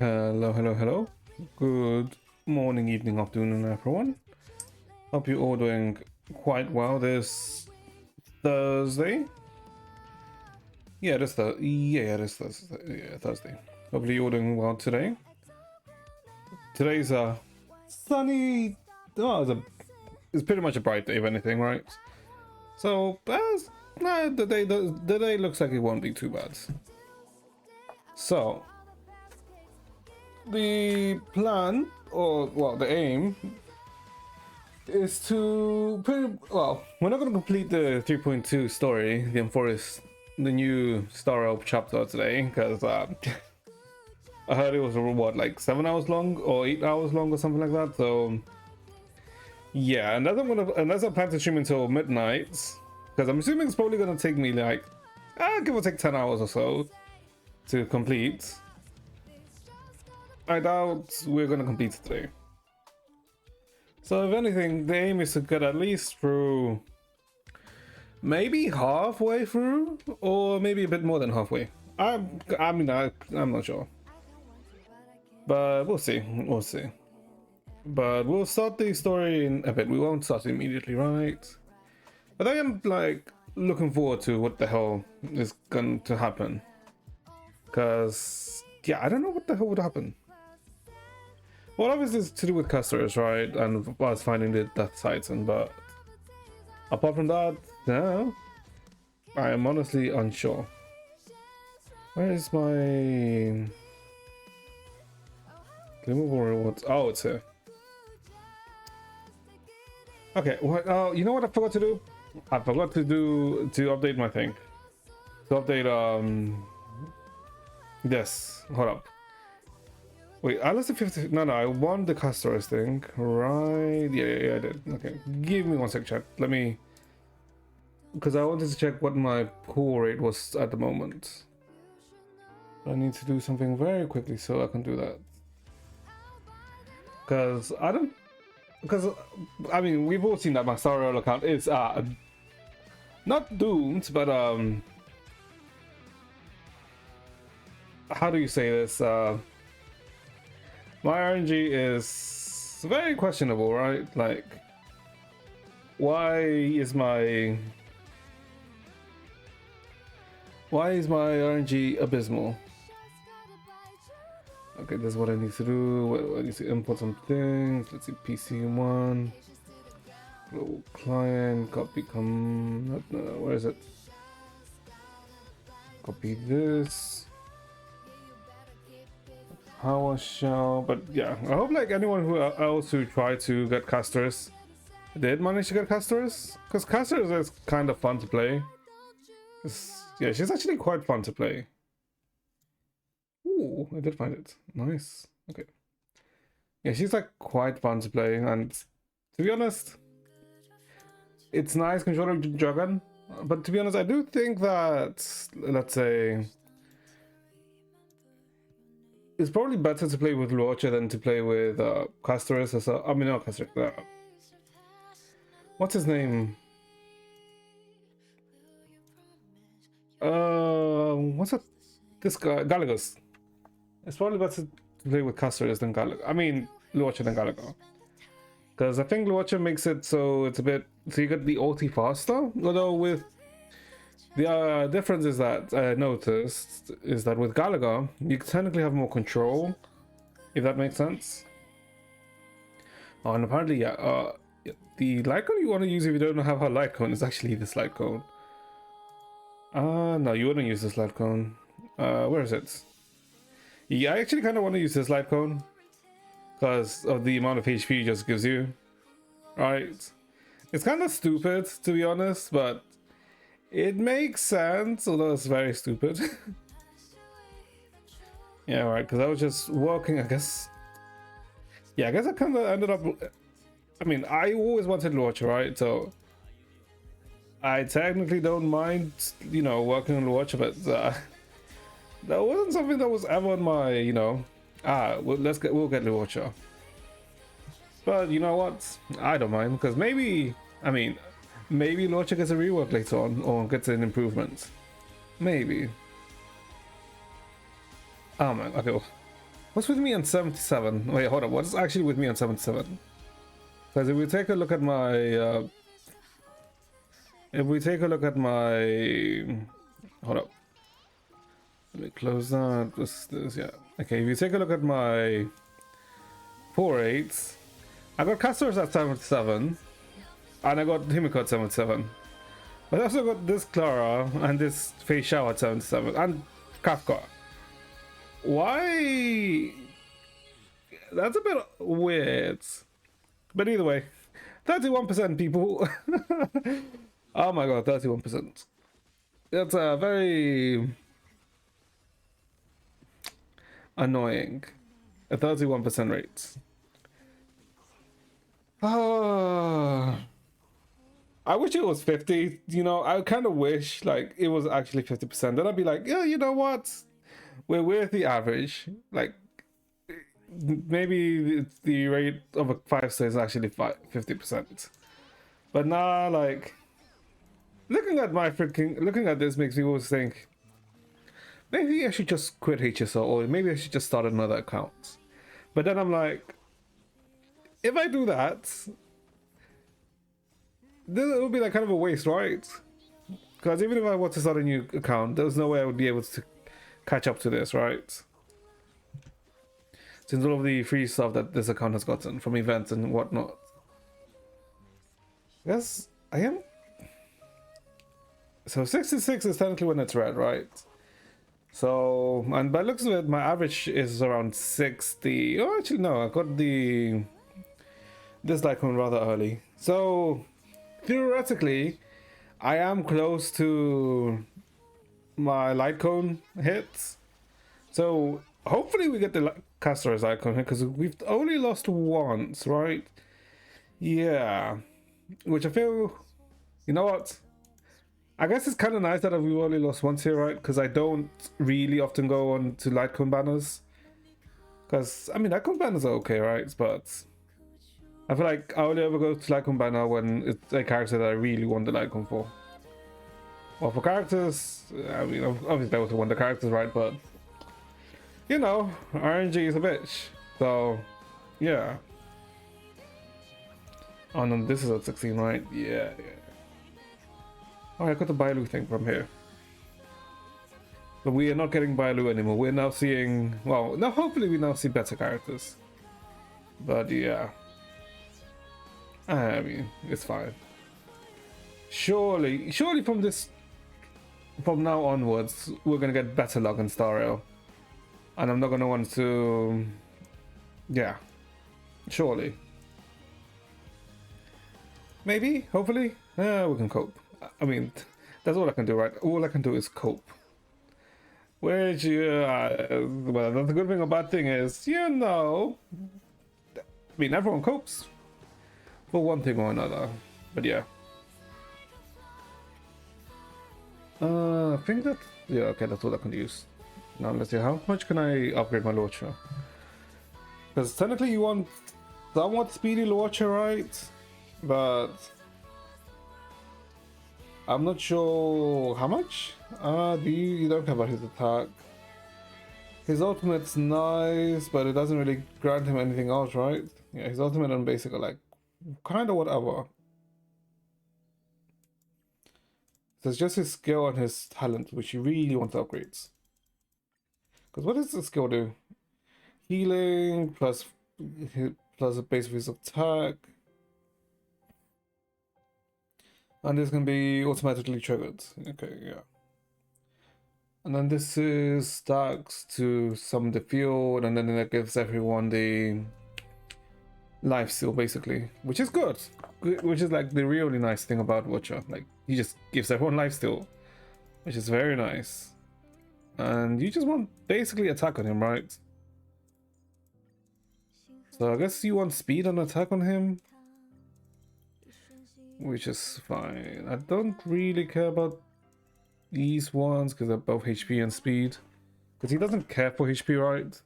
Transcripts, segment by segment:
Hello, hello, hello. Good morning, evening, afternoon, everyone. Hope you're all doing quite well this Thursday. Yeah, this Thursday. Hopefully you're all doing well today. Today's a sunny. It's pretty much a bright day, if anything, right? So the day looks like it won't be too bad. So the plan, or well, the aim is to we're not going to complete the 3.2 story, the Enforced, the new Star Elf chapter today, because I heard it was what, like 7 hours long or 8 hours long or something like that. So yeah, unless I plan to stream until midnight, because I'm assuming it's probably going to take me like give or take 10 hours or so to complete. I doubt we're going to complete it today. So if anything, the aim is to get at least through, maybe halfway through, or maybe a bit more than halfway. I'm not sure, but we'll see. But we'll start the story in a bit. We won't start immediately, right? But I am like looking forward to what the hell is going to happen, because yeah, I don't know what the hell would happen. Well, obviously it's to do with customers, right? And us finding the Death Titan, but apart from that, no. I am honestly unsure. Where is my removal rewards? Oh, it's here. Okay, what? Oh, you know what I forgot to do? I forgot to update my thing. To update this. Hold up. Wait, I lost the 50. No, I won the Castors thing. Right. Yeah, I did. Okay. Give me one sec, chat. Let me. Because I wanted to check what my pull rate was at the moment. I need to do something very quickly so I can do that. Because I don't. Because, I mean, we've all seen that my Star Rail account is not doomed, but how do you say this? My RNG is very questionable, right? Like, why is my RNG abysmal? Okay, this is what I need to do. I need to import some things. Let's see, PC1, global client, copy where is it? Copy this. PowerShell, but yeah, I hope like anyone who else who tried to get casters did manage to get casters, because casters is kind of fun to play. Yeah, she's actually quite fun to play. Ooh, I did find it. Nice. Okay. Yeah, she's like quite fun to play, and to be honest, it's nice controlling Dragon. But to be honest, I do think that, let's say, it's probably better to play with Luocha than to play with Castoris. I mean, not Castoris. What's his name? What's that? This guy, Galagos. It's probably better to play with Castoris than Galaga. I mean, Luocha than Galaga. Because I think Luocha makes it so it's a bit. So you get the ulti faster. Although with. The difference is that I noticed is that with Galaga, you technically have more control, if that makes sense. Oh, and apparently, yeah, the light cone you want to use if you don't have her light cone is actually this light cone. No, you wouldn't use this light cone. Where is it? Yeah, I actually kind of want to use this light cone because of the amount of HP it just gives you. Right? It's kind of stupid, to be honest, but it makes sense, although it's very stupid. Yeah, right, because I was just walking, I guess. Yeah, I guess I kind of ended up. I mean, I always wanted Luocha, right? So I technically don't mind, you know, working on Luocha, but that wasn't something that was ever on my, you know, we'll get Luocha. But you know what? I don't mind, because maybe, I mean, maybe Luocha gets a rework later on, or gets an improvement. Maybe. Oh man, okay. Well, what's with me on 77? Wait, hold on. What's actually with me on 77? Because if we take a look at my... Hold up. Let me close that. This, yeah. Okay, if you take a look at my 4-8s, I got Castors at 77. And I got Himiko at 77. But I also got this Clara and this Fei Xiao at 77. And Kafka. Why? That's a bit weird. But either way, 31% people. Oh my god, 31%. That's a very annoying. A 31% rate. I wish it was 50, you know, I kind of wish like it was actually 50%. Then I'd be like, yeah, you know what? We're with the average. Like maybe the rate of a 5-star is actually 50%. But nah, like looking at this makes me always think maybe I should just quit HSO, or maybe I should just start another account. But then I'm like, if I do that, then it would be like kind of a waste, right? Because even if I want to start a new account, there's no way I would be able to catch up to this, right? Since all of the free stuff that this account has gotten from events and whatnot. Yes, I am. So 66 is technically when it's red, right? So, and by looks of it, my average is around 60. Oh, actually, no, I got this Lycon rather early. So, theoretically, I am close to my light cone hits. So, hopefully we get the caster as icon here because we've only lost once, right? Yeah, which I feel, you know what? I guess it's kind of nice that we've only lost once here, right? Because I don't really often go on to Litecoin banners. Because, I mean, Litecoin banners are okay, right? But I feel like I only ever go to Litecoin banner when it's a character that I really want the Litecoin for. Well, for characters, I mean, obviously I also want the characters, right? But, you know, RNG is a bitch. So, yeah. Oh no, this is at 16, right? Yeah. Oh, I got the Bailu thing from here. But we are not getting Bailu anymore. We're now seeing, well, now hopefully we now see better characters. But yeah. I mean, it's fine. Surely from now onwards, we're gonna get better luck in Star Rail. And I'm not gonna want to, yeah. Surely. Maybe, hopefully, we can cope. I mean, that's all I can do, right? All I can do is cope. Which, well, the good thing or bad thing is, you know, I mean, everyone copes for one thing or another. But yeah. I think that, yeah, okay, that's all I can use. Now let's see, how much can I upgrade my launcher? Because technically you want somewhat speedy launcher, right? But I'm not sure how much. You don't care about his attack. His ultimate's nice, but it doesn't really grant him anything else, right? Yeah, his ultimate and basic are like kind of whatever. So it's just his skill and his talent, which he really wants to upgrade. Because what does the skill do? Healing plus a base of his attack. And this can be automatically triggered. Okay, yeah. And then this is stacks to summon the field, and then that gives everyone the life steal, basically, which is good. Which is like the really nice thing about Watcher. Like, he just gives everyone life steal, which is very nice. And you just want basically attack on him, right? So I guess you want speed and attack on him, which is fine. I don't really care about these ones because they're both HP and speed. Because he doesn't care for HP, right?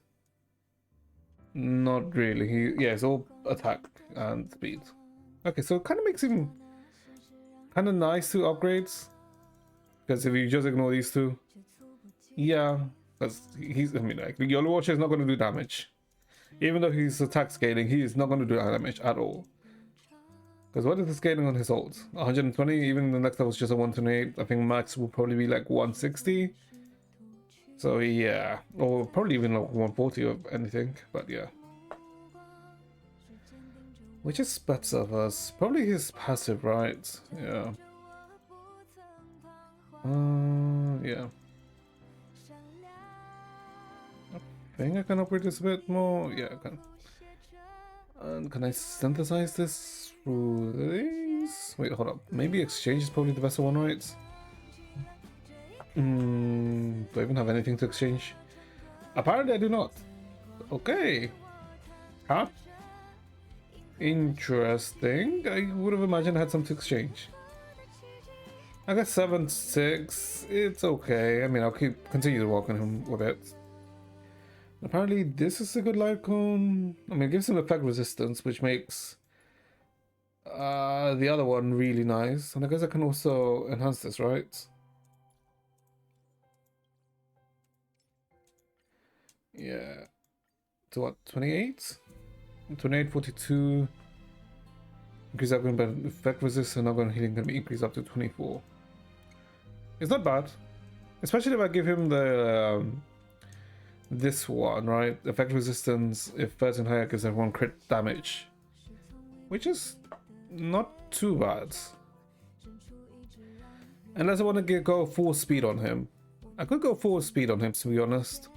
Not really. Yeah, it's all attack and speed. Okay, so it kind of makes him kind of nice to upgrades. Because if you just ignore these two, yeah, because he's, I mean, like, your Watcher is not going to do damage. Even though he's attack scaling, he is not going to do damage at all. Because what is the scaling on his ult? 120, even the next level is just a 128. I think max will probably be like 160. So yeah, or probably even like 140 or anything, but yeah. Which is better of us? Probably his passive, right? Yeah. Yeah. I think I can upgrade this a bit more. Yeah, I can. And can I synthesize this through these? Wait, hold up. Maybe exchange is probably the best one, right? Do I even have anything to exchange? Apparently I do not. Okay. Huh? Interesting. I would have imagined I had some to exchange. I got 7-6. It's okay. I mean, I'll continue to work on him with it. Apparently this is a good light cone. I mean, it gives him effect resistance, which makes the other one really nice. And I guess I can also enhance this, right? Yeah. To what? 28? 28, 42. Increase up by effect resistance and outgoing healing can be increased up to 24. It's not bad. Especially if I give him the this one, right? Effect resistance if 13 higher gives everyone crit damage. Which is not too bad. Unless I want to go full speed on him. I could go full speed on him, to be honest.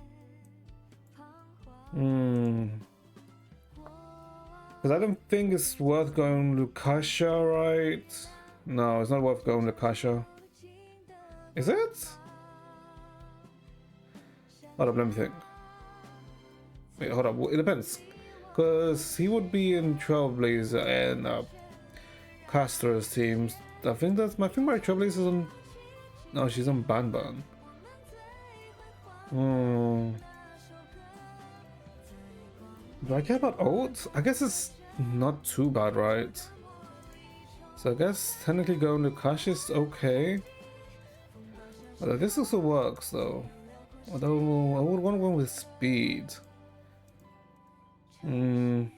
Because I don't think it's worth going Lukasha, right? No, it's not worth going Lukasha. Is it? Hold up, let me think. Wait, hold up. It depends. Because he would be in Trailblazer and Castor's teams. I think my Trailblazer's on. No, she's on Banban. Hmm. Do I care about ult? I guess it's not too bad, right? So I guess technically going to Cash is okay. Although this also works though. Although I would want to go with speed. I'm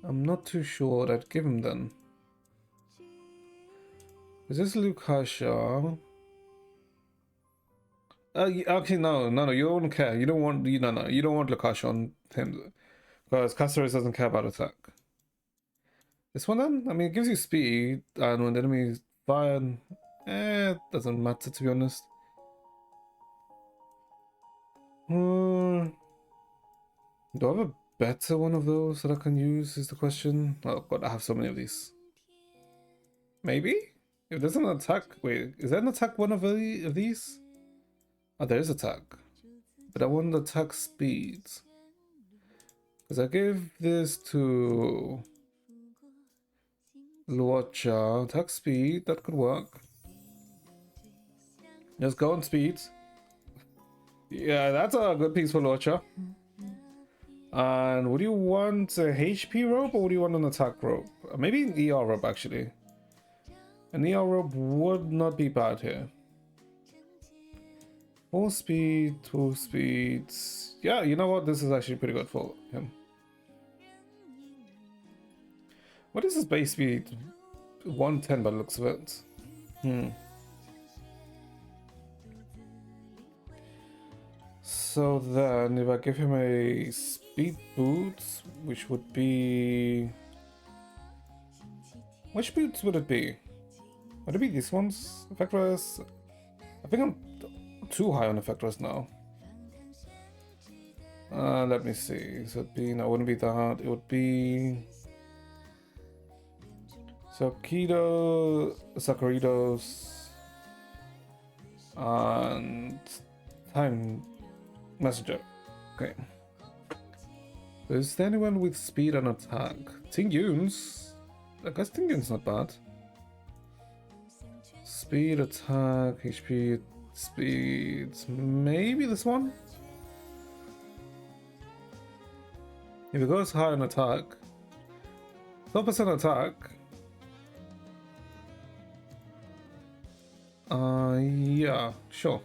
not too sure what I'd give him then. Is this Lukasha? Actually, no. You don't care. You don't want. You don't want Lukasha on him because Caceres doesn't care about attack. This one then? I mean, it gives you speed, and when the enemy is fired, it doesn't matter to be honest. Do I have a better one of those that I can use? Is the question. Oh god, I have so many of these. Maybe if there's an attack. Wait, is there an attack one of these? Oh, there is attack, but I want attack speed. Because I gave this to Luocha. Attack speed, that could work. Just go on speed. Yeah, that's a good piece for Luocha. And would you want a HP rope or would you want an attack rope? Maybe an ER rope actually. An ER rope would not be bad here. 4 speed, 2 speeds. Yeah, you know what? This is actually pretty good for him. What is his base speed? 110 by the looks of it. So then, if I give him a speed boots, which would be... Which boots would it be? Would it be these ones? Effectress? I think I'm too high on Effectress now. Let me see. So it'd be... No, it wouldn't be that. It would be... Sakido, Sakuridos, and Time Messenger. Okay. Is there anyone with speed and attack? Tingyun's. I guess Tingyun's not bad. Speed, attack, HP, speed. Maybe this one? If it goes high on attack, 12% attack. Yeah, sure.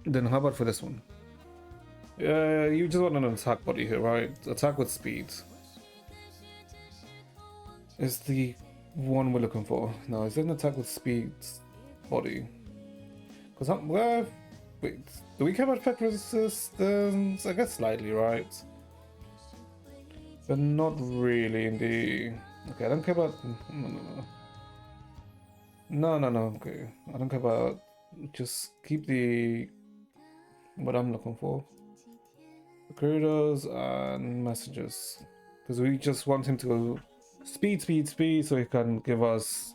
Then how about for this one? You just want an attack body here, right? Attack with speed is the one we're looking for. Now, is there an attack with speed body? Because wait, do we care about effect resistance? I guess slightly, right? But not really in the... Okay, I don't care about... No. Okay, I don't care about... Just keep the... What I'm looking for. Recruiters and messages. Because we just want him to go speed so he can give us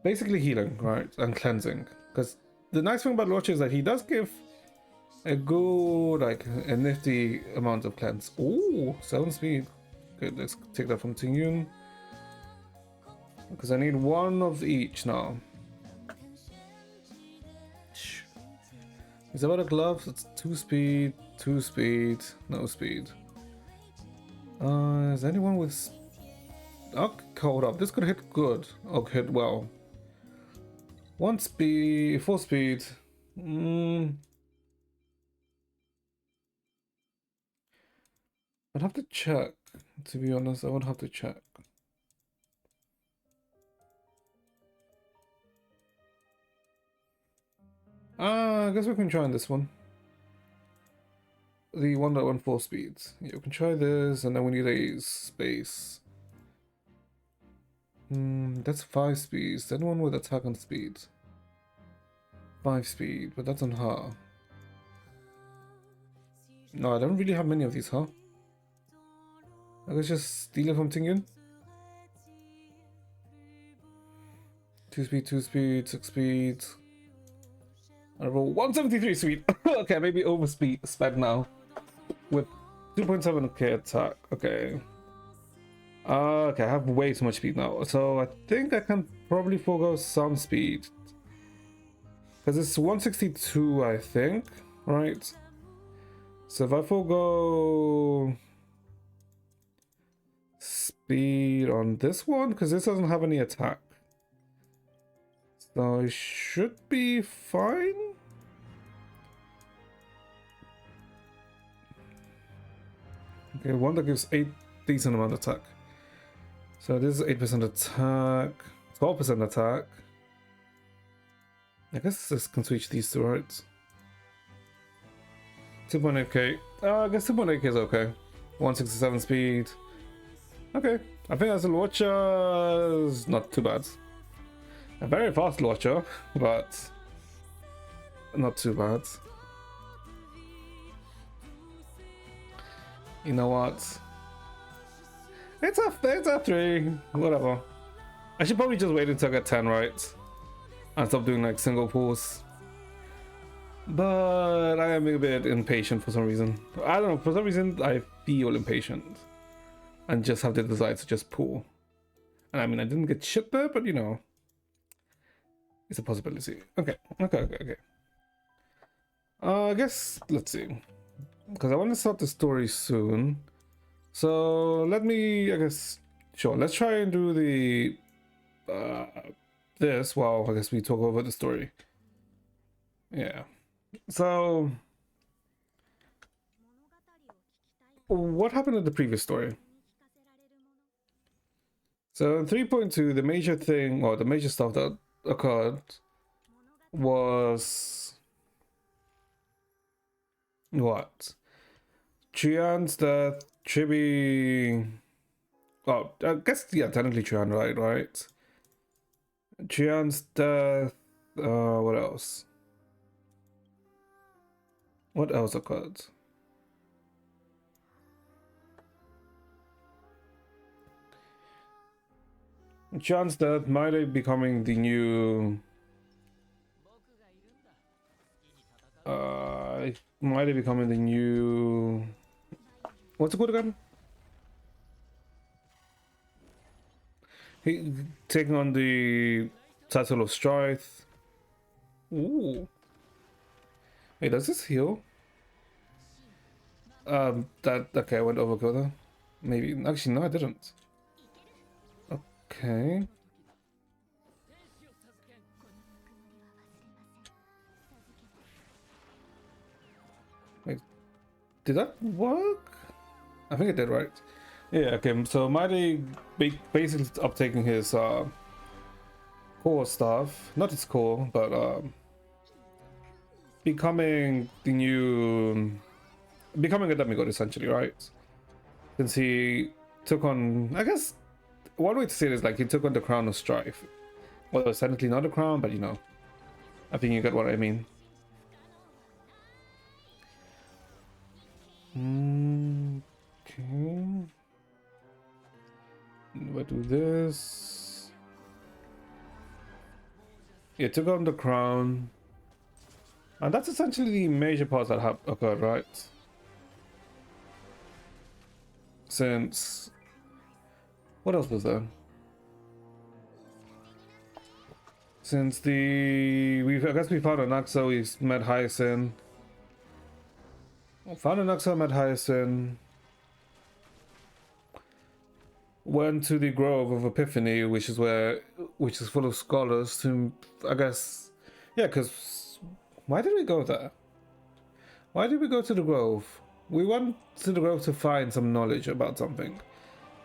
basically healing, right? And cleansing. Because the nice thing about Lorch is that he does give a good, like, a nifty amount of cleanse. Ooh, 7 speed. Okay, let's take that from Tingyun. Because I need one of each now. Is that about a glove? It's 2 speed, no speed. Is anyone with... Oh, hold up. This could hit good. Okay, hit well. 1 speed, 4 speed. I'd have to check. To be honest, I would have to check. I guess we can try on this one. The one that went 4 speeds. Yeah, we can try this, and then we need a space. That's 5 speeds. Then one with attack and speed. 5 speed, but that's on her. No, I don't really have many of these, huh? I guess just steal it from Tingyun. 2 speed, 2 speed, 6 speed. I roll 173 speed. Okay, maybe over speed sped now. With 2.7k attack. Okay. Okay, I have way too much speed now. So I think I can probably forego some speed. Because it's 162, I think. Right? So if I forego speed on this one, because this doesn't have any attack. So it should be fine. Okay, one that gives 8 decent amount of attack. So this is 8% attack, 12% attack. I guess this can switch these two, right? 2.8k. I guess 2.8k is okay. 167 speed. Okay, I think as a launcher is not too bad. A very fast launcher, but not too bad. You know what? It's a 3. Whatever. I should probably just wait until I get 10 right. And stop doing like single pulls. But I am a bit impatient for some reason. I don't know, for some reason I feel impatient. And just have the desire to just pull. And I mean, I didn't get shit there, but you know. It's a possibility. Okay. I guess, let's see. Because I want to start the story soon. So let me, I guess, sure, let's try and do the, this while I guess we talk over the story. Yeah. So, what happened in the previous story? So in 3.2, the major thing, or the major stuff that occurred was what? Trian's death, Chibi. Oh, I guess, yeah, technically Trian, right? Trian's death, what else? What else occurred? Trian's death, Maide becoming the new Maide becoming the new, what's it called again? He taking on the title of Strife. Ooh. Hey, does this heal? That, okay, I went overkill there. Maybe, actually no I didn't. Okay. Wait, did that work? I think it did, right? Yeah, okay, so Maide basically uptaking his core stuff. Not his core, but becoming the new, becoming a demigod essentially, right? Since he took on, I guess one way to say it is like he took on the crown of Strife. Well, it's technically not a crown, but you know, I think you get what I mean. Okay. We'll do this. Yeah, took on the crown. And that's essentially the major parts that have occurred, right? Since, what else was there? Since I guess we found Anaxa, we met Hyacinth. Found Anaxa, met Hyacinth. Went to the Grove of Epiphany, which is full of scholars to, I guess, yeah, because why did we go there? Why did we go to the Grove? We went to the Grove to find some knowledge about something,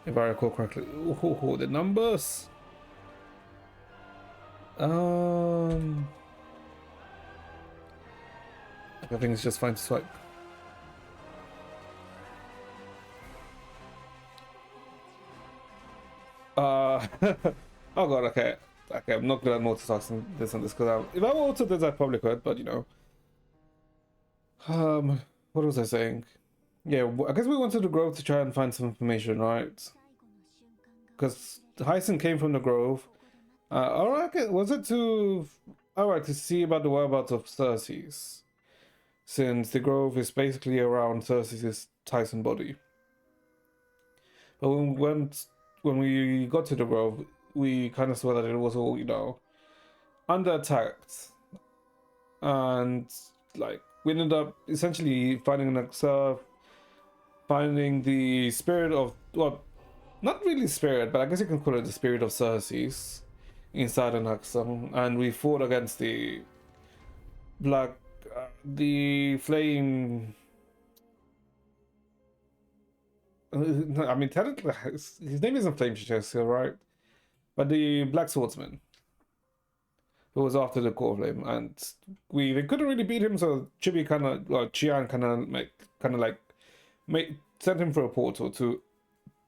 if I recall correctly. Ooh, the numbers. I think it's just fine to swipe. Oh god, okay, I'm not good at multitasking this and this because if I were to this, I probably could, but you know. What was I saying? Yeah, I guess we wanted to Grove to try and find some information, right? Because Hyacinth came from the Grove, Alright, okay. Was it to... Alright, to see about the whereabouts of Cersei's. Since the grove is basically around Cersei's Tyson body. But when we got to the grove, we kind of saw that it was all, you know, under attacked. And, like, we ended up essentially finding finding the spirit of, well, not really spirit, but I guess you can call it the spirit of Cersei's inside an Aksum, and we fought against the black, the flame. I mean, technically, his name isn't Flame Chester, right? But the Black Swordsman, who was after the core flame, and they couldn't really beat him, so Chibi kind of, well, Chian kind of sent him for a portal to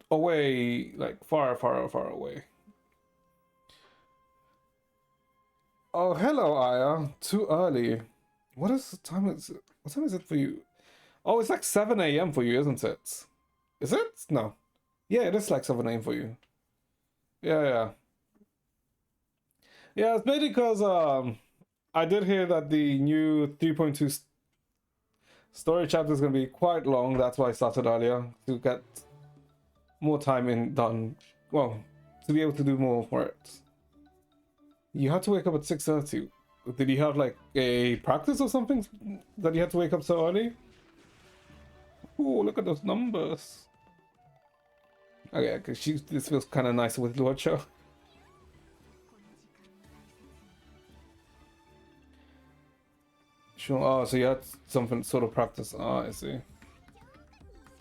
away, like far away. Oh, hello, Aya. Too early. What is the time? What time is it for you? Oh, it's like 7 a.m. for you, isn't it? Is it? No. Yeah, it is like 7 a.m. for you. Yeah. Yeah, it's mainly because I did hear that the new 3.2 story chapter is going to be quite long. That's why I started earlier, to get more time done. Well, to be able to do more for it. You had to wake up at 6:30. Did you have like a practice or something that you had to wake up so early? Oh, look at those numbers. Okay, because this feels kind of nicer with Luocho. Sure. Oh, so you had something sort of practice. Ah, I see.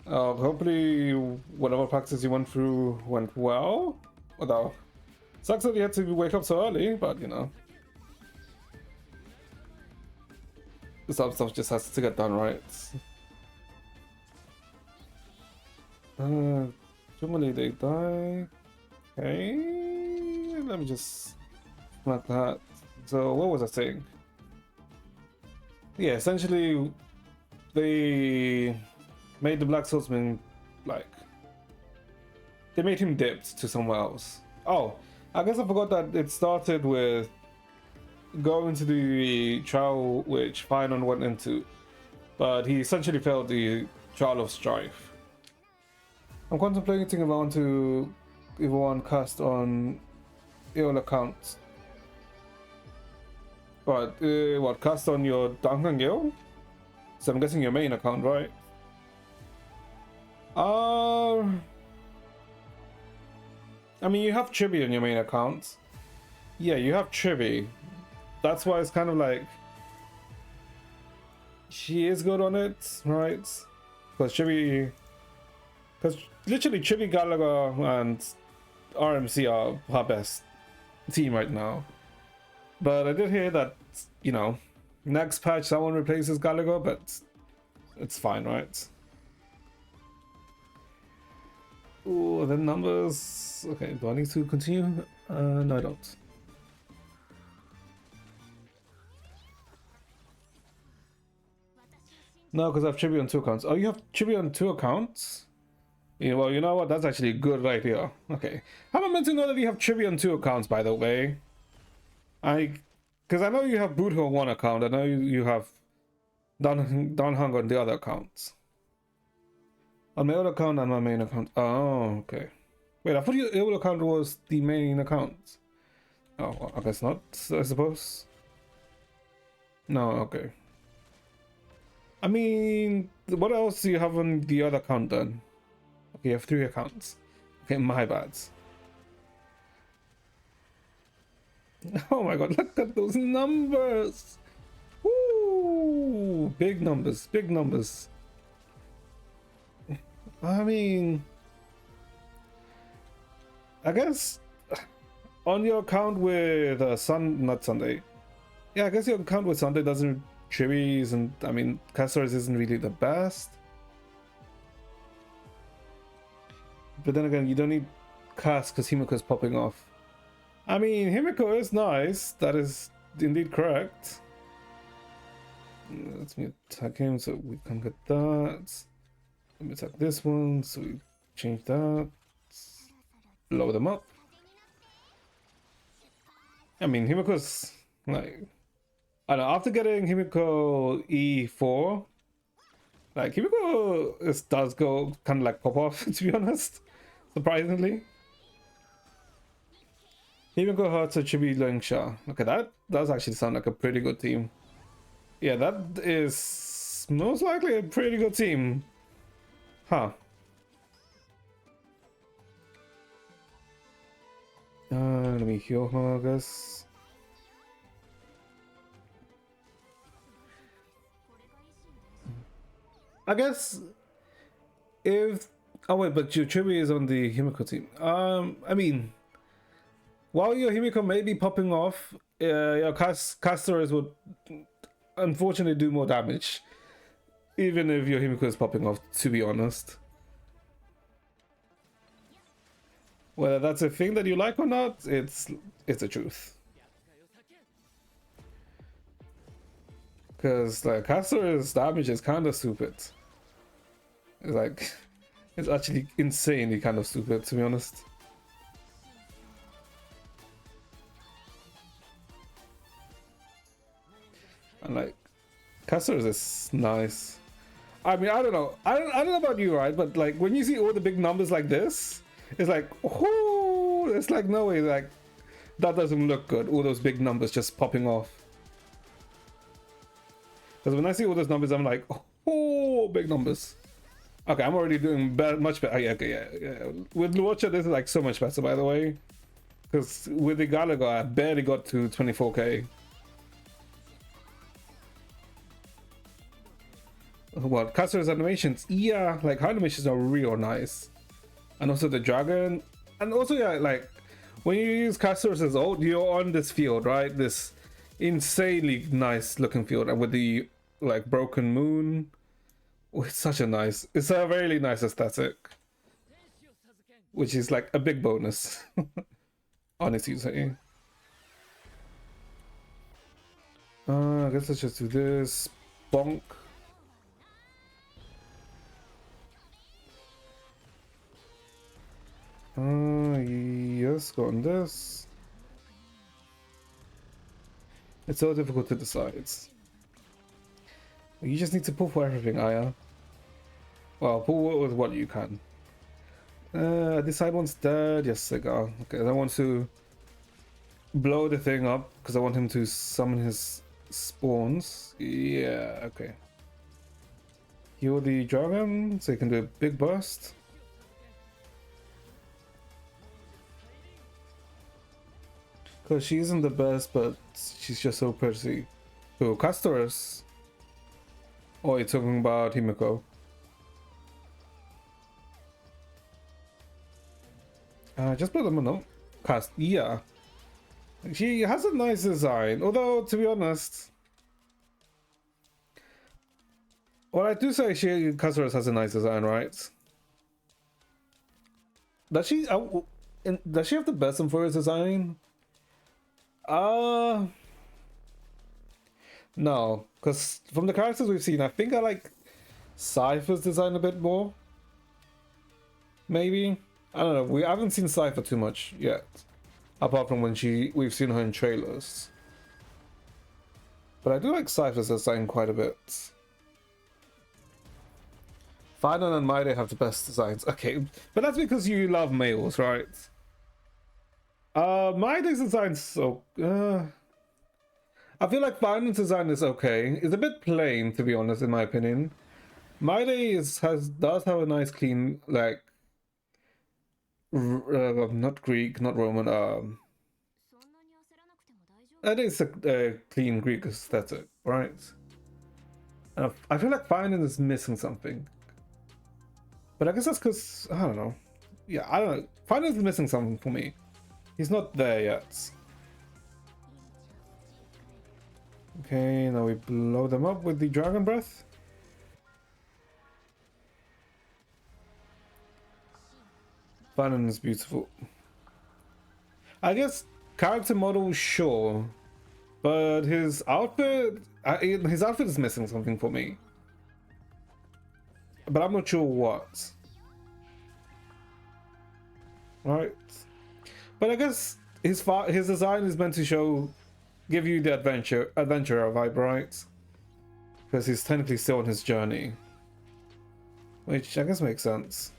Hopefully, whatever practice you went through went well. Although, sucks that you had to wake up so early, but you know. Some stuff just has to get done, right? Normally they die. Okay, let me just mark that. So what was I saying? Yeah, essentially they made the Black Swordsman, like, they made him dipped to somewhere else. Oh, I guess I forgot that it started with going to the trial which Finon went into, but he essentially failed the trial of strife. I'm contemplating if I want to cast on Eola account. But what, cast on your Duncan Gil? So I'm guessing your main account, right? I mean, you have Chibi on your main account. Yeah, you have Chibi. That's why it's kind of like she is good on it, right? Because literally Chibi, Gallagher, and RMC are her best team right now. But I did hear that, you know, next patch someone replaces Gallagher, but it's fine, right? Ooh, the numbers. Okay, do I need to continue? No, I don't. No, because I have Chibi on 2 accounts. Oh, you have Chibi on 2 accounts? Yeah, well, you know what? That's actually a good idea. Okay. How am I meant to know that you have Chibi on 2 accounts, by the way? Because I know you have Bootho on 1 account. I know you have Don Hung on the other accounts. On my other account and my main account. Oh, okay. Wait, I thought your old account was the main account. Oh, well, I guess not, I suppose. No, okay. I mean, what else do you have on the other account then? Okay, you have 3 accounts. Okay, my bad. Oh my god, look at those numbers! Woo! Big numbers, big numbers. I mean, I guess on your account with not Sunday. Yeah, I guess your account with Sunday doesn't Chibi isn't, I mean, Castors isn't really the best. But then again, you don't need cast because Himiko's popping off. I mean, Himiko is nice. That is indeed correct. Let me attack him so we can get that. Let me attack this one so we change that. Blow them up. I mean, Himiko's like, I don't know, after getting Himiko E4, like Himiko does go kind of like pop off, to be honest, surprisingly. Himiko Hertz Chibi Lengsha. Okay, that does actually sound like a pretty good team. Yeah, that is most likely a pretty good team. Huh. Let me heal her, I guess. I guess if... Oh wait, but your Chibi is on the Himiko team. I mean, while your Himiko may be popping off, your casters would unfortunately do more damage. Even if your Himiko is popping off, to be honest. Whether that's a thing that you like or not, it's the truth. Because like Castor's damage is kind of stupid. It's like it's actually insanely kind of stupid, to be honest. And like Castor's is nice. I mean, I don't know. I don't know about you, right? But like when you see all the big numbers like this, it's like, oh, it's like no way, like that doesn't look good. All those big numbers just popping off. Because when I see all those numbers, I'm like, oh, big numbers. Okay, I'm already doing much better. Okay, yeah. With Luocha, this is like so much better, by the way. Because with the Galaga, I barely got to 24k. What, Castor's animations? Yeah, like her animations are real nice. And also the dragon. And also, yeah, like when you use Castor's as ult, you're on this field, right? This insanely nice looking field. And with the like broken moon. Oh, it's such a really nice aesthetic. Which is like a big bonus. Honestly saying. I guess let's just do this. Bonk. Yes, go on this. It's so difficult to decide. You just need to pull for everything, Aya. Well, pull with what you can. This side one's dead. Yes, Cigar. Okay, I want to blow the thing up because I want him to summon his spawns. Yeah, okay. Heal the dragon so he can do a big burst. Because she isn't the best, but she's just so pretty. Who? Castorus? Oh, you're talking about Himiko. Just put them on cast. Yeah. She has a nice design, although to be honest, well, I do say Castorus has a nice design, right? Does she? Does she have the best Amphora's design? No, because from the characters we've seen, I think I like Cypher's design a bit more. Maybe. I don't know. We haven't seen Cypher too much yet, apart from when we've seen her in trailers. But I do like Cypher's design quite a bit. Final and Maide have the best designs. Okay, but that's because you love males, right? Maide's design so I feel like Final's design is okay. It's a bit plain, to be honest, in my opinion. Maide does have a nice clean, like not Greek, not Roman. It is a clean Greek aesthetic, right? And I feel like Final is missing something, but I guess that's because I don't know. Yeah, I don't know. Final is missing something for me. He's not there yet. Okay, now we blow them up with the Dragon Breath. Fanon is beautiful. I guess character model, sure, but his outfit is missing something for me. But I'm not sure what. Right. But I guess his design is meant to give you the adventurer vibe, right? Because he's technically still on his journey, which I guess makes sense.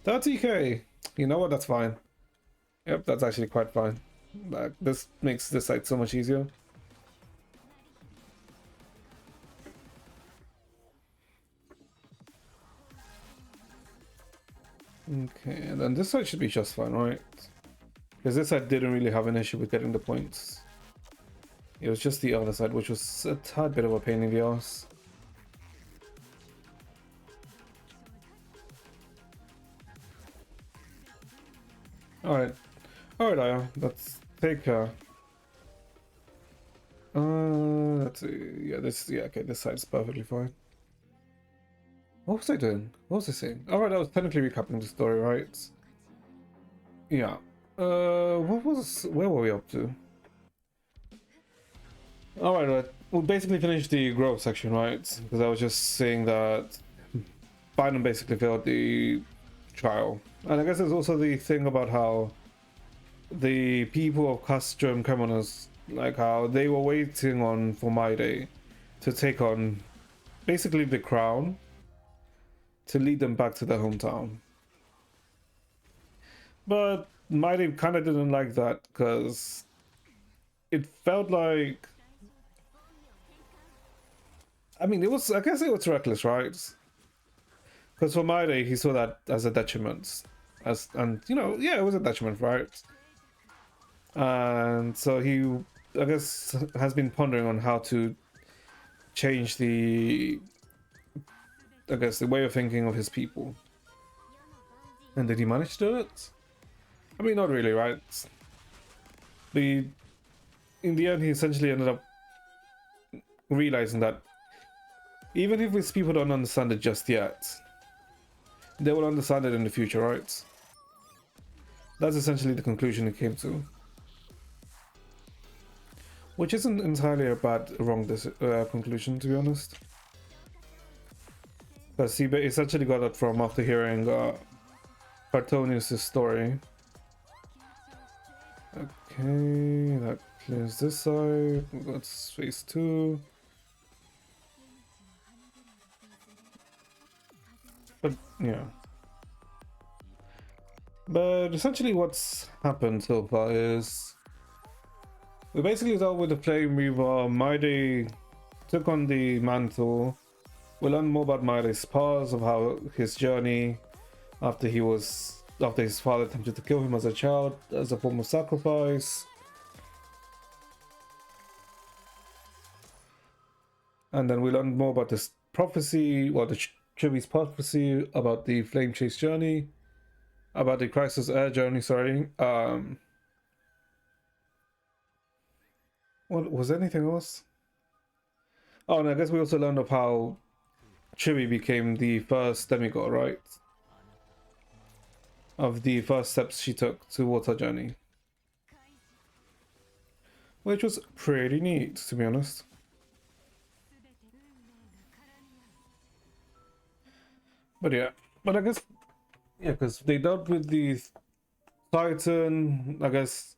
30k. You know what? That's fine. Yep, that's actually quite fine. Like, this makes this site so much easier. Okay, and then this side should be just fine, right? Because this side didn't really have an issue with getting the points. It was just the other side, which was a tad bit of a pain in the ass. Alright. Alright, Aya, let's take her. Let's see. Yeah, okay, this side's perfectly fine. What was I doing? What was I saying? Alright, I was technically recapping the story, right? Yeah. Where were we up to? Alright, right. We basically finished the growth section, right? Because I was just saying that Bynum basically failed the trial. And I guess there's also the thing about how the people of Castrum Cremonas, like how they were waiting on for Maide to take on basically the crown to lead them back to their hometown. But Maide kind of didn't like that because it felt like, I mean, I guess it was reckless, right? Because for Maide, he saw that as a detriment. And, you know, yeah, it was a detriment, right? And so he, I guess, has been pondering on how to change the way of thinking of his people. And did he manage to do it? I mean, not really, right? In the end, he essentially ended up realizing that even if his people don't understand it just yet, they will understand it in the future, right? That's essentially the conclusion he came to. Which isn't entirely a wrong conclusion, to be honest. Because he essentially got it from after hearing Bartonius' story. Okay, that clears this side. That's phase 2. But, yeah. But essentially what's happened so far is we basically dealt with the Flame Reaver. Maide took on the mantle. We learned more about Maide's past, of how his journey after his father attempted to kill him as a child as a form of sacrifice. And then we learned more about this prophecy, or the Chibi's prophecy about the Flame Chase journey, about the Crisis Air journey, sorry. What was anything else? Oh, and I guess we also learned of how Chibi became the first demigod, right? Of the first steps she took towards her journey. Which was pretty neat, to be honest. But yeah, but I guess, yeah, because they dealt with the Titan, I guess.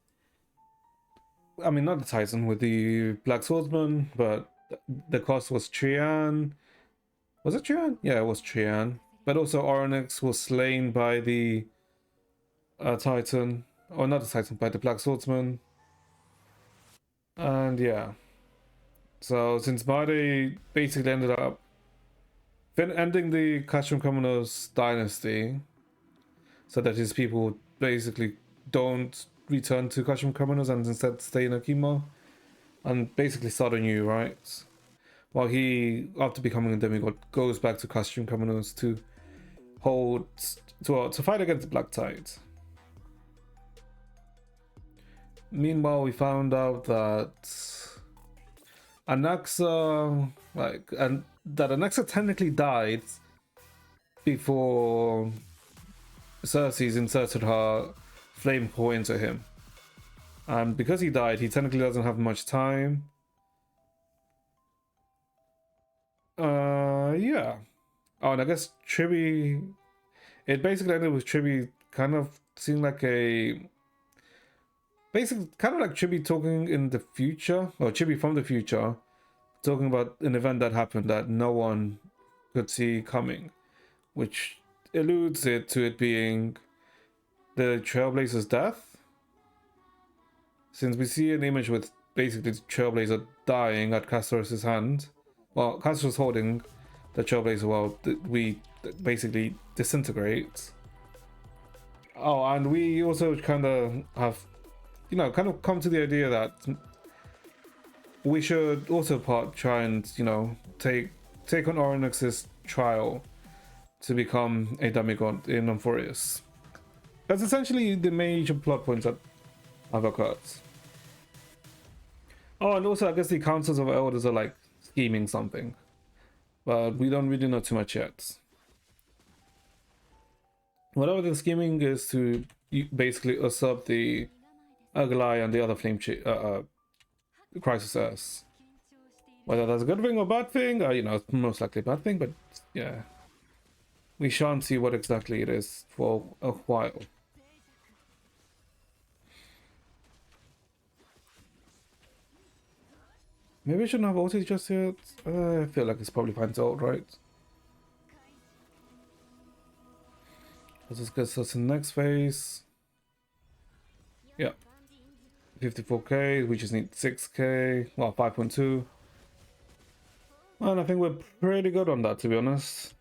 I mean, not the Titan, with the Black Swordsman, but the cost was Trian. Was it Trian? Yeah, it was Trian. But also Oryx was slain by the Titan, or not the Titan, by the Black Swordsman. And yeah, so since Maide basically ended up ending the Castrum Commoner's dynasty, so that his people basically don't return to Castrum Commoners and instead stay in Akima and basically start anew, right? While he, after becoming a demigod, goes back to Castrum Commoners to fight against the Black Tide. Meanwhile, we found out that Anaxa, that Anaxa technically died before Cersei's inserted her flame core into him. And because he died, he technically doesn't have much time. Yeah. Oh, and I guess Chibi... It basically ended with Chibi kind of seemed like a basically kind of like Chibi talking in the future, or Chibi from the future, talking about an event that happened that no one could see coming, which alludes it to it being the Trailblazer's death. Since we see an image with basically the Trailblazer dying at Castor's hand, well, Castor's holding the Trailblazer while we basically disintegrate. Oh, and we also kind of have, you know, kind of come to the idea that we should also try and, you know, take on Oronox's trial to become a demigod in Amphorius. That's essentially the major plot points that have occurred. Oh, and also I guess the councils of elders are like scheming something, but we don't really know too much yet. Whatever the scheming is to basically usurp the Aglai and the other flame Crisis S. Whether that's a good thing or bad thing, you know, it's most likely a bad thing, but yeah. We shan't see what exactly it is for a while. Maybe I shouldn't have ulti just yet. I feel like it's probably fine to ult, right? Let's just get us in the next phase. Yeah. 54k, we just need 6k, well 5.2. And I think we're pretty good on that, to be honest.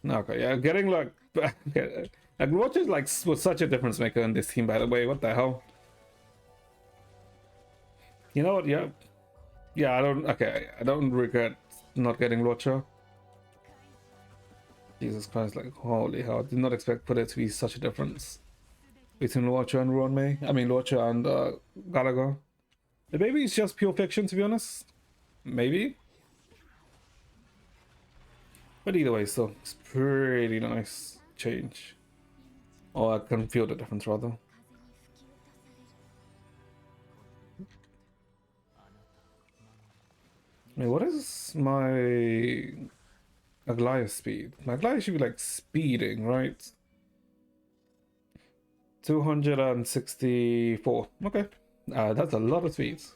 Okay, yeah, getting like Roach is like was such a difference maker in this team, by the way. What the hell? You know what? Yeah, I don't regret not getting Rocha. Jesus Christ, like holy hell! I did not expect for there to be such a difference between Rocha and Ruanmei. I mean Rocha and Gallagher. Maybe it's just pure fiction, to be honest. Maybe. But either way, still, it's pretty nice change. Or I can feel the difference, rather. Wait, what is my Aglaya speed? My Aglaya should be like speeding, right? 264. Okay. That's a lot of speeds.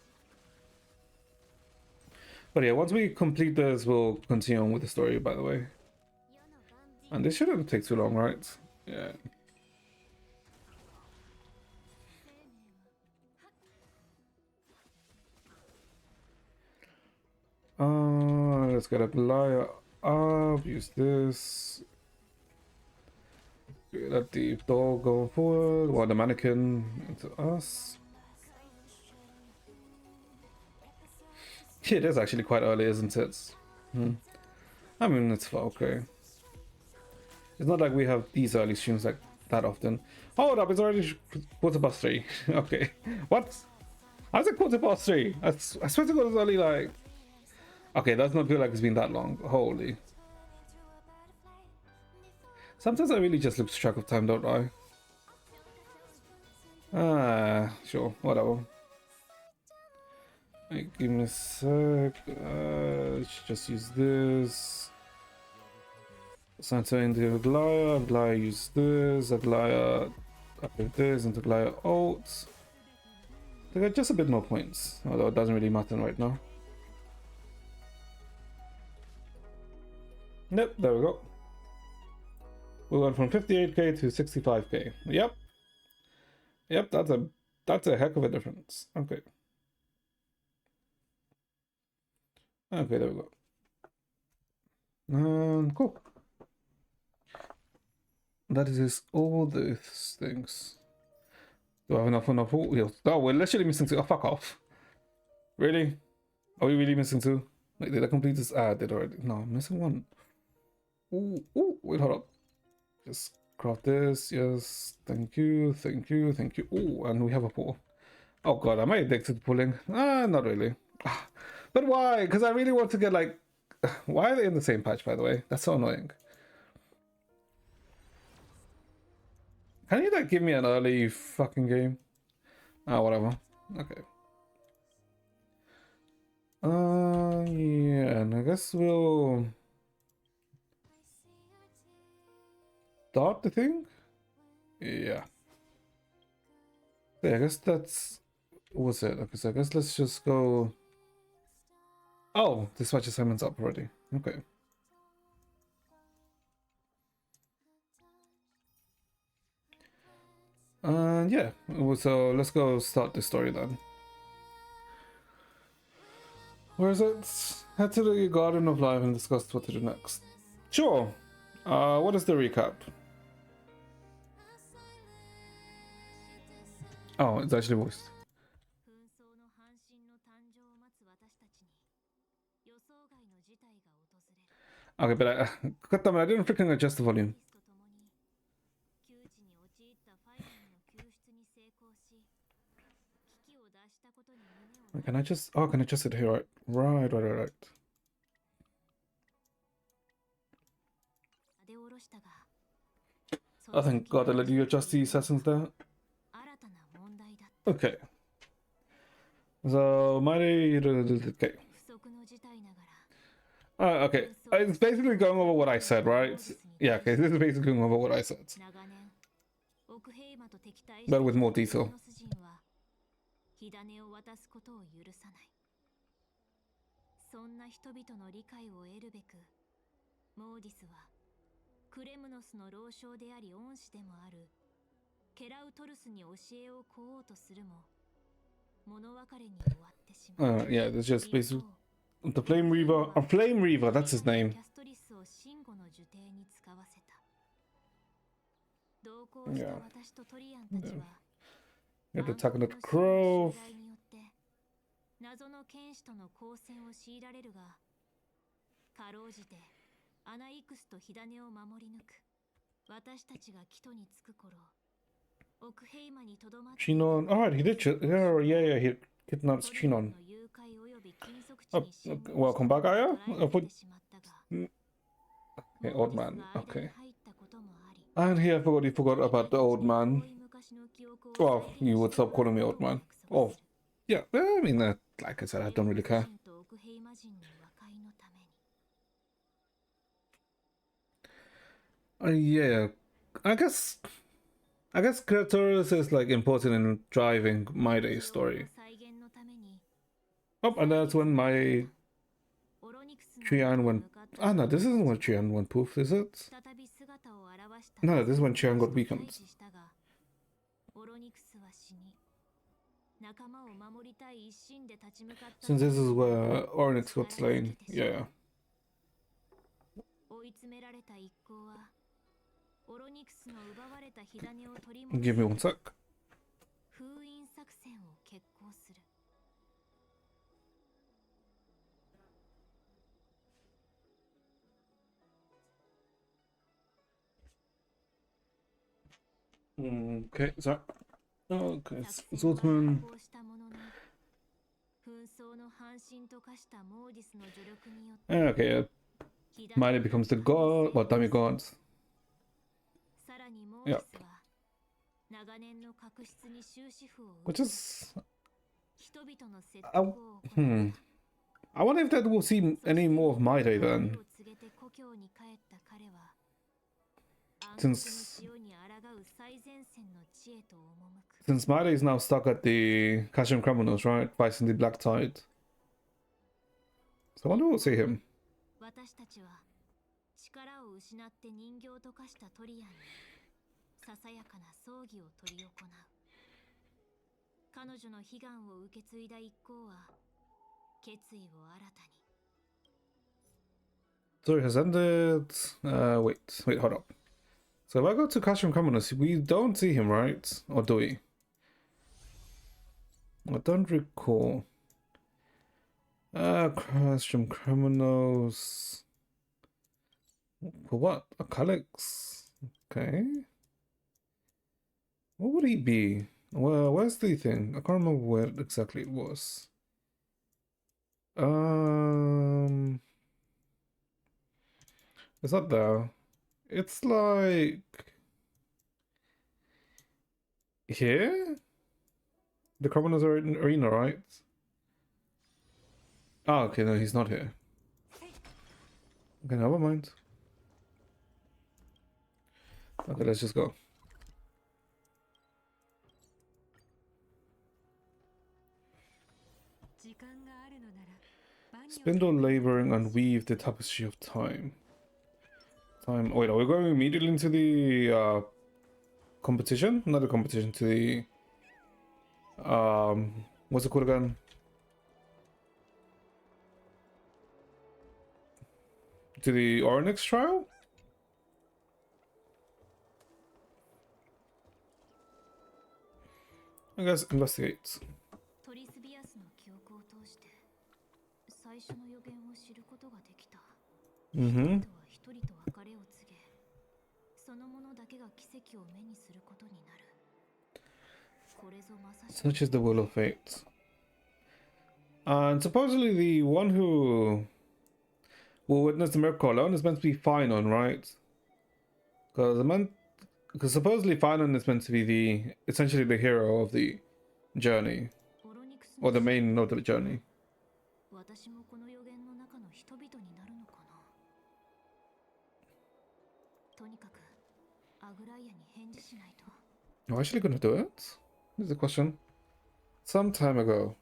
But yeah, once we complete this, we'll continue on with the story, by the way. And this shouldn't take too long, right? Yeah. Let's get a Goliath up, use this. Let the door go forward, while the mannequin into us. It is actually quite early, isn't it? I mean, it's okay. It's not like we have these early streams like that often. Hold up, it's already 3:15. Okay. What? How's it 3:15? I swear to God it's only like... Okay, does not feel like it's been that long. Holy. Sometimes I really just lose track of time, don't I? Sure, whatever. Hey, give me a sec. Let's just use this. Santa into Aglaya. Aglaya use this. Aglaya upgrade this into Aglaya ult. They got just a bit more points, although it doesn't really matter right now. Nope, there we go. We went from 58k to 65k. Yep. Yep, that's a heck of a difference. Okay. Okay, there we go. Cool. That is all these things. Do I have enough? Oh, we're literally missing 2. Oh, fuck off. Really? Are we really missing 2? Wait, did I complete this? Did already. No, I'm missing 1. Ooh, wait, hold up. Just craft this. Yes, thank you, thank you, thank you. Oh, and we have a pull. Oh god, am I addicted to pulling? Not really. But why? Because I really want to get like... Why are they in the same patch, by the way? That's so annoying. Can you like give me an early fucking game? Whatever. Okay. Yeah, and I guess we'll start the thing. Yeah. Yeah, I guess that's what's it. Okay, so I guess let's just go. Oh, this match assignment's up already. Okay. Yeah. So let's go start the story then. Where is it? Head to the Garden of Life and discuss what to do next. Sure. What is the recap? Oh, it's actually voiced. Okay, but God damn it, I didn't freaking adjust the volume. Can I just? Oh, can I adjust it here? Right. Oh, thank God I let you adjust the settings there. Okay. So, okay. Okay. It's basically going over what I said, right? Yeah, okay. This is basically going over what I said. But with more detail. 火種を渡すことを許さない。そんな人々の理解を得るべく、モーディスはクレムノスの老将であり恩師でもあるケラウトルスに教えを請おうとするも、物別れに終わってしまう。Yeah, that's just basically the Flame Reaver. Flame Reaver, that's his name. キャストリスをシンゴの呪帝に使わせた。同行した私とトリアンたちは。Yeah, the attack of the crow. 謎の剣士との交戦を強いられるが、かろうじてアナイクスと火種を守り抜く。私たちがキトに着く頃、オクヘイマにとどまって。Chinon. Alright, he did. Yeah, he kidnaps Chinon. Welcome back, Aya. Okay, old man. Okay. And here, I forgot about the old man. Well, you would stop calling me old man. Oh, yeah. I mean, like I said, I don't really care. Yeah, I guess Kratos is like important in driving my day story. Oh, and that's when my Chian went. Ah, no, this isn't when Chian went poof, is it? No, this is when Chian got weakened. Since this is where Oryx got slain, yeah. Give me one sec. Okay, sorry. Okay, Zoltman. Okay, Miley becomes the god, well, demigod. Yeah. Which is... I wonder if that will see any more of my day then. Since Maida is now stuck at the Kashim Criminals, right? Fighting the Black Tide. So I wonder we'll see him. Story has ended. Wait, hold up. So if I go to Kashim Criminals, we don't see him, right? Or do we? I don't recall. Kashim Criminals. For what? A Calyx? Okay. What would he be? Well, where's the thing? I can't remember where exactly it was. It's not there. It's like... here? The Criminals are in arena, right? Oh, okay, no, he's not here. Okay, never mind. Okay, let's just go. Spindle laboring and weave the tapestry of time. Time. Wait, are we going immediately into the competition? Not the competition, to the what's it called again? To the Onyx trial? I guess investigate. トリスビアスの記憶を通して最初の予言を知ることができた。Mm-hmm. 人は一人と別れを告げ、その者だけが奇跡を目にすることになる。これぞまさしく Such is the will of fate. And supposedly the one who will witness the miracle alone is meant to be Finon, right? Because supposedly Finon is meant to be essentially the hero of the journey, オロニクス or the の main of the journey. 私もこの予言の中の人々になるのかな。とにかくアグライアに返事しないと。 Am I actually gonna do it? Here's the question. Some time ago.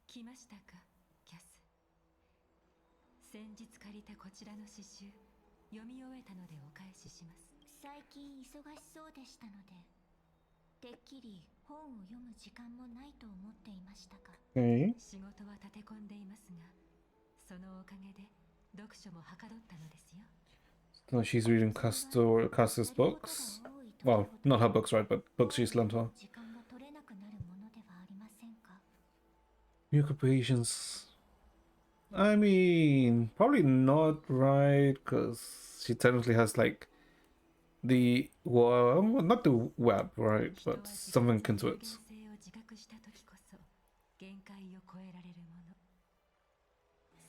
来ましたか、キャス。先日借りたこちらの詩集、読み終えたのでお返しします。最近忙しそうでしたので、てっきり本を読む時間もないと思っていましたが、 Okay. 仕事は立て込んでいますが、そのおかげで読書もはかどったのですよ。 So she's reading Castor's books. Well, not her books, right? But books she's lent her. 時間が取れなくなるものではありませんか。 New occupations. I mean, probably not, right? Because she technically has like well, not the web, right? 人は But 自 something 分 akin の to 危 it. 険性を自覚した時こそ限界を超えられるもの。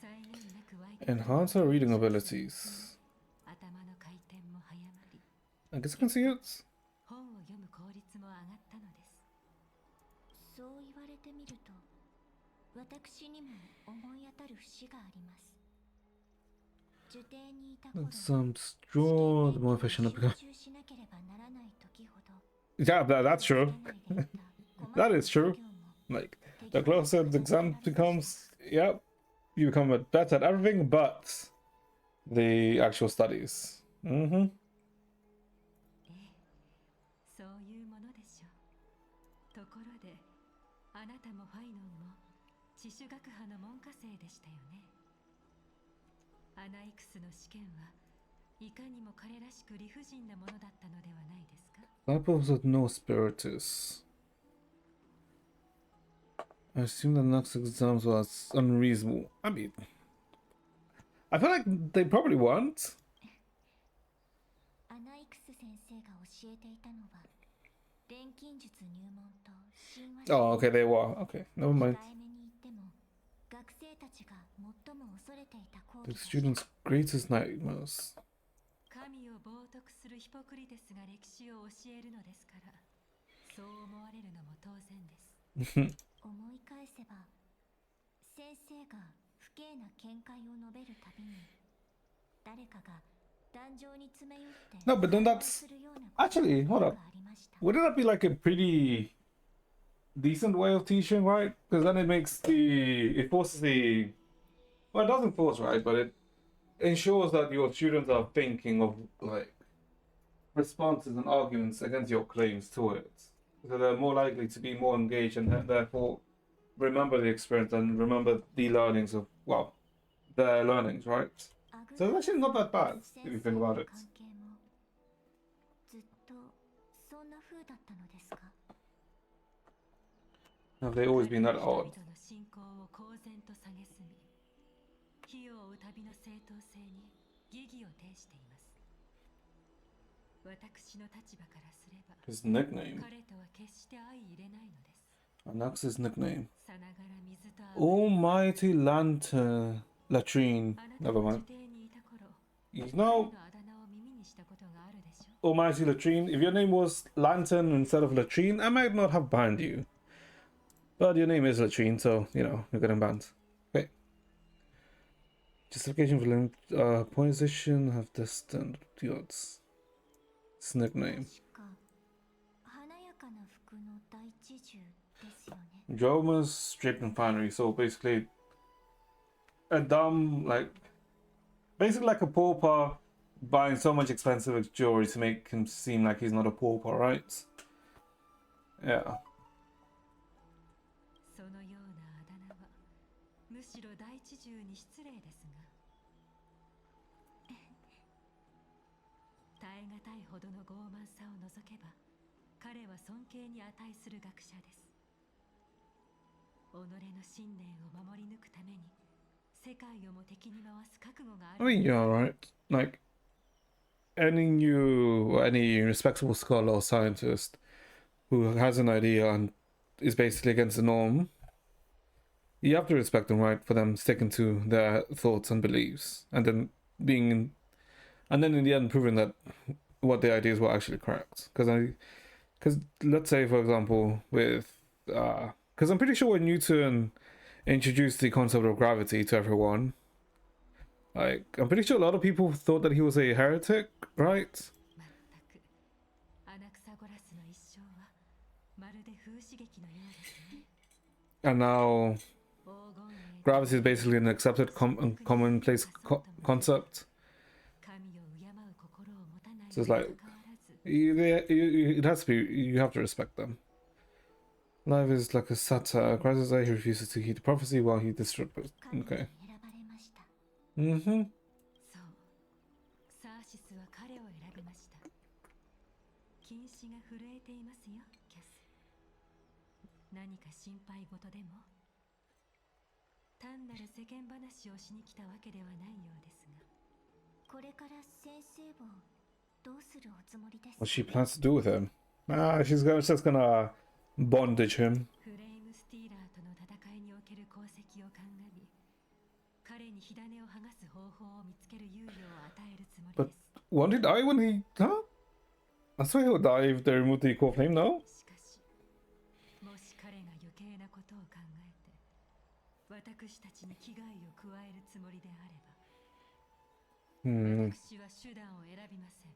際限なく湧いてくる Enhance her reading abilities. 頭の回転も早まり、 I guess I can see it. 本を読む効率も上がったのです。そう言われてみると、私にも思い当たる節があります。受験にいた頃、 Some straw, the more efficient it becomes. 集中しなければならない時ほど、 Yeah, that's true. 手が入れた That is true. 細かな作業も Like, the closer the exam becomes, yep, you become better at everything but the actual studies. Mm-hmm. ええ、そういうものでしょう。ところで、あなたもファイノンも地種学派の門下生でしたよね。アナイクスの試験はいかにも彼らしく理不尽なものだったのではないですか。 Disciples of No Spiritus. I assume the next exams was unreasonable. I mean, I feel like they probably weren't. アナイクス先生が教えていたのは、錬金術入門と神話 Oh, okay, they were. Okay, never mind. 控えめに言っても、学生たちが最も恐れていた講 The 義でした。 students' greatest nightmares. 神を冒涜するヒポクリテスが歴史を教えるのですから、そう思われるのも当然です。思い返せば、先生が不敬な見解を述べるたびに、誰かが壇上に詰め寄って No, but then 反論 that's するようなこと actually, hold が up. ありました。 Wouldn't that be like a pretty decent way of teaching, right? Because then it forces well, it doesn't force, right? But it ensures that your students are thinking of like responses and arguments against your claims to it. So they're more likely to be more engaged and therefore remember the experience and remember the learnings of, well, their learnings, right? So it's actually not that bad if you think about it. 関係もずっとそんな風だったのですか。 Have they always been that odd? 人々の信仰を公然と蔑み、火を追う旅の正当性に疑義を呈しています。私の立場からすれば、 His nickname. 彼とは決して相入れないのです。 Anax's nickname. さながら水と油。 Almighty Lantern Latrine. あなた Never が mind. 受刑にいた頃、 You 彼 know, のあだ名を耳にしたことがあるでしょう。 Almighty Latrine, if your name was Lantern instead of Latrine, I might not have banned you. But your name is Latrine, so, you know, you're getting banned. Okay. Justification for position have destined odds. His nickname. 確か華やかな服の第一獣ですよね。Jomas draped in finery. So basically, a dumb basically like a pauper buying so much expensive jewelry to make him seem like he's not a pauper, right? Yeah. そのようなあだ名はむしろ大地中に失礼ですが耐え難いほどの傲慢さを除けば彼は尊敬に値する学者です。己の信念を守り抜くために世界をも敵に回す覚悟があ I る mean, yeah, right. Like any new or any respectable scholar or scientist who has an idea and is basically against the norm, you have to respect them, right? For them sticking to their thoughts and beliefs, and then and then in the end proving that what their ideas were actually correct. Because let's say, for example, because I'm pretty sure when Newton introduced the concept of gravity to everyone, like I'm pretty sure a lot of people thought that he was a heretic, right? 全くアナクサゴラスの一生はまるで風刺劇のようですね。 And now 黄金栄 gravity is basically an accepted commonplace concept. 神を敬う心を持たない So it's にも like かかわらず it has to be. You have to respect them. Life is like a satire. Christ he refuses to heed the prophecy while he disrupts. 神に Okay. 選ばれました。 Mm-hmm. そうサーシスは彼を選びました。禁止が震えていますよキャス。何か心配事でも単なる世間話をしに来たわけではないようですがこれから先生をどうするおつもりです What she plans to do with him? She's just gonna bondage him. フレームスティーラーとの戦いにおける功績を鑑み彼に火種を剥がす方法を見つける猶予を与えるつもり But です。 won't he die when he? Huh? I swear he'll die if they remove the core flame. No. しかしもし彼が余計なことを考えて私たちに危害を加えるつもりであれば Hmm. 私は手段を選びません。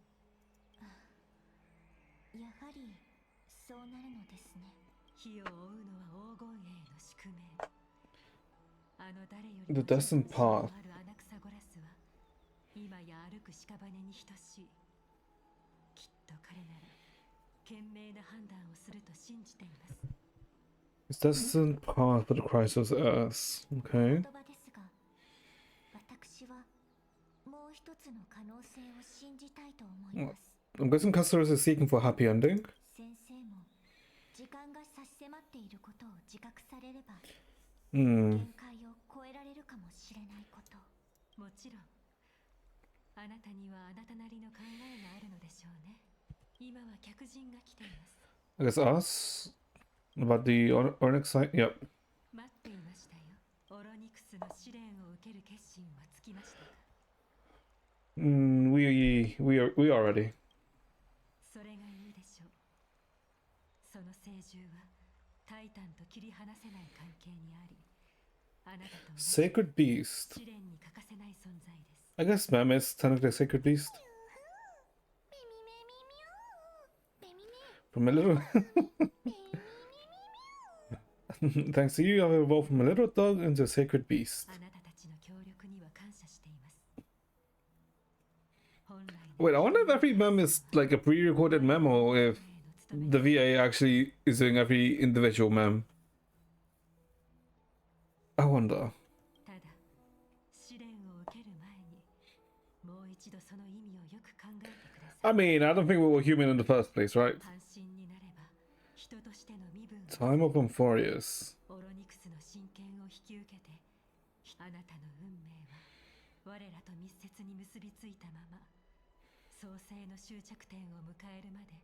やはりそうなるのですね。火を追うのは黄金栄の宿命。あの誰より The も destined 知能 path. あるアナクサゴラスは今や歩く屍に等しい。きっと彼なら賢明な判断をすると信じています。 His destined path for the Christ was Earth. 言 Okay. 葉ですが、私はもう一つの可能性を信じたいと思います。 I'm guessing Castorus is seeking for a happy ending. 先生も時間が差し迫っていることを自覚されれば、 Hmm. 限界を超えられるかもしれないこと。もちろんあなたにはあなたなりの考えがあるのでしょうね。今は客人が来ています。 I guess us. About the Onyx site. Yep. 待っていましたよ。オロニクスの試練を受ける決心はつきましたか。 We are ready. それがいいでしょう。その聖獣はタイタンと切り離せない関係にあり、あなたと同じ Sacred beast. 試練に欠かせない存在です。 I guess Mem is technically a sacred beast. From a little. Thanks to you, I've evolved from a little dog into a sacred beast. あなたたちの協力には感謝しています。本来の Wait, I wonder if every mem is like a pre-recorded mem or if 使命の務め the VA actually is doing every individual mem. I wonder. ただ試練を受ける前にもう一度その意味をよく考えてくださ I い。 mean, I don't think we were human in the first place, right? 半身になれば人としての身分を Time of Amphorius. オロニクスの親権を引き受けてあなたの運命は我らと密接に結びついたまま創世の終着点を迎えるまで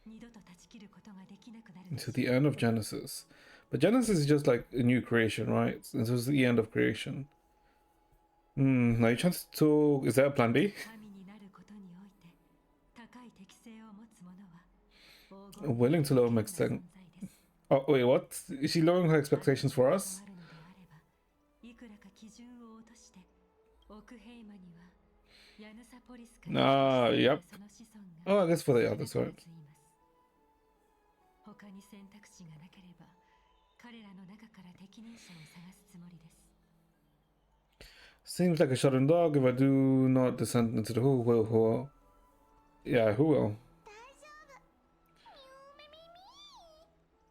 二度と断ち切ることができなくなるでしょ To う。 the end of Genesis. But Genesis is just like a new creation, right? This was the end of creation. Now you trying to... Is there a plan B? 神になることにおいて高い適性を持つ者は黄金 Willing to lower my の存在 extent. です。 Oh, wait, what? Is she lowering her expectations for us? あるのであればいくらか基準を落としてオクヘイマにはヤヌサポリスから Yep. その子孫 Oh, が I guess for the others, right? 他に選択肢がなければ彼らの中から適任者を探すつもりです。 Seems like a shot in dog. If I do not descend into the who? Yeah, who will? 大丈夫。ミュウメミミ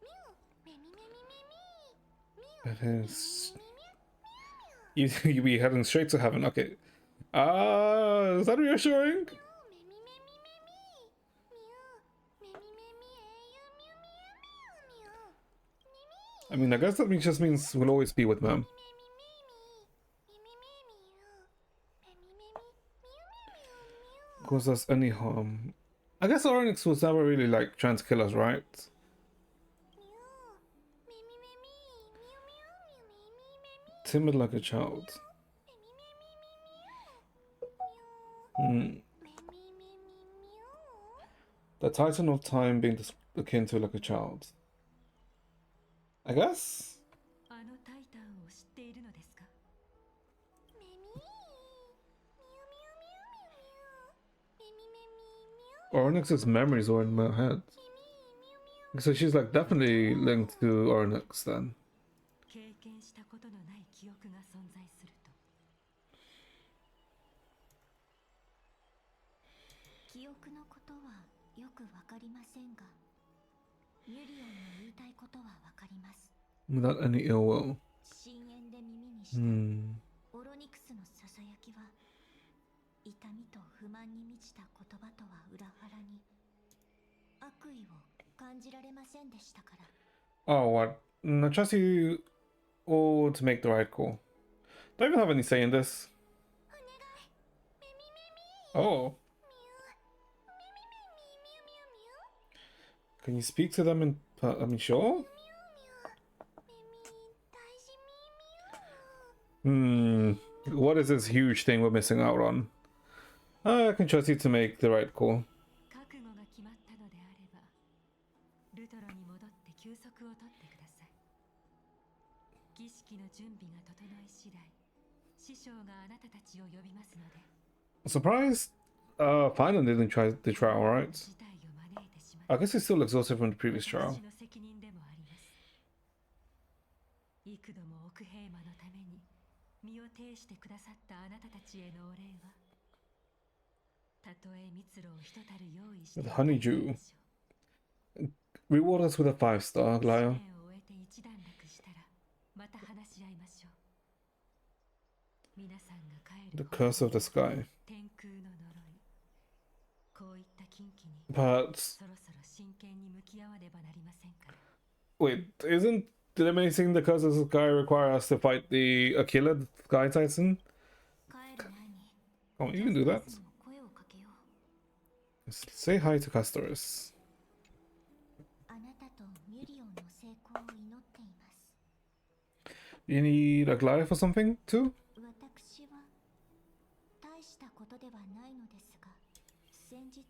ミュウメミメミミミュウ It is. You be heading straight to heaven. Okay. Ah, is that reassuring? ミュウメミメミミミミュウメミメミ英雄ミュウミュウミュウミュウ I mean, I guess that just means we'll always be with them. ミミミミミミミミミミミミミミュウミュウミュウ Cause us any harm. I guess Oryx was never really like trying to kill us, right? ミュウメミメミミュウミュウミュウミミメミ Timid like a child. メミメミミミュウミュウ Hmm. メミメミミミュウ The Titan of Time being akin to like a child. I guess? あのタイタンを知っているのですか？ メミミュウミュウミュウミュウミュウメミメミミュウ Oryx's memories are in my head. ミミミュウミュウ So she's like definitely linked to Oryx then. 経験したことのない記憶が存在すると。記憶のことはよくわかりませんが、ミュリオンの言いたいことはわかります。 Without any ill will. 深淵で耳にした Hmm. オロニクスのささやきは、痛みと不満に満ちた言葉とは裏腹に、悪意を感じられませんでしたから。 Oh, what? I trust you all to make the right call. Do I even have any say in this? お願い、メミメミ Oh. ミュウメミメミミュウミュウミュウ Can you speak to them in. I mean, sure? ミュウミュウメミ大事ミミュウ Hmm. What is this huge thing we're missing out on? I can trust you to make the right call. 覚悟が決まったのであれば、ルトロに戻って休息を取ってください。儀式の準備が整い次第、師匠があなたたちを呼びますので、 Surprised? Finally didn't try the trial, right? 事態を招いてしま I っ guess he's still exhausted from the previous た trial. 私の責任でもあります。幾度も奥平魔のために身を挺してくださったあなたたちへのお礼は、たとえ蜜蝋をひとたる用意してい With ただいた honeydew. でしょう。 Reward us with a 5-star, 試 Glaya. 験を終えて一段落したらまた話し合いましょう。皆さんが帰 The る curse of the sky. 天空の呪い。こういった禁忌に But そろそろ真剣に向き合わねばなりませんから。 wait, isn't eliminating the curse of the sky require us to fight the Aquila, the Sky Titan? 帰る前に Oh, you can do that. ジャスミンも声をかけよう。 Say hi to Castorus. あなたとミュリオンの成功を祈っています。 You need a Glaya for something too? 私は大したことではないのですが、先日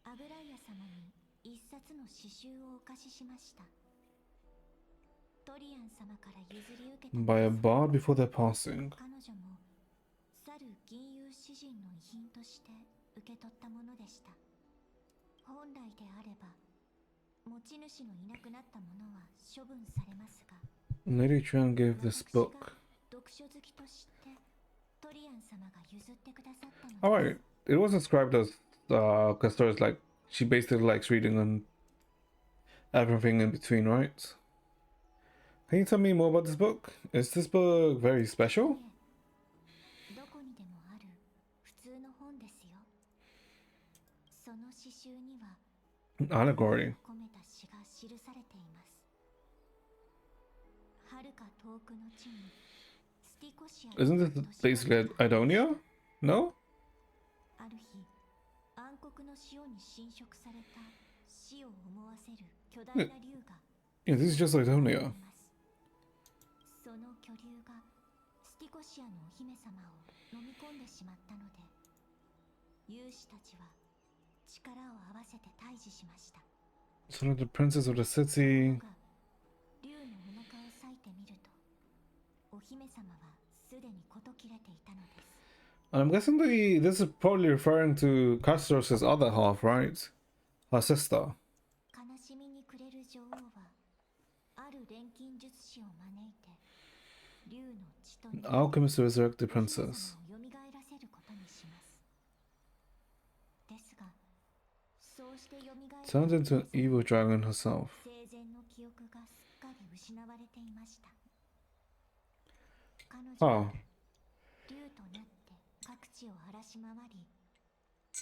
アグライア様に一冊の詩集をお貸ししました。トリアン様から譲り受けた By a のです bard before their passing. 彼女も去る銀融詩人の遺品として受け取ったものでした。本来であれば持ち主のいなくなったものは処分されますが、 Lady Trian gave this 私が book. 読書好きとしてトリアン様が譲ってくださったの Alright, it was described as Castorus, like, she basically likes reading and everything in between, right? Can you tell me more about this book? Is this book very special? どこにでもある普通の本ですよ。その詩集には Allegory. 込めた詩が記されています。遥か遠くの地にスティコシア Isn't this basically Idonia? No? ある日、暗黒の潮に侵食された死を思わせる巨大な竜が Yeah, this is just い Idonia. ます。その巨竜がスティコシアのお姫様を飲み込んでしまったので、勇士たちは力を合わせて退治しました。 So the princess of the city. が竜のお腹を裂いてみると、お姫様はすでに事切れていたのです。 I'm guessing this is probably referring to Castorus' other half, right? Her sister. 悲しみに暮れる女王は、ある錬金術しとなり Alchemist to resurrect the 姫 princess. 様を蘇らせることにします。ですが、そうして蘇らせた Turned into an 姫様 evil dragon herself. 生前の記憶がすっかり失われていました。彼女 Oh, は竜となって各地を荒らし回り、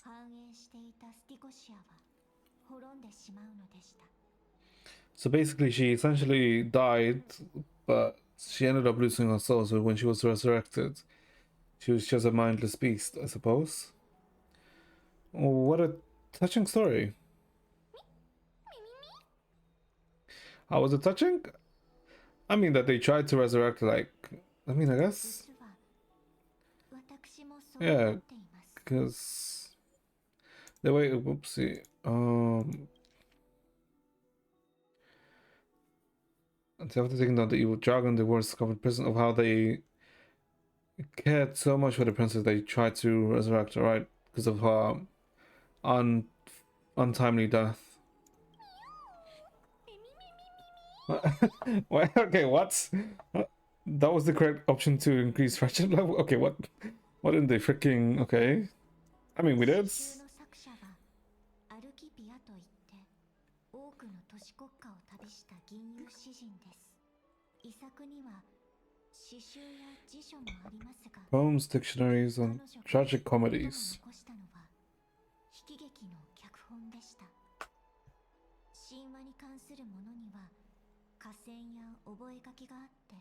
繁栄していたスティコシアは滅んでしまうのでした。 so basically she essentially died, but she ended up losing her soul. So when she was resurrected, she was just a mindless beast, I suppose. Oh, what a touching story. How was it touching? I mean that they tried to resurrect, like, I mean, I guess, 実は私もそう Yeah. 思っています。 because the way, whoopsie, after taking down the evil dragon, the world's discovered prison of how they cared so much for the princess they tried to resurrect her, right? Because of her untimely death. What? Okay, what? That was the correct option to increase friendship level? Okay, what? What in the freaking... Okay. I mean, we did. 詩集の作者はアルキピアといって多くの都市国家を旅した吟遊詩人です。遺作には詩集や辞書もありますが、 Poems, dictionaries, 彼 and 女が tragic 最も comedies. 残したのは悲劇の脚本でした。神話に関するものには河川や覚書きがあって、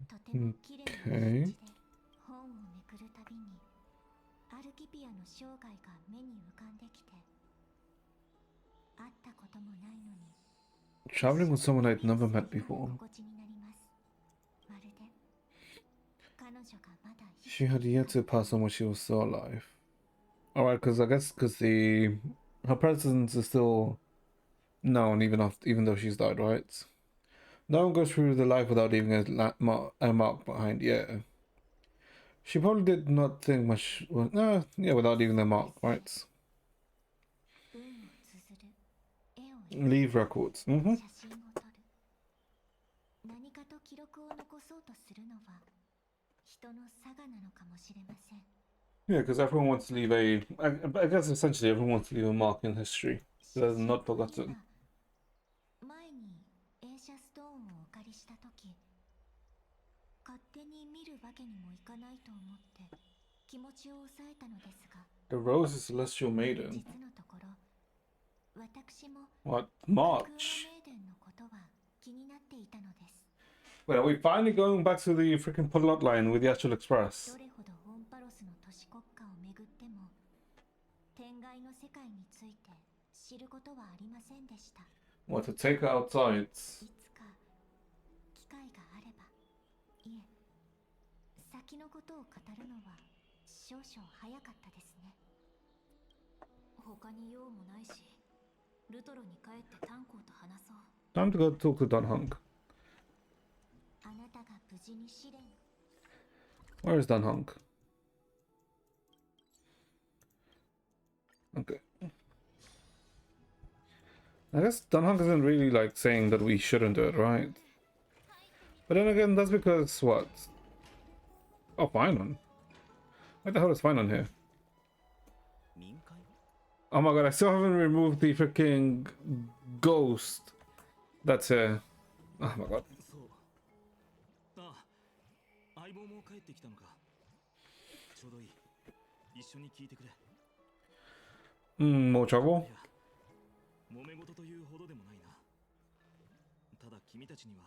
とても綺麗な筆致で本をめくるたびにアルキピアの生涯が目に浮かんできて、会ったこともないのに Traveling with someone I'd never met before. 心地になります。まるで彼女がまだ生き She had yet to pass on when she was still alive. Alright, because I guess because her presence is still known even though she's died, right? No one goes through the life without leaving a mark behind. Yeah, she probably did not think much. Well, no, yeah, without leaving a mark, right? 運を綴る絵を描く Leave records. 写真を撮る。何かと記録を残そうとするのは人の性なのかもしれません。 Yeah, because everyone wants to leave I guess essentially everyone wants to leave a mark in history that is not forgotten. 前にエーシャストーンをお借りしたとき、勝手に見るわけにもいかないと思って気持ちを抑えたのですが、 The Rose is Celestial 実 Maiden. のところ私も What? アクア March? メイデンのことは気になっていたのです。 Wait, are we finally going back to the freaking plot line with the actual ど Express? れほどオンパロスの都市国家をめぐっても天外の世界について知ることはありませんでした。 What, to take her outside? いつか機会があれば、いえ、先のことを語るのは少々早かったですね。他に用もないし、ルトロに帰って炭鉱と話そう。 Time to go talk to Dunhunk. あなたが無事に試練。 Where is Dunhunk? Okay. I guess Dunhunk isn't really like saying that we shouldn't do it, right? But then again, that's because what? Oh, Finon. What the hell is Finon here? Oh my god, I still haven't removed the freaking ghost that's here. Oh my god. そうああ相棒も帰ってきたのかちょうどいい一緒に聞いてくれ More trouble? いや揉め事というほどでもないなただ君たちには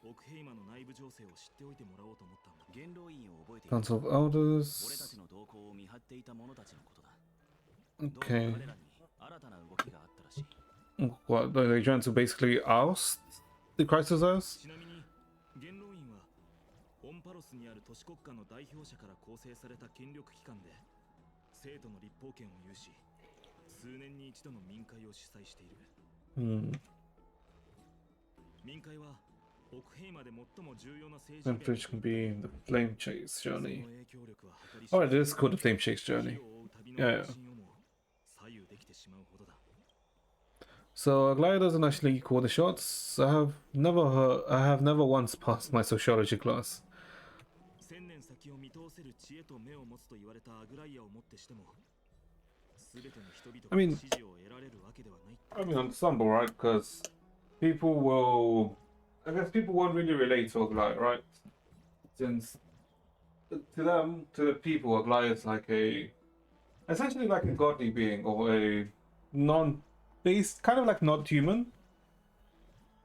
オクヘイマの内部情勢を知っておいてもらおうと思ったんだ元老院を覚えている Council of 俺た Elders. ちの動向を見張っていた者たちのことだ Okay. どうも彼らに新たな動きがあったらしい What? Are they trying to basically oust the Crisis House? ちなみに元老院はオンパロスにある都市国家の代表者から構成された権力機関で生徒の立法権を有し数年に一度の民会を主催している 民会はオクヘイマで最も重要な政治 Then Fridge can be in the Flame Chase その journey. 影響力は計り知 Alright, it is called the Flame Chase journey. 火を追う旅 Yeah, の yeah. 方針をも左右できてしまうほどだ So Aglaya doesn't actually call the shots. I have never once passed my sociology class. 先を見通せる知恵と目を持つと言われたアグライアをもってしても、全ての人々 I が mean- 支持を得られるわけではないって。 I mean, understandable, right? Because people will, I guess people won't really relate to Aglaya, right? Since to them, to the people, Aglaya is like essentially like a godly being or a non-based, kind of like not human.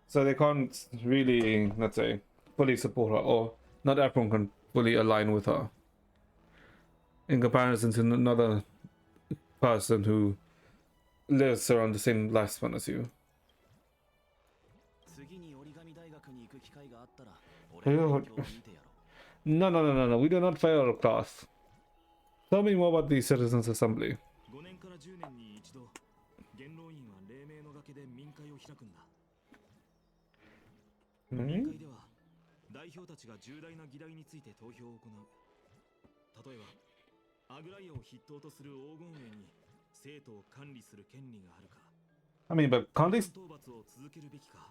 So they can't really, let's say, fully support her, or not everyone can fully align with her. In comparison to another person who lives around the same lifespan as you. 次に折り紙大学に行く機会があったら、俺の勉強を見てやろう。 No. We do not fail our class. Tell me more about the Citizens Assembly. 5年から10年に一度、元老院は黎明の崖で民会を開くんだ。民会では、代表たちが重大な議題について投票を行う。例えば、アグライアを筆頭とする黄金園に生徒を管理する権利があるか。 I mean, but can't they? 討伐を続けるべきか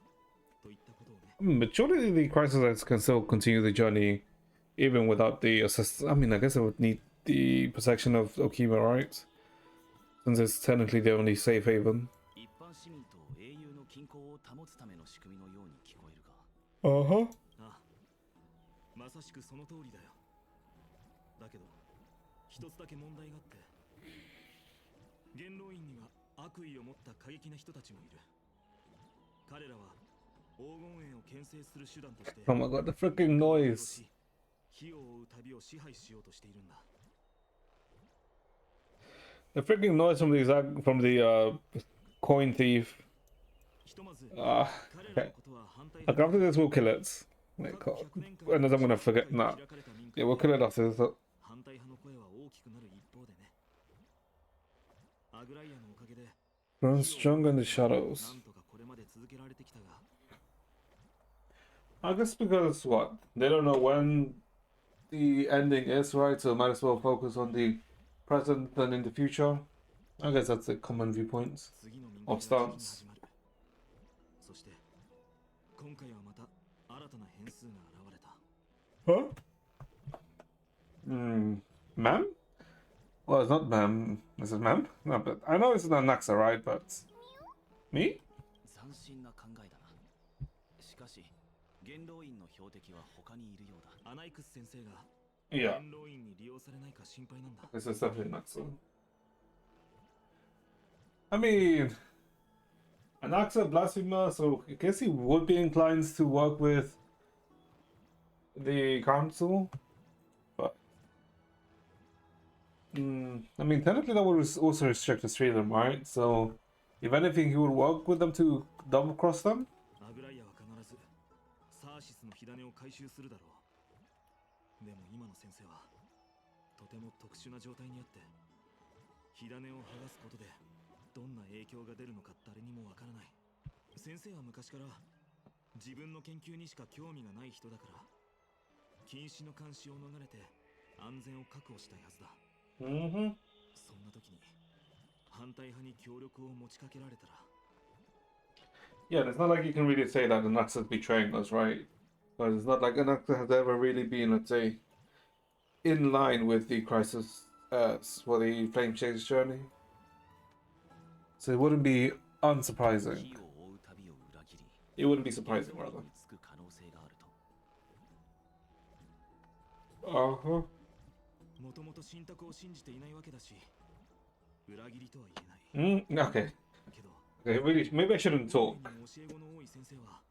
といったことをね。 But surely the Chrysalites can still continue the journey even without the assist. I mean, I guess it would need the protection of Okima, right? Since it's technically the only safe haven. 一般市民と英雄の均衡を保つための仕組みのように聞こえるが。 Uh-huh. ああ、まさしくその通りだよ。だけど、一つだけ問題があって、元老院には悪意を持った過激な人たちもいる。彼らは黄金園を牽制する手段として、 Oh my god, the freaking noise. 火を追う旅を支配しようとしているんだ。 The freaking noise from the coin thief. ひとまず、 Ah, 彼ら okay. のことは反対 Like after this, we'll kill it. Wait, and I'm gonna forget. Nah. Yeah, we'll kill it after this. 反対派の声は大きくなる一方でね。アグライアのおかげで、 Grown stronger in the shadows. なんとかこれまで続けられてきたが、 I guess because what? They don't know when the ending is, right? So might as well focus on the present than in the future. I guess that's the common viewpoints. 次の民 Of 会が stance. 始まる。そして、今回はまた新たな変数が現れた。 Huh? Ma'am? Well, it's not ma'am. Is it ma'am? No, but I know it's not Naxa, right? But me? 斬新な考えだな。しかし、元老院の標的は他にいるようだ。アナイクス先生が Yeah, 元老院に利用されないか心配なんだ。 this is definitely Naxa. I mean, an Naxa blasphemer, so I guess he would be inclined to work with the council, but I mean, technically that would also restrict his freedom, right? So, if anything, he would work with them to double cross them. アグライアは必ずサーシスの火種を回収するだろう。でも今の先生はとても特殊な状態にあって、火種を剥がすことでどんな影響が出るのか誰にもわからない。先生は昔から自分の研究にしか興味がない人だから、禁止の監視を逃れて安全を確保したいはずだ。Mm-hmm. そんな時に反対派に協力を持ちかけられたら、 Yeah, and it's not like you can really say that the Naxa is betraying us, right? But it's not like the Naxa has ever really been, let's say, in line with the Crisis for the Flame Chase journey. So it wouldn't be unsurprising. 火を追う旅を裏切り、 It wouldn't be surprising, rather. につく可能性があると。 Uh-huh. もともと信託を信じていないわけだし、裏切りとは言えない。 Okay. けど、 Okay, really, maybe I shouldn't talk. 教え子の多い先生は、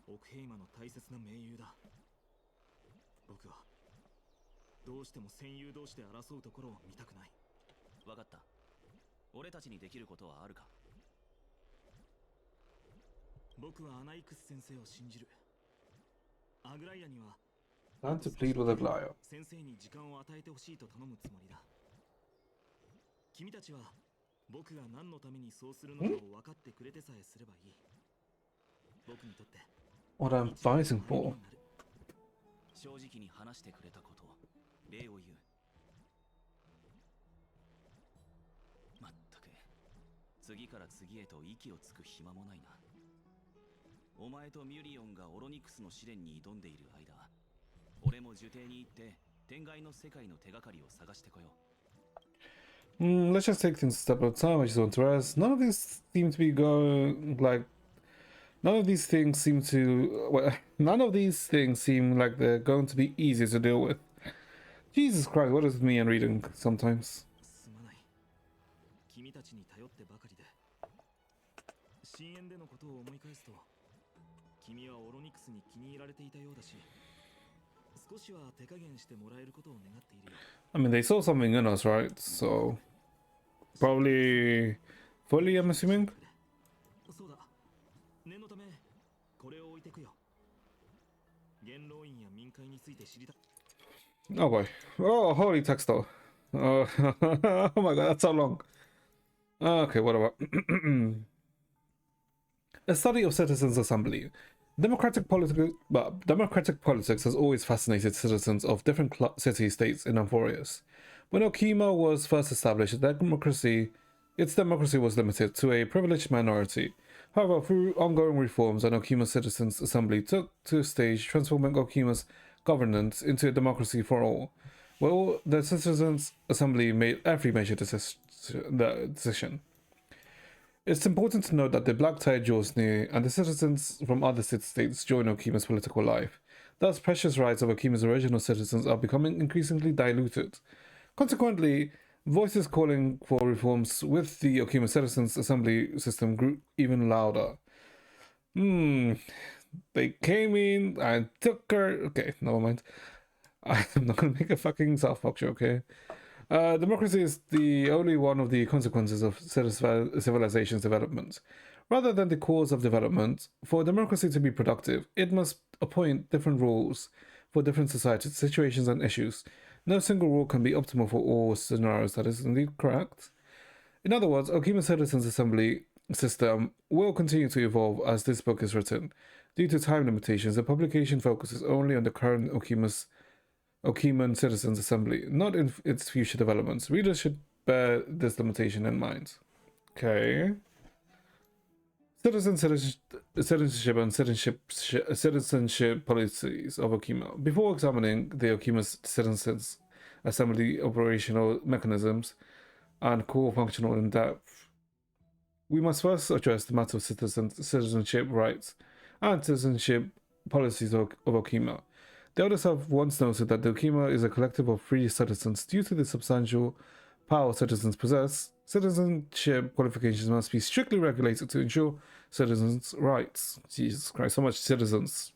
オクヘイマの大切な盟友だ。僕は、どうしても戦友同士で争うところを見たくない。わかった。俺たちにできることはあるか。僕はアナイクス先生を信じる。アグライアには、 Time to plead with Aglaya. 先生に時間を与えてほしいと頼むつもりだ。君たちは僕が何のためにそうするのかを分かってくれてさえすればいい。僕にとって What I'm fighting 一番の for. 励みになる。正直に話してくれたこと、礼を言う。まったく、次から次へと息をつく暇もないな。お前とミュリオンがオロニクスの試練に挑んでいる間、俺も受刑に行って天外の世界の手がかりを探してこよう。 Let's just take things a step at a time. I just want to rest. None of these seem to be going like. None of these things seem to. Well, none of these things seem like they're going to be easy to deal with. Jesus Christ, what is with me and reading sometimes? すまない。君たちに頼ってばかりで。深淵でのことを思い返すと、君はオロニクスに気に入られていたようだし、少しは手加減してもらえることを願っているよ。I mean, they saw something in us, right? So. Probably. Fully, I'm assuming? そうだ。念のため、これを置いてくよ。元老院や民会について知りた。 Oh boy. Oh, holy text though. Oh, oh my god, that's so long. Okay, what about a study of citizens' assembly? Democratic politics has always fascinated citizens of different city-states in Amphorius. When Okima was first established, its democracy was limited to a privileged minority. However, through ongoing reforms, an Okima Citizens' Assembly took to a stage transforming Okima's governance into a democracy for all. Well, the Citizens' Assembly made every major decision. It's important to note that the Black Tide draws near, and the citizens from other city-states join Okima's political life. Thus, precious rights of Okima's original citizens are becoming increasingly diluted. Consequently, voices calling for reforms with the Okima Citizens' Assembly system grew even louder. They came in and took her. Okay, never mind. I'm not gonna make a fucking South Park joke, okay? Democracy is the only one of the consequences of civilization's development. Rather than the cause of development, for democracy to be productive, it must appoint different rules for different societies, situations, and issues. No single rule can be optimal for all scenarios. That is indeed correct. In other words, Okima Citizens Assembly system will continue to evolve as this book is written. Due to time limitations, the publication focuses only on the current Okiman Citizens Assembly, not in its future developments. Readers should bear this limitation in mind. Okay. Citizenship and citizenship policies of Okima. Before examining the Okima's Citizens Assembly operational mechanisms and core functional in depth, we must first address the matter of citizenship rights and citizenship policies of Okima. The elders have once noted that the Okima is a collective of free citizens. Due to the substantial power citizens possess, citizenship qualifications must be strictly regulated to ensure citizens' rights. Jesus Christ, so much citizens.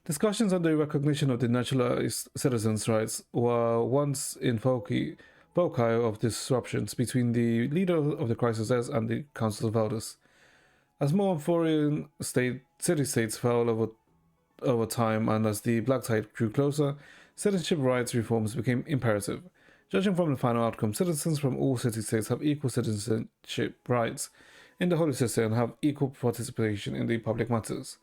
Discussions on the recognition of the naturalized citizens' rights were once in foci of disruptions between the leader of the crisis and the Council of Elders. As more foreign city-states fell over time, and as the Black Tide grew closer, citizenship rights reforms became imperative. Judging from the final outcome, citizens from all city-states have equal citizenship rights in the Holy City and have equal participation in the public matters.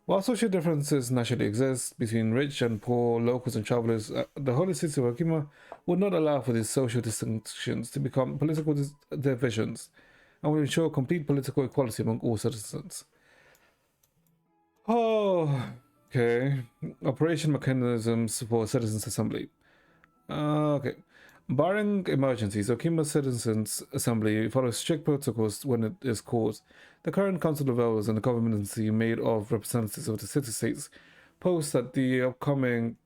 While social differences naturally exist between rich and poor, locals and travelers, the Holy City of Okima would not allow for these social distinctions to become political divisions and will ensure complete political equality among all citizens. Oh, okay. Operation mechanisms for Citizens Assembly. Okay. Barring emergencies, Okima Citizens Assembly follows strict protocols when it is called. The current Council of Elders and the governmency made of representatives of the city-states post at the upcoming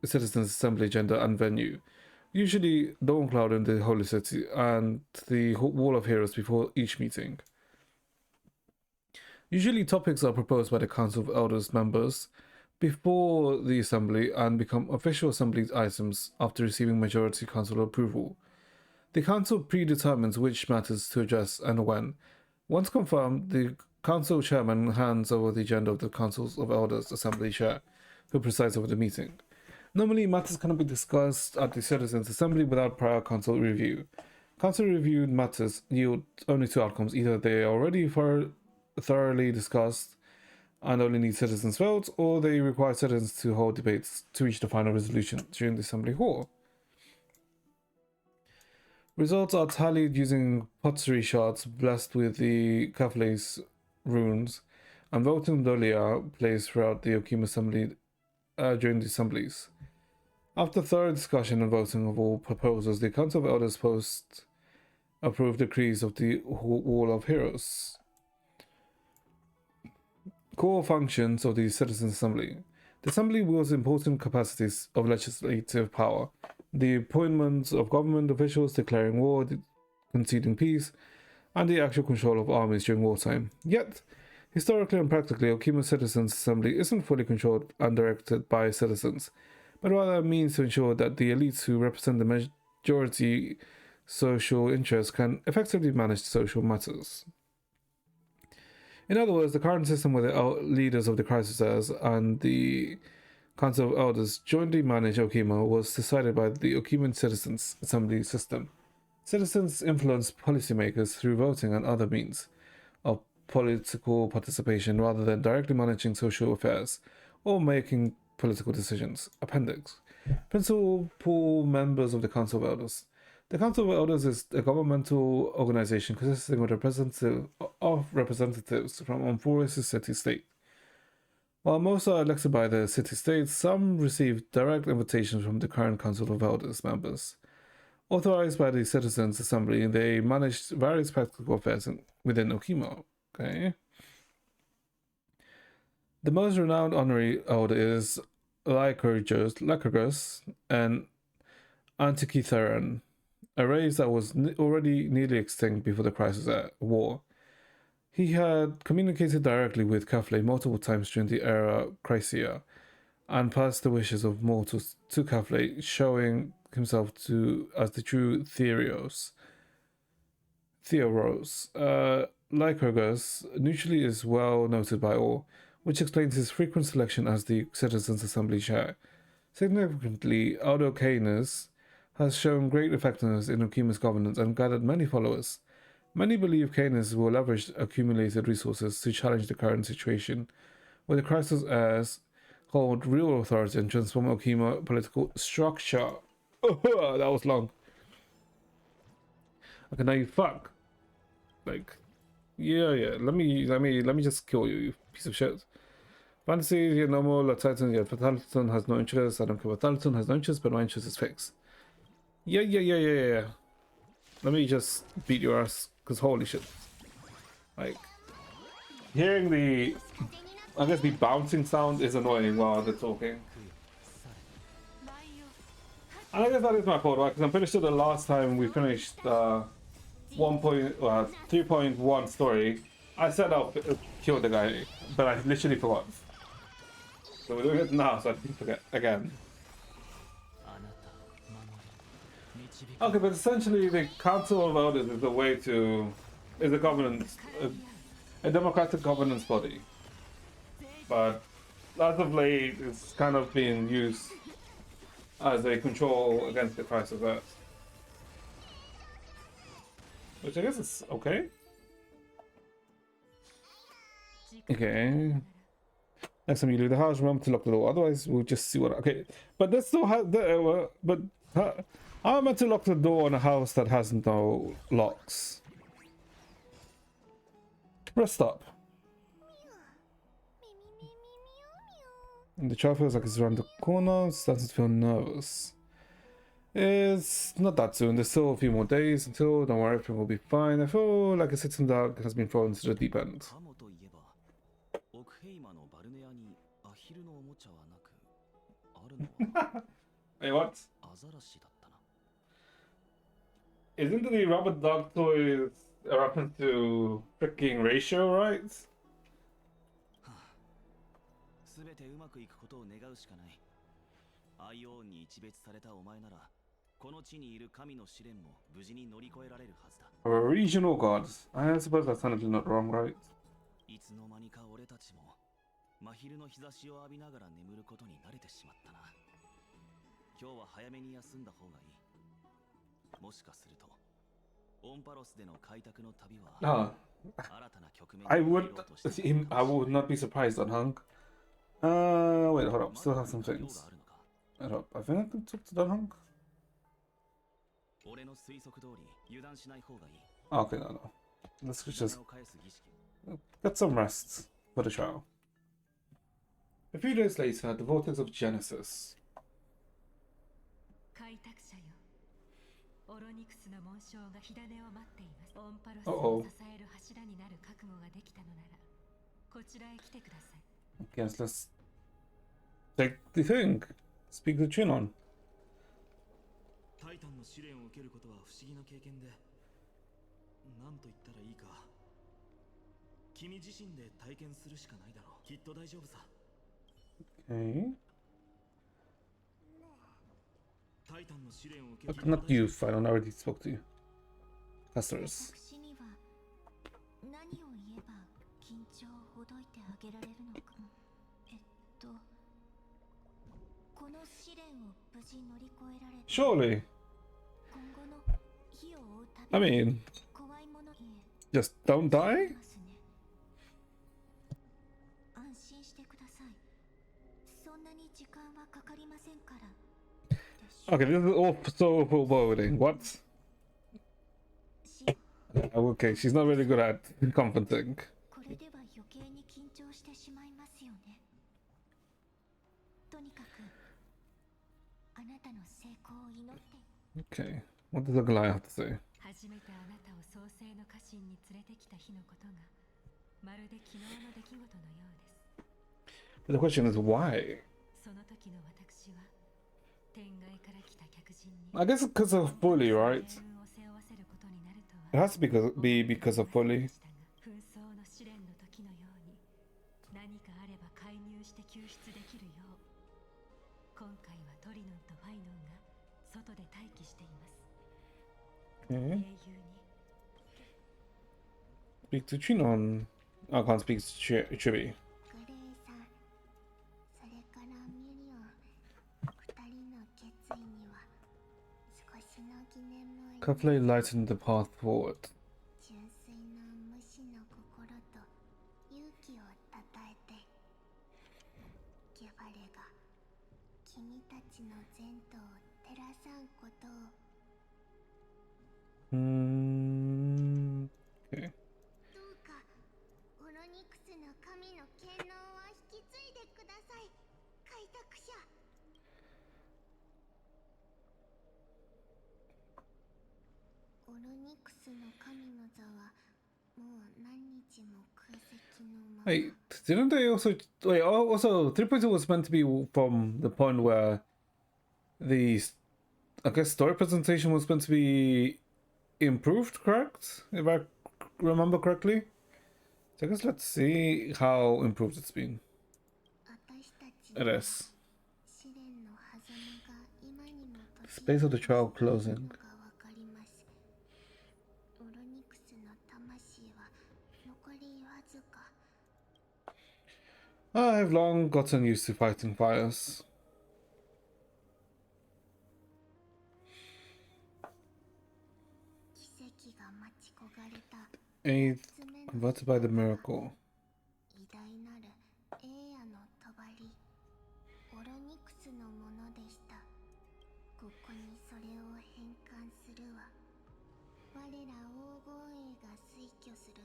Citizens Assembly agenda and venue. Usually Dawn Cloud in the Holy City and the Wall of Heroes before each meeting. Usually topics are proposed by the Council of Elders members before the assembly and become official assembly items after receiving majority council approval. The council predetermines which matters to address and when. Once confirmed, the council chairman hands over the agenda of the Councils of Elders Assembly chair, who presides over the meeting. Normally, matters cannot be discussed at the Citizens Assembly without prior council review. Council reviewed matters yield only two outcomes: either they are already thoroughly discussed and only need citizens' votes, or they require citizens to hold debates to reach the final resolution during the assembly hall. Results are tallied using pottery shards blessed with the Kafles runes, and voting dolia plays throughout the Okima assembly during the assemblies. After thorough discussion and voting of all proposals, the Council of Elders post approved decrees of the Wall of Heroes. Core functions of the Citizens' Assembly. The Assembly wields important capacities of legislative power, the appointment of government officials, declaring war, conceding peace, and the actual control of armies during wartime. Yet, historically and practically, Okima's Citizens' Assembly isn't fully controlled and directed by citizens, but rather a means to ensure that the elites who represent the majority social interests can effectively manage social matters. In other words, the current system where the leaders of the crisis and the Council of Elders jointly manage Okima was decided by the Okiman Citizens Assembly system. Citizens influence policymakers through voting and other means of political participation rather than directly managing social affairs or making political decisions. Appendix. Principal members of the Council of Elders. The Council of Elders is a governmental organization consisting of representatives from Forest's city-state. While most are elected by the city-states, some receive direct invitations from the current Council of Elders members. Authorized by the Citizens' Assembly, they manage various practical affairs within Okima. Okay. The most renowned honorary elder is Lycurgus and Antikythera, a race that was already nearly extinct before the crisis at war. He had communicated directly with Kafle multiple times during the era Chrysia, and passed the wishes of mortals to Kafle, showing himself as the true Theoros. Lycurgus neutrally is well noted by all, which explains his frequent selection as the Citizens' Assembly chair. Significantly, Aldo Canis has shown great effectiveness in Okima's governance and gathered many followers. Many believe Canis will leverage accumulated resources to challenge the current situation, where the crisis heirs hold real authority and transform Okima political structure. Oh, that was long. Okay, now you fuck. Like, yeah. Let me just kill you, you piece of shit. Fantasy, yeah, normal, La Titan, yeah, Fataliton has no interest. I don't care. Fataliton has no interest, but my interest is fixed. Yeah. Let me just beat your ass, because holy shit. Like, hearing the, I guess the bouncing sound is annoying while they're talking. And I guess that is my fault, right? Because I'm pretty sure the last time we finished 3.1 story, I said I'll kill the guy, but I literally forgot. So we're doing it now, so I didn't forget again. Okay, but essentially the Council of Elders is a governance, a democratic governance body. But as of late, it's kind of being used as a control against the crisis Earth. Which I guess is okay. Okay. Next time you leave the house, remember to lock the door. Otherwise, we'll just see what. Okay, but this still has I'm meant to lock the door on a house that has no locks. Rest up. And the child feels like it's around the corner, starting to feel nervous. It's not that soon, there's still a few more days until, don't worry, everything will be fine. I feel like a citizen dog has been thrown into the deep end. Hey, what? Isn't the rubber dog toy a reference to freaking ratio, right? すべてうまくいくことを願うしかない。IO に一別されたお前なら、この地にいる神の試練も無事に乗り越えられるはずだ。A regional god. I suppose that's technically not wrong, right? いつの間にか俺たちも真昼の日差しを浴びながら眠ることに慣れてしまったな。今日は早めに休んだ方がいい。もしかすると、オンパロスでの開拓の旅は新たな局面に入ろうとしている。I would not be surprised on Hunk. Wait, hold up. Still have some things. Hold up. I think I can talk to that Hunk. 俺の推測通り油断しない方がいい。 Okay, no. Let's just get some rest for the trial. A few days later, the vortex of Genesis. 開拓者よ。オロニクスの紋章が火種を待っています。オンパロス Uh-oh. を支える柱になる覚悟ができたのなら、こちらへ来てください。 Guess let's take the thing. Speak to Chinon. タイタンの試練を受けることは不思議な経験で、なんと言ったらいいか。君自身で体験するしかないだろう。きっと大丈夫さ。 Okay. タイタンの試練を受ける。 Not you, Phylon. I already spoke to you. Customers. 私には何を言えば緊張をほどいてあげられるのか。この試練を無事乗り越えられて Surely. 今後の火を追う I 旅 mean, 怖いものに just don't die? ますね。安心してください。そんなに時間はかかりませんから。 Okay, this is all so foreboding. What? し Okay, she's not really good at comforting. これでは余計に緊張してしまいますよね。とにかくあなたの成功を祈って。 Okay, what does the Goliath have to say? 初めてあなたを創世の家臣に連れてきた日のことがまるで昨日の出来事のようです。 The question is why? その時の私は天外から来た客人に I guess because of Fully, right? 命運を背負わせることになると It は has to be because of Fully. 紛争の試練の時のように何かあれば介入して救出できるよう今回はトリノンとファイノンが外で待機しています。 Okay. 英雄に Speak to Chinon. I can't speak to Chibi. グレイさん、それからミリオン、二人の決意には少しの疑念も Carefully lighten the path forward. 純粋な無視の心と勇気をたたえて、ゲバレが君たちの前途を照らさんことを。 Okay. どうかオロニクスの神の権能を引き継いでください、開拓者。オロニクスの神の座はもう何日も空席のまま。 Wait, didn't they also wait? Also, 3.2 was meant to be from the point where the, I guess, story presentation was meant to be improved, correct? If I remember correctly. So I guess let's see how improved it's been. 私たち It is. 試練の狭間が今にも Space of the trial closing. がわかります。オロニクスの魂は残りわずか。 I've long gotten used to fighting fires. 奇跡が待ち焦がれた Aid 爪の converted by the miracle. 偉大なる栄夜の帳オロニクスのものでした。ここにそれを返還するわ。我ら黄金英が推挙する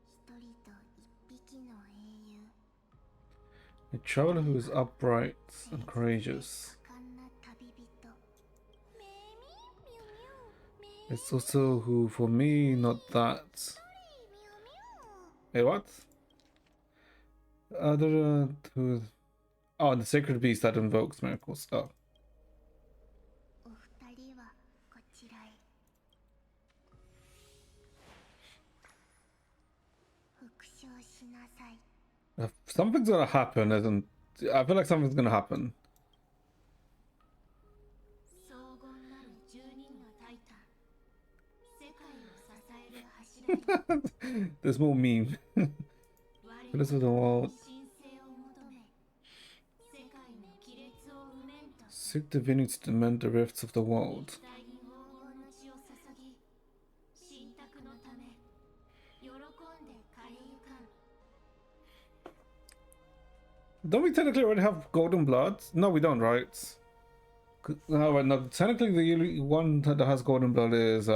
一人と一匹の英雄。 A traveler who is upright and courageous. 果敢な旅人。メミミュミュメ It's also who, for me, not that. ミュミュ Wait, what? Other who? Oh, the sacred beast that invokes miracles. Oh, お二人はこちらへ。復唱しなさい。 if something's gonna happen, isn't? I feel like something's gonna happen. 荘厳なる12のタイタン。世界を支える柱に There's more meme. 我 This is the world. 神聖を求め、世界の亀裂を埋めんと。 Seek divinity to mend the rifts of the world. 絶対に黄金の血を注ぎ、神託のため、喜んで枯れゆかん。 Don't we technically already have golden blood? No, we don't, right? Right, no, technically the only one that has golden blood is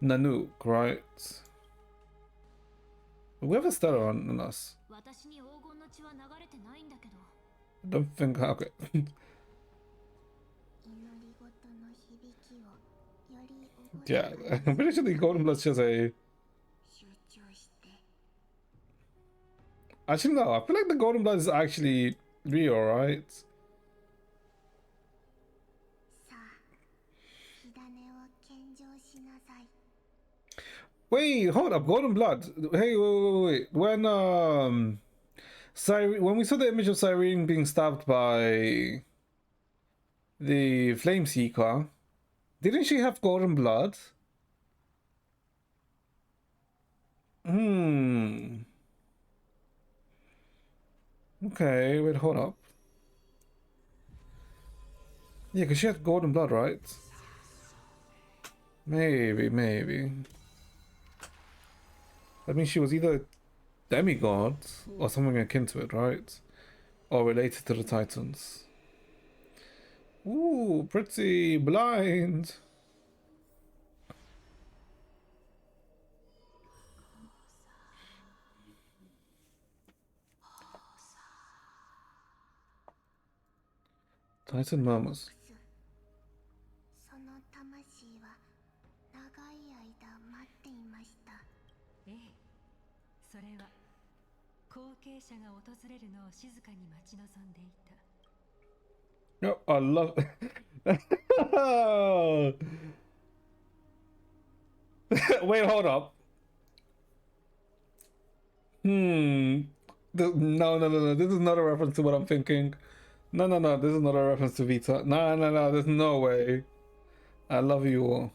Nanook, right? We have a Stellar on us. 私に黄金の血は流れてないんだけど。 I don't think. Okay. 祈より覚 Yeah, えや I'm pretty sure the Golden Blood's just a. 集中して Actually, no. I feel like the Golden Blood is actually real, right? さあ火種を献上しなさい Wait, hold up, Golden Blood. Hey, wait. When when we saw the image of Cyrene being stabbed by the Flame Seeker, didn't she have golden blood? Hmm. Okay, wait, hold up. Yeah, because she had golden blood, right? Maybe. That means she was either demigod or something akin to it, right? Or related to the Titans. Ooh, pretty blind. Titan murmurs. その魂は長い間待っていました ええ、それは後継者が訪れるのを静かに待ち望んでいた。 No, I love. Wait, hold up. No. This is not a reference to what I'm thinking. No. This is not a reference to Vita. No. There's no way. I love you all.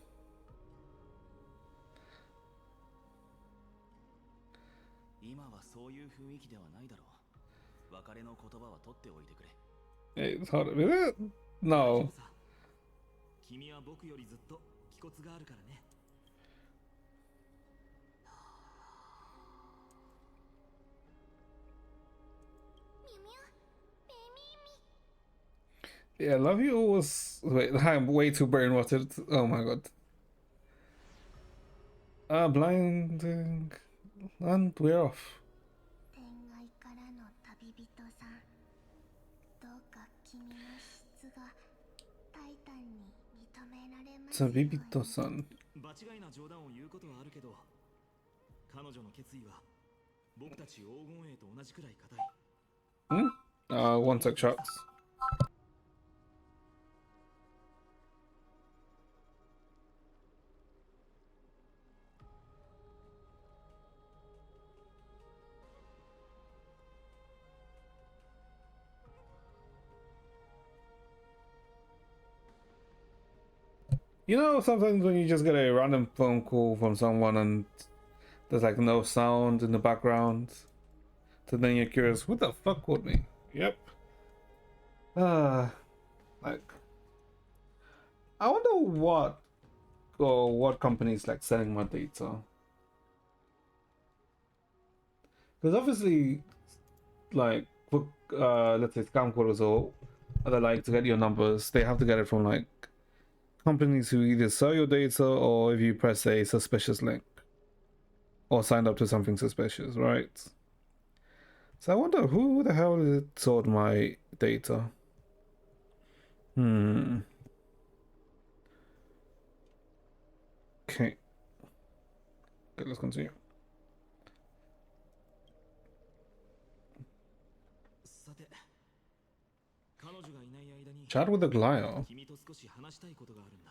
今はそういう雰囲気ではないだろう。別れの言葉は取っておいてくれ。 Hey, hold up. Is it? No. さ君は僕よりずっと気骨があるからね。 Yeah, love you all was. Wait, I'm way too brainwashed. Oh my god. Blinding. And we're off. 天外からの旅人さんどうか君の質がタイタンに認められますように Sabibito-san. 場違いな冗談を言うことはあるけど、彼女の決意は僕たち黄金衛と同じくらい固い。One sec, shots. You know, sometimes when you just get a random phone call from someone and there's like no sound in the background, so then you're curious, who the fuck called me? Yep. Like, I wonder what companies like selling my data. Because obviously, like, let's say scam callers or other like to get your numbers, they have to get it from like companies who either sell your data or if you press a suspicious link or signed up to something suspicious, right? So I wonder who the hell sold my data. Okay. Okay, let's continue. さて、彼女がいない間に Chat with the Glio. 君と少し話したいことがあるんだ。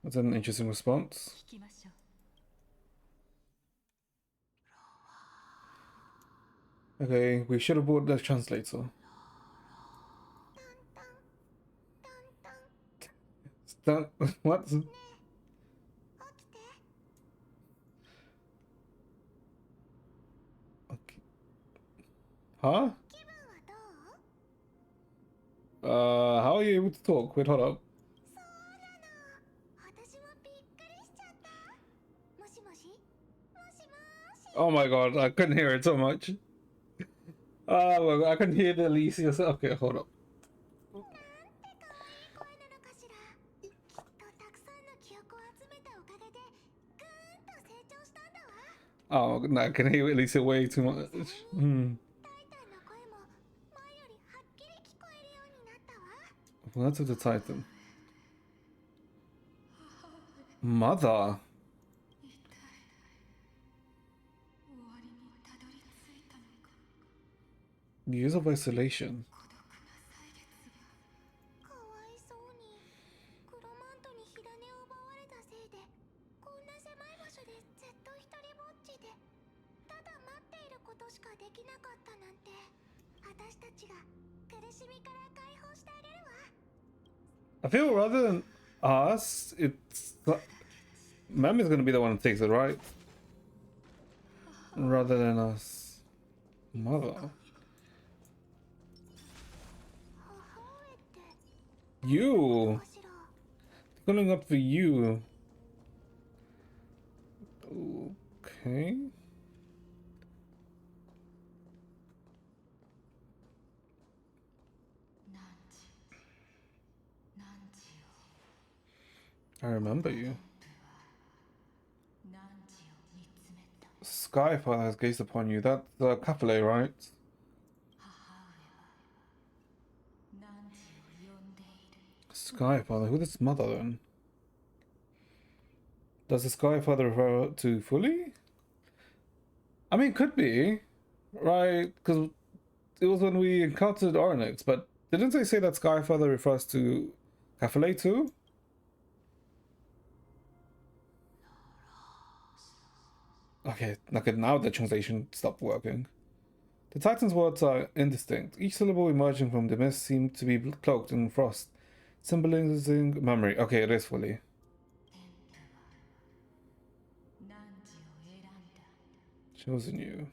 That's an interesting response. 聞きましょう。 Okay, we should have bought the translator. What? 起きて Okay. Huh? 気分はどう How are you able to talk? Wait, hold up. そうなの私もびっくりしちゃったもしもしもしもし Oh my god, I couldn't hear it so much. Oh my god, I couldn't hear the Alicia. Okay, hold up. なんて可愛い声なのかしらきっとたくさんの記憶を集めたおかげでぐーんと成長したんだわ Oh, no, I can hear Alicia way too much. タイタンの声も前より Words of the Titan. Mother. 終わりにたどり着いたのか。 Years of isolation. 孤独な歳月が。かわいそうにクロマントに火種を奪われたせいでこんな狭い場所でずっと一人ぼっちでただ待っていることしかできなかったなんて私たちが苦しみから解放してあげるわ。 I feel rather than us, it's Mami's gonna be the one who takes it, right? Rather than us. Mother. 母上って You. かしら。 Calling up for you. Okay. 何時を I remember you. 何時を見つめた。 Skyfather has gazed upon you. That's Capulet, right? 母上は何時を呼んでいる。 Skyfather? Who's this mother then? Does the Skyfather refer to Fully? I mean, could be, right? Because it was when we encountered Ornix, but didn't they say that Skyfather refers to Capulet too? Okay, now the translation stopped working. The Titan's words are indistinct. Each syllable emerging from the mist seemed to be cloaked in frost, symbolizing memory. Okay, it is Fully. 何時を選んだ。 Chosen you.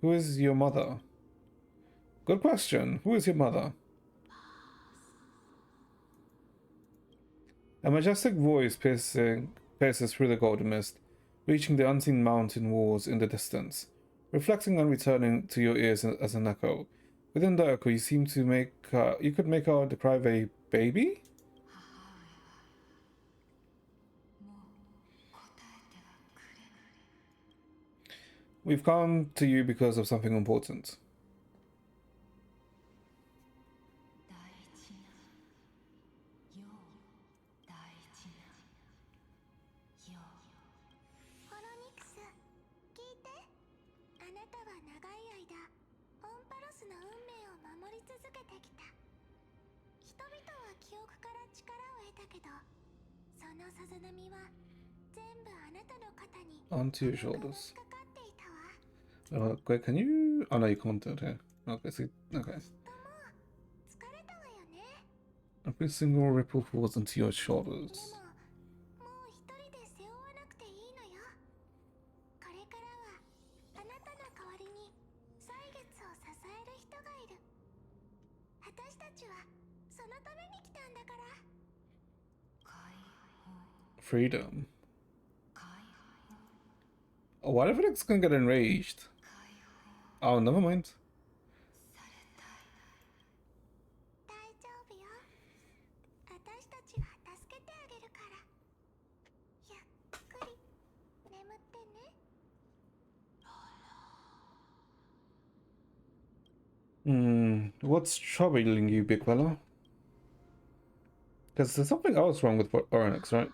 Who is your mother? Good question. Who is your mother? A majestic voice pierces through the golden mist, reaching the unseen mountain walls in the distance, reflecting and returning to your ears as an echo. Within the echo, you seem to you could make out the cry of a baby? もう答えてはくれない。 We've come to you because of something important. 大事な。よう大事な。よう。ホロニクス聞いて。あなたは長い間オンパロスの運命を守り続けてきた。人々は記憶から力を得たけどそのさざ波は全部あなたの肩に Onto your かか shoulders. っていたわ。 Wait, can you? Oh no, you can't do it here. Okay, see, okay. 疲れたわよね。 Every single ripple falls into your で shoulders. ももう一人で背負わなくていいのよ。これからはあなたの代わりに歳月を支える人がいる。私たちはそのために来たんだから。解放。 Freedom. 解 Oh, what if Nick's gonna get enraged? 放。 Oh, never mind. されたい。大丈夫よ。私たちが助けてあげるから。ゆっくり眠ってね。 What's troubling you, big fella? Because there's something else wrong with Oryx, right?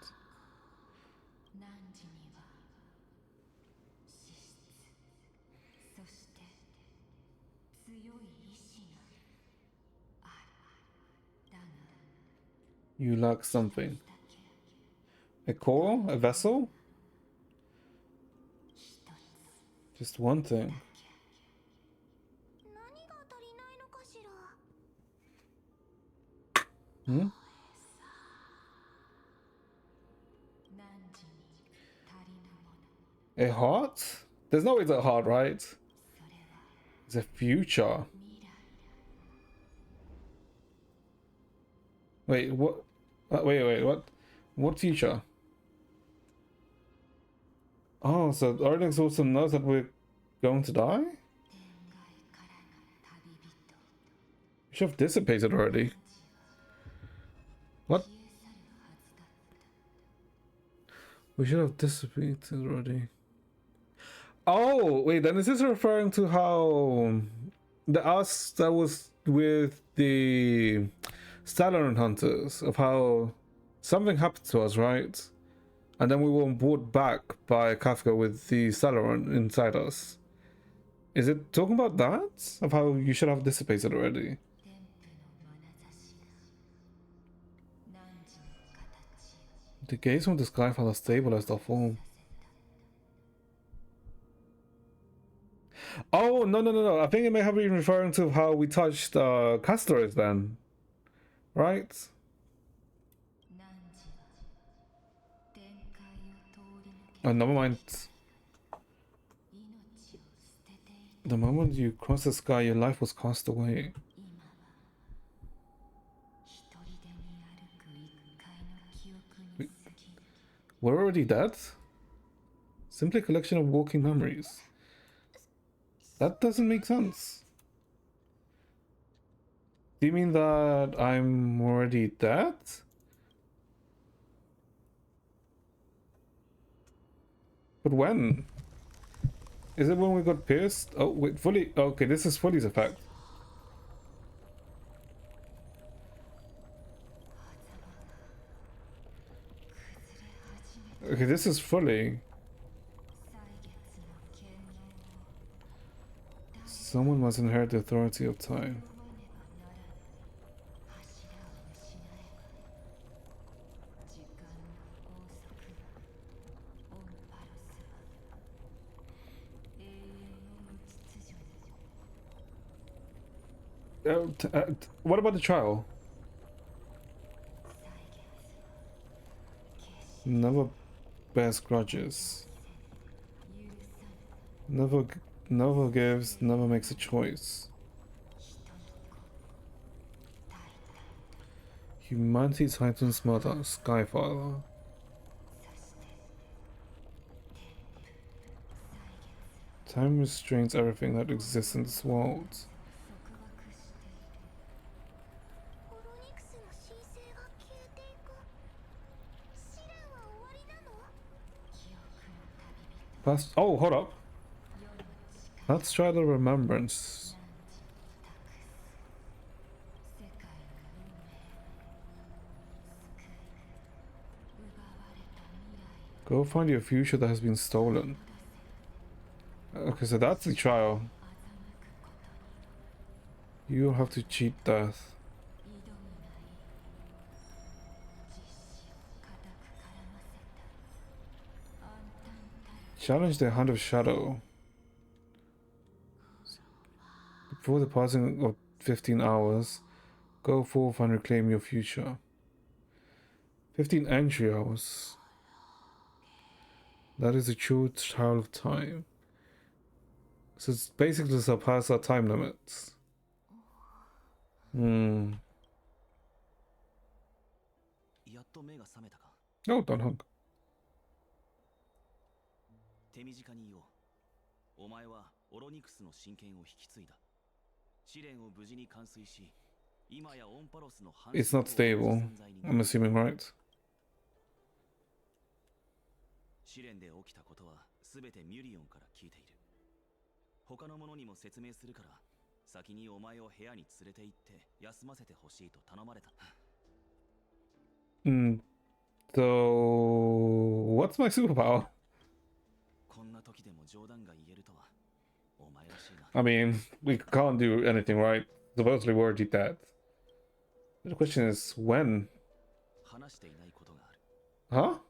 何時には資質、そして強い意志がある。だが You lack something. だけ A core? A vessel? 一つ Just one thing. 何が足りないのかしら。 Hmm? 何時に足りぬもの。 A heart? There's no way it's a heart, right? それは It's a future. 未来。 Wait, what? Wait, what? What future? Oh, so Oryx also knows that we're going to die? 天外からの旅人。 We should have dissipated already. What? 消え去るはずだった。 We should have dissipated already. Oh, wait, then is this referring to how the us that was with the Stallion hunters, of how something happened to us, right? And then we were brought back by Kafka with the Stallion inside us. Is it talking about that? Of how you should have dissipated already? 天賦の眼差しが汝の形を The gaze from the sky father stabilized our form. Oh, no. I think it may have been referring to how we touched Castoris then. Right? 汝は天界を通り抜け Oh, never mind. 命を捨ててい The moment you crossed the sky, your life was cast away. 今は一人でに歩く一回の記憶に過ぎる We're already dead? Simply a collection of walking memories. That doesn't make sense. Do you mean that I'm already dead? But when? Is it when we got pierced? Oh, wait, fully. Okay, this is Fully's effect. Okay, this is Fully. 歳月の権能を Someone must inherit the authority of time. 読まねばならぬ柱を失えば時間の法則はオンパロスは永遠の無秩序に What about the trial? 歳月は決し Never bears grudges. 許さぬ Never gives, never makes a choice. 人の子タイタン Humanity Titan's mother, Skyfather. そして天賦歳月 Time restrains everything that exists in this world. 束縛しているオロニクスの神聖が消えていく。試練は終わりなの？記憶の旅人 Past. Oh, hold up. 世の力 Let's try the remembrance. 世界の運命救い奪われた未来 Go find your future that has been stolen. Okay, so that's the trial. 欺くことに You have to cheat death. 挑むがいい実子を固く絡ませた暗淡たる Challenge the Hand of Shadow. Before the passing of 15 hours, go forth and reclaim your future. 15 entry hours. That is the true trial of time. So it's basically to surpass our time limits. Hmm. やっと目が覚めたか。 Oh, don't hug. 手短に言おう。お前はオロニクスの神権を引き継いだ。試練を無事に完遂し、今やオンパロスの反 It's not stable. I'm assuming, right? 試練で起きたことは全てミュリオンから聞いている。他の者にも説明するから、先にお前を部屋に連れて行って休ませてほしいと頼まれた。 So, what's my superpower? こんな時でも冗談が言えるとは、お前らしいな。 I mean, we can't do anything, right? Supposedly we're already dead. The question is, when? 話していないことがある。 Huh?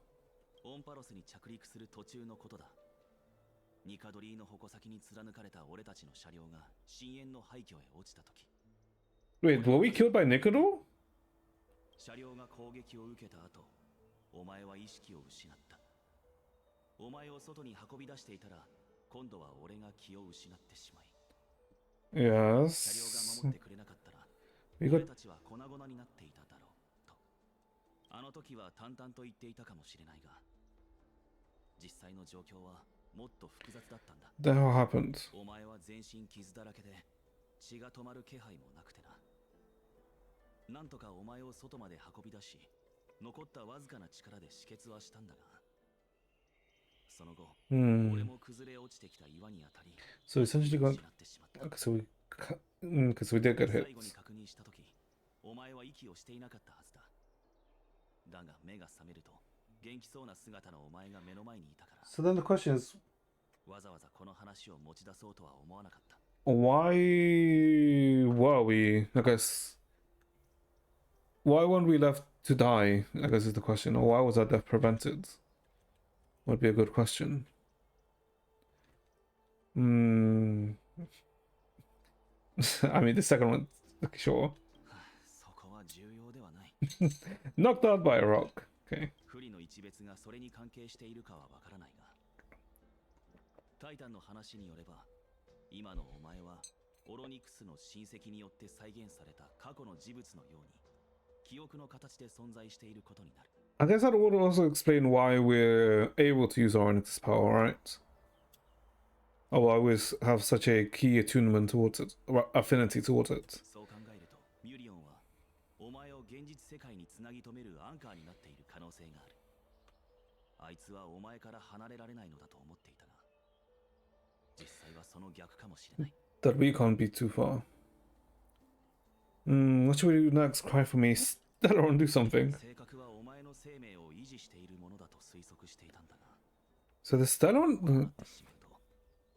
オンパロスに着陸する途中のことだ。ニカドリーの矛先に貫かれた俺たちの車両が深淵の廃墟へ落ちた時、 Wait, were we killed by Nikado? 車両が攻撃を受けた後、お前は意識を失った。お前を外に運び出していたら、今度は俺が気を失ってしまい、車両が Yes. 守ってくれなかったら、 We 俺 got たちは粉々になっていただろうと。あの時は淡々と言っていたかもしれないが、実際の状況はもっと複雑だったんだ。 that what happened. お前は全身傷だらけで血が止まる気配もなくてな。なんとかお前を外まで運び出し、残ったわずかな力で止血はしたんだが、その後、俺 Hmm. も崩れ落ちてきた岩に当たり、 So essentially, 失 got ってしまった。 okay. So we, because we did get 最 hit. 後に確認した時、お前は息をしていなかったはずだ。だが目が覚めると元気そうな姿のお前が目の前にいたから、 So then the question is, わざわざこの話を持ち出そうとは思わなかった。 why were we, I guess, why weren't we left to die, I guess is the question, or why was our death prevented? Would be a good question. Hmm. I mean, the second one, sure. そこは重要ではない。 Knocked out by a rock. Okay. 不利の一別がそれに関係しているかはわからないが、タイタンの話によれば、今のお前はオロニクスの親戚によって再現された過去の事物のように記憶の形で存在していることになる。 I guess that would also explain why we're able to use our Onyx power, right? Or why we have such a key attunement towards it, or affinity towards it. そう考えると、ミュリオンはお前を現実世界につなぎ止めるアンカーになっている可能性がある。あいつはお前から離れられないのだと思っていたが、実際はその逆かもしれない。 That we can't be too far. What should we do next? Cry for me. Stellar, do something. 性格はお前の生命を維持しているものだと推測していたんだが、 So the Stellar, なってしまうと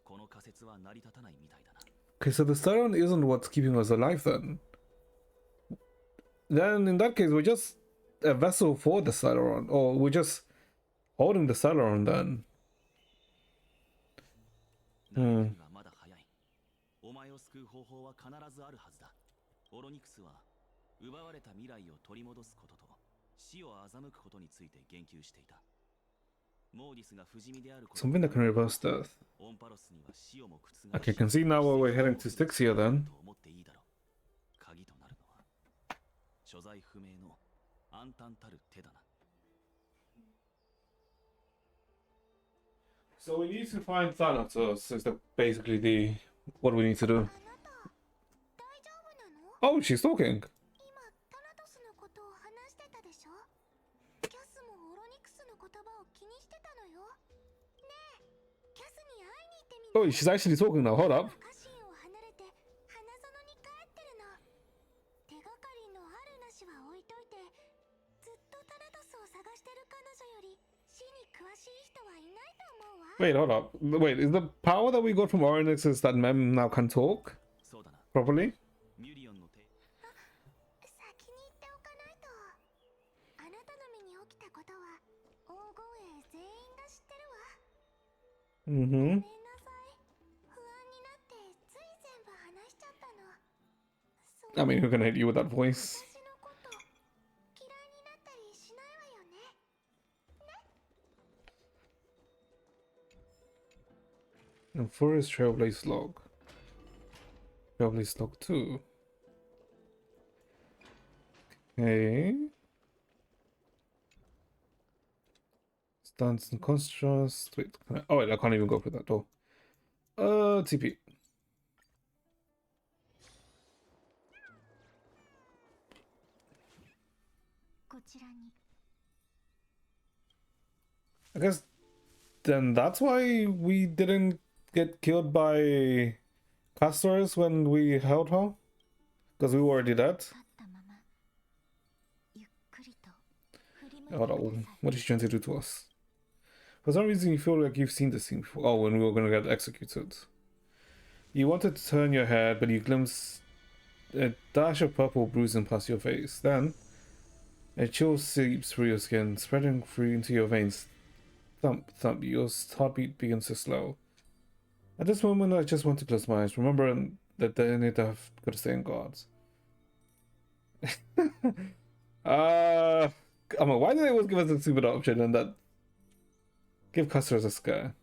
この仮説は成り立たないみたいだな。 okay, so the Stellar isn't what's keeping us alive then. Then in that case, we're just a vessel for the Celeron, or we're just holding the Celeron then. なるにはまだ早い。お前を救う方法は必ずあるはずだ。オロニクスは奪われた未来を取り戻すことと死を欺くことについて言及していた。モーディスが不死身であること Something that can reverse death. オンパロスには死をも覆し Okay, can see now where we're heading to Styxia then. と思っていいだろう。鍵となるのは所在不明の暗淡たる手だな。 So we need to find Thanatos is basically the what we need to do. あなた大丈夫なの？ Oh, she's talking. 今タナトスのことを話してたでしょ？キャスもオロニクスの言葉を気にしてたのよ。ねえ、キャスに会いに行ってみ Oh, ない？ she's actually talking now. Hold up. 家臣を離れて花園に帰ってるの。手がかりのあるなしは置いといて、ずっとタナトスを探してる彼女より死に詳しい人はいないと思うわ。 Wait, hold up. Wait, is the power that we got from Oryx is that Mem now can talk そうだな。 properly? ミュリオンの手。先に言っておかないと。あなたの身に起きたことは黄金衛全員が知ってるわ。 Mm-hmm. ごめんなさい。不安になってつい全部話しちゃったの。そう I mean, who can hit you with that voice? 私のこと嫌いになったりしないわよね。 And Forest Trailblaze Log. Trailblaze Log 2. Okay. Stance and contrast. Wait, oh wait, I can't even go through that door. TP. こちらに。 I guess then that's why we didn't get killed by castors when we held her? Because we already dead? 立ったままゆっくりと振り向いてく Hold だ on, さい。 what is she trying to do to us? For some reason you feel like you've seen this scene before. Oh, when we were gonna get executed. You wanted to turn your head, but you glimpsed a dash of purple bruising past your face. Then, a chill seeps through your skin, spreading through into your veins. Thump, thump, your heartbeat begins to slow. At this moment, I just want to close my eyes, remembering that they need to have got to stay in guard. I mean, why did they always give us a stupid option and that give customers a scare?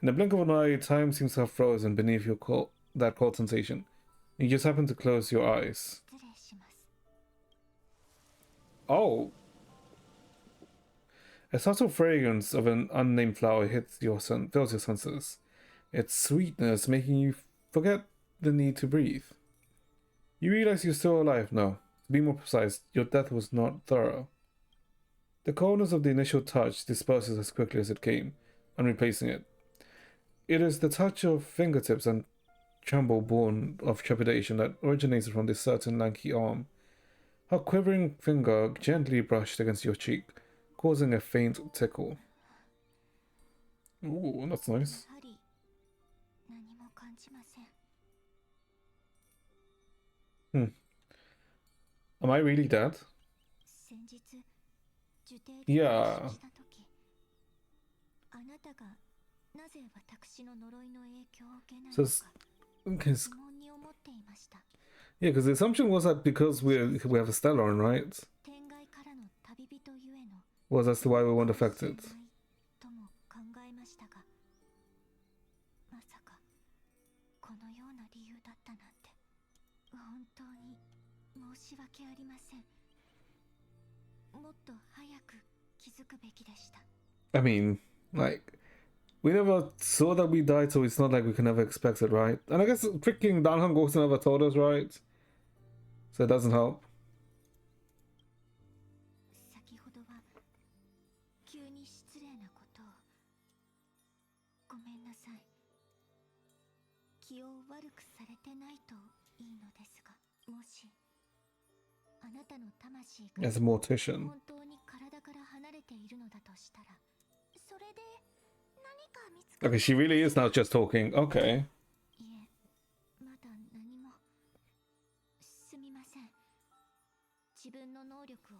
In the blink of an eye, time seems to have frozen beneath your that cold sensation. You just happen to close your eyes. 失礼します。 Oh. A subtle fragrance of an unnamed flower fills your senses. Its sweetness making you forget the need to breathe. You realize you're still alive now. To be more precise, your death was not thorough. The coldness of the initial touch disperses as quickly as it came, unreplacing it. It is the touch of fingertips and tremble born of trepidation that originated from this certain lanky arm. Her quivering finger gently brushed against your cheek, causing a faint tickle. Ooh, that's や nice. はり何も感じません。 Am I really dead? 先日受定で Yeah. ご一緒した時、あなたがなぜ私の呪いの影響を受けない So の it's- か Because 疑問に思っていました。 yeah, because the assumption was that because we have a Stellarn, right? 天外からの旅人ゆえの Was as to why we weren't affected. とも考えましたが、まさかこのような理由だったなんて本当に申し訳ありません。もっと早く気づくべきでした。 I mean, like, we never saw that we died, so it's not like we can never expect it, right? And I guess freaking Danhong also never told us, right? So it doesn't help. 先ほどは急に失礼なことを。ごめんなさい。気を悪くされてないといいのですが、もしあなたの魂が As a mortician. 本当に体から離れているのだとしたら、それで何か見つか Okay, she really is now just talking. Okay. いえ、まだ何も。すみません。自分の能力を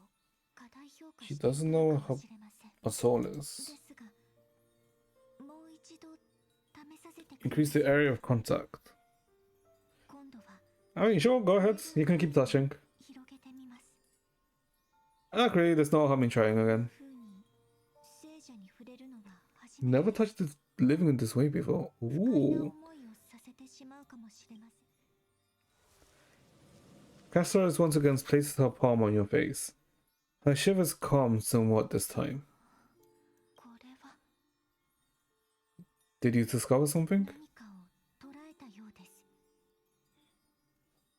過大評価 She してい doesn't た know のか how もしれません。 a soul で is. すが、もう一度試させてくだ Increase さ the い。 area of contact. 今度は I mean, sure, go ahead. You can keep touching. 広げてみます。 I agree, there's no harm in trying again. ふうに聖者に触れるのは初めて Never touched it living in this way before. 不快な Ooh. 思いをさせてしまうかもしれません。 Castorus once again places her palm on your face. Her shivers calm somewhat this time. これは Did you discover something? 何かを捉えたようです。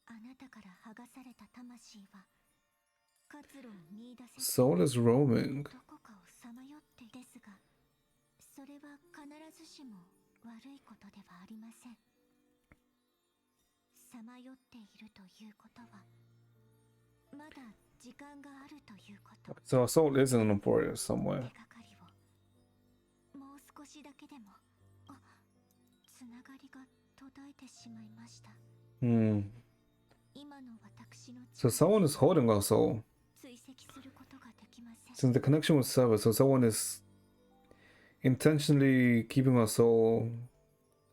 あなたから剥がされた魂は活路を見出せず Soul is roaming. どこかをさまよってですが、それは必ずしも悪いことではありません。さまよっているということは、まだ時間があるということ。 So our soul is in an Emporia 手 somewhere. がかりをもう少しだけでも。あ、つながりが途絶えてしまいました。 Hmm. 今の私の So someone is holding our soul. 追跡することができません。 Since the connection was severed, so someone is intentionally keeping our soul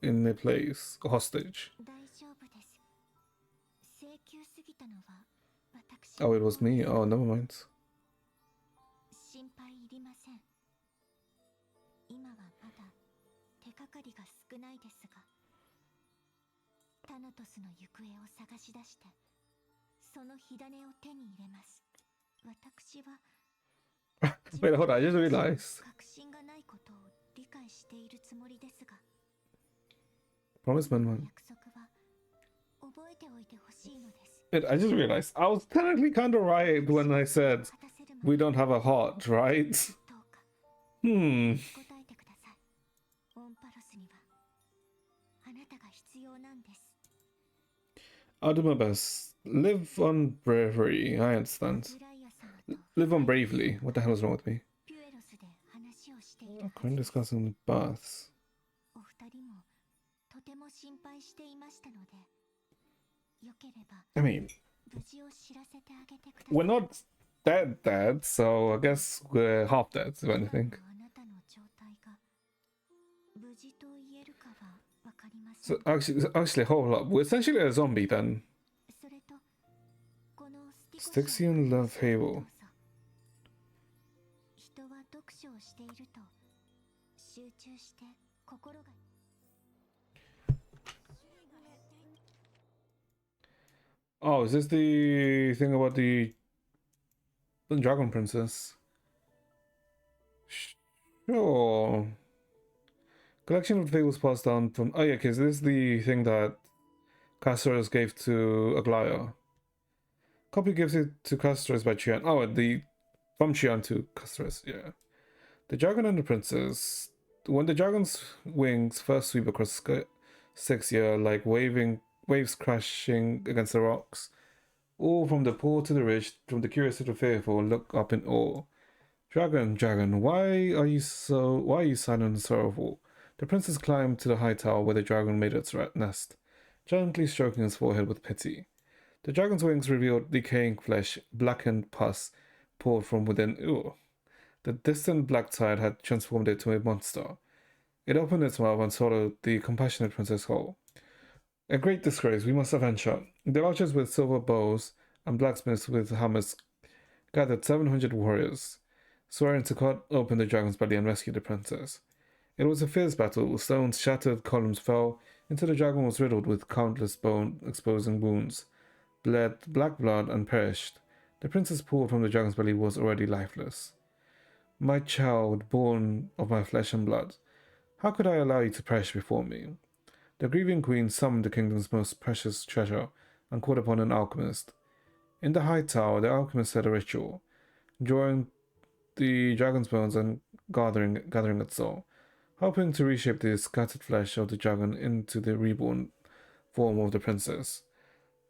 in a place, hostage. 大丈夫です。請求すぎたのは私。 Oh, it was me. Oh, never mind. 心配いりません。今はまだ手がかりが少ないですが、タナトスの行方を探し出して、その火種を手に入れます。私は Wait, hold on. I just realized. 確信がないことを理解しているつもりですが、 Promise man. 約束は覚えておいてほしいのです。 Wait, I just realized. I was technically kind of right when I said 果たせるま we で don't have a heart, right? どうか Hmm. 答えてください。オンパロスにはあなたが必要なんです。 I'll do my best. Live on bravery. I understand. ブライア様と Live on bravely. What the hell is wrong with me? ピュエロスで話をしているは Currently ずです。 discussing baths. お二人もとても心配していましたので、よければ I mean, 無事を知らせてあげてください。 we're not dead, so I guess we're half dead, if 今 anything. のあなたの状態が無事と言えるかはわかりませ So ん。 actually, hold up. We're essentially a zombie then. それとこのスティコ Styxian Love Fable. どうぞ。人は読書をしていると集中して心が Oh, is this the thing about the Dragon Princess? Sure. Collection of fables passed down from. Oh, yeah, because this is the thing that Castorus gave to Aglaya. Copy gives it to Castorus by Chian. Oh, from Chian to Castorus, yeah. The dragon and the princess. When the dragon's wings first sweep across the Sixia, like waves crashing against the rocks. All from the poor to the rich, from the curious to the fearful, look up in awe. Dragon, why are you silent and sorrowful? The princess climbed to the high tower where the dragon made its nest, gently stroking his forehead with pity. The dragon's wings revealed decaying flesh, blackened pus poured from within. Ooh. The distant black tide had transformed it to a monster. It opened its mouth and swallowed the compassionate princess whole. A great disgrace, we must avenge her. The archers with silver bows and blacksmiths with hammers gathered 700 warriors, swearing to cut open the dragon's belly and rescue the princess. It was a fierce battle. Stones shattered, columns fell, until the dragon was riddled with countless bone-exposing wounds, bled black blood, and perished. The princess pulled from the dragon's belly was already lifeless. My child, born of my flesh and blood, how could I allow you to perish before me? The grieving queen summoned the kingdom's most precious treasure and called upon an alchemist. In the high tower, the alchemist said a ritual, drawing the dragon's bones and gathering its soul, hoping to reshape the scattered flesh of the dragon into the reborn form of the princess.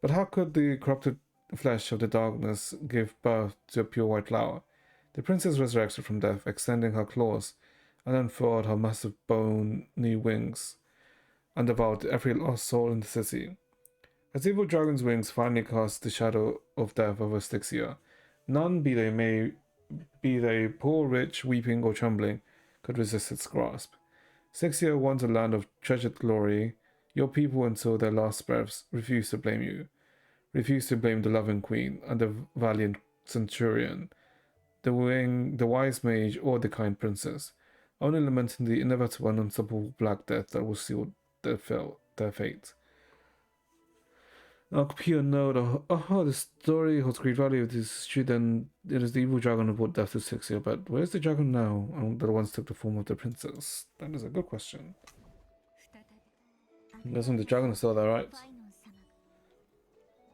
But how could the corrupted flesh of the darkness give birth to a pure white flower? The princess resurrected from death, extending her claws, and unfurled her massive bony wings, and devoured every lost soul in the city. As evil dragon's wings finally cast the shadow of death over Styxia, none, be they poor, rich, weeping, or trembling, could resist its grasp. Styxia, once a land of treasured glory, your people until their last breaths refused to blame you, refused to blame the loving queen and the valiant centurion, the wise mage, or the kind princess, only lamenting the inevitable and unstoppable black death that will seal their fate. Pure note, the story holds great value. It is true then it is the evil dragon who brought death to Styxia, but where's the dragon now? And that once took the form of the princess? That is a good question. 再び I guess the dragon is still there, right?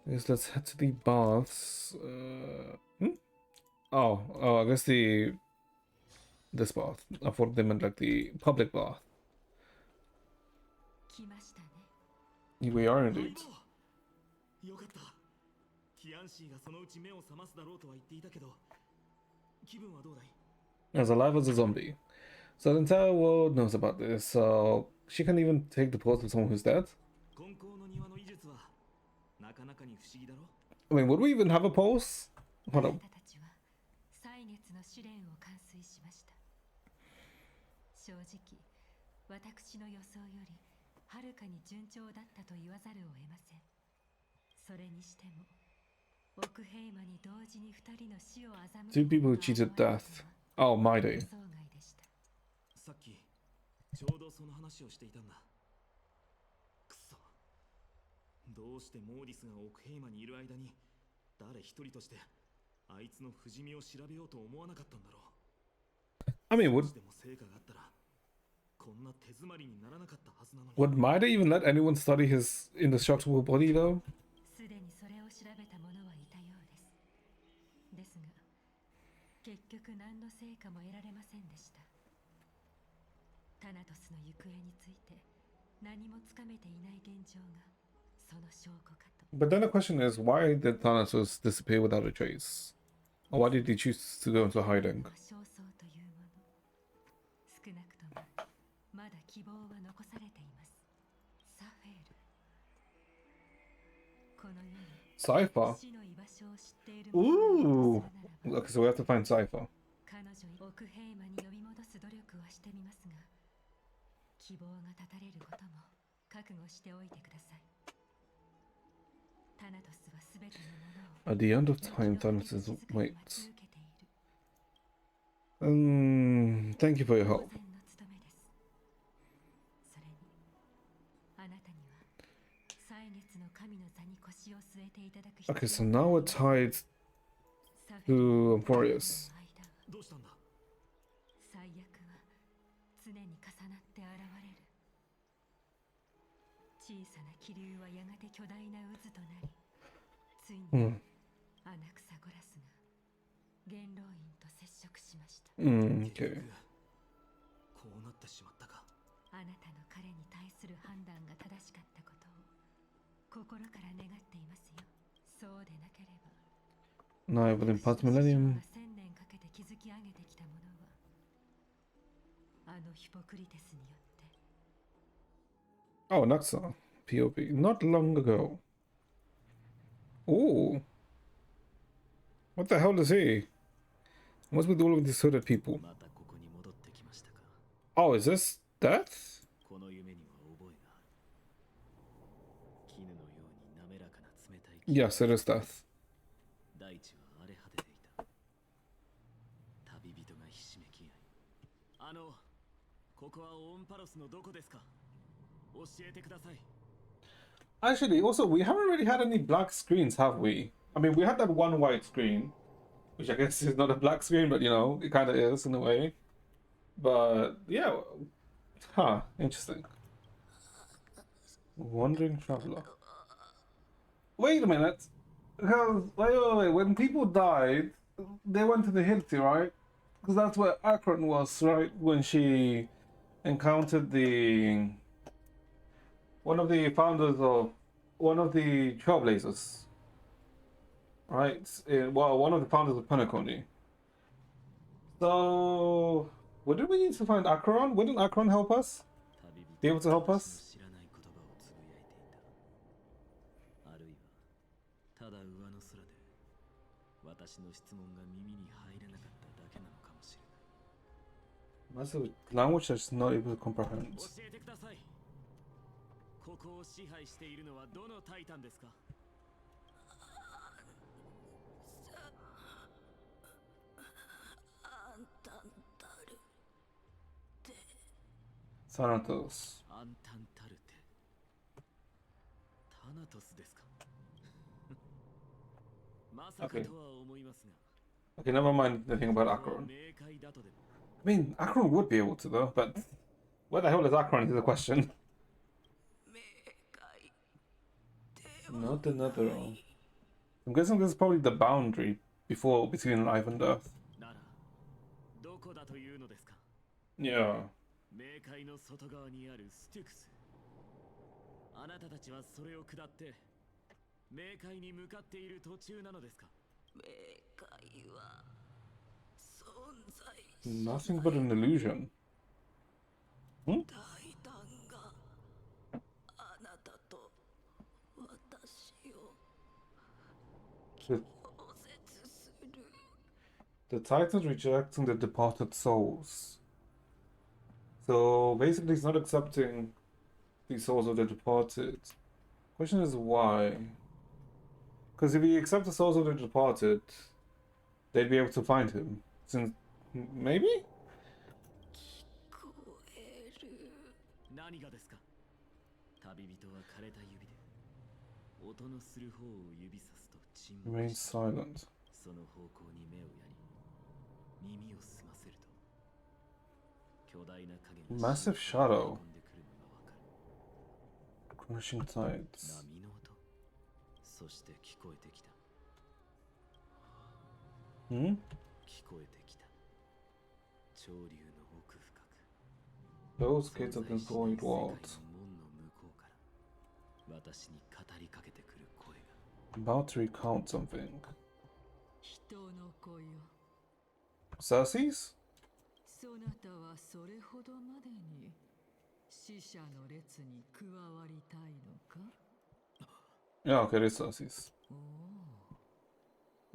I guess let's head to the baths. Oh, I guess this bath. I thought they meant like the public bath. 来ましたね。 We are indeed. よかった。ティアンシーがそのうち目を覚ますだろうとは言っていたけど、気分はどうだい？ As alive as a zombie. So the entire world knows about this, so she can even take the pose of someone who's dead? 金光の庭の医術はなかなかに不思議だろ？ I mean, would we even have a pulse? あ Hold な up. たたちは歳月の試練を完遂しました。正直、私の予想よりはるかに順調だったと言わざるを得ません。それにしても、奥平馬に同時に二人の死を欺く Two people who cheated death. Oh, my 予 day. 想外でした。さっきちょうどその話をしていたんだ。くそ。どうしてモーディスが奥平馬にいる間に誰一人としてあいつの不死身を調べようと思わなかったんだろう。 I mean, 少しでも成果があったらこんな手詰まりにならなかったはずなのに。 would Maida even let anyone study his indestructible body, though? すでにそれを調べた者はいたようです。ですが、結局何の成果も得られませんでした。タナトスの行方について何もつかめていない現状がその証拠かと。 But then the question is, why did Thanatos disappear without a trace? Or why did he choose to go into hiding? 焦燥というもの、少なくともまだ希望は残されています。サフェール。この世に Cypher? 死の居場所を知っている者 Ooh! がいるとするならば Okay, so we have to find Cypher. 彼女に奥平馬に呼び戻す努力はしてみますが、希望が絶たれることも覚悟しておいてください。タナトスはすべてのものを At the end of 生き time, 残り Thanatos 静かに待ち waits. 受けている。 Thank you for your 当 help. 然の務めです。それに、あなたには歳月の神の座に腰を据えていただく必要 Okay, so now we're tied サフェ to ル Amphorius. の間はどうしたんだ？最悪は常に重なって現れる。小さな気流はやがて巨大な渦となり、ついに Hmm. アナクサゴラスが元老院と接触しました。 Okay. こうなってしまったか。あなたの彼に対する判断が正し心から願っていますよ。そうでなければ No, within past 私の師匠 millennium. が1000年かけて築き上げてきたものはあのヒポクリテスによって Oh, Naxa. POV. Not long ago. Oh. What the hell is he? What's with all of these hooded people? またここに戻ってきましたか。 Oh, is this death? この夢には覚えがある。絹のように滑らかな冷たい木 Yes, it is death. 大地は荒れ果てていた。旅人がひしめき合い。ここはオンパロスのどこですか？教えてください。 Actually, also, we haven't really had any black screens, have we? I mean, we had that one white screen, which I guess is not a black screen, but you know, it kind of is in a way. But yeah, huh, interesting. Wandering traveler. Wait a minute. Because, wait. When people died, they went to the Hilti, right? Because that's where Akron was, right? When she encountered one of the founders of one of the Trailblazers, right? Well, one of the founders of Penacony. So, wouldn't we need to find Akron? Wouldn't Akron help us? 旅人 Be able to help は us? 知らない言葉をつぶやいていた。あるいはただ上の空で私の質問が耳に入らなかっただけなのかもしれない。 That's a language that's not able to comprehend. 教えてください。ここを支配しているのはどのタイタンですか？ Thanatos. アンタンタルテ。タナトスですか？まさか Okay. とは思いますが。 Okay, never mind anything about これは Akron. 冥界だとでも。 I mean, Akron would be able to, though, but where the hell is Akron is the question. Not the Netherrealm. I'm guessing this is probably the boundary between life and death. ならどこだというのですか？ Yeah. 冥界の外側にあるステュクス。あなたたちはそれを下って冥界に向かっている途中なのですか？ Nothing but an illusion. Hmm? The, the Titans rejecting the departed souls. So basically, he's not accepting the souls of the departed. Question is why? Because if he accepts the souls of the departed, they'd be able to find him. Since maybe? 何がですか？旅人は枯れた指で音のする方を指さすと沈黙 Remain し silent. その方向に目をやり耳を澄ませると巨大な影が Massive 潮を shadow. 運んでくるのがわかる。 Crashing tides. 波の音、そして聞こえてきた。 Hmm? 聞こえてきた。潮流の奥深く。 Those kids of the void world. 世界の門の向こうから私に語りかけてくる声が。 About to recount something. 人の子よ Cersei's? そなたはそれほどまでに死者の列に加わりたいのか？ Yeah, okay, it is Cersei's. おお、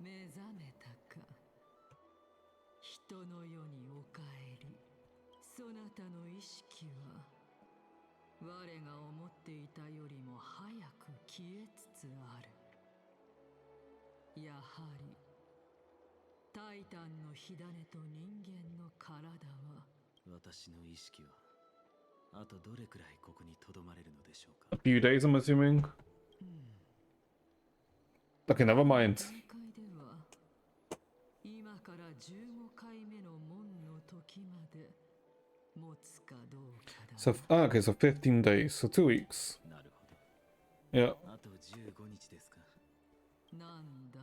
目覚めたか。人の世にお帰り。そなたの意識は我が思っていたよりも早く消えつつある。やはりタイタンの火種と人間の体は私の意識はあとどれくらいここに留まれるのでしょう A か。 few days, I'm assuming. Okay, never mind. 冥界では今から15回目の門の時まで持つかどうかだ。 So, okay, so 15 days, so 2 weeks. なるほ Yeah. ど。あと15日ですか。なんだ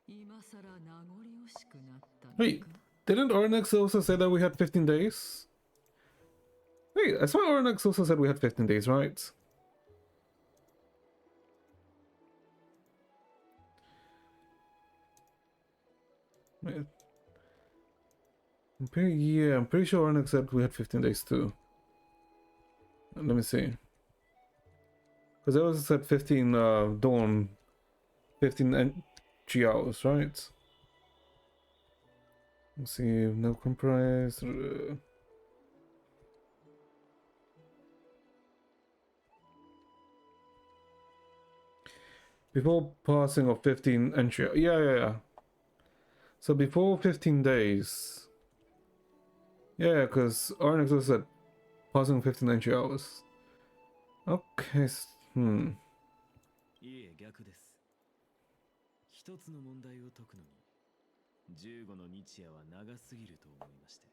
今さら名残惜しくなったの Wait, か didn't Ornex also say that we had 15 days? Wait, I swear Ornex also said we had 15 days, right? I'm pretty sure Onyx said we had 15 days too. Let me see. Because I also said 15 dawn, 15 entry hours, right? Let's see, no compromise. Before passing of 15 entry. Yeah. So before 15 days. Yeah, because Arnex also said passing 15 entry hours. Okay. いえ逆です。一つの問題を解くのに15の日夜は長すぎると思いまして。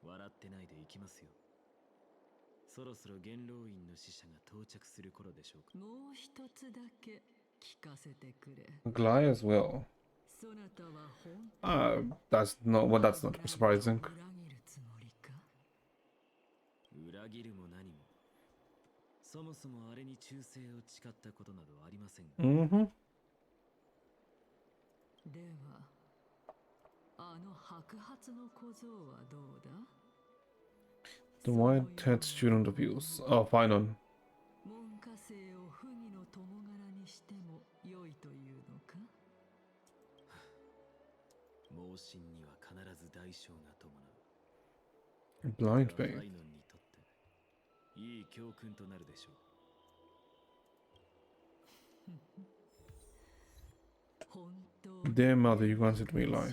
笑ってないでいきますよ。そろそろ元老院の使者が到着する頃でしょうか。もう一つだけ聞かせてくれ。 Glai as well. そなたは本 That's not surprising. 裏切るつもりか。裏切るも何も。そもそもあれに忠誠を誓ったことなどありません。Mm-hmm. では、あの白髪の小僧はどうだ？ The white-haired student of use. Oh, fine on. 門下生を不義の共柄にしても良いというのか？盲信には必ず代償が伴う。 Blind ファ bait. イノンにとっていい教訓となるでしょう。本当に Dear mother, you granted me life. だな。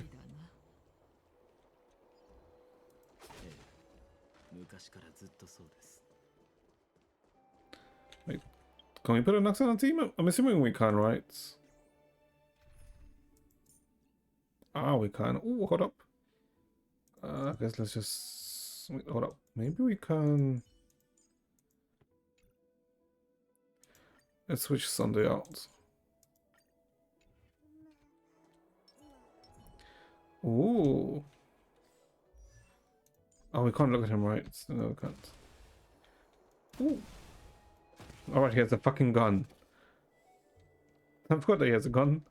ええ、昔からずっとそうです。 Can we put an accent on team? I'm assuming we can, right? Ah, we can. Oh, hold up. I guess let's just... Wait, hold up. Maybe we can... Let's switch Sunday out. Ooh. Oh, we can't look at him, right? No, we can't. Ooh. Alright, he has a fucking gun. I forgot that he has a gun.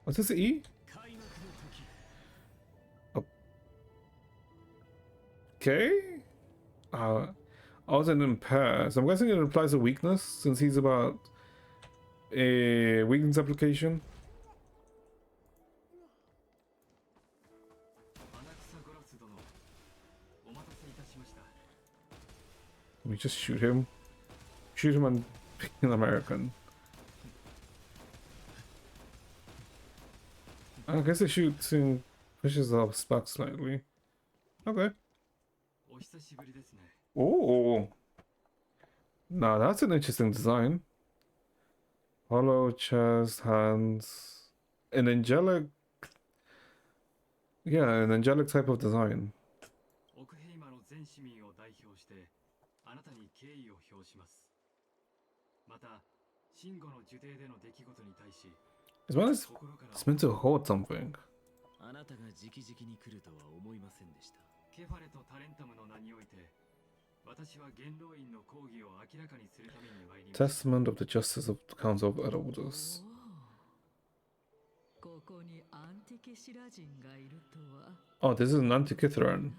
What's this, E? Okay. I was an impair, so I'm guessing it implies a weakness since he's about a weakness application. Let me just shoot him. Shoot him and pick an American. I guess it shoots and pushes up back slightly. Okay. Oh. Now that's an interesting design. Hollow chest, hands. An angelic. Yeah, an angelic type of design. 奥ヘイマの全市民を代表してあなたに敬意を表します。また、シンゴの受刑での出来事に対し、 This man is 心から it's meant to hold something. あなたが直々に来るとは思いませんでした。ケファレとタレンタムの名において、私は元老院の講義を明らかにするために参りました。 Testament of the justice of the Council of Elders. ここにアンティケシラ人がいるとは。 Oh, this is an Antikythera.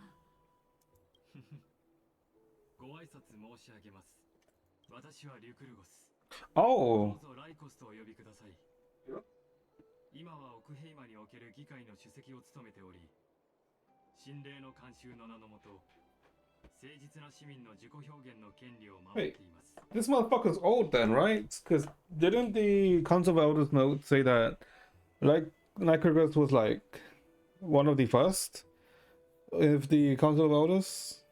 ご挨拶申し上げます。私はリュクルゴス。 Oh. どうぞライコスとお呼びください。今は奥ヘイマにおける議会の主席を務めており、神霊の慣習の名のもと、誠実な市民の自己表現の権利を守っています。 This motherfucker's old then, right? Because didn't the Council of Elders note say that like Lycurgus was like one of the first of the Council of Elders?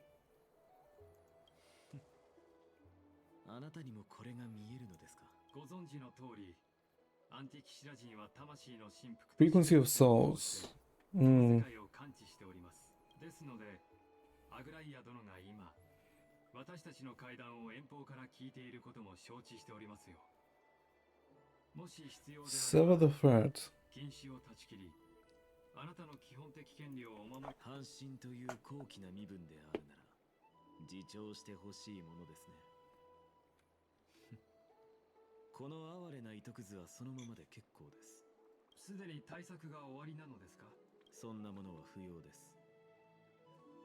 あなたにもこれが見えるのですか？ご存知の通り、アンティキシラ人は魂の神服 Frequency of souls. 世 Mm. 界を感知しております。ですので、アグライア殿が今、私たちの会談を遠方から聞いていることも承知しておりますよ。もし必要であ Sever れ the ば、 thread. 禁止を断ち切り、あなたの基本的権利をお守り。半身という高貴な身分であるなら、自重してほしいものですね。この哀れな糸くずはそのままで結構です。すでに対策が終わりなのですか？そんなものは不要です。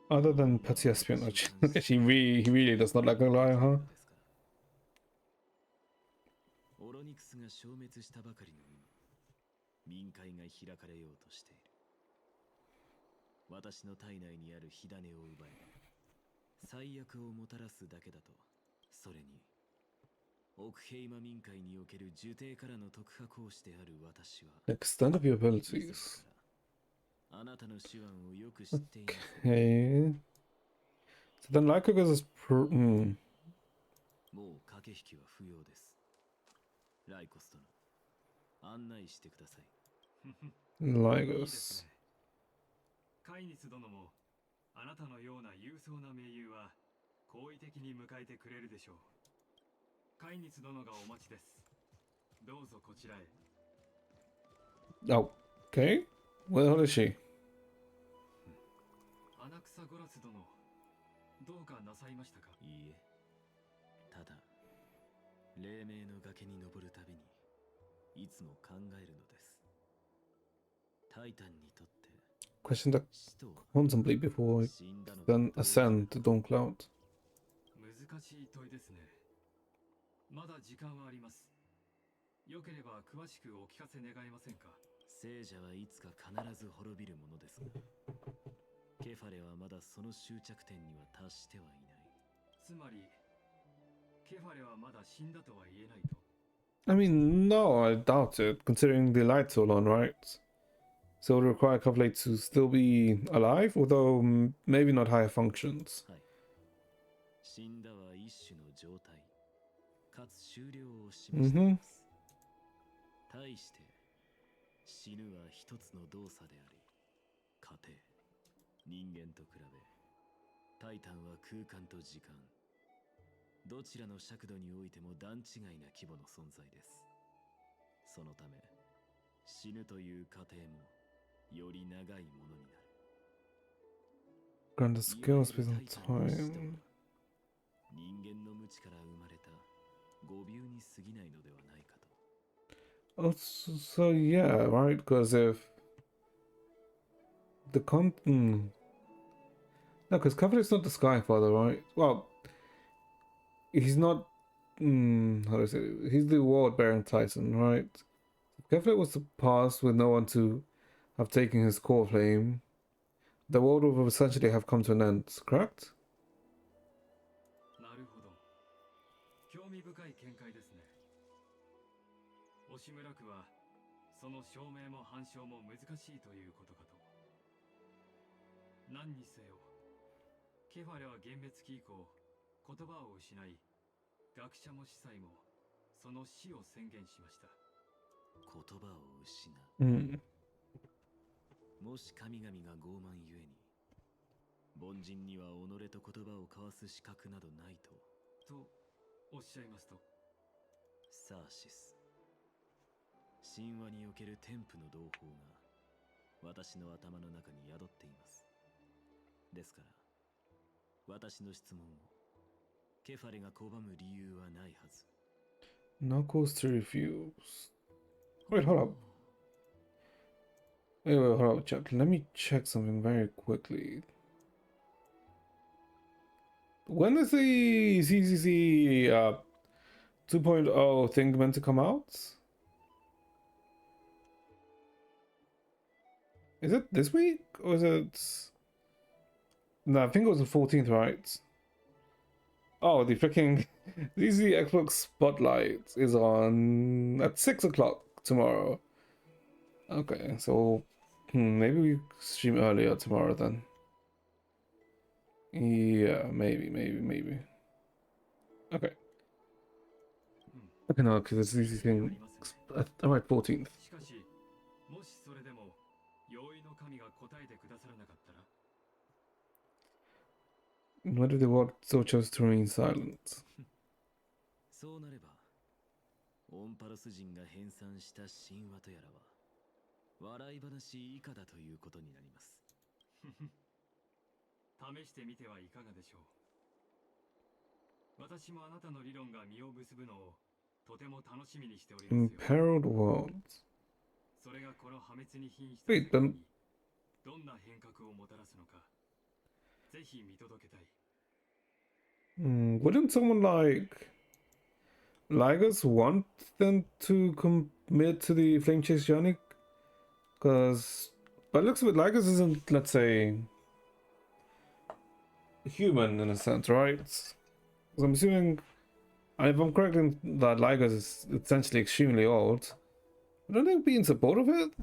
Other than petty espionage. He really does not like a liar, huh? ですからオロニクスが消滅したばかりの今、民会が開かれようとしている。私の体内にある火種を奪えば最悪をもたらすだけだと。それにオクヘイマ民会における呪帝からの特派講師である私は Extent of your 以前 abilities. からあなたの手腕をよく知っています。 Okay. So then Lycurgus isもう駆け引きは不要です。ライコス殿、案内してください。いいで Lycus. すね。カイニス殿もあなたのような勇壮な盟友は好意的に迎えてくれるでしょう。カイニス殿がお待ちです。どうぞこちらへ。 Okay. Where the hell is she? アナクサゴラス殿、どうかなさいましたか？いいえ、ただ黎明の崖に登るたびにいつも考えるのです。タイタンにとって Question that 死とは contemplate before I 死んだの then と同時 ascend to Dawn Cloud. 難しい問いですね。まだ時間はあります。よければ詳しくお聞かせ願えませんか？聖者はいつか必ず滅びるものですが、ケファレはまだその終着点には達してはいない。つまりケファレはまだ死んだとは言えないと。 I mean, no, I doubt it, considering the light's all on, right? So it would require Kavlate to still be alive, although maybe not higher functions. はい。死んだは一種の状態、かつ終了を示しています。対して死ぬは一つの動作であり、過程、人間と比べタイタンは空間と時間、どちらの尺度においても段違いな規模の存在です。そのため死ぬという過程もより長いものになる。 Grant the skills within タイタンの死とは time. 人間の無知から生まれた誤謬に過ぎないのではないかと。 Oh, so yeah, right? Because if the no, because Kavlate's not the Sky Father, right? Well, he's not. How do I say it? He's the World Bearing Titan, right? If Kavlate was to pass with no one to have taken his core flame, the world would essentially have come to an end, correct? なるほど。興味深い見解ですね。押村区はその証明も反証も難しいということかと。何にせよ、ケファレは幻滅期以降、言葉を失い、学者も司祭もその死を宣言しました。言葉を失う。 Mm. もし神々が傲慢ゆえに、凡人には己と言葉を交わす資格などないと。とおっしゃいますと？サーシス。神話における天賦の同胞が私の頭の中に宿っています。ですから、私の質問をケファレが拒む理由はないはず。 Knuckles to refuse. Wait, hold up. Wait, hold up, chat. Let me check something very quickly. When is the CCC 2.0 thing meant to come out? Is it this week or is it? No, I think it was the 14th, right? Oh, the freaking ZZ Xbox Spotlight is on at 6 o'clock tomorrow. Okay, so maybe we stream earlier tomorrow then. Yeah, maybe. Okay. Okay, no, because it's ZZ thing. Alright, 14th. しかし、もしそれでも容易の神が答えてくださらなかったら、 Why did the world so chose to remain silent? そうなれば、オンパロス人が編纂した神話とやらは笑い話以下だということになります。試してみてはいかがでしょう。私もあなたの理論が実を結ぶのをとても楽しみにしておりますよ。 Imperiled world. それがこの破滅に瀕した Wait, 世界 then にどんな変革をもたらすのか、ぜひ見届けたい。 wouldn't someone like Lygus want them to commit to the Flame Chase journey? Because by the looks of it, Lygus isn't, let's say, human in a sense, right? So I'm assuming, if I'm correct in that Lygus is essentially extremely old, don't they be in support of it?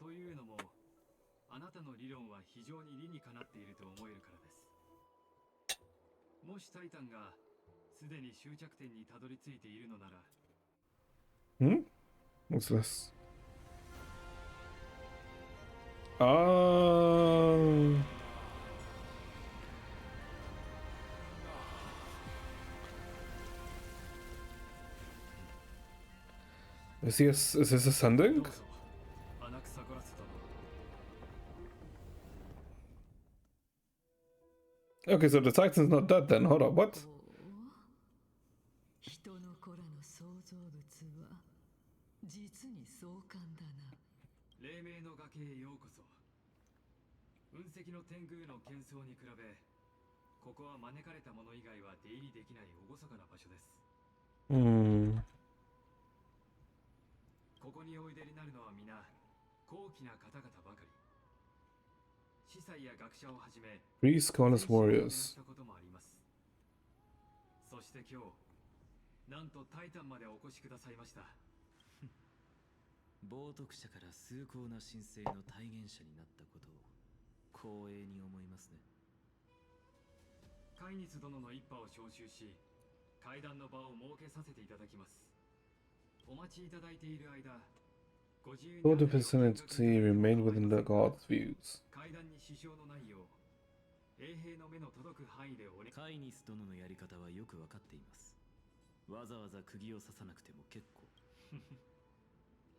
というのも、あなたの理論は非常に理にかなっていると思えるからです。もしタイタンがすでに終着点にたどり着いているのなら、 Hmm? What's this? Oh. Is this ど ascending? うぞ、アナクサゴラス殿。 Okay, so the Titan's not dead then. Hold up, what? 人の子らの創造物は実に壮観だな。黎明の崖へようこそ。雲石の天宮の喧騒に比べ、ここは招かれた者以外は出入りできない厳かな場所です。 Hmm. ここにおいでになるのは皆高貴な方々ばかり。司祭や学者をはじめ Three Scarlet 戦士を亡くな Warriors. ったこともあります。そして今日、なんとタイタンまでお越しくださいました。冒涜者から崇高な神聖の体現者になったことを光栄に思いますね。カイニス殿の一派を招集し、会談の場を設けさせていただきます。お待ちいただいている間、ご自由に All the vicinity remain within the God's views. 会談に支障のないよう、衛兵の目の届く範囲でお願い。カイニス殿のやり方はよくわかっています。わざわざ釘を刺さなくても結構。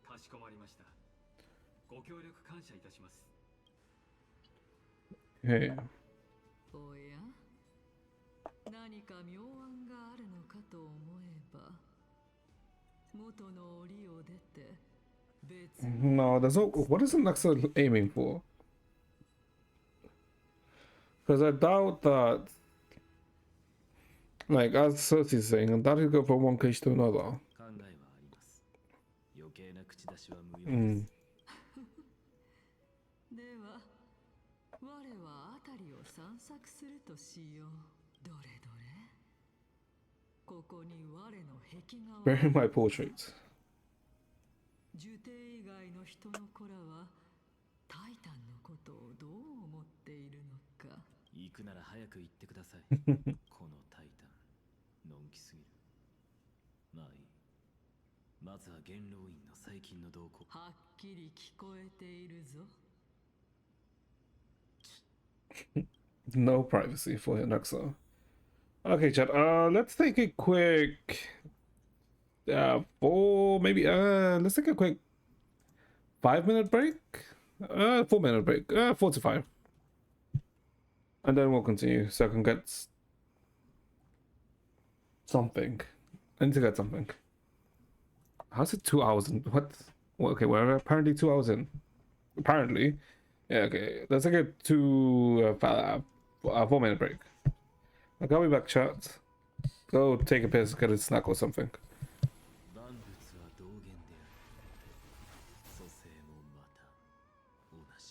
かしこまりました。ご協力感謝いたします。 Hey. おや、何か妙案があるのかと思えば、元の檻を出て別に No, there's no. What is Naxa aiming for? Because I doubt that. Like, as Cersei's saying, I doubt he'll go from one cage to another. 考えはあります。余計な口出しは無用です。では我は辺りを散策するとしよう。どれどれ、ここに我の壁画 Bury は my portrait. 呪帝以外の人の子らはタイタンのことをどう思っているのか。行くなら早く行ってください。このタイタン、のんきすぎる。まあいい。まずは元老院の最近の動向。はっきり聞こえているぞ。 No privacy for Naxa. Okay, chat. Let's take a quick. Let's take a quick 5-minute break. 4-minute break. 4 to 5. And then we'll continue so I can get something. I need to get something. How's it 2 hours in? What? Well, okay, we're apparently 2 hours in. Apparently. Yeah, okay. Let's take a 4-minute break. I'll be back, chat. Go take a piss, get a snack or something. 万物は同源である。蘇生もまた同じ。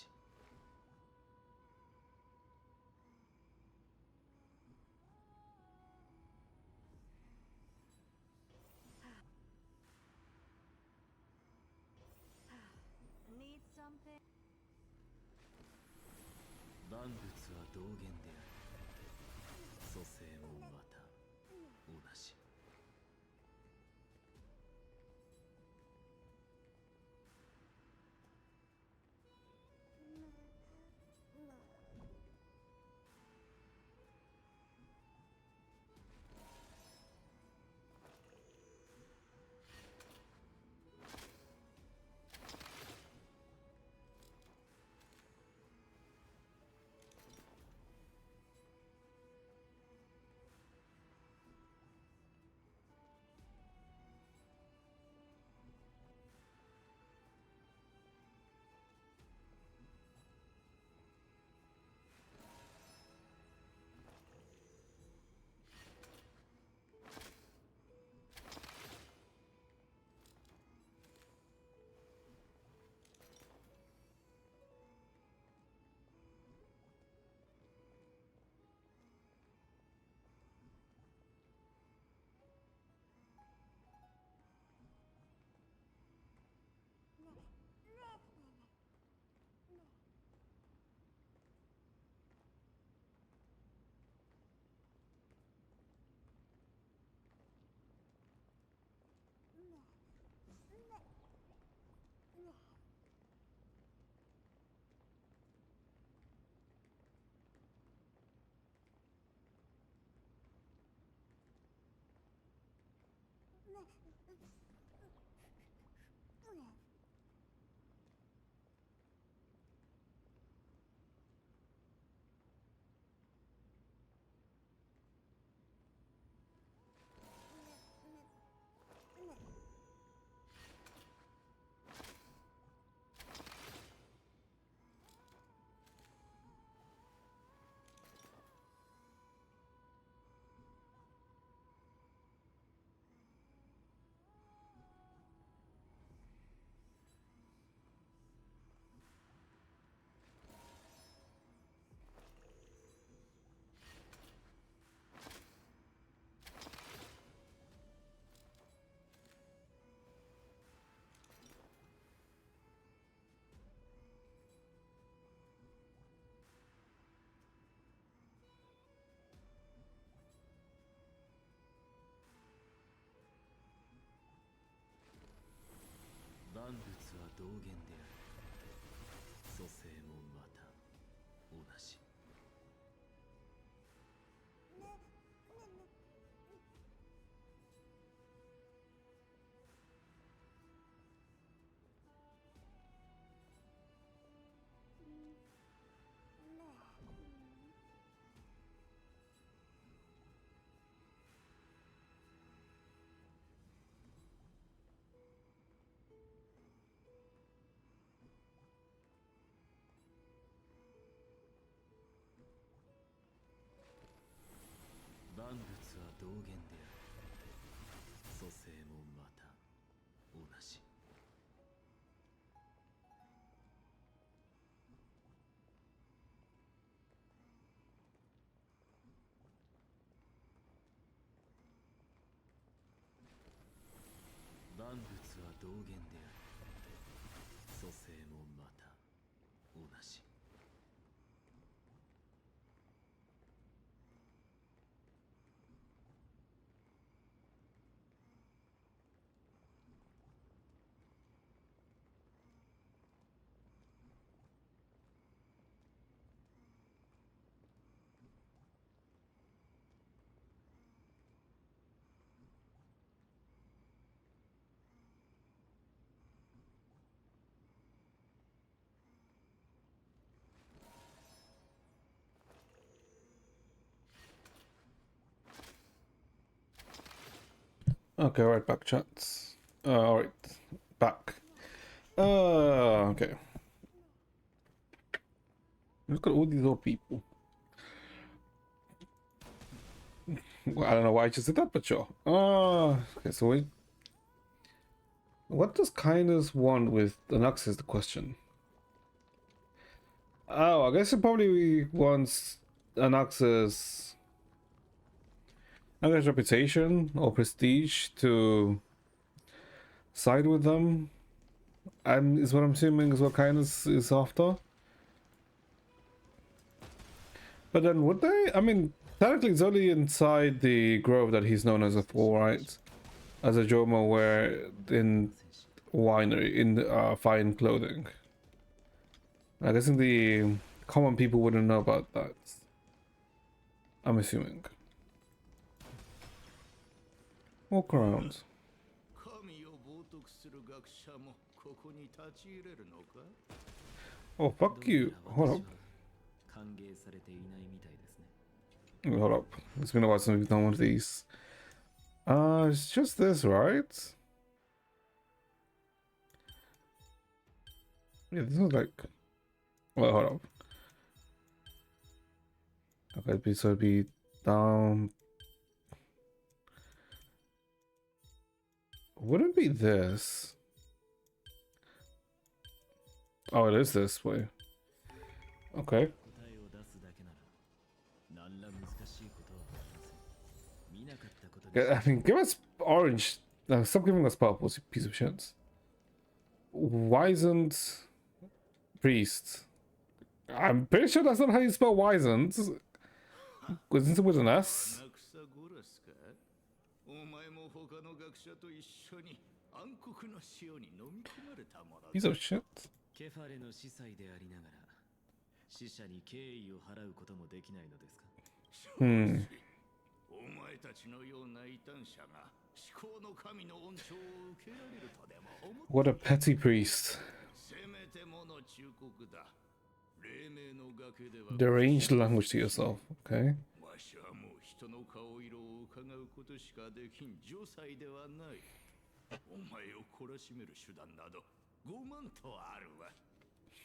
万物は同源である。蘇生もまた同じ。同源である。蘇生もまた同じ。万物は同源である。蘇生もまた同じ。万物は同源である。蘇生もまた同じ。Okay, right back, chats. Alright, back. Okay. Look at all these old people. Well, I don't know why I just did that, but sure. Okay, so we... What does kindness want with Anaxes is the question. Oh, I guess it probably wants Anaxes... I guess reputation or prestige to side with them. And is what I'm assuming is what kindness is after. But then would they? I mean, technically it's only inside the grove that he's known as a fool, right? As a Jomo where in winery, in fine clothing. I guess the common people wouldn't know about that. I'm assuming. Walk around. Oh, fuck you. Hold up. Hold up. It's been a while since we've done one of these. It's just this, right? Yeah, this is like... Well, hold up. Okay, so it'd be down... Wouldn't be this. Oh, it is this way. Okay. I mean, give us orange. No, stop giving us purple, you piece of shit. Wizened priest. I'm pretty sure that's not how you spell wizened. Isn't it with an S? Piece of shit. Hmm. What a petty priest. Deranged language to yourself, okay?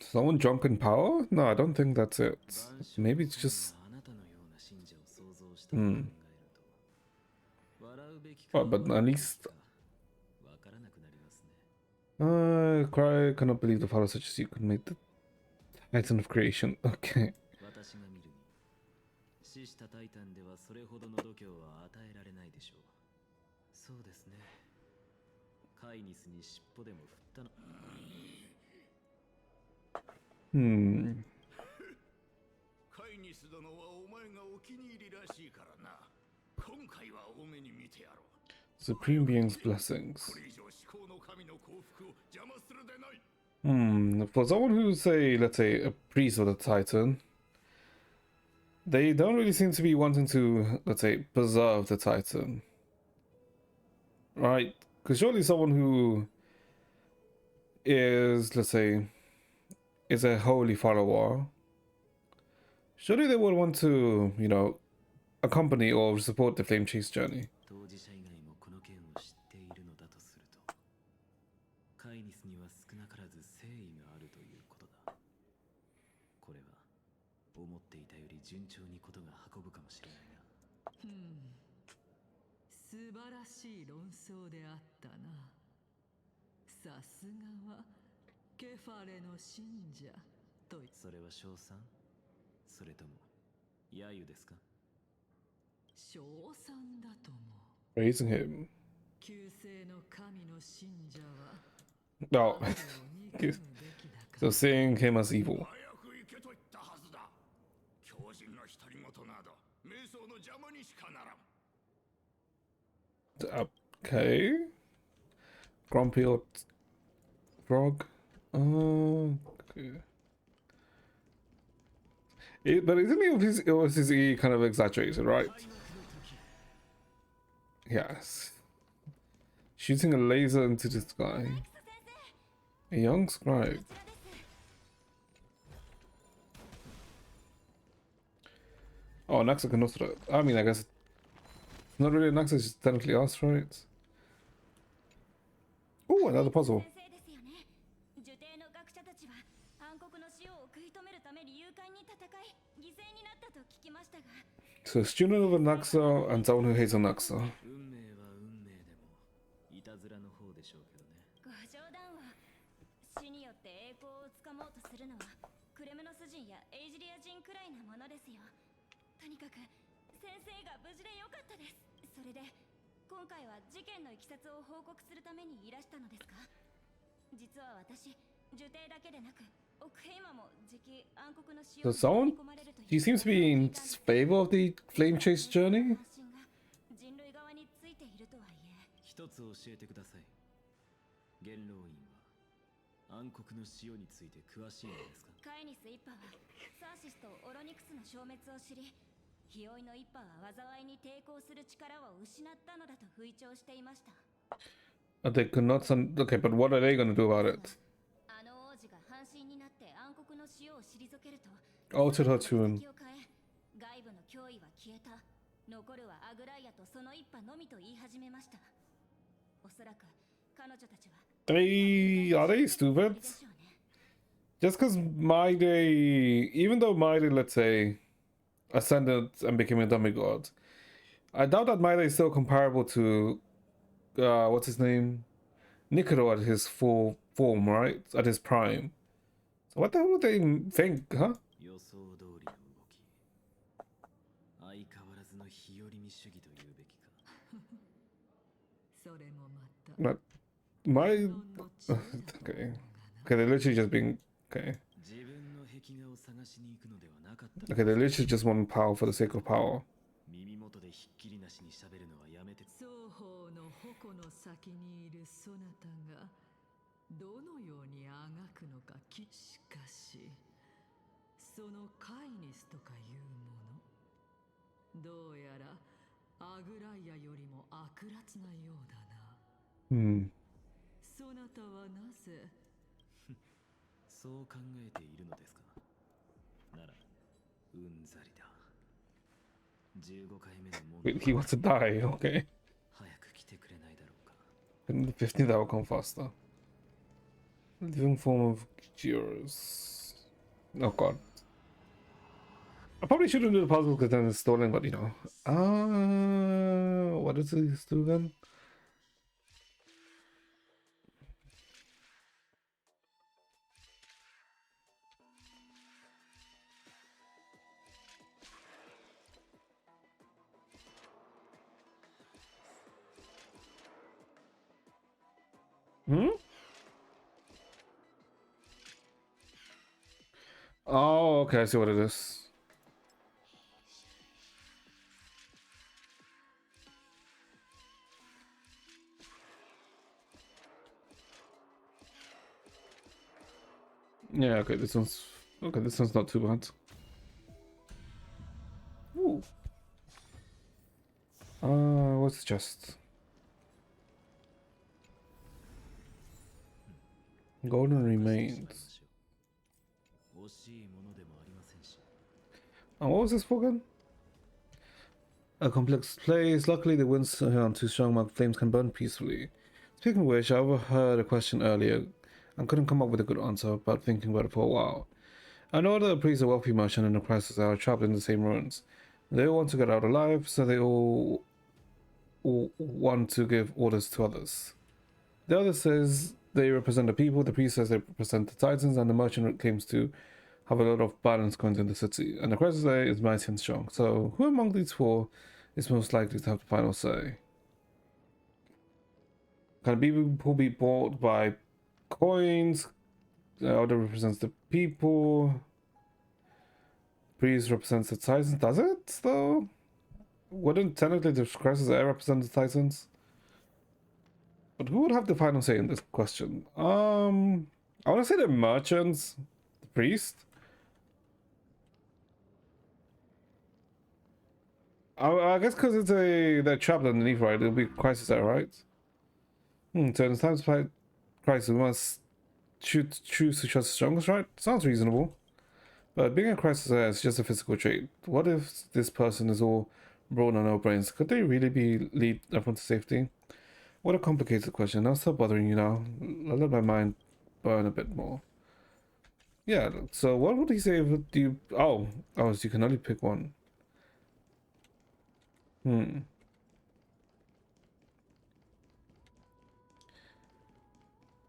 Someone drunk in power? No, I don't think that's it. Maybe it's just... Hmm. Oh, but at least... Cry, cannot believe the father such as you could make the Titan of creation. Okay. Hmm. Supreme Being's blessings. For someone who's say, let's say, a priest of the Titan, they don't really seem to be wanting to, let's say, preserve the Titan. Right? Because surely someone who is, let's say, is a holy follower, surely they would want to, you know, accompany or support the Flame Chase journey. 当事者以外もこの件を知っているのだとすると、カイニスには少なからず誠意があるということだ。これは思っていたより順調にことが運ぶかもしれないな。素晴らしい論争であったな。さすがはケファレの信者と。それは称賛？それとも揶揄ですか？称賛だとも。 Praising him. 旧世の神の信者は No. 悪を憎むべきだか So seeing him as evil. 早く行けと言ったはずだ。狂人の独り言など瞑想の邪魔にしかならん。 Okay. Grumpy old frog. Okay. But isn't it was his E kind of exaggerated, right? Yes. Shooting a laser into the sky. A young scribe. Oh, Naxa Canostra. I mean, I guess not really Naxa, it's just technically us, right? Oh, another puzzle. 先生ですよね。受刑の学者たちは暗黒の死を食い止めるために勇敢に戦い犠牲になったと聞きましたが。 So, student of a Naxa and someone who hates a Naxa. 運命は運命でもいたずらの方でしょうけどね。ご冗談を。死によって栄光をつかもうとするのはクレムノス人やエイジリア人くらいなものですよ。とにかく先生が無事でよかったです。それで今回は事件のいきさつを報告するためにいらしたのですか？実は私、受刑だけでなく、オクヘイマも次期暗黒の使用 So someone, he seems to be in favor of the Flame Chase journey. 人類側についているとはいえ。一つ教えてください。元老院は暗黒の塩について詳しいのですか？カイニス一派はサーシスとオロニクスの消滅を知り、ヒオイの一派は災いに抵抗する力を失ったのだと吹聴していました。They could not send. Okay, but what are they gonna do about it? あの王子が半身になって暗黒の塩を退けると、 Altered her tune. 気を変え、外部の脅威は消えた。残るはアグライアとその一派のみと言い始めました。おそらく彼女たちは Are they stupid? Just because Maide, even though Maide, let's say, ascended and became a demigod, I doubt that Maide is still comparable to, what's his name? Nikoro at his full form, right? At his prime. So what the hell would they think, huh? 予想通りの動き。相変わらずの日和見主義というべきか。それもまた But my okay, okay, they're literally just being okay. 自分の壁画を探しに行くのではなかった。 Okay, they literally just want power for the sake of power. 耳元でひっきりなしに喋るのはやめて。双方の矛の先にいるそなたがどのようにあがくのかしかしそのカイニスとかいうものどうやらアグライアよりも悪辣なようだな。 Hmm. そなたはなぜそう考えているのですか？ならうんざりだ。15回目の問題。 Wait, he wants to die. Okay. 早く来てくれないだろうか。 And the 15th that will come faster. Living form of Gyros. Oh god. I probably shouldn't do the puzzle because then it's stolen, but you know. What does this do then? Hmm? Oh, okay, I see what it is. Yeah, okay, this one's okay, this one's not too bad. Ooh. What's the chest? Golden remains. 惜しいものでもありませんし。 Oh, what was this for again? A complex place. Luckily, the winds aren't too strong. My flames can burn peacefully. Speaking of which, I overheard a question earlier and couldn't come up with a good answer, but thinking about it for a while. I know that the priest, a wealthy merchant, and the priestess are trapped in the same ruins. They all want to get out alive, so they all want to give orders to others. The other says they represent the people, the priest says they represent the titans, and the merchant claims to have a lot of balance going in the city. And the crisis is mighty and strong. So who among these four is most likely to have the final say? Can people be bought by coins? The other represents the people. Priest represents the titans. Does it though? Wouldn't technically the crisis represent the titans? But who would have the final say in this question? I want to say the merchants, the priest. I guess because it's they're trapped underneath, right? It'll be crisis there, right? So in the time to fight crisis, we must choose to trust the strongest, right? Sounds reasonable. But being a crisis is just a physical trait. What if this person is all brawn and no brains? Could they really lead everyone to safety? What a complicated question. I'll stop bothering you now. I'll let my mind burn a bit more. Yeah, so what would he say if you... Oh, so you can only pick one.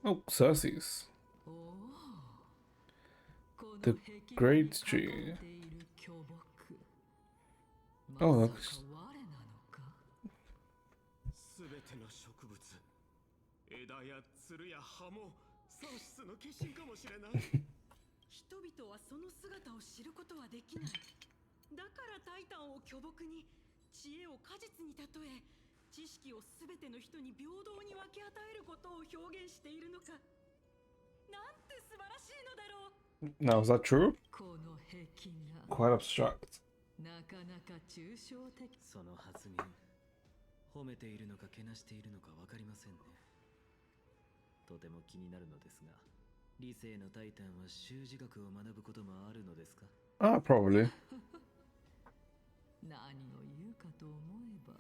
Oh, Cersei's. The Great Tree. Oh, look. すべての植物、枝やつるや葉もサウシスの化身かもしれない。人々はその姿を知ることはできない。だからタイタンを巨木に、知恵を果実に例え、知識をすべての人に平等に分け与えることを表現しているのか。なんて素晴らしいのだろう。 Now, is that true? この壁画。 Quite abstract. なかなか抽象的。その発言、褒めているのかけなしているのかわかりませんね。とても気になるのですが、理性のタイタンは習字学を学ぶこともあるのですか？ Probably. 何を言うかと思えば、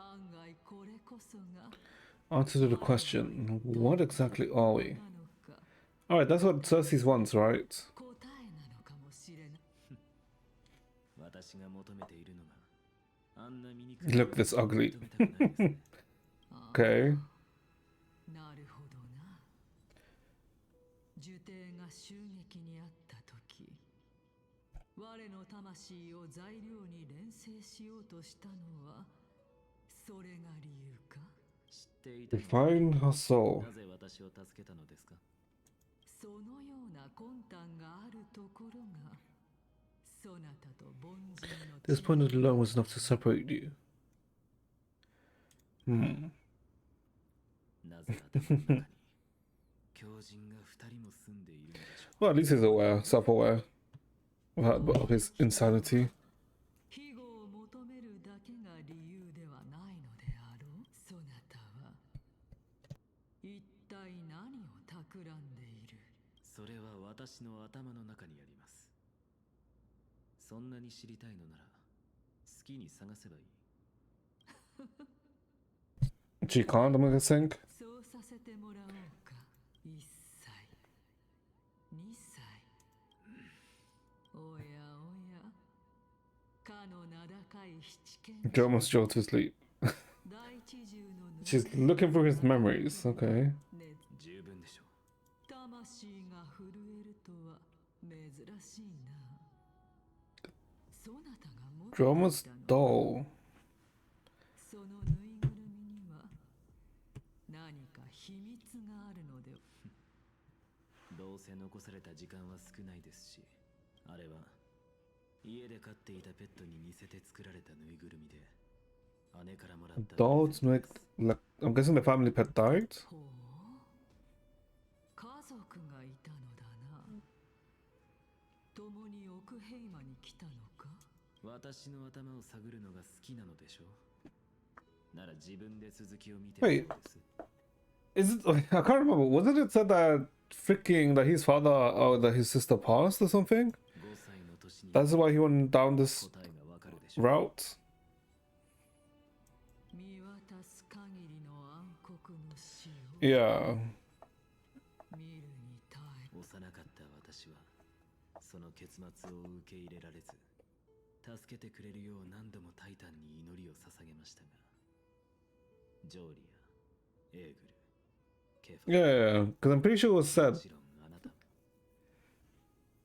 案外これこそが。 Answer to the question, what exactly are we? Alright, that's what Cersei's wants, right? 答えなのかもしれない。私が求めているのが、あんな醜い Look this ugly. Okay. なるほどな。呪帝が襲撃にあった時、我の魂を材料に錬成しようとしたのは、それが理由か？知っていたの Define her soul. なぜ私を助けたのですか？そのような魂胆があるところが、そなたと凡人の This point alone was enough to separate you. なぜ頭の中に狂人が2人も住んでいるのでしょう。 Well, at least he's aware, self-aware of his insanity. 庇護を求めるだけが理由ではないのであろう。そなたは一体何を企んでいる？それは私の頭の中にあります。そんなに知りたいのなら好きに探せばいい。 She can't, I'm gonna think. そうさせてもらおうか。1歳、2歳。おやおや、かの名高い七剣。 Joe almost to sleep. 大地中の She's looking through his memories, okay. 十分でしょう。魂が震えるとは珍しいな。そなたが持っていた Joe の almost dull. そのぬいぐるみには何か秘密があるので。どうせ残された時間は少ないですし、あれは家で飼っていたペットに似せて作られたぬいぐるみで、姉からもらった。 Dolls make like I'm guessing the family pet died. ほう、家族がいたのだな。私の頭を探るのが好きなのでしょう。なら自分で続きを見て Wait. どうです Is it? I can't remember. Wasn't it said that freaking that his father or that his sister passed or something? 5歳の年に That's why he went down this 答えがわかるでしょう。 route. 見渡す限りの暗黒の死を Yeah. 見るに耐え幼かった私はその結末を受け入れられず、助けてくれるよう何度もタイタンに祈りを捧げましたが、ジョーリア、エーグル、ケファ、 Yeah, because I'm pretty sure it was も said. ちろんあなたも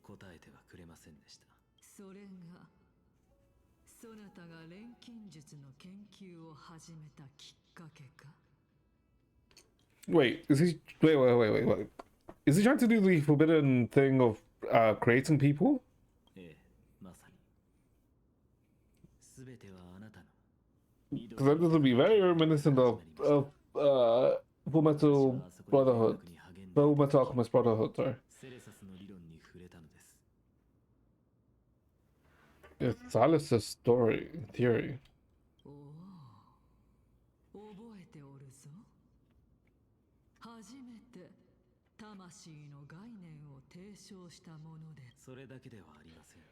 答えてはくれませんでした。それがそなたが錬金術の研究を始めたきっかけか。 Wait, is he? Wait. Is he trying to do the forbidden thing of creating people? ええ、まさに。すべてはあなたの。 Because that doesn't be very reminiscent of Full Metal Brotherhood, Full Metal Alchemist Brotherhood. Sorry, セレサスの理論に触れたのです。 it's Alice's story in theory. おお、覚えておるぞ。初めて魂の概念を提唱したもので、それだけではありません。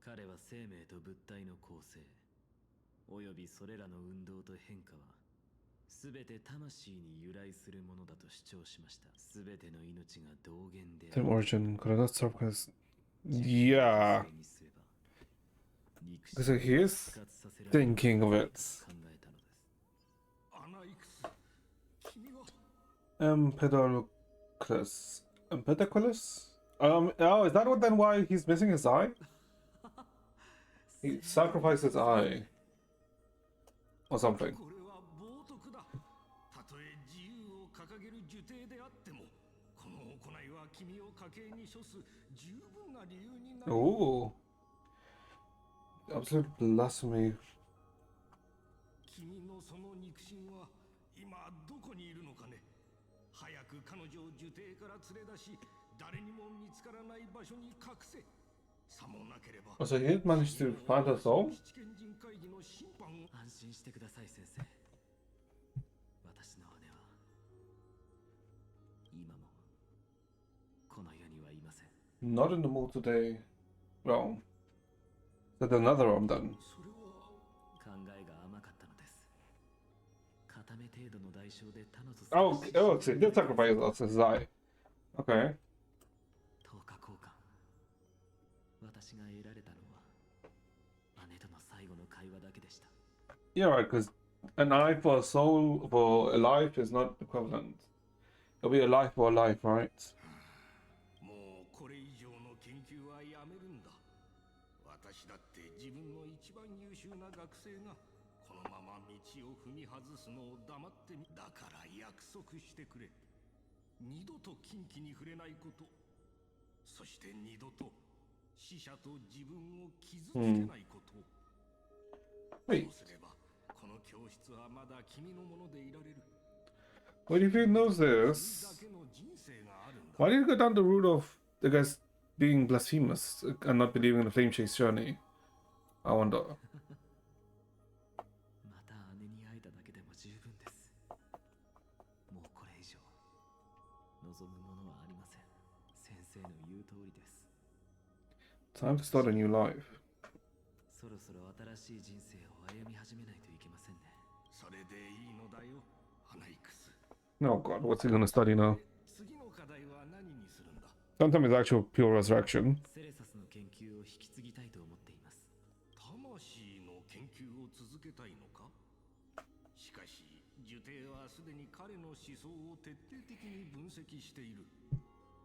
彼は生命と物体の構成、およびそれらの運動と変化は、すべて魂に由来するものだと主張しました。すべての命が同源であ Same る。 origin. Could I not serve because? Yeah, にすれば肉 because he is 復活させられる thinking of it. 考えたのです。アナイクス、君は Empedocles. Empedocles? Oh, is that what then why he's missing his eye? He sacrificed his eye. Or something. これは冒涜だ。たとえ自由を掲げる受刑であっても、この行いは君を家計に処す十分な理由になる。 Ooh. Absolute blasphemy. 君のその肉親は今どこにいるのかね。早く彼女を受刑から連れ出し、誰にも見つからない場所に隠せ。さもなければ。 Oh, so he did manage to find her soul? 七賢人会議の審判を安心してください先生。私の姉は今もこの世にはいません。 Not in the mood today. Wrong. Said another one then. それは考えが甘かったのです。片目程度の代償でタノス Oh, oh, so he did sacrifice his eye. Okay. 10日交換。私が得られたのは姉との最後の会話だけでした。 Yeah, right, because an eye for a soul for a life is not equivalent. It'll be a life for a life, right? もうこれ以上の研究はやめるんだ。私だって自分の一番優秀な学生がこのまま道を踏み外すのを黙ってみ。だから約束してくれ。二度と禁忌に触れないこと。そして二度と死者と自分を傷つけないこと。Wait, そうすればこの教室はまだ君のものでいられる。 what if he knows だ this? けの人生があるんだ。 Why did he go down the route of the guys being blasphemous and not believing in the flame chase journey? I wonder. また姉に会えただけでも十分です。もうこれ以上望むものはありません。先生の言う通りです。 Time to start a new life. そろそろ新しい人生を歩み始めないといけませんね。それでいいのだよ、アナイクス。 Oh god, what's he gonna study now? 次の課題は何にするんだ。 Don't tell me it's actual pure resurrection. セレサスの研究を引き継ぎたいと思っています。魂の研究を続けたいのか。しかし、受刑はすでに彼の思想を徹底的に分析している。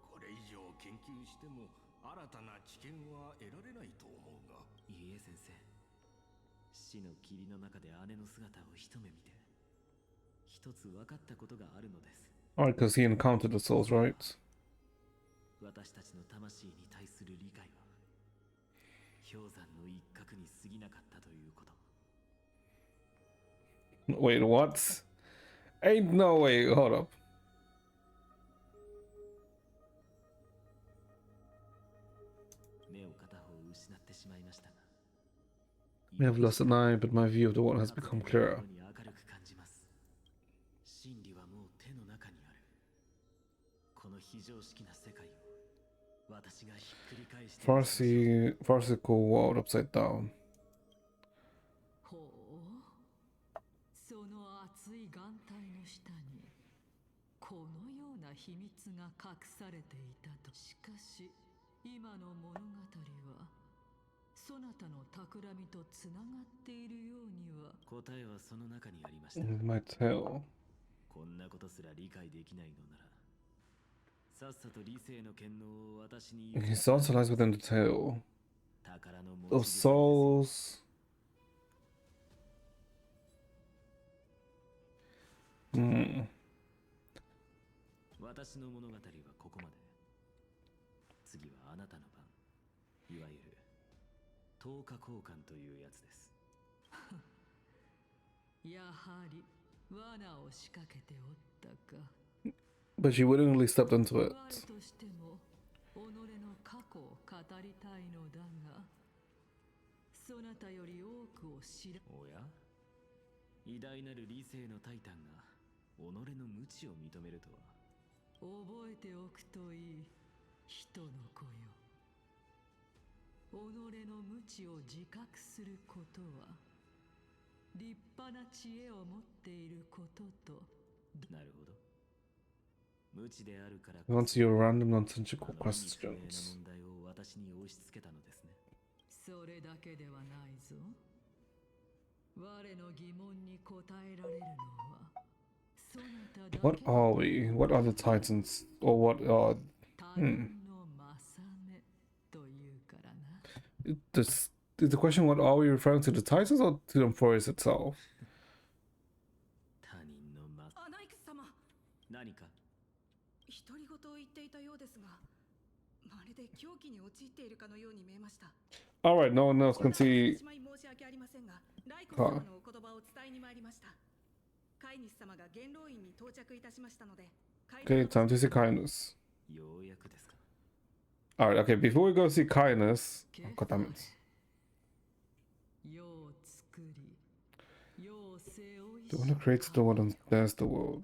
これ以上研究しても新たな知見は得られないと思うが。いいえ先生。死の霧の中で姉の姿を一目見て、一つ分かったことがあるのです。 Alright, because he encountered the souls, right? 私たちの魂に対する理解は氷山の一角に過ぎなかったということ。 Wait, what? Ain't no way. Hold up. 目を片方失ってしまいましたが、We have lost an eye, but my view of the world has become clearer. に明るく感じます。真理はもう手の中にある。この非常識な世界を私がひっくり返して Farcical world upside down. ほう、その熱い眼帯の下にこのような秘密が隠されていたと。しかし今の物語はそなたの企みとつながっているようには。答えはその中にありました。 In my tail. こんなことすら理解できないのなら、さっさと理性の権能を私に言う。 His answer lies within the tail. 宝の持 Of ち主です。 souls. Hmm. 私の物語はここまで。次はあなたの番。いわゆる10日交換というやつです。やはり罠を仕掛けておったか。 But she willingly stepped into 我 it. としても己の過去を語りたいのだが、そなたより多くを知ら。おや、偉大なる理性のタイタンが己の無知を認めるとは。覚えておくといい、人の子よ。己の無知を自覚することは立派な知恵を持っていることと。なるほど。無知であるから He wants your random nonsensical あの意味不明な questions. 問題を私に押し付けたのですね。それだけではないぞ。我の疑問に答えられるのはそなただけ。 What are we? What are the Titans? Or what are... 他人の正目というからな。 Is the question what are we referring to the Titans or to the forest itself? 他人のまアナイクス様、何か。独り言を言っていたようですが、まるで狂気に陥っているかのように見えました。 Alright, no one else can see... 申し訳ありませんが、ライコ様のお言葉を伝えに参りました。飼い主様が元老院に到着いたしましたので。 Okay, time to see kindness. ようやくですか。 Alright, okay, before we go see kindness... Oh, god damn it. 世を作り、世を背負い。 The one who creates the world and bears the world.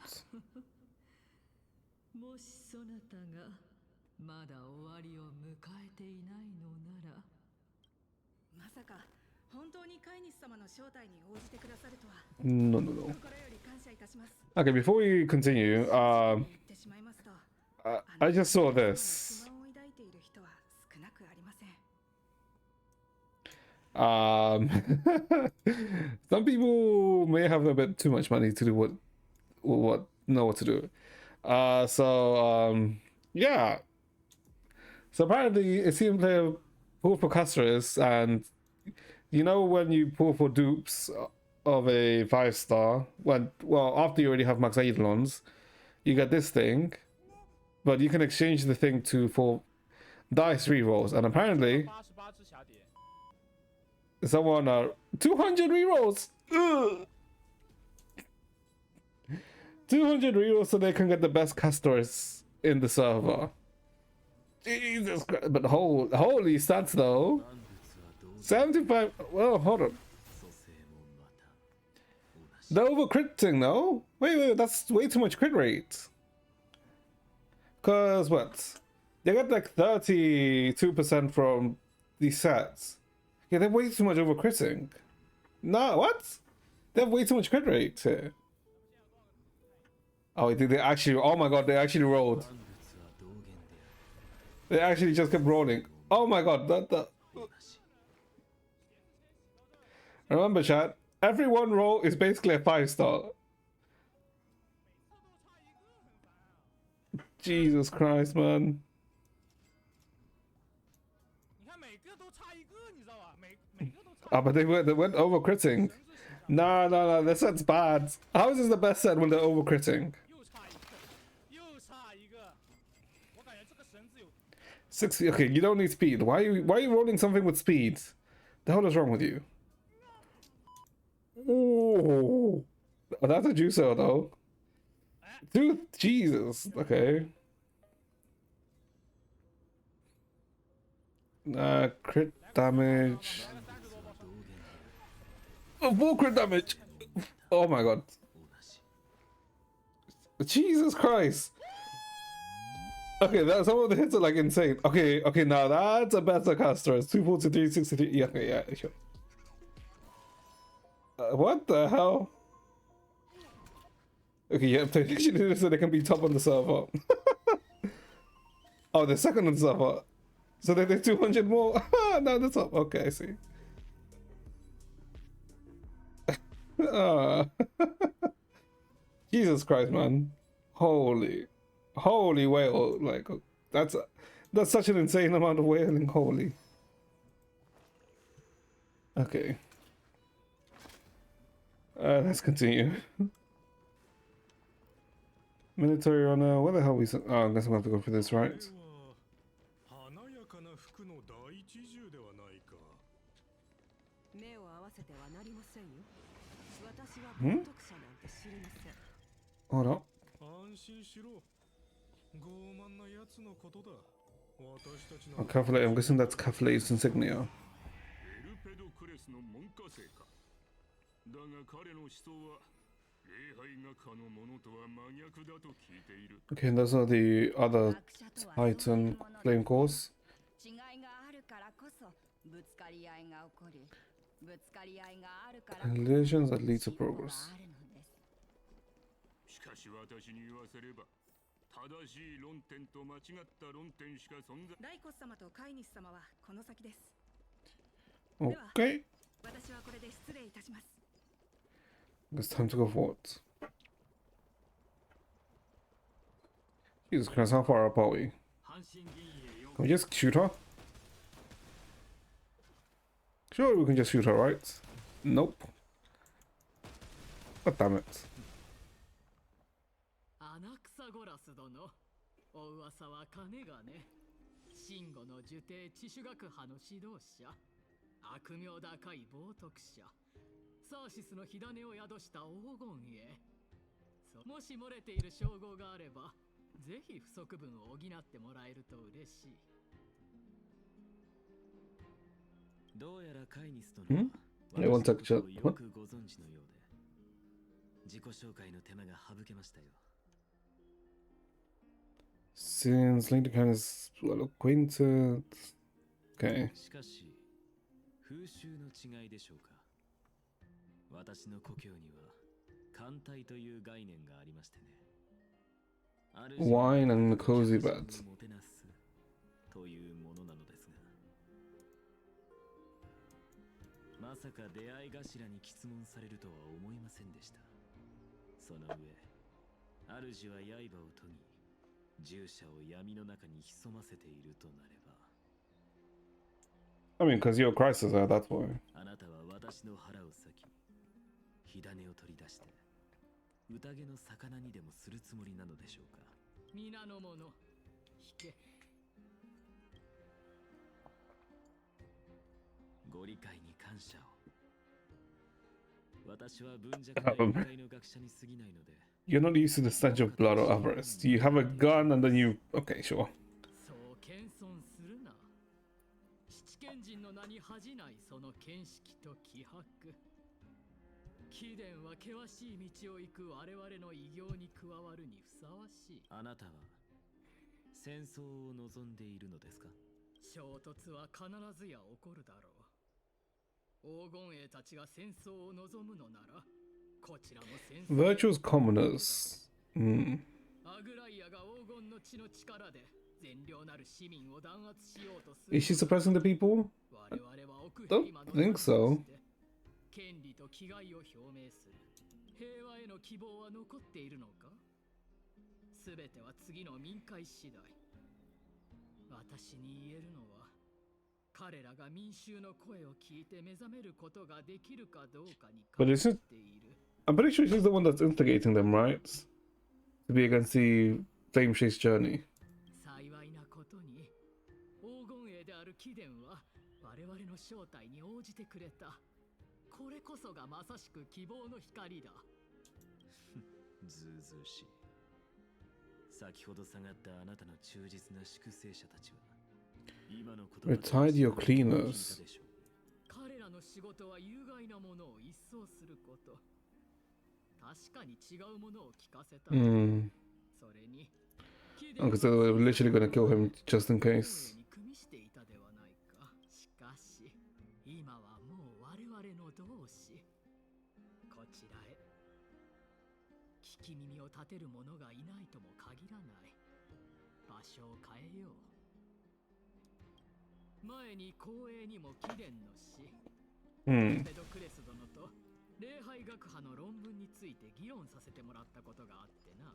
もしそなたがまだ終わりを迎えていないのなら。まさか本当に飼い主様の招待に応じてくださるとは。 No, no, no. 心より感謝いたします。 Okay, before we continue, 言ってしまいますと、 I just saw this. 不満を抱いている人は少なくありません。Some people may have a bit too much money to do what know what to do. Yeah. So apparently it seems they pull for Castris, and you know when you pull for dupes of a 5-star, after you already have Max Eidolons, you get this thing, but you can exchange the thing for dice rerolls, and apparently someone 200 rerolls. Ugh. 200 rerolls so they can get the best castors in the server. Jesus Christ. But holy stats though. 75. Well, hold on. The over crit thing though? Wait, that's way too much crit rate. Cause what? They got like 32% from these sets. Yeah, they're way too much over critting. Nah, what? They have way too much crit rate here. Oh, they actually, oh my god, they actually rolled. They actually just kept rolling. Oh my god, Remember chat, every one roll is basically a 5-star. Jesus Christ, man. Oh, but they went over critting. No, this set's bad. How is this the best set when they're over critting? 60. Okay, you don't need speed. Why are you rolling something with speed? The hell is wrong with you? Oh, that's a juicer though. Dude, Jesus. Okay. Crit damage. More crit damage. Oh my god. Jesus Christ. Okay, that some of the hits are like insane. Okay, now that's a better caster. It's 243, 63. Yeah, okay, yeah, sure. What the hell? Okay, yeah, they literally did it so they can be top on the server. Oh, they're second on the server. So they did 200 more. Now they're top. Okay, I see. Jesus Christ, man. Holy whale. Like, that's such an insane amount of whaling. Holy. Okay. Let's continue. Military honor. What the hell we? Oh, I guess I'm gonna have to go for this, right? 華やかな服の第一重ではないか。目を合わせてはなりませんよ。私は冒涜者なんて知りません。Hold up. 安心しろ。傲慢な奴のことだ。私たち Oh, の Cavalier. I'm guessing that's Cavaler's insignia. エルペドクレスの門下生か。だが彼の思想は礼拝学科のものとは真逆だと聞いている。 Okay, and those are the other Titan flame cores. 違いがあるからこそぶつかり合いが起こり、ぶつかり合いがあるからこそ Collisions that lead to progress. あるのです。しかし私に言わせれば正しい論点と間違った論点しか存在。ライコス様とカイニス様はこの先です。 Okay. 私はこれで失礼いたします。 It's time to go forward. Jesus Christ, how far up are we? 阪神銀へよう Can we just shoot her? Sure, we can just shoot her, right? Nope. God damn it. アナクサゴラス殿、お噂は金がね。真吾の呪帝地主学派の指導者、悪名高い冒涜者、サーシスの火種を宿した黄金へ。もし漏れている称号があれば、ぜひ不足分を補ってもらえると嬉しい。どうやらカイニス殿は I want to 私の check. ことをよ What? くご存知のようで、自己紹介の手間が省けましたよ。 Since Lincoln kind is well acquainted. Okay. しかし、風習の違いでしょうか。私の故郷には、艦隊という概念がありましてね。Wine and cozy bed. もてなすというものなのですが、まさか出会い頭に質問されるとは思いませんでした。その上、主は刃を研ぎ、従者を闇の中に潜ませているとなれば。 I mean, because you're Crisis, that's why. あなたは私の腹を裂き、火種を取り出して、宴の魚にでもするつもりなのでしょうか。皆の者、引け。ご理解に感謝を。私は文弱な妖怪の学者に過ぎないので。 You're not used to the stench of blood or avarice. You have a gun and then you. Okay, sure. そう謙遜するな。七賢人の名に恥じないその見識と気迫。貴殿は険しい道を行く我々の偉業に加わるにふさわしい。あなたは戦争を望んでいるのですか？衝突は必ずや起こるだろう。黄金兵たちが戦争を望むのなら、こちらも戦争。 Virtuous commoners. Hmm. アグライアが黄金の血の力で善良なる市民を弾圧しようとする。 Is she suppressing the people? 我々は奥 Don't 平間の think so. 権利と気概を表明する。平和への希望は残っているのか？すべては次の民会次第。私に言えるのは、彼らが民衆の声を聞いて目覚めることができるかどうかにかか But っ isn't ている。 I'm pretty sure she's the one that's instigating them, right? To be against the Flame Chase journey. 幸いなことに、黄金衛である貴殿は我々の招待に応じてくれた。これこそがまさしく希望の光だ。ずうずうしい。先ほど下がったあなたの忠実な粛清者たちは、今のこと Retired your cleaners. 彼ららの仕事は有害なものを一掃すること。確かに違うものを聞かせた。Hmm. それに Because they were literally gonna kill him just in case. 組みしていたではないか。しかし今はもう我々の同志。こちらへ。聞き耳を立てる者がいないとも限らない。場所を変えよう。前に光栄にも貴殿の死、ペドクレス殿と礼拝学派の論文について議論させてもらったことがあってな。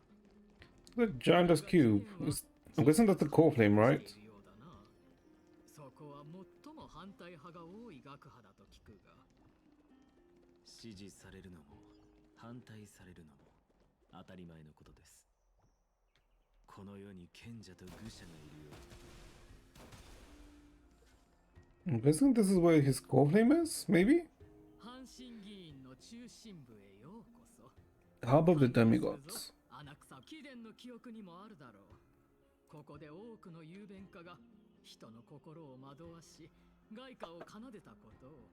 The Jandas Cube. I'm guessing that's the core flame, right? そこは最も反対派が多い学派だと聞くが。支持されるのも反対されるのも当たり前のことです。この世に賢者と愚者がいるように。I'm guessing this is where his core flame is, maybe? 阪神議員の中心部へようこそ。 How about the demigods? 穴草貴殿の記憶にもあるだろう。ここで多くの雄弁家が人の心を惑わし、外貨を奏でたことを。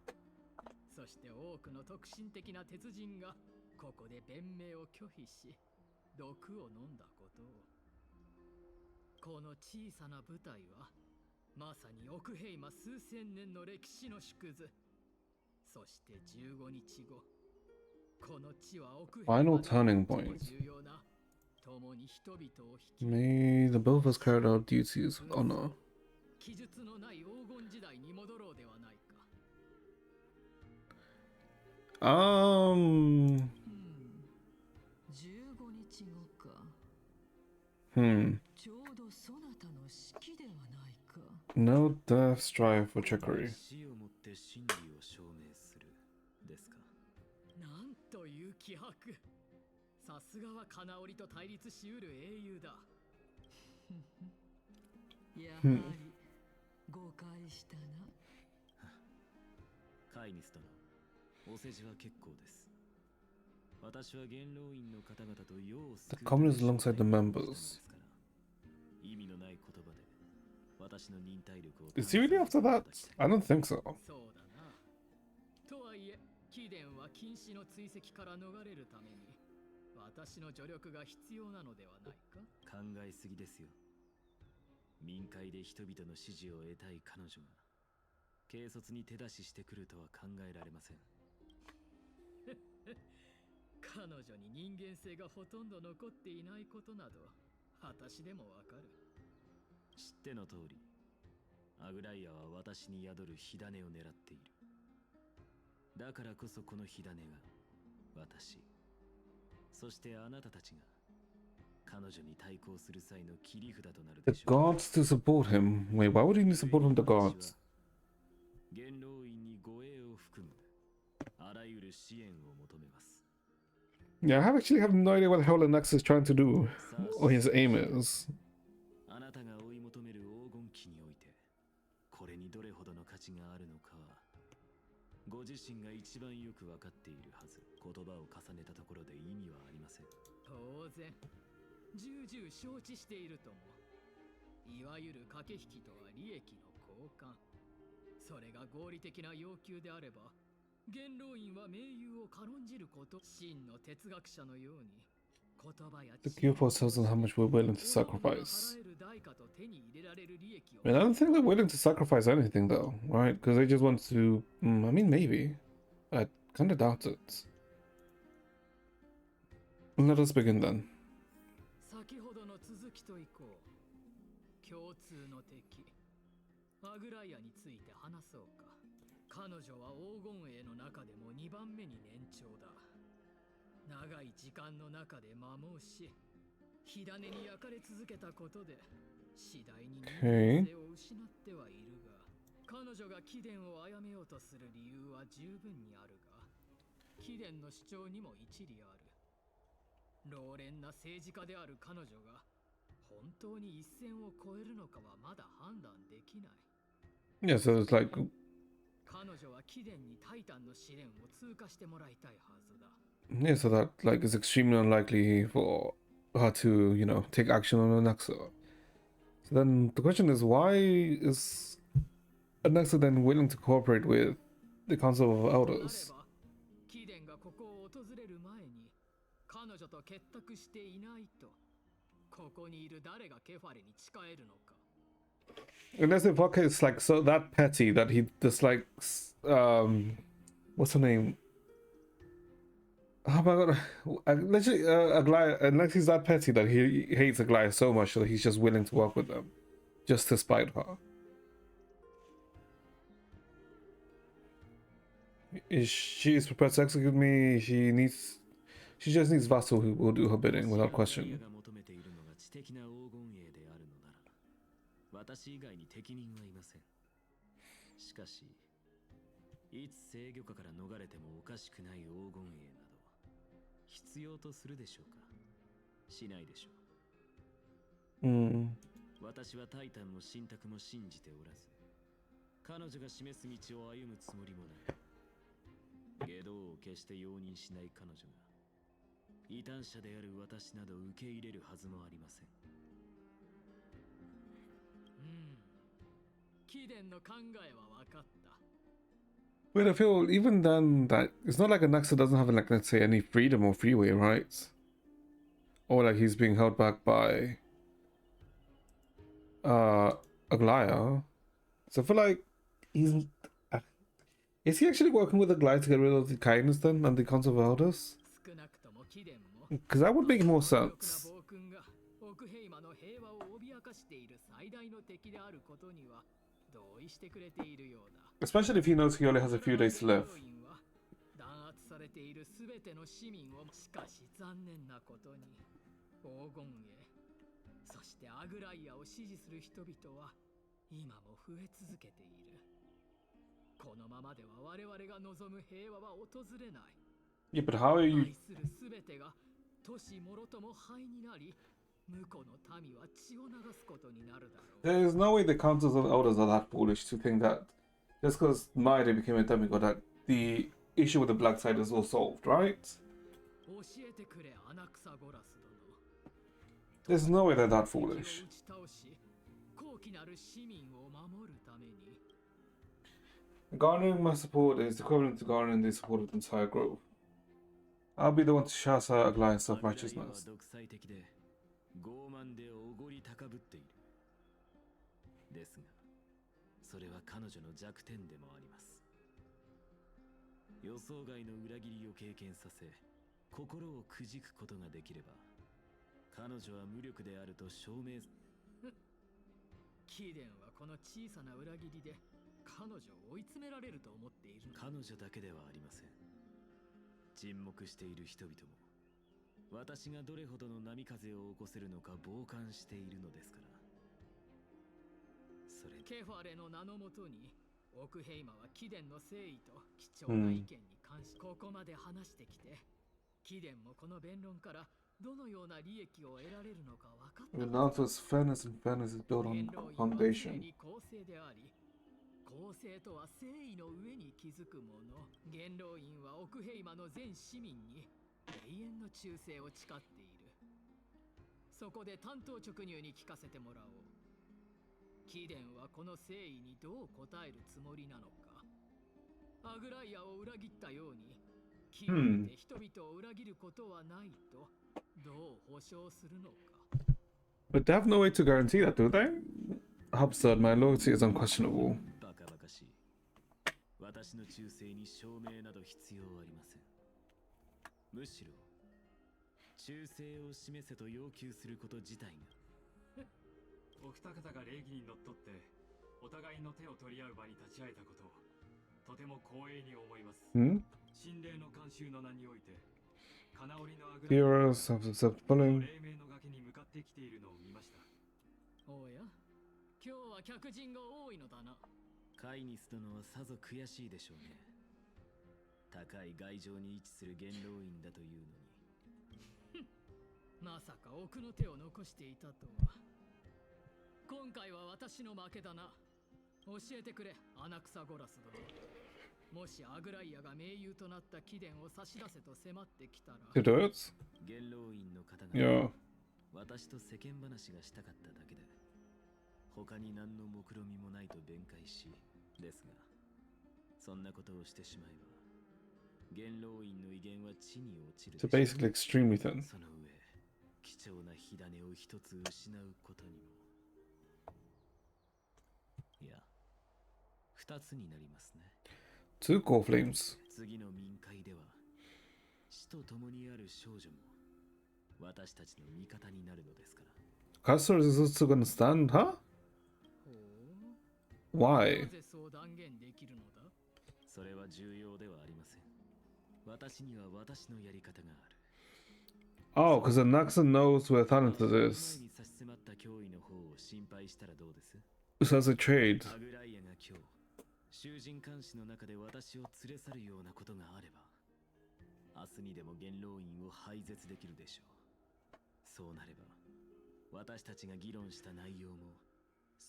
そして多くの特進的な鉄人がここで弁明を拒否し、毒を飲んだことを。この小さな部隊はまさに奥平魔数千年の歴史の縮図。そして15日後、この地は奥平魔 Final turning point. 重要な共に人々を引き May the both of us carry out duties with honor. 記述のない黄金時代に戻ろうではないか。Um. 15日後か。ちょうどそなたの式ではないか。No death, strive for trickery. 死をもって真理を証明するですか。なんという気迫。さすがは金織と対立しうる英雄だ。やはり誤解したな。カイニス殿、お世辞は結構です。私は元老院の方々と世を The commoners alongside the members. 意味のない言葉で私の忍耐力を。 Is he really after that? I don't think so. そうだな。とはいえ、貴殿は禁止の追跡から逃れるために私の助力が必要なのではないか。考えすぎですよ。民会で人々の支持を得たい彼女が軽率に手出ししてくるとは考えられません。彼女に人間性がほとんど残っていないことなど私でもわかる。知っての通り、アグライアは私に宿る火種を狙っている。だからこそこの火種が私、そしてあなたたちが彼女に対抗する際の切り札となる The でしょう。 gods to support him. Wait, why would he need to support from the gods? 元老院に護衛を含むあらゆる支援を求めます。 Yeah, I actually have no idea what the hell Anax is trying to do, or his aim is. あなたが追い求める黄金期において、これにどれほどの価値があるのかは、ご自身が一番よく分かっているはず。言葉を重ねたところで意味はありません。当然、重々承知しているとも。いわゆる駆け引きとは利益の交換。それが合理的な要求であれば、元老院は盟友を軽んじること。真の哲学者のように、言葉や The Q-Force tells us how much we're willing to sacrifice. I don't think they're willing to sacrifice anything though, right? Because they just want to... I mean, maybe. I kind of doubt it. Let us begin then. 先ほどの続きといこう。共通の敵、アグライアについて話そうか。彼女は黄金衛の中でも2番目に年長だ。長い時間の中で摩耗し、火種に焼かれ続けたことで次第に人間性を失ってはいるが、彼女が貴殿を殺めようとする理由は十分にあるが、貴殿の主張にも一理ある。老練な政治家である彼女が本当に一線を越えるのかはまだ判断できない。Yeah, so it's like... 彼女は貴殿にタイタンの試練を通過してもらいたいはずだ。Yeah, so that like it's extremely unlikely for her to, you know, take action on Anaxa. So then the question is, why is Anaxa then willing to cooperate with the Council of なれ Elders. ば貴殿がここを訪れる前に彼女と結託していないとここにいる誰がケファレに誓えるのか。 Unless if Vodka is like so that petty that he dislikes what's her name? Oh my god, literally Aglaya, unless he's that petty that he hates Aglaya so much that he's just willing to work with them just to spite her. She is prepared to execute me. She just needs vassal who will do her bidding without question. 私以外に適任はいません。しかし、いつ制御下から逃れてもおかしくない黄金衛など必要とするでしょうか。しないでしょう。私はタイタンの信託も信じておらず、彼女が示す道を歩むつもりもない。外道を決して容認しない彼女が、異端者である私など受け入れるはずもありません。 But I feel even then that it's not like Anaxa doesn't have like, let's say, any freedom or freeway, right? Or like he's being held back by Aglaya. So I feel like he's is he actually working with Aglaya to get rid of the kindness then and the Council of Elders? Because that would make more sense. Especially if he knows he only has a few days to live. 弾圧されているすべての市民をしかし残念なことに黄金へそしてアグライアを支持する人々は今も増え続けているこのままでは我々が望む平和は訪れない Yeah, but how are you? 愛するすべてが都市もろとも灰になり向こうの民は血を流すことになるだろう There is no way the Councils of Elders are that foolish to think that just because Maide became a demigod that the issue with the black side is all solved, right? There's no way they're that foolish. Garnering my support is equivalent to garnering the support of the entire grove. I'll be the one to shatter Aglaya in self-righteousness. 傲慢でおごり高ぶっている。ですが、それは彼女の弱点でもあります。予想外の裏切りを経験させ、心をくじくことができれば、彼女は無力であると証明。貴殿はこの小さな裏切りで彼女を追い詰められると思っている。彼女だけではありません。沈黙している人々も。私がどれほどの波風を起こせるのか傍観しているのですから。それケファレの名のもとに、オクヘイマは貴殿の誠意と貴重な意見に関し、ここまで話してきて、貴殿もこの弁論からどのような利益を得られるのか分かった。The answer's fairness and fairness is built on foundation. 公正であり、公正とは誠意の上に築くもの。元老院はオクヘイマの全市民に。永遠の忠誠を誓っている。そこで単刀直入に聞かせてもらおう。貴殿はこの誠意にどう答えるつもりなのか。アグライアを裏切ったように、貴殿で人々を裏切ることはないとどう保証するのか。But they have no way to guarantee that, do they? How absurd, my loyalty is unquestionable. バカバカしい。私の忠誠に証明など必要ありません。むしろ忠誠を示せと要求すること自体がお二方が礼儀にのっとってお互いの手を取り合う場に立ち会えたことをとても光栄に思います。神霊の慣習の名において金織りのあぐら Heroes have accepted following. 黎明の崖に向かってきているのを見ました。おや、今日は客人が多いのだな。カイニス殿はさぞ悔しいでしょうね。高い外情に位置する元老院だというのにまさか奥の手を残していたとは。今回は私の負けだな。教えてくれ、アナクサゴラス殿。もしアグライアが盟友となった貴殿を差し出せと迫ってきたら。It hurts? 元老院の方が Yeah. 私と世間話がしたかっただけで他に何の目論みもないと弁解し、ですがそんなことをしてしまえば元老院の威厳は地に落ちる So basically extremely thin. その上貴重な火種を一つ失うことにもいや二つになりますね 2 core flames. 次の民会では死と共にある少女も私たちの味方になるのですから Castor is also gonna stand, huh? ほう Why? なぜそう断言できるのだそれは重要ではありません私には私のやり方がある Oh, because Anaxa knows where Thanatos 前 is. に差し迫った脅威の方を心配したらどうです So as a trade. アグライアが今日囚人監視の中で私を連れ去るようなことがあれば明日にでも元老院を廃絶できるでしょうそうなれば私たちが議論した内容も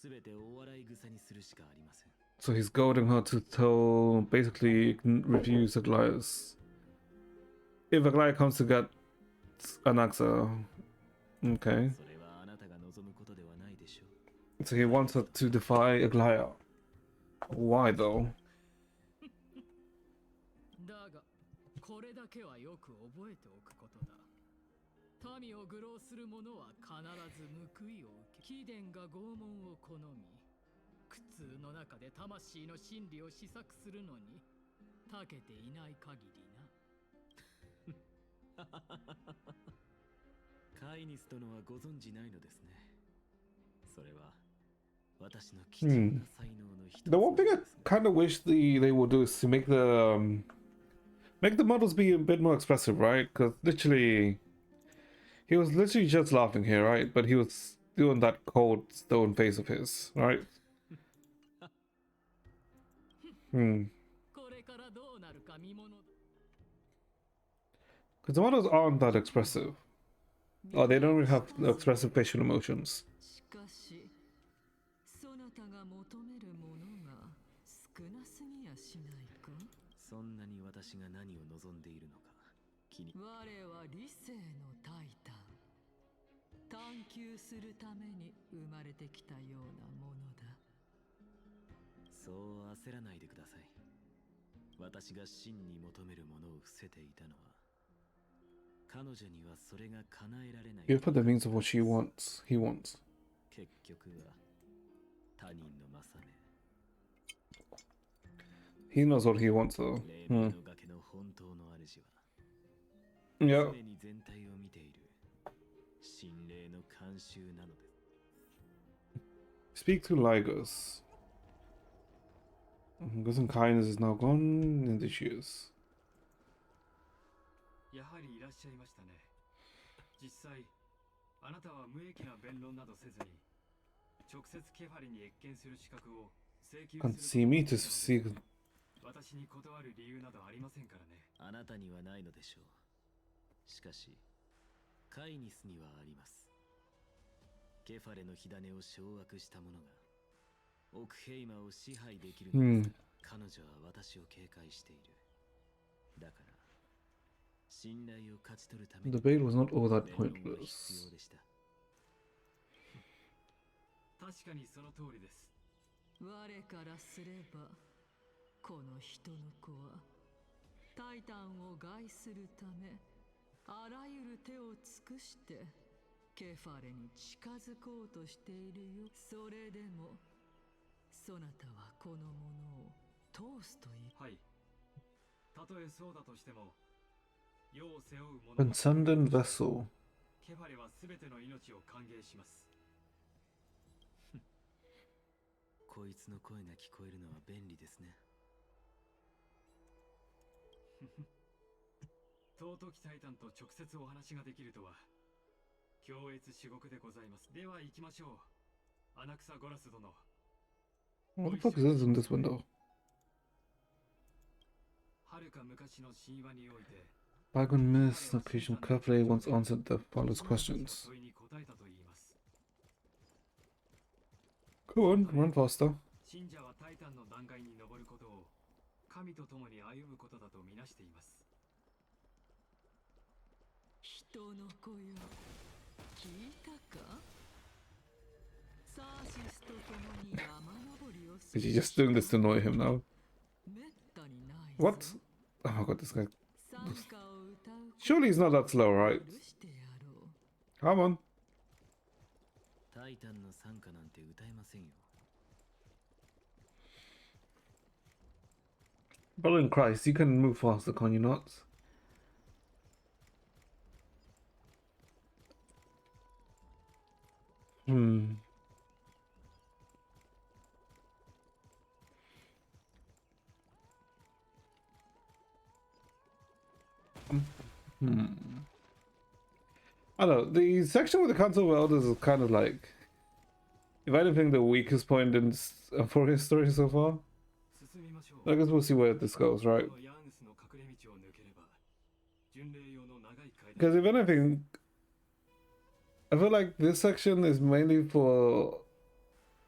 全てお笑い草にするしかありません So he's goading her to tell, basically refuse Aglaeus. If Aglaia comes to get Anaxa, okay. それはあなたが望むことではないでしょう So he wants her to defy Aglaia. Why though? だがこれだけはよく覚えておくことだ民を愚弄する者は必ず報いを受け貴殿が拷問を好み苦痛の中で魂の真理を試作するのに長けていない限りなカイニス殿はご存じないのですねそれは私の貴重な才能の一つ The one thing I kind of wish they would do is to make the models be a bit more expressive, right? Because literally, he was literally just laughing here, right? But he was doing that cold stone face of his, right? これからどうなるか見ものだ Because the models aren't that expressive. Or they don't really have expressive facial emotions. しかしそなたが求めるものが少なすぎやしないかそんなに私が何を望んでいるのか気に我は理性のタイタン探求するために生まれてきたようなものだそう焦らないでください私が真に求めるものを伏せていたのは彼女にはそれが叶えられない Give her the means of what she wants, he wants. 結局は他人の正目 He knows what he wants though. 黎明の崖の本当の主は Yeah. 常に全体を見ている神霊の慣習なのです Speak to Lygos. Gus and kindness is now gone in the years. やはりいらっしゃいましたね実際あなたは無益な弁論などせずに直接ケファリに謁見する資格を請求 Can't する see me to see. 私に断る理由などありませんからねあなたにはないのでしょうしかしカイニスにはありますケファレの火種を掌握した者がオクヘイマを支配できるのですから、彼女は私を警戒しているだから信頼を勝ち取るために The bait was not all that 弁論が pointless. 必要でした確かにその通りです我からすればこの人の子はタイタンを害するためあらゆる手を尽くしてケファレに近づこうとしているよそれでもそなたはこの者を通すというはいたとえそうだとしても世を背負う者 Transcendent vessel. ケファレは全ての命を歓迎しますこいつの声が聞こえるのは便利ですね尊きタイタンと直接お話ができるとは強越至極でございますでは行きましょうアナクサゴラス殿 What the fuck is this in this window? はるか昔の神話において Bygone myths, the patient carefully once answered the followers' questions. 問いに答えたと言います Go on, run faster. 信者はタイタンの断崖に登ることを神と共に歩むことだとみなしています人の子よ聞いたかサーシスと共に山登りをす Is る he just doing this to annoy him now? めった What? Oh my god, this guy. 賛歌を歌う Surely he's not that slow, right? 許してやろう Come on. タイタンの賛歌なんて歌えませんよ。 Brother in Christ, you can move faster, can you not? Hmm. Hmm. I don't know. The section with the Council of Elders is kind of like, if anything, the weakest point in for his story so far. 進みましょう。 I guess we'll see where this goes, right? このヤーヌスの隠れ道を抜ければ、巡礼用の長い階段 Because if anything, I feel like this section is mainly for.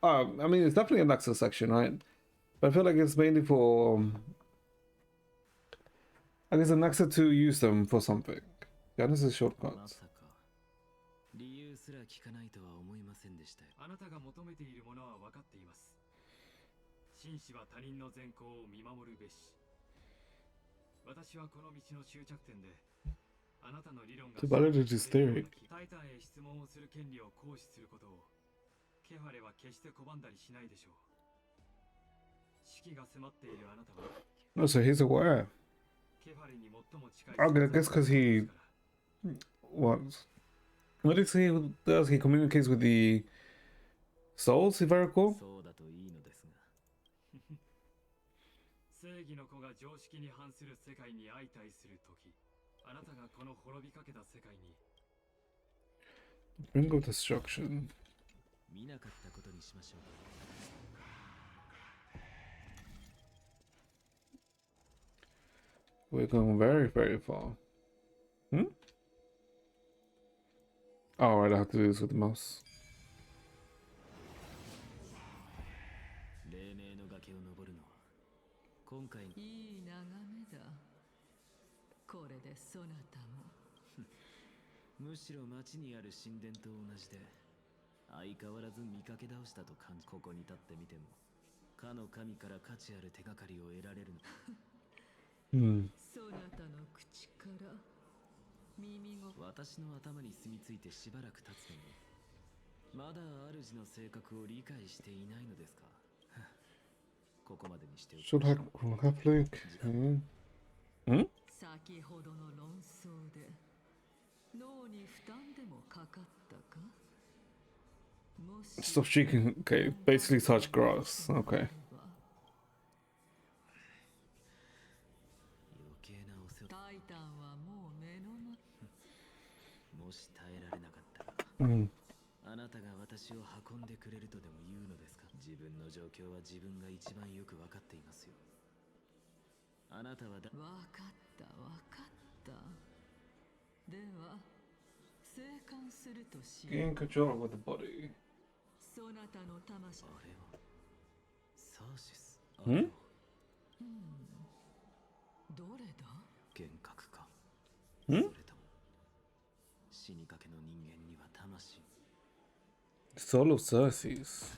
I mean, it's definitely a Nexus section, right? But I feel like it's mainly for. I guess a Nexus to use them for something. Yeah, this is ま shortcuts. さか理由すら聞かないとは思いませんでしたよ。あなたが求めているものは分かっています。紳士は他人の善行を見守るべし。私はこの道の終着点で、あなたの理論が To validate his theory. タイタンへ質問をする権利を行使することを、ケファレは決して拒んだりしないでしょう。死期が迫っているあなたは、 Oh, so he's aware. ケファレに最も近い Okay, I guess because he. What? What is he does? He communicates with the souls, if I recall? そうだといいのですが。正義の子が常識に反する世界に相対するとき、あなたがこの滅びかけた世界に Ring of Destruction. 見なかったことにしましょう。 We're going very, very far. Hmm? Oh, right, I have to do this with the mouse. 黎明の崖を登るのは今回いい眺めだこれでそなたもむしろ町にある神殿と同じで相変わらず見かけ倒したと感じ、ここに立ってみてもかの神から価値ある手がかりを得られるの。 Hmm. そなたの口から耳が私の頭に住み着いてしばらく経つのにまだ主の性格を理解していないのですか。ここまでにしておき Should have link. Hmm? 先ほどの論争で脳に負担でもかかったかもし Stop streaking. Okay, basically touch grass. Okay. 余計なお世話。タイタンはもう目の前もし耐えられなかったら Hmm. あなたが私を運んでくれるとでも言うのですか。自分の状況は自分が一番よく分かっていますよ。あなたはだ。わかったわかったでは生還するとし Gain control with the body. そなたの魂あれはサーシス。ん？どれだ幻覚か。ん？それとも死にかけの人間には魂。 Soul of Cersei's.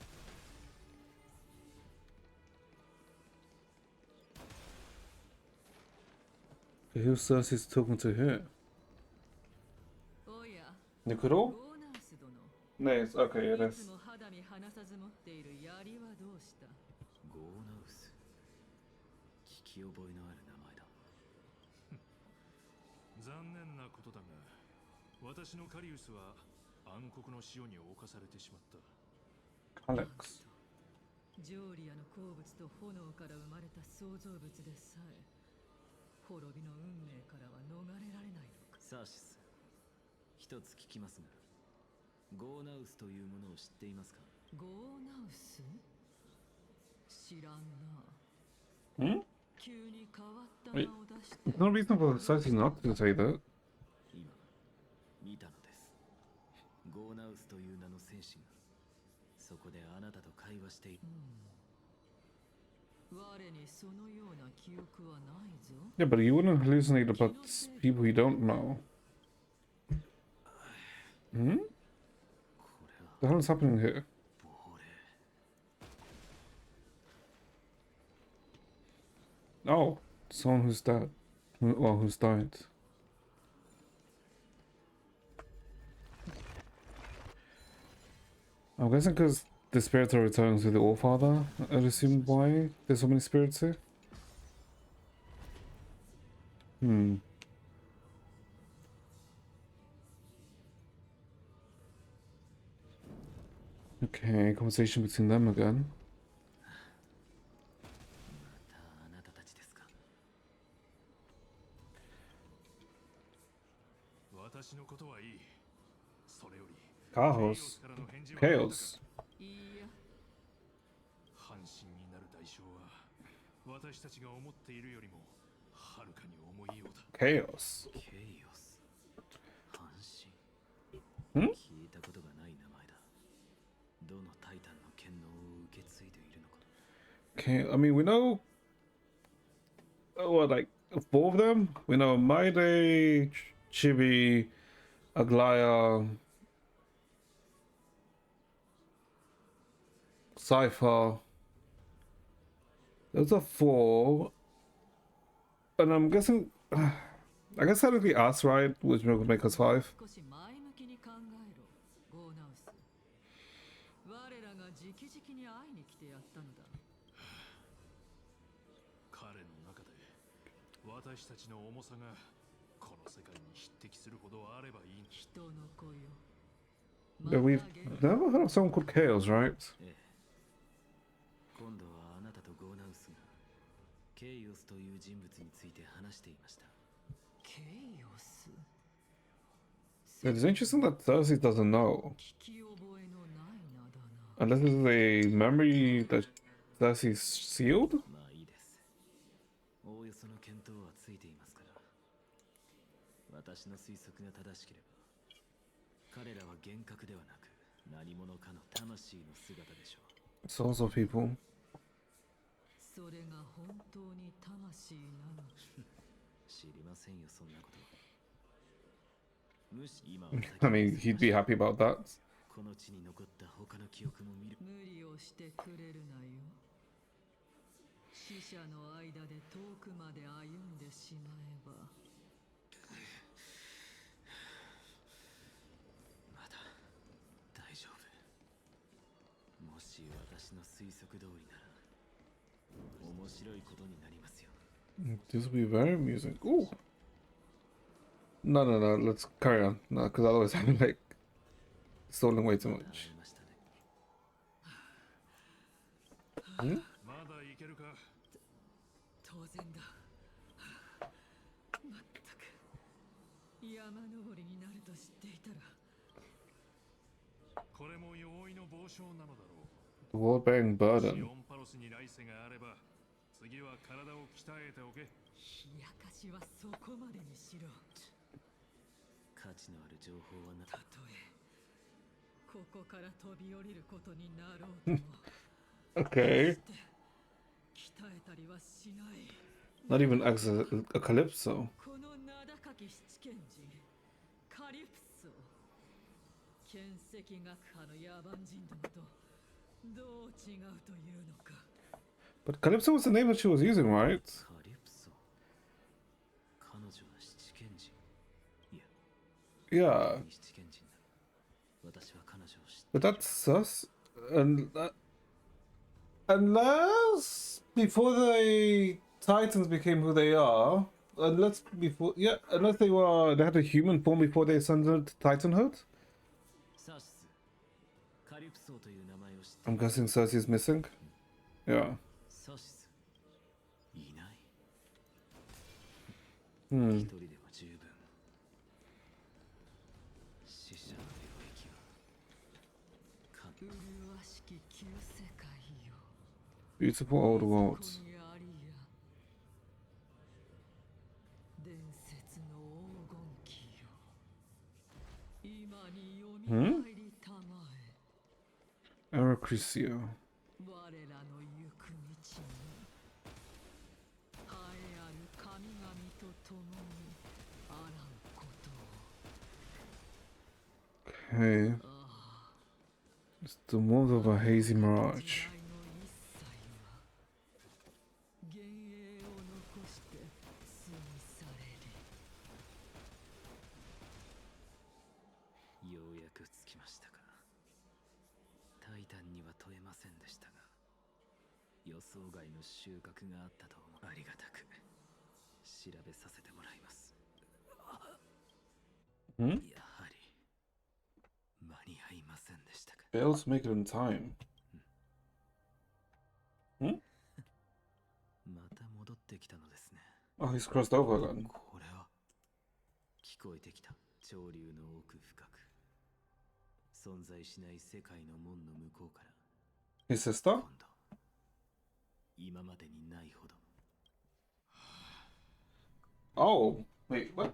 Who's Cersei's talking to here? おや Nikuro? ゴーナウス殿 Nice. Okay, it いつ is. も肌身離さず持っている槍はどうしたゴーナウス。聞き覚えのある名前だ。残念なことだが、私のカリウスは暗黒の潮に侵されてしまった。 Alex. ジョーリアの鉱物と炎から生まれた創造物でさえ滅びの運命からは逃れられないのかサーシス。一つ聞きますが、ゴーナウスというものを知っていますか。ゴーナウス知らんな Hmm? 急に変わった名 Wait. を出して There's no reason for Cersei not to say that. 今見たのです。ゴーナウスという名の戦士がそこであなたと会話している。我にそのような記憶はないぞ Yeah, but you wouldn't hallucinate about people you don't know. Hmm? これは The hell is happening here? 亡霊。 Oh, Someone who's dead. Well, who's died. I'm guessing because the spirits are returning to the Allfather. I'd assume why there's so many spirits here. Okay, conversation between them again. またあなたたちですか。私のことはいい。それより Carlos. Chaos. いいや、半身になる代償は私たちが思っているよりもはるかに重いようだ。 Chaos. ケイオス。半身。ん？聞いたことがない名前だ。どのタイタンの権能を受け継いでいるのか。 Okay, I mean, we know. What, like, four of them? We know Maide, Chibi, Aglaya, Cypher. Those are four. And I'm guessing. I guess technically us, right? Which would make us five. 少し前向きに考えろ、ゴーナウス。我らが直々に会いに来てやったのだ。彼の中で私たちの重さがこの世界に匹敵するほどあればいい。人の子よ。 But we've never heard of someone called Chaos, right? ええ。今度はあなたとゴーナウスがケイオスという人物について話していました。ケイオス。 It's interesting that Cersei doesn't know. 聞き覚えのない名だな。 Unless it's a memory that Cersei's sealed? まあいいです。おおよその見当はついていますから。私の推測が正しければ、彼らは幻覚ではなく何者かの魂の姿でしょう。 Souls of people. それが本当に魂なの。知りませんよ、そんなことは。むし今 I mean, he'd be happy about that. この地に残った他の記憶も見る。無理をしてくれるなよ。死者の間で遠くまで歩んでしまえば。まだ大丈夫。もし私の推測通りなら面白いことになりますよ。 This will be very amusing. Ooh. No, no, no. Let's carry on. No, because otherwise I'm like stolen way too much. まだいけるか。当然だ。まったく山登りになると知っていたら。これも容易の傍証なのだろう。 The world bearing シ burden. オンパロスに来世があれば次は体を鍛えておけ。冷やかしはそこまでにしろ。価値のある情報はな。たとえここから飛び降りることになろうとも。 Okay. 鍛えたりはしない。 Not even as a Calypso. この名高き七賢人カリプソ。剣石学派の野蛮人どもとどう違うというのか。 But Calypso was the name that she was using, right? カリプソ。彼女は七賢人。いや。 Yeah. 七賢人だ。私は彼女を知って。 But that's sus. And unless before the Titans became who they are, unless they had a human form before they ascended to Titanhood. サシス。カリプソという名前を知って。 I'm guessing Cersei's missing. Yeah. サシス。いない。Hmm. 一人でも十分。死者の領域は。麗しき旧世界よ。 Beautiful old worlds. ここにありや。伝説の黄金期よ。今によみがえりたまえ。 Aracrisio. 我らの行く道に栄えある神々と共にあらんことを。 Okay. It's the warmth of a hazy mirage. 時代の一切は幻影を残してましたか。タイタンには問えませんでしたが、予想外の収穫があったと思う。ありがたく調べさせてもらいます。Hmm? やはり間に合いませんでしたか。 Failed to make it in time. Hmm? また戻ってきたのですね。 Oh, he's crossed over again. これは聞こえてきた。潮流の奥深く存在しない世界の門の向こうから His sister? 今度今までにないほど Oh, wait, what?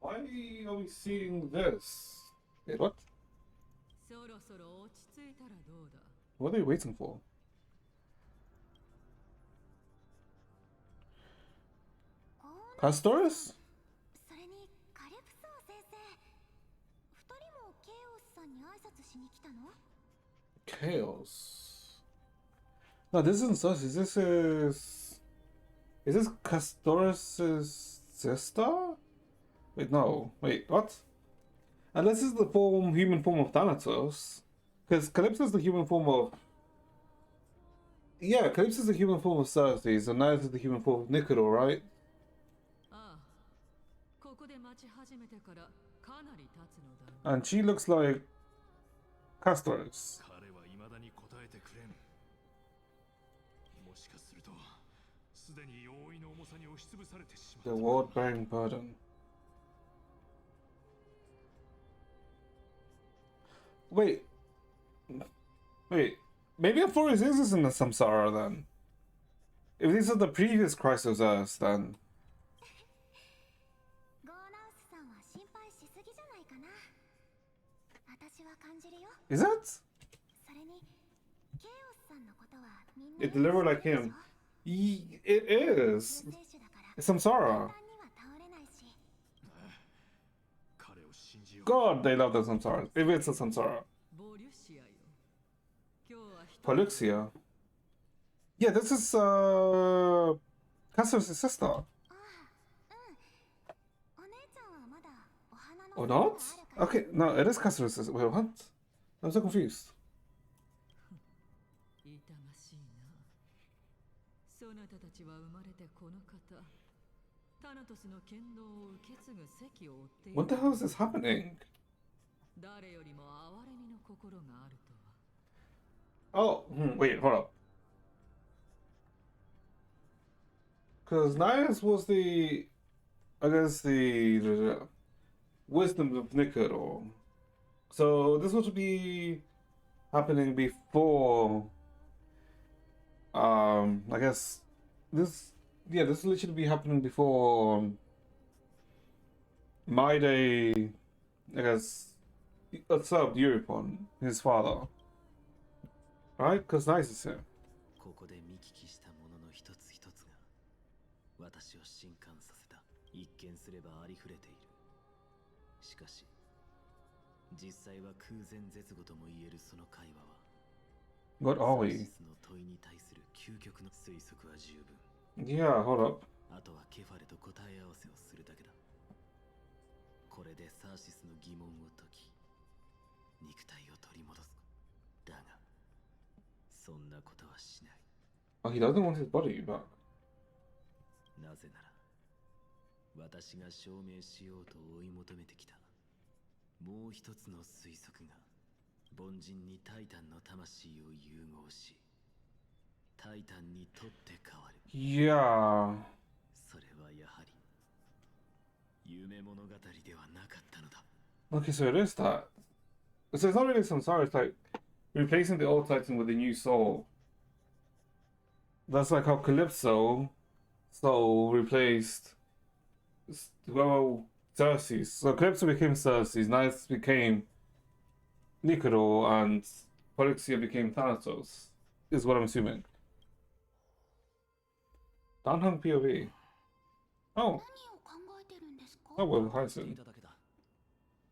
Why are we seeing this? Wait, what? そろそろ落ち着いたらどうだ。 What are they waiting for? Pastors? それにカリプソー先生、二人もケイオスさんに挨拶しに来たの？ Chaos. No, this isn't Cersei. This is. Is this Castor's sister? Wait, no. Wait, what? Unless this is the human form of Thanatos. Because Calypso is the human form of. Yeah, Calypso is the human form of Cersei, so Naias is the human form of Nicanor, right? ああ、ここで待ち始めてからかなり経つのだ。 And she looks like Castor's. 彼は未だに答えてくれん。もしかするとすでに容易の重さに押しつぶされてしま The った。 world bearing burden. Wait. Wait. Maybe Amphoris is in the Samsara then. If these are the previous Chrysos Earths, then. ゴーナウスさんは心配しすぎじゃないかな。私は感じるよ。 Is it? それにケイオスさんのことはみんな It delivered like him. It is. 救世主だから It's Samsara. 簡単には倒れないし。彼を信じよう。 God, they love the Samsara. If it's a Samsara. ボリュシアよ。今日は一人 Polyxia. Yeah, this is Castor's sister. ああ、うん。お姉ちゃんはまだお花の Or 花が not? あるから Okay, no, it is Castor's sister. Wait, what? I'm so confused. 痛ましいな。そなたたちは生まれてこの方、タナトスの剣道を受け継ぐ席を追っている。 What the hell is this happening? 誰よりも憐れみの心があるとは。 Oh, wait, hold up. Because Naias was the, I guess, the wisdom of Nicanor. So this would be happening before, I guess, this will literally be happening before Maide, I guess, usurped Euripon, his father. Right? Because Naias is here. ここで見聞きしたものの一つ一つが私を震撼させた。一見すればありふれている。しかし実際は空前絶後とも言えるその会話は What are サー we? シスの問いに対する究極の推測は十分。 Yeah, hold up. あとはケファレと答え合わせをするだけだ。これでサーシスの疑問を解き肉体を取り戻す。だがそんなことはしない。 Oh, he doesn't want his body back. なぜなら私が証明しようと追い求めてきたもう一つの推測が凡人にタイタンの魂を融合しタイタンにとって変わる。 Yeah. それはやはり夢物語ではなかったのだ。 Okay, so it is that. So it's not really Samsara, it's like replacing the old Titan with a new soul. That's like how Calypso soul replaced Cersei's. So Calypso became Cersei's, Naias became Nicanor, and Polyxia became Thanatos, is what I'm assuming. Danhang POV. Oh. 何を考えてるんですか？ Oh, well, 聞い Hyson. ただけだ。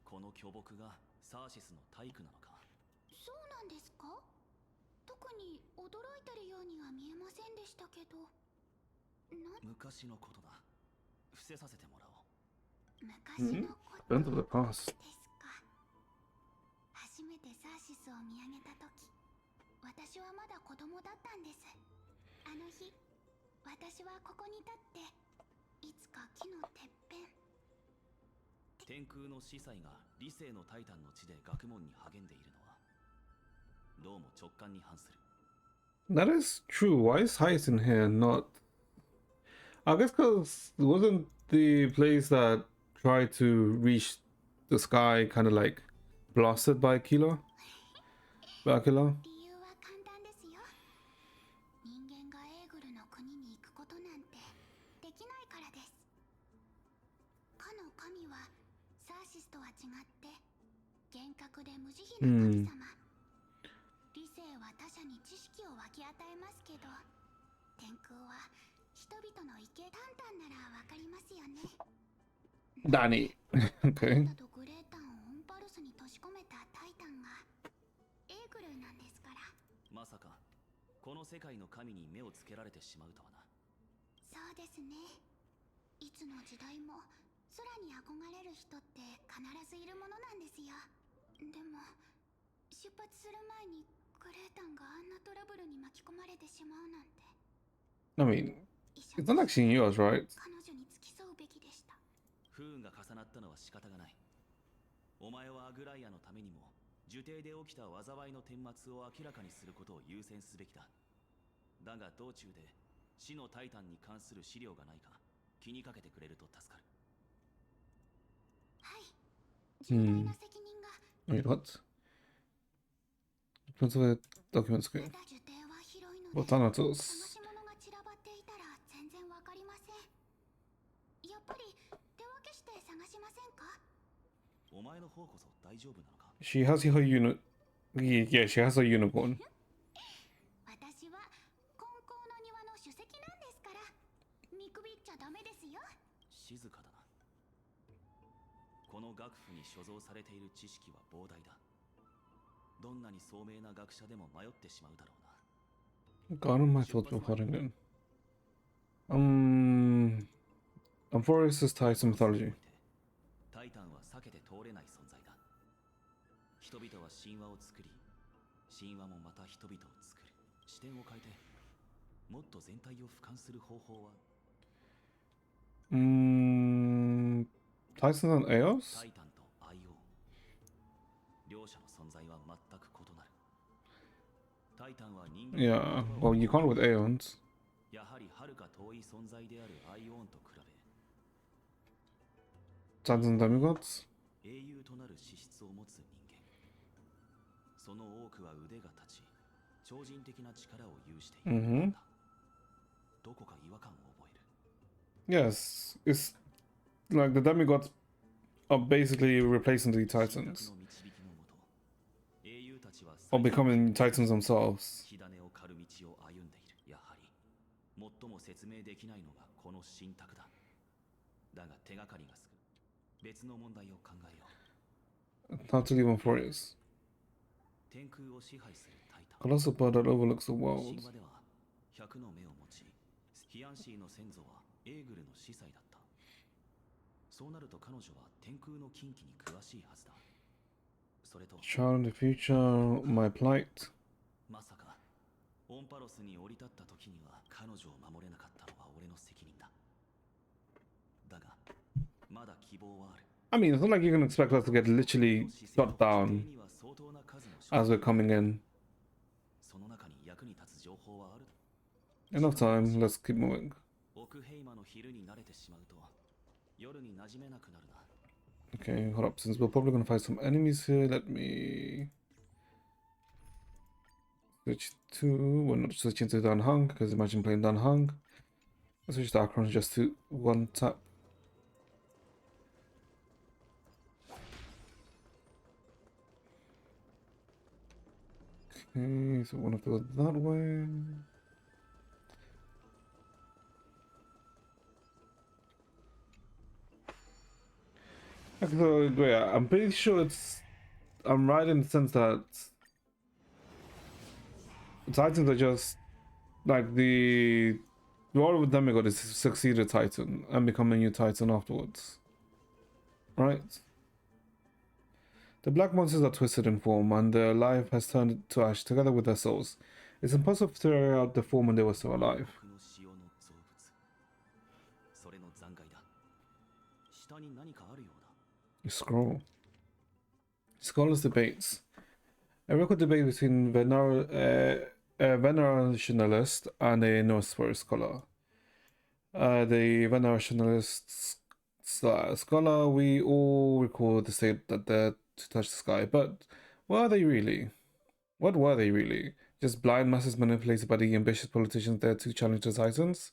この巨木がサーシスの体育なのか。そうなんですか？特に驚いてるようには見えませんでしたけど。昔のことだ。伏せさせてもらおう。昔のこと Burnt of the past. ですか。初めてサーシスを見上げた時、私はまだ子供だったんです。あの日、私はここに立っていつか木のてっぺん。天空の司祭が理性のタイタンの地で学問に励んでいるのはどうも直感に反する。 That is true. Why is Heights in here not? I guess because wasn't the place that tried to reach the sky kind of like blasted by Kilo? By Kilo? 理由は簡単ですよ。人間がエーグルの国に行くことなんてできないからです。かの神はサーシスとは違って厳格で無慈悲な神様。理性は他者に知識を分け与えますけど、天空は人々の意見。タンタンならわかりますよね。 Danny. Okay. とグレータンをオンパルスに閉じ込めたタイタンがエーグルなんですから。まさかこの世界の神に目をつけられてしまうとはな。そうですね。いつの時代も空に憧れる人って必ずいるものなんですよ。でも出発する前にグレータンがあんなトラブルに巻き込まれてしまうなんて。 I mean, it's not actually yours, right? 彼女に付き添うべきでした。不運が重なったのは仕方がない。お前はアグライアのためにも樹底で起きた災いの顛末を明らかにすることを優先すべきだ。だが道中で死のタイタンに関する資料がないか気にかけてくれると助かる。はい。重大な責任が。 Wait, what? Depends on the document screen. まだ樹底は広いので、 Botanatos. 探し物が散らばっていたら全然わかりません。やっぱり手分けして探しませんか？お前の方こそ大丈夫なのか？ She has her yeah, she has a unicorn. 私は金光の庭の主席なんですから、見くびっちゃダメですよ。静かだな。この楽譜に所蔵されている知識は膨大だ。どんなに聡明な学者でも迷ってしまうだろうな。 God on my thoughts before it. Amphoris's Titan mythology. タイタンは避けて通れない存在だ。人々は神話を作り、神話もまた人々を作る。視点を変えて、もっと全体を俯瞰する方法は Titans and Eos? タイタンとアイオン。両者の存在は全く異なる。タイタンは人間 Yeah, well, you can't with Aeons. やはり遥か遠い存在であるアイオンと比べ、 Titans and Demigods? 英雄となる資質を持つ人間。その多くは腕が立ち、超人的な力を有している。どこか違和感を覚える。 Yes, it's like the demigods are basically replacing the Titans. Or becoming Titans themselves. 火種を狩る道を歩んでいる。やはり最も説明できないのがこの神託だ。だが手がかりがすぐ。別の問題を考えよう。 How to live on Forest. 天空を支配するタイタン。 Colossal bird that overlooks the 神 world. 話では100の目を持ち、ヒアンシーの先祖はエーグルの司祭だった。そうなると彼女は天空の禁忌に詳しいはずだ。それと Child in the future, my plight. まさかオンパロスに降り立った時には彼女を守れなかったのは俺の責任だ。だがまだ希望はある。 I mean, it's not like you can expect us to get literally shot down as we're coming in. その中に役に立つ情報はある。 Enough time, let's keep moving. オクヘイマの昼に慣れてしまうと夜に馴染めなくなるな。 Okay, hold up. Since we're probably gonna fight some enemies here, let me switch to. We're not switching to Dan Hung because imagine playing Dan Hung. Let's switch to Akron just to one tap. Okay, so we want to go that way. Okay, so yeah, I'm pretty sure I'm right in the sense that Titans are just like the role of a demigod is to succeed a Titan and become a new Titan afterwards. right? The black monsters are twisted in form, and their life has turned to ash together with their souls. It's impossible to figure out the form when they were still alive. 僕の塩の造物それの残骸だ下に何かあるようだ A scroll. Scholars debates. A record debate between a venerationalist and a Norse scholar. The venerationalist scholar, we all recall the state that they're to touch the sky, but what are they really? What were they really? Just blind masses manipulated by the ambitious politicians there to challenge the Titans?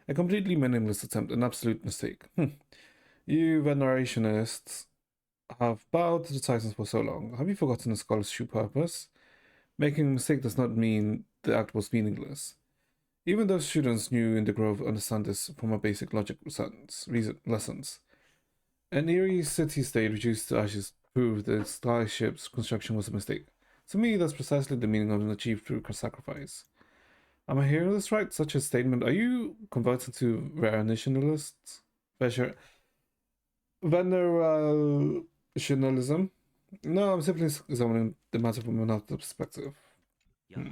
A completely meaningless attempt, an absolute mistake. You venerationists have bowed to the Titans for so long. Have you forgotten the scholar's true purpose? Making a mistake does not mean the act was meaningless. Even those students new in the Grove understand this from a basic logic lessons. An eerie city-state reduced to ashes proved the starship's construction was a mistake. To me, that's precisely the meaning of an achieved through sacrifice. Am I hearing this right? Such a statement. Are you converted to venerationalists? Venerationalism? No, I'm simply examining the matter from another perspective. やはり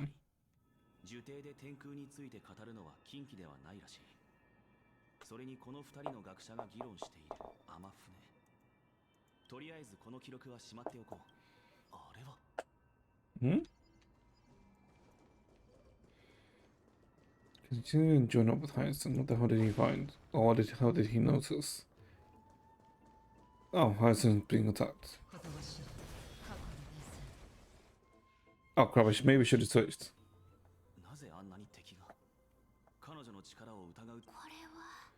樹帝で天空について語るのは禁忌ではないらしいそれにこの二人の学者が議論している天船とりあえずこの記録はしまっておこうあれは Continue and join up with Hyacinth. What the hell did he find? Or how did he notice? Oh, Hyacinth being attacked. Oh crap, maybe we should have switched. なぜあんなに敵が彼女の力を疑うこれは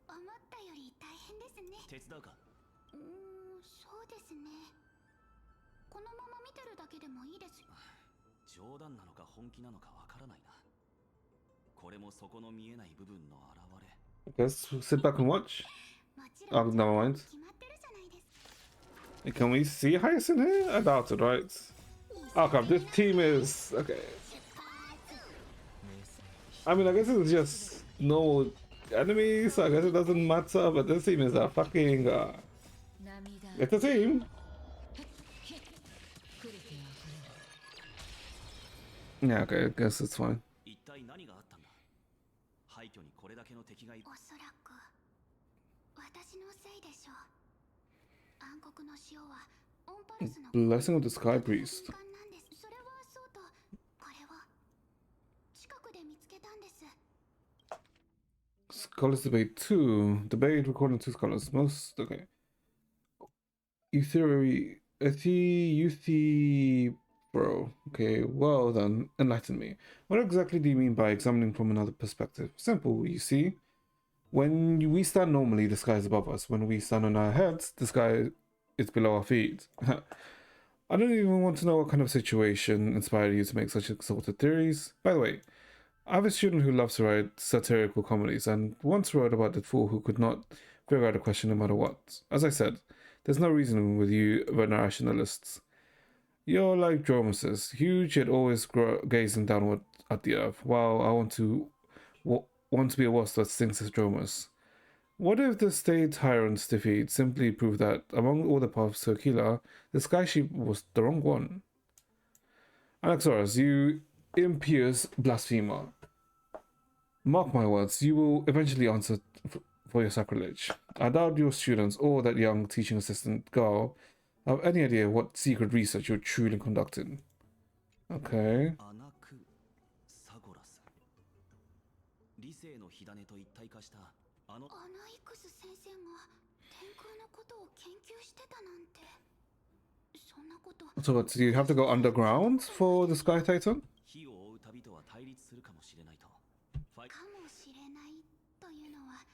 思ったより大変ですね手伝うかそうですねこのまま見てるだけでもいいですよ冗談なのか本気なのかわからないなこれもそこの見えない部分の表れ I guess we'll sit back and watch. Oh, never mind. Can we see Hyacinth here? I doubt it, right? Oh crap, this team is... okay. I mean, I guess it's just no enemies, so I guess it doesn't matter, but this team is a fucking... it's a team! Yeah, okay, I guess it's fine. 一体何があったんだ廃墟にこれだけの敵がいるおそらく私のせいでしょう暗黒の塩はオンパルスの Blessing of the Sky Priest. それはそうとこれは近くで見つけたんです Scholars debate 2. Debate recording 2 scholars. Most... okay. Bro. Okay, well then, enlighten me. What exactly do you mean by examining from another perspective? Simple, you see. When we stand normally, the sky is above us. When we stand on our heads, the sky is below our feet. I don't even want to know what kind of situation inspired you to make such exalted theories. By the way, I have a student who loves to write satirical comedies and once wrote about the fool who could not figure out a question no matter what. As I said, there's no reasoning with you venerationalists. You're like Dromuses, huge yet always gazing downward at the earth, while I want to be a wasp that stings as Dromus. What if the state tyrant's defeat simply proved that, among all the paths to Aquila, the sky sheep was the wrong one? Anaxaurus, you impious blasphemer. Mark my words, you will eventually answer for your sacrilege. I doubt your students or that young teaching assistant girl have any idea what secret research you're truly conducting. Okay. 理性の火種と一体化したアナイクス先生が天空のことを研究してたなんてそんなこと So what, do you have to go underground for the Sky Titan? 火を追う旅とは対立するかもしれないとかもしれないというのは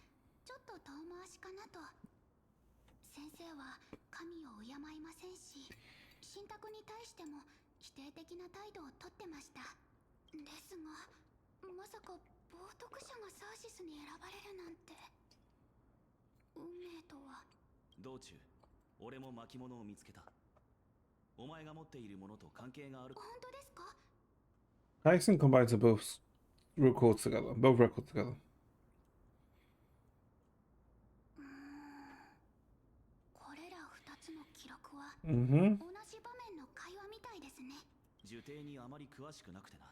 ちょっと遠回しかなと先生は神を敬いませんし信託に対しても否定的な態度をとってましたですがまさか冒涜者がサーシスに選ばれるなんて運命とは道中俺も巻物を見つけたお前が持っているものと関係がある本当ですか Hyacinth combines both records together. Both records together. 記録は Mm-hmm. 同じ場面の会話みたいですね。受刑にあまり詳しくなくてな。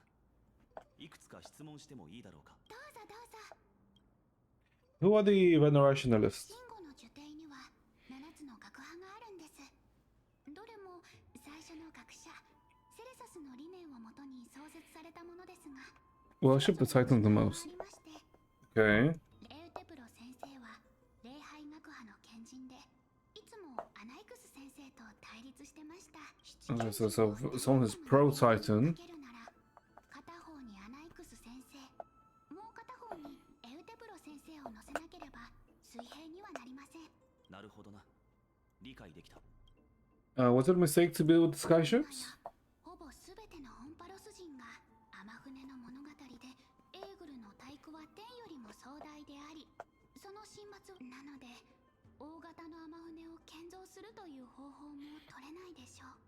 いくつか質問してもいいだろうか。どうぞどうぞ。 Who are the venerationalists? シンゴの受刑には7つの学派があるんです。どれも最初の学者セレサスの理念をもとに創設されたものですが、 Worship the Titan the most. ありまして、 Okay. レウテプロ先生は礼拝学派の賢人で、いつもアナイクス先生と対立してました。 Okay, so someone who's pro-Titan. 片方にアナイクス先生、もう片方にエウテプロ先生を乗せなければ水平にはなりません。なるほどな。理解できた。Was it a mistake to build sky ships? ほぼすべてのオンパロス人が天船の物語で、エーグルの体育は天よりも壮大であり、その神末なので大型の天船を建造するという方法も取れないでしょう。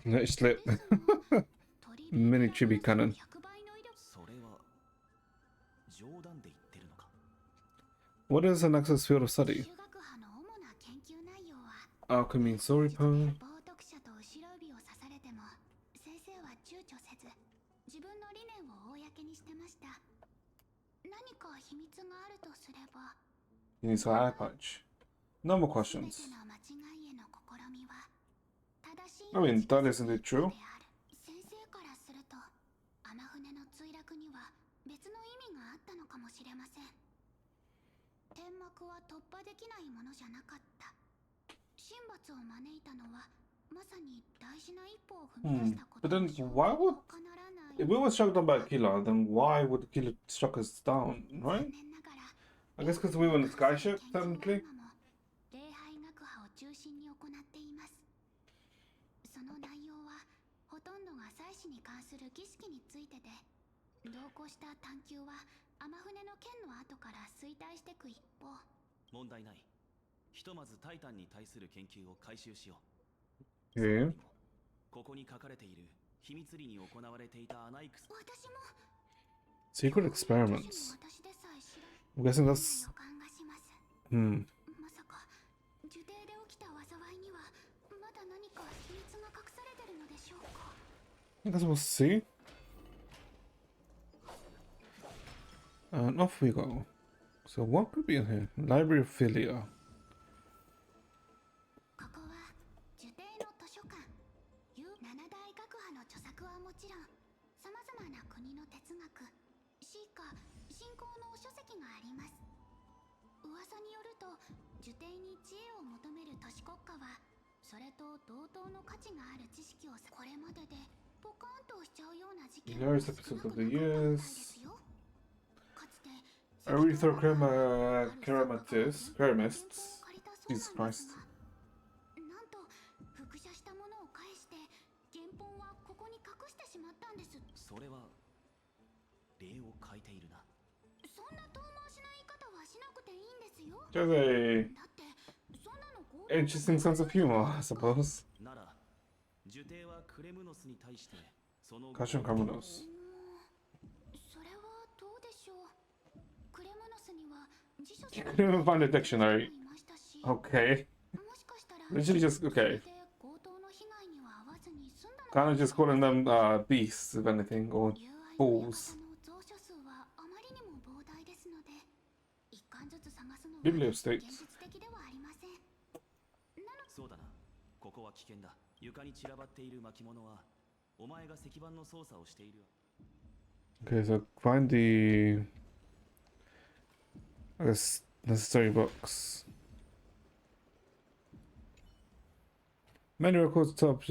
Let's let mini chibi cannon. それは冗談で言ってるのか。 What is an access field of study? 中学派の主な研究内容は Alchemy and story poem. 冒読者と後ろ指を刺されても先生は躊躇せず自分の理念を公にしてました。何か秘密があるとすれば、 He needs an eye patch. No more questions. 全ての間違いへの試みは正しい I mean, that isn't it true? 先生からすると天船の墜落には別の意味があったのかもしれません。天幕は突破できないものじゃなかった。神罰を招いたのはまさに大事な一歩を踏み出したこと But then でしょう。 why would 他ならない。 if we were struck down by a killer, then why would the killer struck us down, right? I guess because we were in a sky ship, technically. 礼拝学派を中心に行っています。その内容はほとんどが祭祀に関する儀式についてで、同行した探求は天船の剣の後から衰退していく一方。問題ない。ひとまずタイタンに対する研究を開始しよう。 Okay. ここに書かれている秘密裏に行われていたアナイクス。 私も Secret experiments. I'm guessing that's. 予感がします。 Hmm. まさか受刑で起きた災いにはまだ何か秘密が隠されてるのでしょうか。 I guess we'll see. And off we go. So what could be in here? Library of Philia. ここは受刑の図書館。七大学派の著作はもちろん、さまざまな国の哲学、詩歌、信仰の書籍があります。噂によると、受刑に知恵を求める都市国家は、それと同等の価値がある知識をこれまででポカンとしちゃうような事件が Hilarious episodes of the years. かつて Keramists. Jesus Christ. なんと複写したものを返して原本はここに隠してしまったんです。それは礼を書いているな。そんな遠回しな言い方はしなくていいんですよ。 There's a だってそんなの interesting sense of humor, I suppose. なら、受刑はクレムノスに対してその Kashin Kramenos. それはどうでしょう。クレムノスには辞書 You couldn't even find a dictionary. Okay. Literally just okay. 強盗の被害には遭わずに済んだの Kind of just calling them beasts, if anything, or fools. 蔵書数はあまりにも膨大ですので、一巻ずつ探すのは Biblio 現 states. 実的ではありません。そうだな。ここは危険だ。床に散らばっている巻物はお前が石板の操作をしている。 Okay, so find the I guess necessary books. Many records top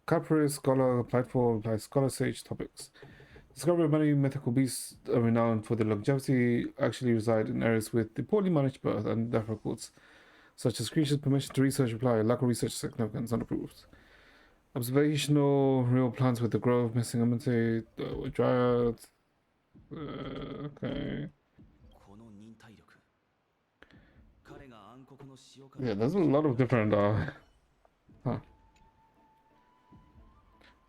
Caprice, Scholar, applied for by Scholar Sage topics. Discovery of many mythical beasts are renowned for their longevity actually reside in areas with the poorly managed birth and death records, such as creatures permission to research reply, lack of research significance unapproved. Observational real plants with the grove missing imitate dryad. Okay. Yeah, there's a lot of different huh.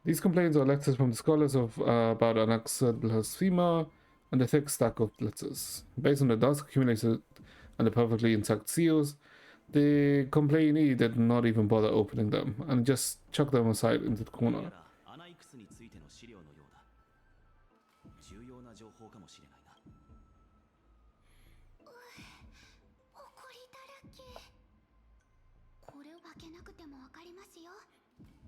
These complaints are letters from the scholars of about Anaxa blasphema and a thick stack of letters. Based on the dust accumulated and the perfectly intact seals, the complainee did not even bother opening them and just chucked them aside into the どうや corner. らアナイクスについての資料のようだ。重要な情報かもしれないな。誇りだらけ。これを化けなくてもわかりますよ。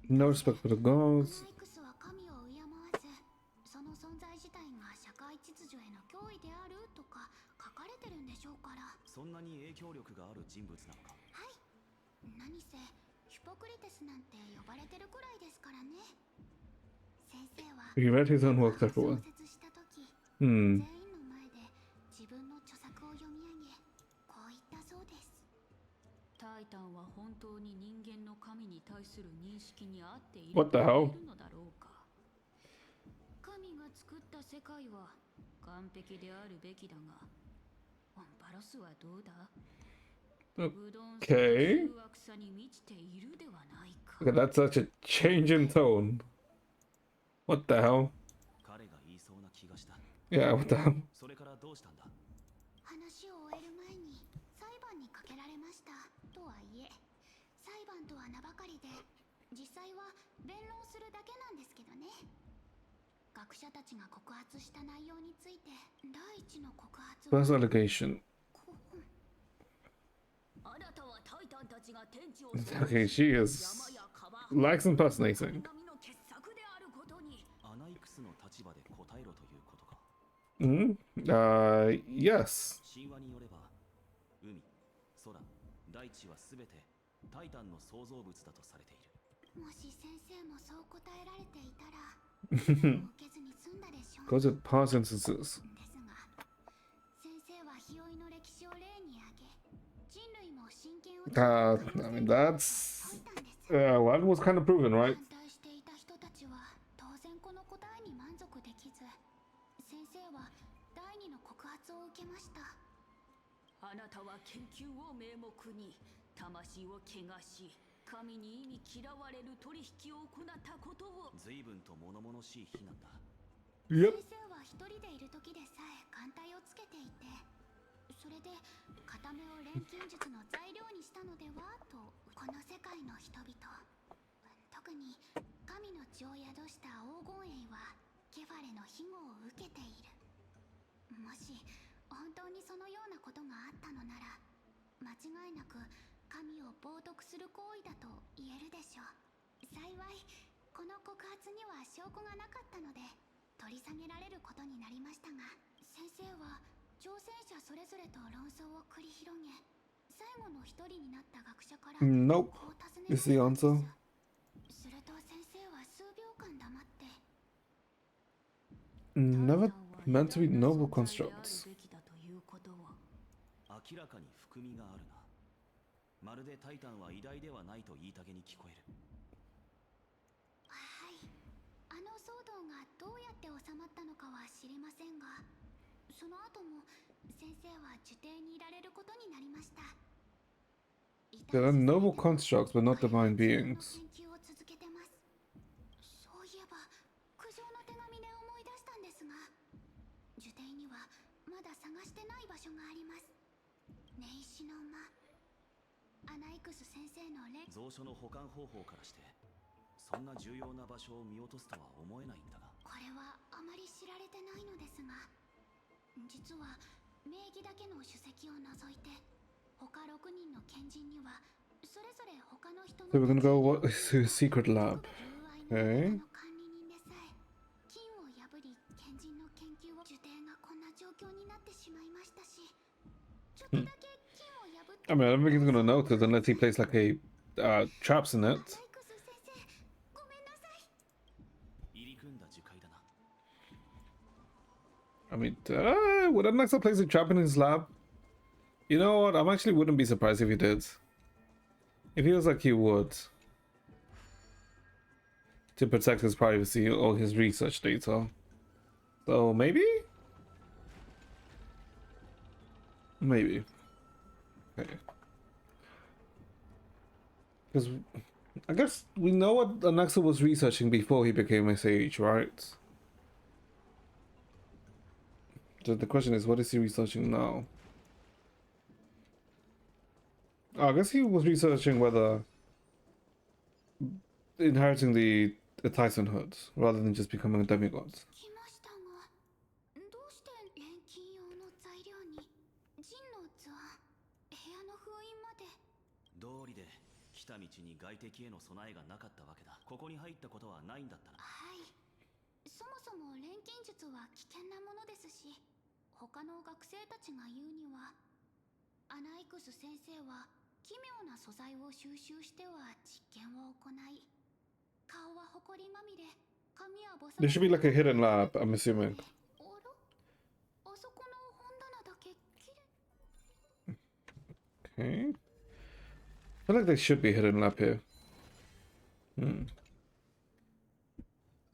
No respect for the ア gods. ナイクスは神を敬わず、その存在自体が社会秩序への脅威であるとか書かれてるんでしょうから。そんなに影響力がある人物なのか。はい。何せヒポクリテスなんて呼ばれてるくらいですからね。先生は He read his own works 創 everyone. 設した時、 Hmm. 全員の前で自分の著作を読み上げ、こう言ったそうです。タイタンは本当に人間の神に対する認識に合っている What the と hell? 言えるのだろうか。神が作った世界は完璧であるべきだが、オンパロスはどうだ？ Okay. 誘惑さに満ちているではないか。 Okay, that's such a change in tone. What the hell? 彼が言いそうな気がした。 Yeah, what the hell? それからどうしたんだ。話を終える前に裁判にかけられましたとはいえ、裁判とは名ばかりで実際は弁論するだけなんですけどね。学者たちが告発した内容について第一の告発は First allegation. あなたはタイタンたちが天地を Okay, she is likes impersonating. 神の傑作であることに。アナイクスの立場で答えろということか。 Hmm. Yes. 神話によれば、海、空、大地はすべてタイタンの創造物だとされている。もし先生もそう答えられていたら受けずに済んだでしょう。 Goes with past instances. ですが、先生は日和の歴史を例に挙げ、人類も真剣を I mean, that's. One was kind of proven, right? 反対していた人たちは当然この答えに満足できず、先生は第二の告発を受けました。あなたは研究を名目に魂を汚し、神に意味嫌われる取引を行ったことを。随分と物々しい非難だ。 Yep. 先生は一人でいる時でさえ艦隊をつけていて、それで片目を錬金術の材料にしたのではと、この世界の人々、特に神の血を宿した黄金衛はケファレの庇護を受けている。もし本当にそのようなことがあったのなら、間違いなく神を冒涜する行為だと言えるでしょう。幸いこの告発には証拠がなかったので取り下げられることになりましたが、先生は挑戦者それぞれと論争を繰り広げ、最後の一人になった学者から Nope. こう尋ね Is the られた answer? んです。すると先生は数秒間黙って、 Never meant to be noble constructs. 明らかに含みがあるな。まるでタイタンは偉大ではないと言いたげに聞こえる。はい、あの騒動がどうやって収まったのかは知りませんが、その後も先生は受刑にいられることになりました。 There are noble constructs, but not divine beings. 研究を続けてます。そういえば苦情の手紙で思い出したんですが、受刑にはまだ探してない場所があります。根石の間、アナイクス先生の霊蔵書の保管方法からして、そんな重要な場所を見落とすとは思えないんだが。これはあまり知られてないのですが、実は名義だけの首席を除いて他6人の賢人にはそれぞれ他の人の So we're gonna go what to a secret lab. Okay. 管理人でさえ金を破り賢人の研究を受刑がこんな状況になってしまいましたし、ちょっとだけ金を破って I mean, I don't think he's gonna notice unless he plays like a traps in it. アナイクス先生、ごめんなさい。入り組んだ樹海だな。 I mean, would Anaxa place a trap in his lab? You know what? I actually wouldn't be surprised if he did. It feels like he would. To protect his privacy or his research data. So maybe? Maybe. Okay. Because I guess we know what Anaxa was researching before he became a sage, right? So the question is, what is he researching now? I guess he was researching whether inheriting the titanhood rather than just becoming a demigod. 来ましたが、どうして錬金用の材料にジンの器、部屋の封印まで。道理で来た道に外敵への備えがなかったわけだ。ここに入ったことはないんだったな。はい。そもそも錬金術は危険なものですし、他の学生たちが言うには、アナイクス先生は奇妙な素材を収集しては実験を行い、顔は埃まみれ、髪はボサボサ。 There should be like a hidden lab, I'm assuming. あら、あそこの本棚だけきれい。 Okay. I feel like there should be a hidden lab here.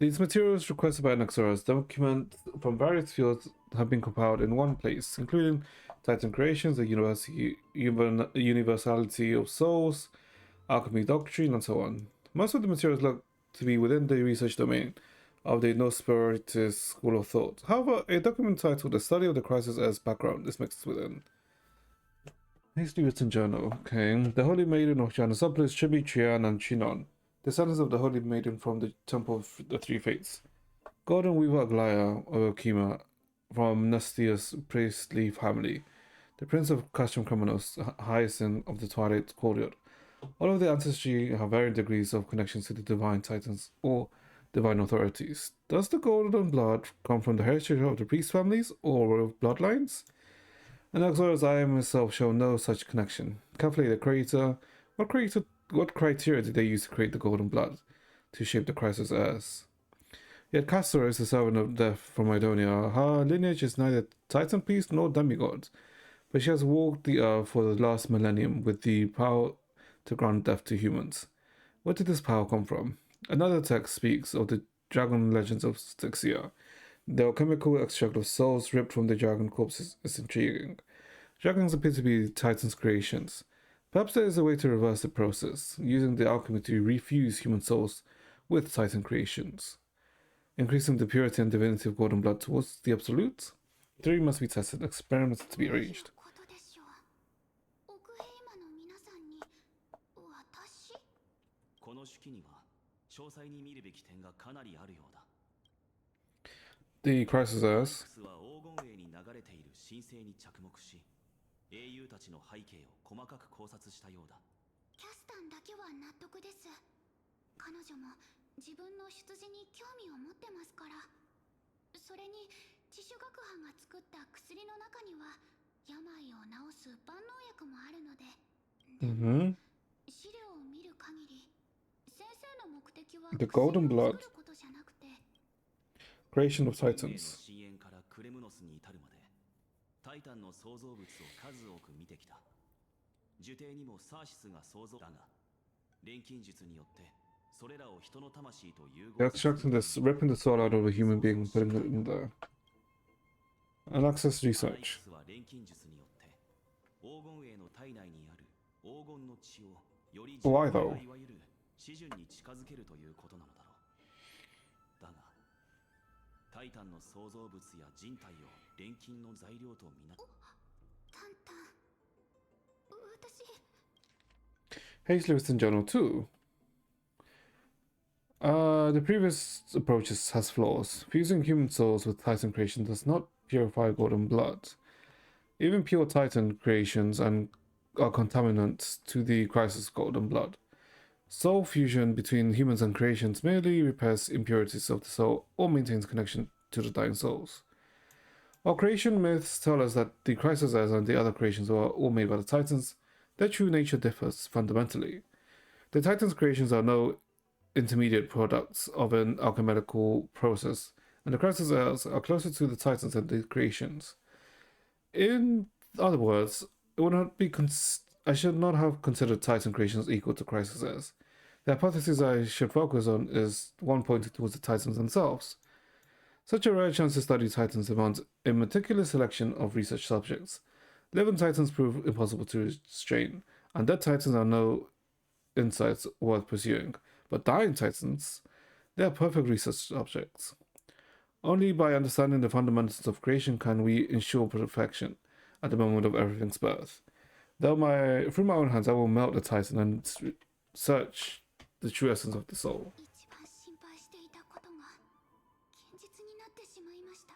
These materials requested by Anaxagoras document from various fields have been compiled in one place, including Titan creations, the universality of souls, alchemy doctrine, and so on. Most of the materials look to be within the research domain of the Nosferatu school of thought. However, a document titled The Study of the Crisis as Background is mixed within. Hastily written journal. Okay. The Holy Maiden of Janosopolis, Chibi, Trian, and Chinon. Descendants of the Holy Maiden from the Temple of the Three Fates. Golden Weaver Aglaya or Okima from Nastia's priestly family. The Prince of Castrum Criminals, Hyacinth of the Twilight Courtyard. All of the ancestry have varying degrees of connections to the divine titans or divine authorities. Does the golden blood come from the heritage of the priest families or royal bloodlines? And as far as I myself show no such connection. Calculate the creator. What criteria did they use to create the golden blood to shape the crisis as? Yet Castor is the servant of death from Idonia. Her lineage is neither titan priest nor demigod, but she has walked the earth for the last millennium with the power to grant death to humans. Where did this power come from? Another text speaks of the dragon legends of Styxia. The alchemical extract of souls ripped from the dragon corpses is intriguing. Dragons appear to be Titan's creations. Perhaps there is a way to reverse the process, using the alchemy to refuse human souls with Titan creations. Increasing the purity and divinity of golden blood towards the absolute? Theory must be tested, experiments to be arranged. この手記には詳細に見るべき点がかなりあるようだ。 The crisis as は黄金栄に流れている神聖に着目し、英雄たちの背景を細かく考察したようだ。キャスタンだけは納得です。彼女も自分の出自に興味を持ってますから。それに地主学派が作った薬の中には病を治す万能薬もあるので。資料を見る限り、先生の目的は The golden blood. 作ることじゃなくて。 Creation of Titans. 深淵からクレムノスに至るまで、タイタンの創造物を数多く見てきた。樹帝にもサーシスが創造だが、錬金術によってそれらを人の魂と融合。 Extracting this, ripping the soul out of a human being, putting it in there. And access research. は錬金術によって黄金栄の体内にある黄金の血をより Why though? いわゆる子順に近づけるということなのだろう。だが、タイタンの創造物や人体を錬金の材料とみな。タンタン、私。 Hazley was in Journal 2. The previous approaches has flaws. Fusing human souls with Titan creation does not purify golden blood. Even pure Titan creations are contaminants to the crisis golden blood. Soul fusion between humans and creations merely repairs impurities of the soul or maintains connection to the dying souls. While creation myths tell us that the crisis and the other creations are all made by the Titans, their true nature differs fundamentally. The Titans' creations are no intermediate products of an alchemical process, and the crisis are closer to the Titans than the creations. In other words, it would not be I should not have considered Titan creations equal to crises. The hypothesis I should focus on is one pointed towards the Titans themselves. Such a rare chance to study Titans demands a meticulous selection of research subjects. Living Titans prove impossible to restrain, and dead Titans are no insights worth pursuing. But dying Titans, they are perfect research subjects. Only by understanding the fundamentals of creation can we ensure perfection at the moment of everything's birth. Though through my own hands, I will melt the Titan and search the true essence of the soul. 一番心配していたことが現実になってしまいました。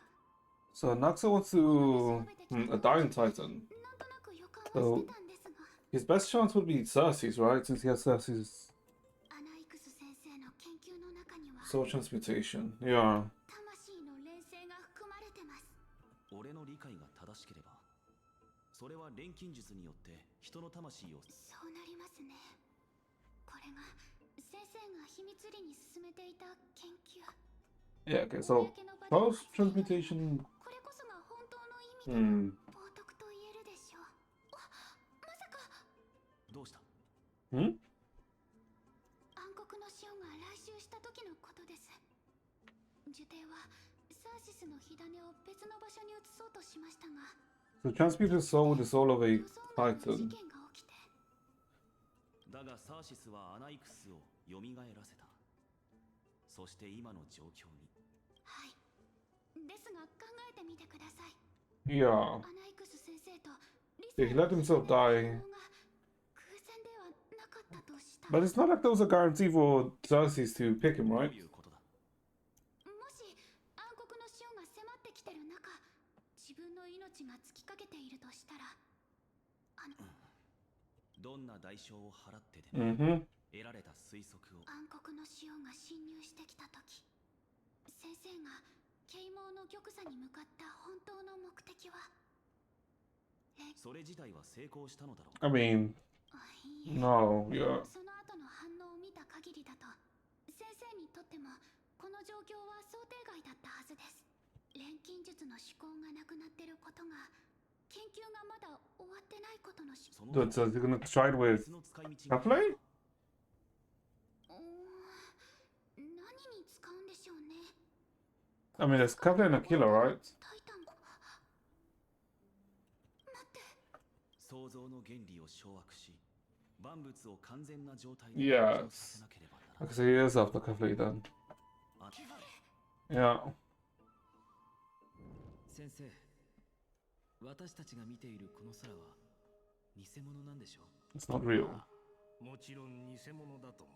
So Naxa wants to a dying Titan. なんとなく予感は So してたんですが、 his best chance would be Cersei's, right? Since he has Cersei's アナイクス先生の研究の中には soul transmutation. Yeah. 魂の錬成が含まれてます。俺の理解が正しければ、それは錬金術によって人の魂を。そうなりますね。これが先生が秘密裏に進めていた研究。 Yeah, okay, so post transmutation. これこそが本当の意味での冒涜と言えるでしょう。まさか。どうした？Hmm? 暗黒のシオンが来襲した時のことです。呪帝はサーシスの火種を別の場所に移そうとしましたが、 So transmute his soul with the soul of a 事 Titan. 件が起きて、だがサーシスはアナイクスを蘇らせた。そして今の状況に。はい。ですが考えてみてください。 Yeah. アナイクス先生とリサ Yeah, he let himself die. が偶然ではなかったとした But it's not like there was a guarantee for Cersei's to pick him, どう right? いうことだ？もし暗黒のシオンが迫ってきてる中、自分の命が尽きかけているとしたら、どんな代償を払ってでも Mm-hmm. 得られた推測を。暗黒のシオンが侵入してきた時、先生が啓蒙の玉座に向かった本当の目的は、それ自体は成功したのだろう。 I mean, いいえ no, yeah. その後の反応を見た限りだと、先生にとってもこの状況は想定外だったはずです。錬金術の思考がなくなってることが、研究がまだ終わってないことのその So they're gonna try it with 別の使い道が。 Capley? 何に使うんでしょうね。 I mean, there's Capley and Aquila, right? タイタン。待って。創造の原理を掌握し、万物を完全な状態で Yes. 誕生させなければならない。 Okay, so he is after Capley then. あ Yeah. 先生、私たちが見ているこの空は偽物なんでしょう？ It's not real. もちろん偽物だとも。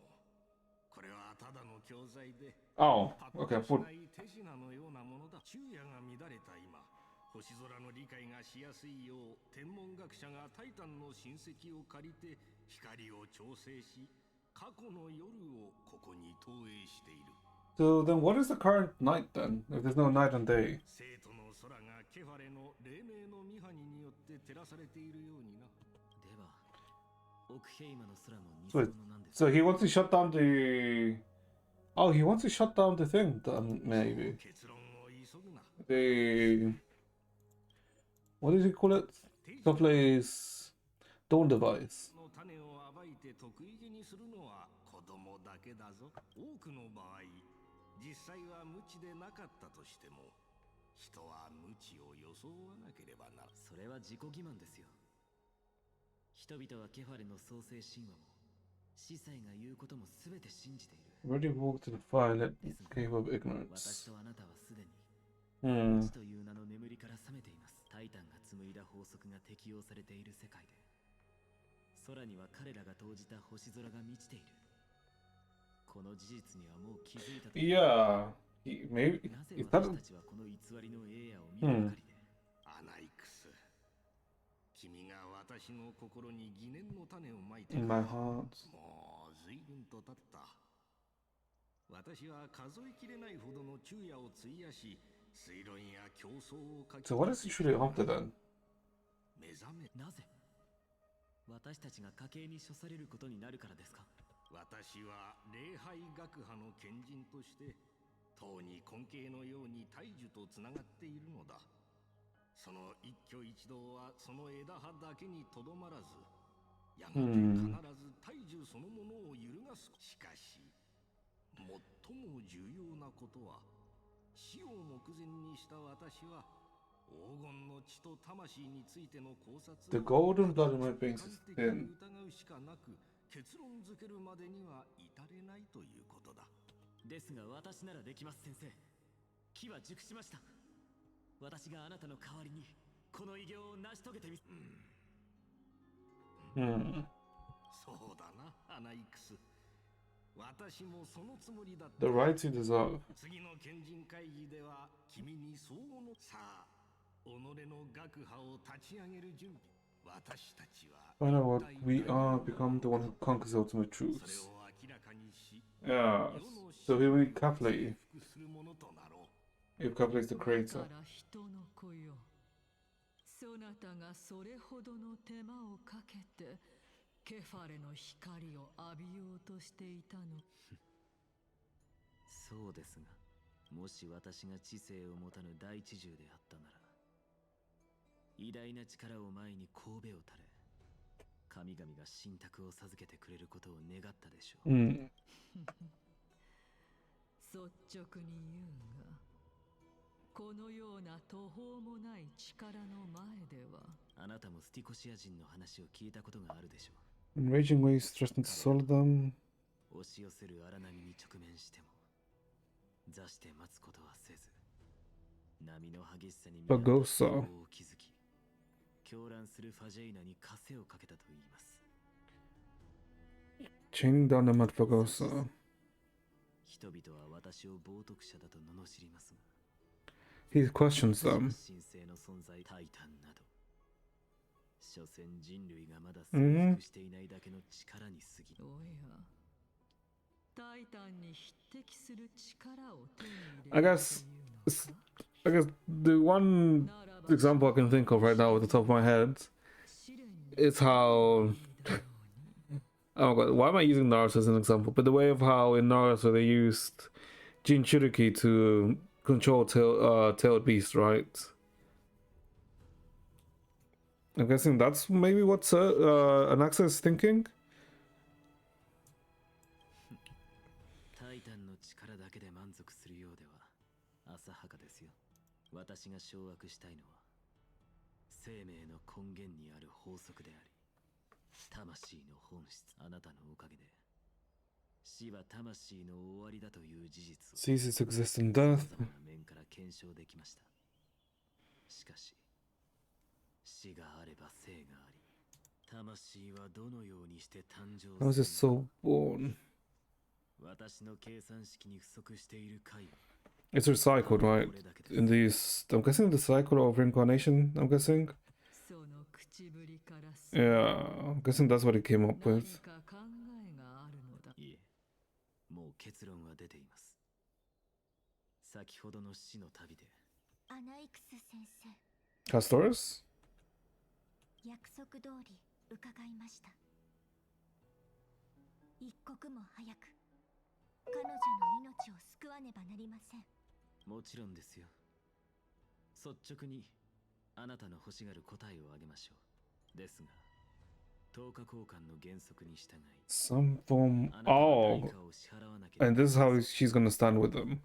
これはただの教材で、 Oh, okay. I し thought ない手品のようなものだ。昼夜が乱れた今、星空の理解がしやすいよう、天文学者がタイタンの親戚を借りて光を調整し、過去の夜をここに投影している。 so. Then what is the current night then? If there's no night and day. 生徒の空がケファレの黎明のミハニによって照らされているようにな。では、オクヘイマの空も偽 So, 物なんです。 so he wants to shut down the. Oh, he wants to shut down the thing then, maybe. 結論を急ぐな。 The. What does he call it? Capley's dawn device. の種を暴いて得意げにするのは子供だけだぞ。多くの場合、実際は無知でなかったとしても、人は無知を装わなければならない。それは自己欺瞞ですよ。人々はケファレの創世神話も司祭が言うことも全て信じている。 Already walked to the violet ですが、 cave of 私 ignorance. とあなたはすでに Hmm. 無知という名の眠りから覚めています。タイタンが紡いだ法則が適用されている世界で、空には彼らが投じた星空が満ちている。この事実にはもう気づいたと。 Yeah. Maybe. なぜ Is 私 that. たちはこの偽りの栄夜を見るばかりで、アナイクス、君が私の心に疑念の種をまいてから In my heart. もう随分と経った。私は数えきれないほどの昼夜を費やし、推論や競争をかけ So what is he truly after then? 目覚め。なぜ私たちが家計に処されることになるからですか？私は礼拝学派の賢人として、唐に根茎のように大樹とつながっているのだ。その一挙一動はその枝葉だけにとどまらず、やがて必ず大樹そのものを揺るがす。しかし、最も重要なことは、死を目前にした私は、黄金の血と魂についての考察 The golden blood in my veins is 客観的に thin. 疑うしかなく、結論づけるまでには至れないということだ。ですが私ならできます。先生、木は熟しました。私があなたの代わりにこの偉業を成し遂げてみ。Hmm. そうだな、アナイクス。私もそのつもりだった。 The rights you deserve. 次の賢人会議では君に相互のさあ、己の学派を立ち上げる準備。私たちは Find out what we are, become the one who conquers the ultimate truths. それを明らかにし、 Yeah. So here we Kafley. 服するものとなろう。 If Kafley is the creator. だから人の子よ、そなたがそれほどの手間をかけてケファレの光を浴びようとしていたの。そうですが、もし私が知性を持たぬ大知獣であったなら、偉大な力を前に神戸を垂れ、神々が信託を授けてくれることを願ったでしょう。Mm. 率直に言うが、このような途方もない力の前では。あなたもスティコシア人の話を聞いたことがあるでしょう。 Enraging waves threaten to swallow them. 押し寄せる荒波に直面しても座して待つことはせず、波の激しさに Bagosa. を築き、狂乱するファジェイナに枷をかけたと言います。 Chaining down the mud Bagosa. 人々は私を冒涜者だと罵りますが、 He questions them. 神聖の存在タイタンなど、所詮人類がまだ征服していないだけの力に過ぎる。おや、タイタンに匹敵する力を手に入 I れ guess the one example I can think of right now at the top of my head is how oh my god, why am I using Naruto as an example? But the way of how in Naruto they used Jinchuriki to control tailed beast, right? I'm guessing that's maybe what Anaxa is thinking. タイタンの力だけで満足するようでは浅はかですよ。私が掌握したいのは生命の根源にある法則であり、魂の本質。あなたのおかげで死は魂の終わりだという事実を Ceases to exist in death. 様々な面から検証できました。しかし死があれば生があり、魂はどのようにして誕生 How is it so born? 私の計算式に不足している回。 It's recycled, right? In these, I'm guessing the cycle of reincarnation. I'm guessing. その口ぶりから Yeah, I'm guessing that's what he came up with. 何か考えがあるのだ。いえ、もう結論は出ています。先ほどの死の旅でアナイクス先生、 Castoris? 約束通り伺いました。一刻も早く彼女の命を救わねばなりません。もちろんですよ。率直にあなたの欲しがる答えをあげましょう。ですが、10日交換の原則に従い、 Some form. あなたは Oh, 代価を支払わなければ and this is how she's gonna stand with them.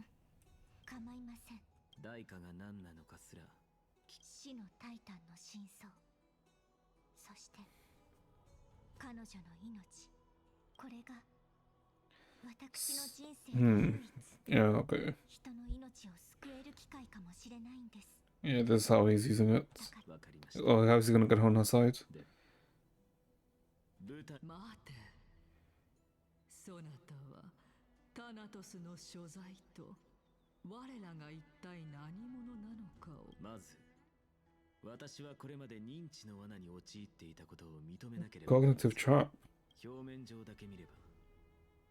構いません。代価が何なのかすら。死のタイタンの真相、そして彼女の命、これが私の人生の唯一、 Yeah, okay. 人の命を救える機会かもしれないんです。 Yeah, this is how he's using it. わかりました。 Oh, how is he gonna get her on her side? 舞台。待て、そなたはタナトスの所在と我らが一体何者なのかを。まず、私はこれまで認知の罠に陥っていたことを認めなければ。 Cognitive trap. 表面上だけ見れば、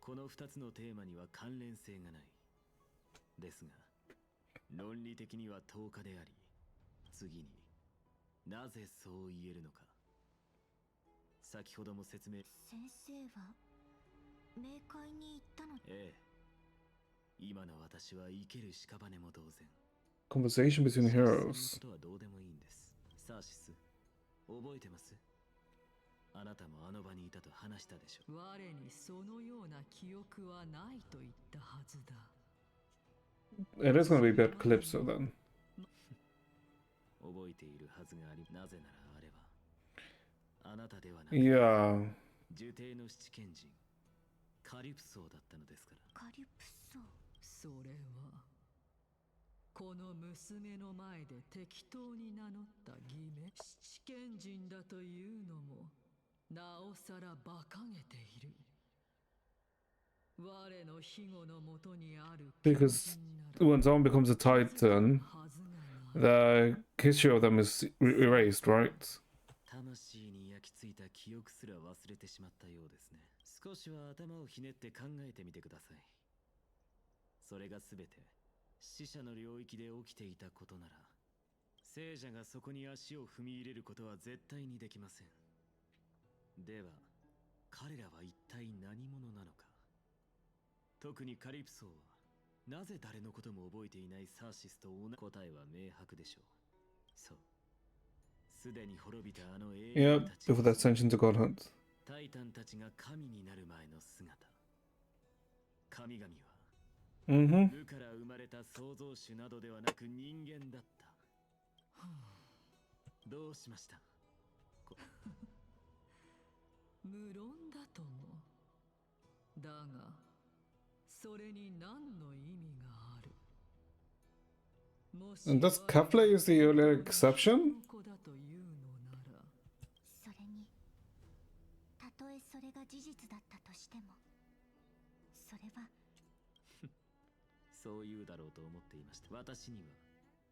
この2つのテーマには関連性がない。ですが、論理的には10日であり、次になぜそう言えるのか。先ほども説明。先生は冥界に行ったの？ええ。今の私は生ける屍も同然。 Conversation between the その heroes. ことはどうでもいいんです。サーシス、覚えてます？あなたもあの場にいたと話したでしょ。我にそのような記憶はないと言ったはずだ。 It is gonna be a bit Calypso then. 覚えているはずがあり、なぜならあればあなたではなく、 Yeah. 呪帝の七賢人カリプソーだったのですから。カリプソ。それはこの娘の前で適当に名乗った偽名七賢人だというのもなおさら馬鹿げている。我の庇護のもとにある Because when someone becomes a Titan, the history of them is erased, right? 魂に焼き付いた記憶すら忘れてしまったようですね。少しは頭をひねって考えてみてください。それがすべて死者の領域で起きていたことなら、聖者がそこに足を踏み入れることは絶対にできません。では、彼らは一体何者なのか。特にカリプソは、なぜ誰のことも覚えていないサーシスと同じ答えは明白でしょう。そう。すでに滅びたあの英 Yep, 雄たち before that ascension to godhood. タイタンたちが神になる前の姿。神々は、Mm-hmm. 無から生まれた創造主などではなく人間だった。どうしました？無論だとも。だが、それに何の意味がある。もし And does Kefla use the earlier exception? 子だというのなら、それにたとえそれが事実だったとしても、それはそう言うだろうと思っていました。私には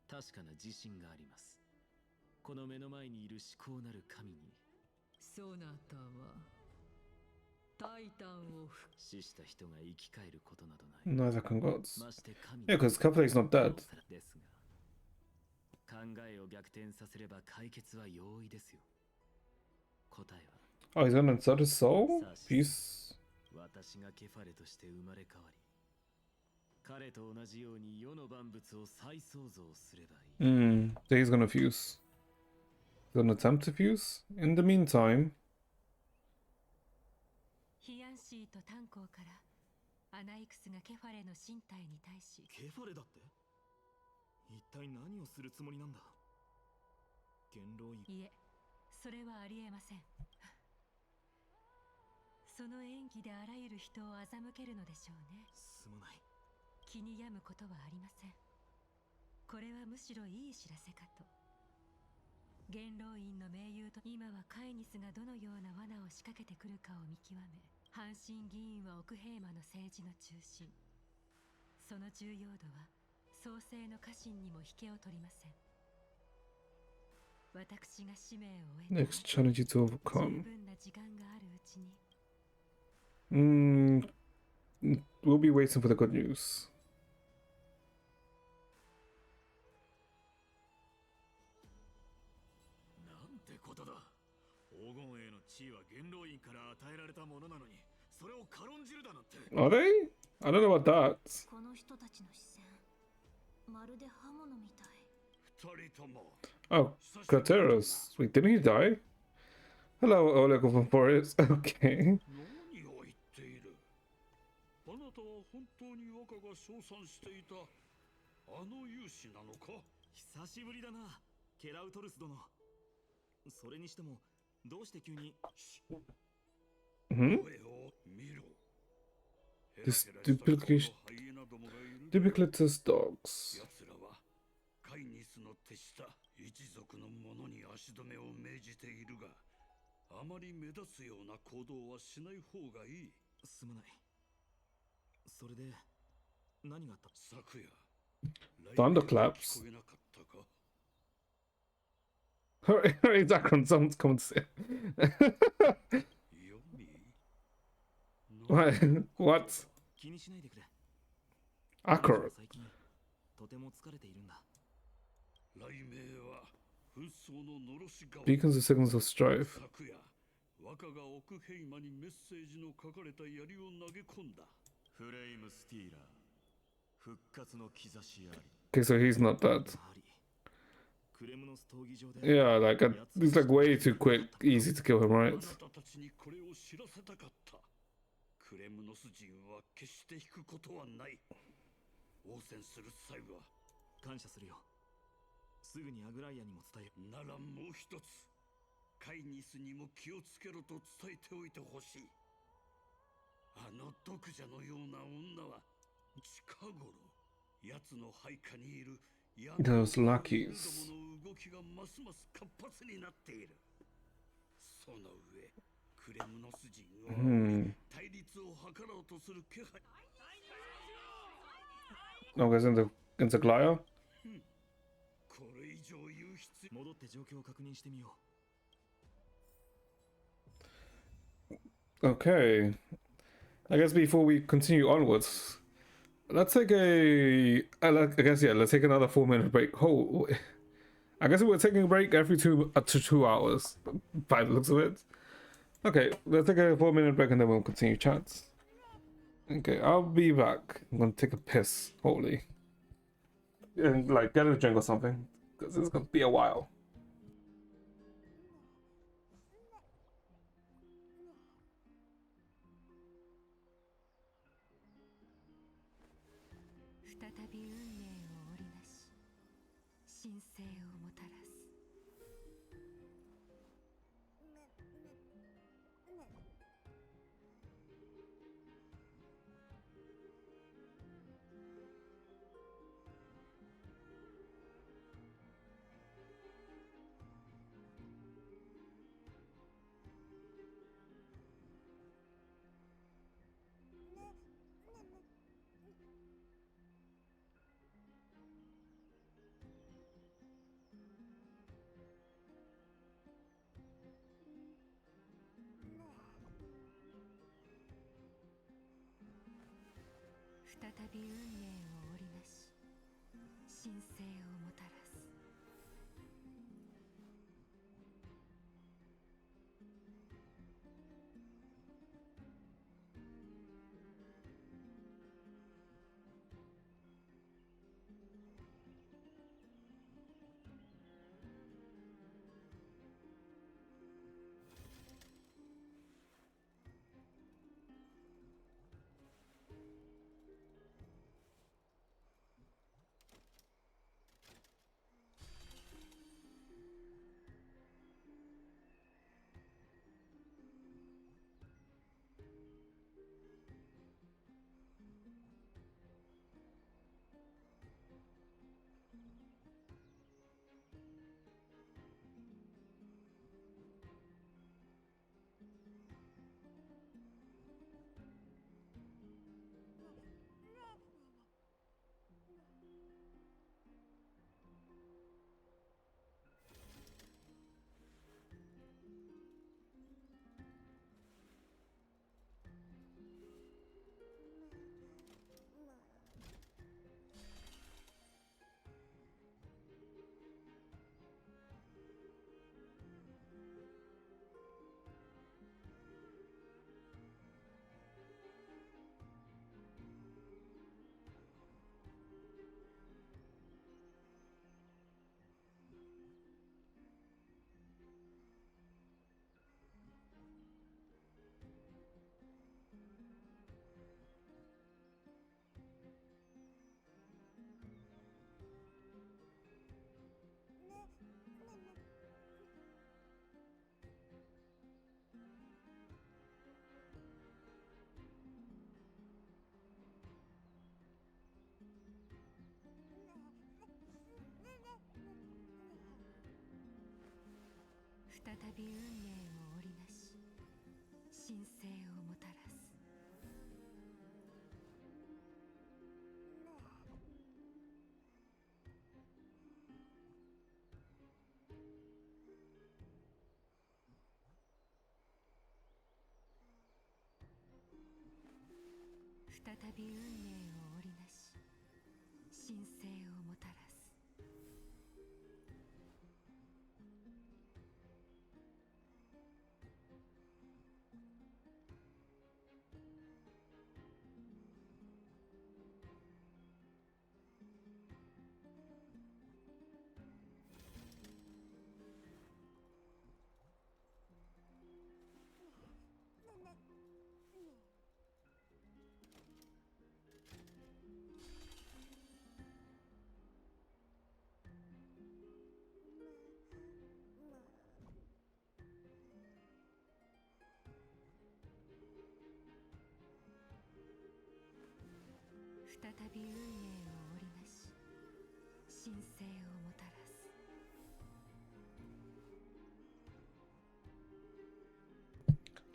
確かな自信があります。この目の前にいる至高なる神に、そなたはタイタンを死した人が生き返ることなどない。 Neither can gods. まして神 Yeah, because Kefla is not dead. ですが、考えを逆転させれば解決は容易ですよ。答えは、 Oh, he's gonna insert his soul? Peace. 私がケファレとして生まれ変わり、彼と同じように世の万物を再創造すればいい。So he's gonna fuse. He's gonna attempt to fuse. In the meantime, ヒアンシーと炭鉱からアナイクスがケファレの身体に対し、ケファレだって？一体何をするつもりなんだ？元老院。いえ、それはありえません。その演技であらゆる人を欺けるのでしょうね。すまない。気に病むことはありません。これはむしろいい知らせかと。元老院の盟友と今はカイニスがどのような罠を仕掛けてくるかを見極め、阪神議員は奥平馬の政治の中心。その重要度は創世の家臣にも引けを取りません。私が使命を終え next challenge to 十 overcome. 分な時間があるうちに、We'll be waiting for the good news. なんてことだ。黄金への地位は元老院から与えられたものなのに、それを軽んじるだなんて。 Are they? I don't know about that. この人たちの視線、まるで刃物みたい。二人とも Oh, Krateros. Wait, didn't he die? Hello, Oleg of Forest. Okay. 何を言っている。あなたは本当に若が称賛していたあの勇士なのか。久しぶりだな、ケラウトルス殿。それにしても、どうして急に。Hmm? 声を見ろ。 This duplicitous dogs. 奴らはカイニスの手下一族の者に足止めを命じているが、あまり目立つような行動はしない方がいい。すまない。それで何があった？昨夜 Thunderclaps. 聞こえなかったか。 Hurry, Zakron, someone's coming to say. What? 気にしないでくれ。 Akro. 最近とても疲れているんだ。雷鳴は紛争ののろし川。 Beacons are signals of strife. 昨夜若が奥平馬にメッセージの書かれた槍を投げ込んだ。フレイムスティーラー、復活の兆しあり。 Okay, so he's not dead. クレムノス闘技場で。 Yeah, like it's like way too quick, easy to kill him, あ right? なたたちにこれを知らせたかった。クレムノス人は決して引くことはない。応戦する際は感謝するよ。すぐにアグライアにも伝えよ。ならもう一つ、カイニスにも気をつけろと伝えておいてほしい。あの毒蛇のような女は近頃奴の配下にいる Those lackeys. どもの動きがますます活発になっている。その上 Oh, guys, into Glaya? 戻って状況を確認してみよう。 Okay. I guess before we continue onwards, let's take I guess, yeah, let's take another 4-minute break. I guess we're taking a break every 2 hours, by the looks of it. Okay, let's take a 4-minute break and then we'll continue chats. Okay, I'll be back. I'm gonna take a piss, holy. And, like, get a drink or something, because it's gonna be a while.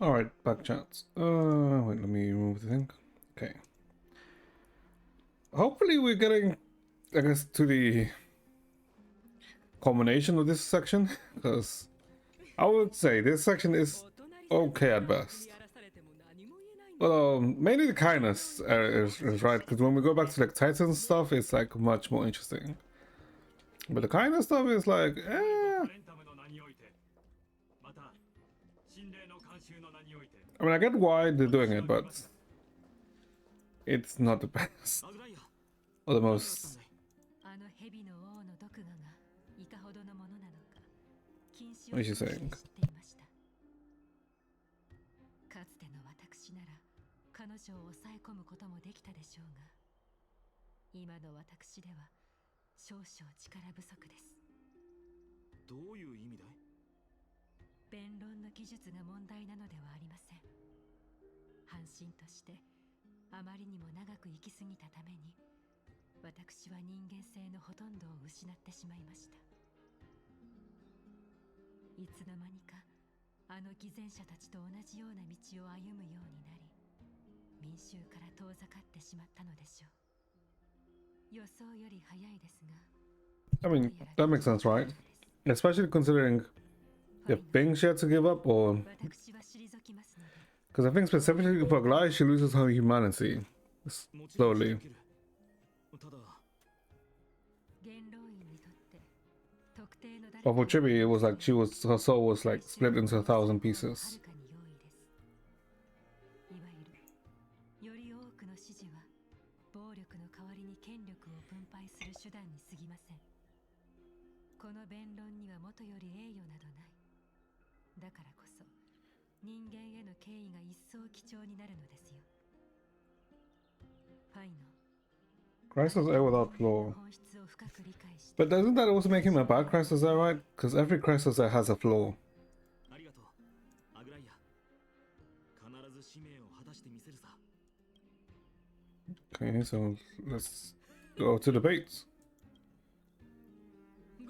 Alright, back chats. Wait, let me remove the thing. Okay. Hopefully we're getting, I guess, to the culmination of this section, because I would say this section is okay at best. Well, mainly the kindness is right, because when we go back to like Titan stuff, it's like much more interesting. But the kindness stuff is like, I mean, I get why they're doing it, but it's not the best or the most. あの蛇の王の毒牙がいかほどのものなのか禁止 What を is she saying? 知っていました。かつての私なら彼女を抑え込むこともできたでしょうが、今の私では少々力不足です。どういう意味だい？弁論の技術が問題なのではありません。半身としてあまりにも長く生きすぎたために私は人間性のほとんどを失ってしまいました。いつの間にかあの偽善者たちと同じような道を歩むようになり、民衆から遠ざかってしまったのでしょう。予想より早いですが。I mean, that makes sense, right? Especially considering the things she had to give up, or because I think specifically for Glide, she loses her humanity slowly. But for Chibi, it was like her soul was like split into 1,000 pieces. より多くの支持は暴力の代わりに権力を分配する手段に過ぎません。この弁論にはもとより栄誉などない。だからこそ人間への敬意が一層貴重になるのですよ。ファイノ。 Christ is air without flaw. But doesn't that also make him a bad Christ is air, right? Because every Christ is air has a flaw. Okay, so let's go to debates.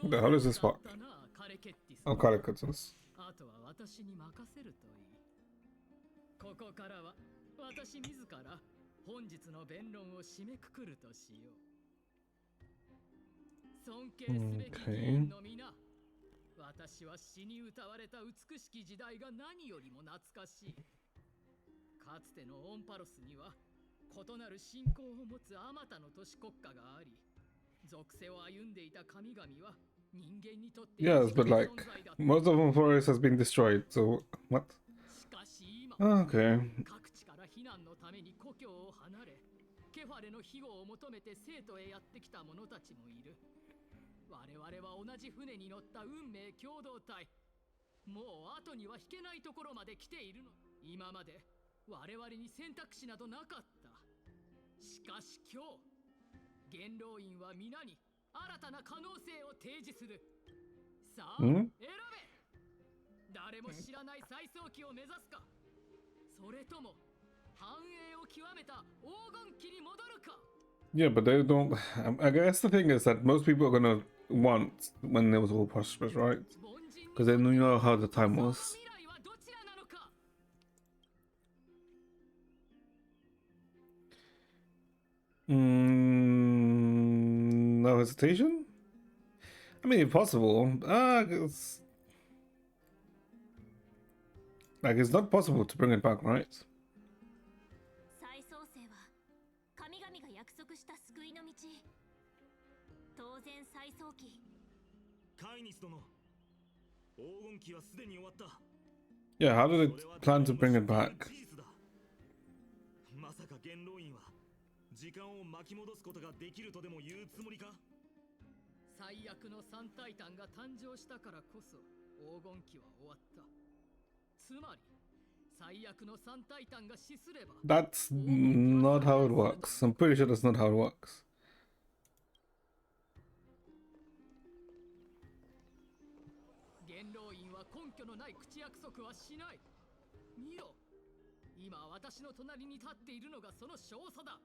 What the hell is this fuck? Oh, Calicutus. あとは私に任せるといい。ここからは私自ら本日の弁論を締めくくるとしよう。尊敬すべき議員の皆、私は詩に歌われた美しき時代が何よりも懐かしい。かつてのオンパロスには異なる信仰を持つあまたの都市国家があり、属性を歩んでいた神々は Yes, but like most of Forest has been destroyed, so what? Okay. 各地から避難のために故郷を離れ、ケファレの庇護を求めて聖都へやってきた者たちもいる。我々は同じ船に乗った運命共同体。もう後には引けないところまで来ているの。今まで我々に選択肢などなかった。しかし今日、元老院は皆に 新たな可能性を提示する。さあ、選べ。誰も知らない再早期を目指すか、それとも繁栄を極めた黄金期に戻るか。 Yeah, but they don't. I guess the thing is that most people are gonna want when it was all prosperous, right? Because they know how the time was. No hesitation? I mean, if possible. It's like it's not possible to bring it back, right? 再創生は神々が約束した救いの道。当然再創期。カイニス殿、黄金期はすでに終わった。Yeah, how do they plan to bring it back? まさか元老院は時間を巻き戻すことができるとでも言うつもりか？最悪の三タイタンが誕生したからこそ黄金期は終わった。つまり最悪の三タイタンが死すれば。 That's not how it works. I'm pretty sure that's not how it works. 元老院は根拠のない口約束はしない。見ろ、今私の隣に立っているのがその少佐だ。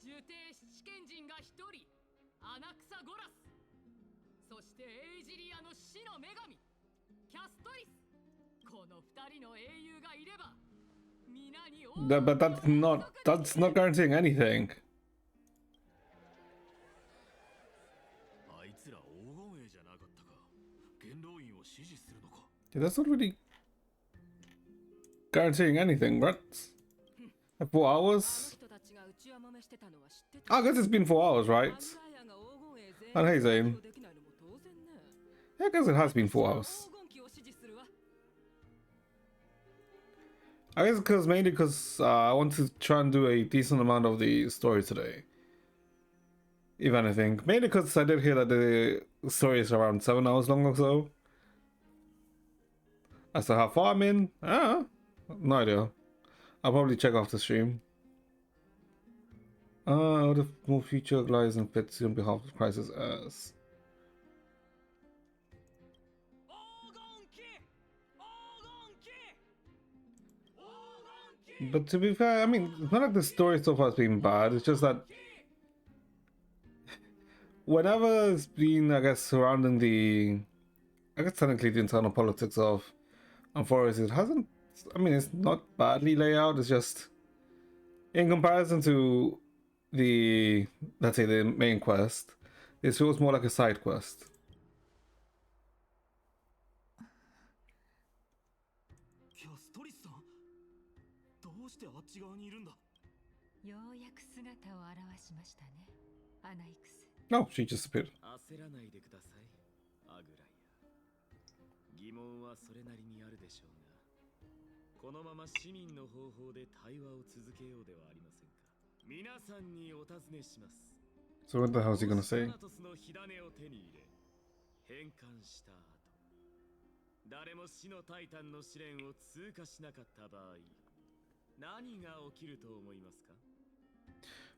受刑試験人が一人、アナクサゴラス。そしてエイジリアの死の女神キャストリス。この二人の英雄がいれば皆に But that's not guaranteeing anything. あいつら黄金衛じゃなかったか。元老院を支持するのか。 Yeah, that's not really guaranteeing anything, right? 4 hours? I guess it's been 4 hours, right? And hey, Zane. Yeah, I guess it has been 4 hours. I guess mainly because I want to try and do a decent amount of the story today. If anything. Mainly because I did hear that the story is around 7 hours long or so. As to how far I'm in, no idea. I'll probably check off the stream. What if more future lies and fits on behalf of Crisis S? But to be fair, I mean, it's not like the story so far has been bad. It's just that whenever it's been, I guess, surrounding the, I guess technically the internal politics of Forest, it hasn't, I mean, it's not badly laid out. It's just, in comparison to the, let's say, the main quest, it feels more like a side quest. ようやく姿を現しましたね、アナイクス。 No, she just appeared. 焦らないでください、アグライア。疑問はそれなりにあるでしょうが、このまま市民の方法で対話を続けようではありませんか。皆さんにお尋ねします。 So what the hell is he gonna say? タナトスの火種を手に入れ、変換した後、誰も死のタイタンの試練を通過しなかった場合、何が起きると思いますか？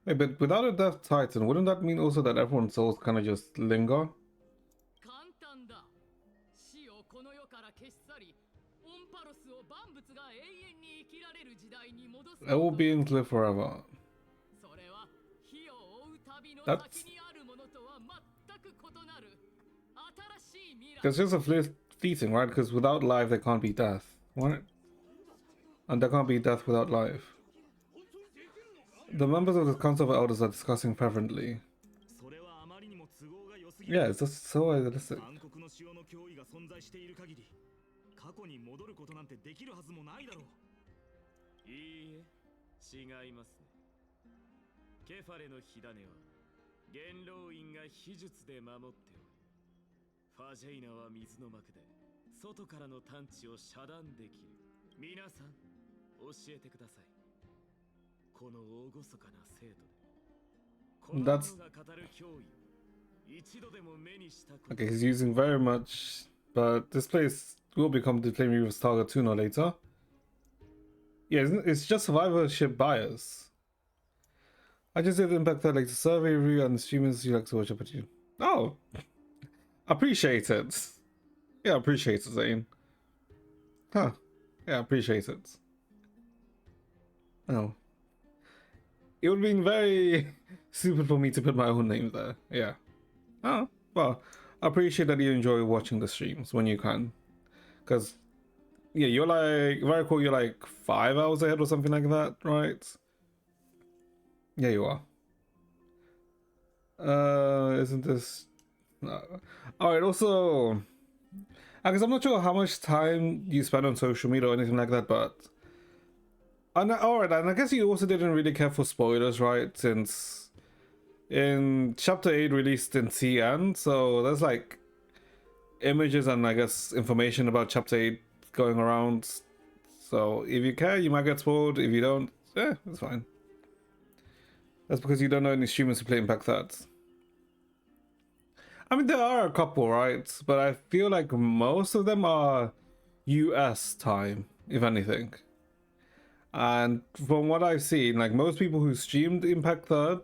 Wait, but without a Death Titan, wouldn't that mean also that everyone's souls kind of just linger? 簡単だ。死をこの世から消し去り、オンパロスを万物が永遠に生きられる時代に戻す。 All beings live forever. それは火を追う旅の That's 先にあるものとは全く異なる新しい未来。 It's just a fleeting, right? Because without life, there can't be death. What? And there can't be death without life. The members of the Council of Elders are discussing fervently. Yeah, it's just so idealistic. 過去に戻ることなんてできるはずもないだろう。いいえ、違いますね。ケファレの火種は元老院が秘術で守っており、ファジェイナは水の膜で外からの探知を遮断できる。皆さん、教えてください。この大ごそかな制度で、この者が語る脅威を一度でも目にしたこと。 Okay, he's using very much, but this place will become the Flame Reaver's target sooner or later. Yeah, it's just survivorship bias. I just did impact that like the survey review and the streamers you like to watch up at you. Oh, appreciate it. Yeah, appreciate it, Zane. Huh. Yeah, appreciate it. Oh. It would have been very stupid for me to put my own name there. Yeah. Oh, well, I appreciate that you enjoy watching the streams when you can. Because, yeah, you're like, if I recall, you're like 5 hours ahead or something like that, right? Yeah, you are. Isn't this... Alright, also... I guess I'm not sure how much time you spend on social media or anything like that, but... Alright, and I guess you also didn't really care for spoilers, right? Since in Chapter 8 released in CN, so there's like images and I guess information about Chapter 8 going around. So if you care, you might get spoiled. If you don't, yeah, it's fine. That's because you don't know any streamers who play Impact that. I mean, there are a couple, right? But I feel like most of them are US time, if anything. And from what I've seen, like most people who streamed Impact 3rd,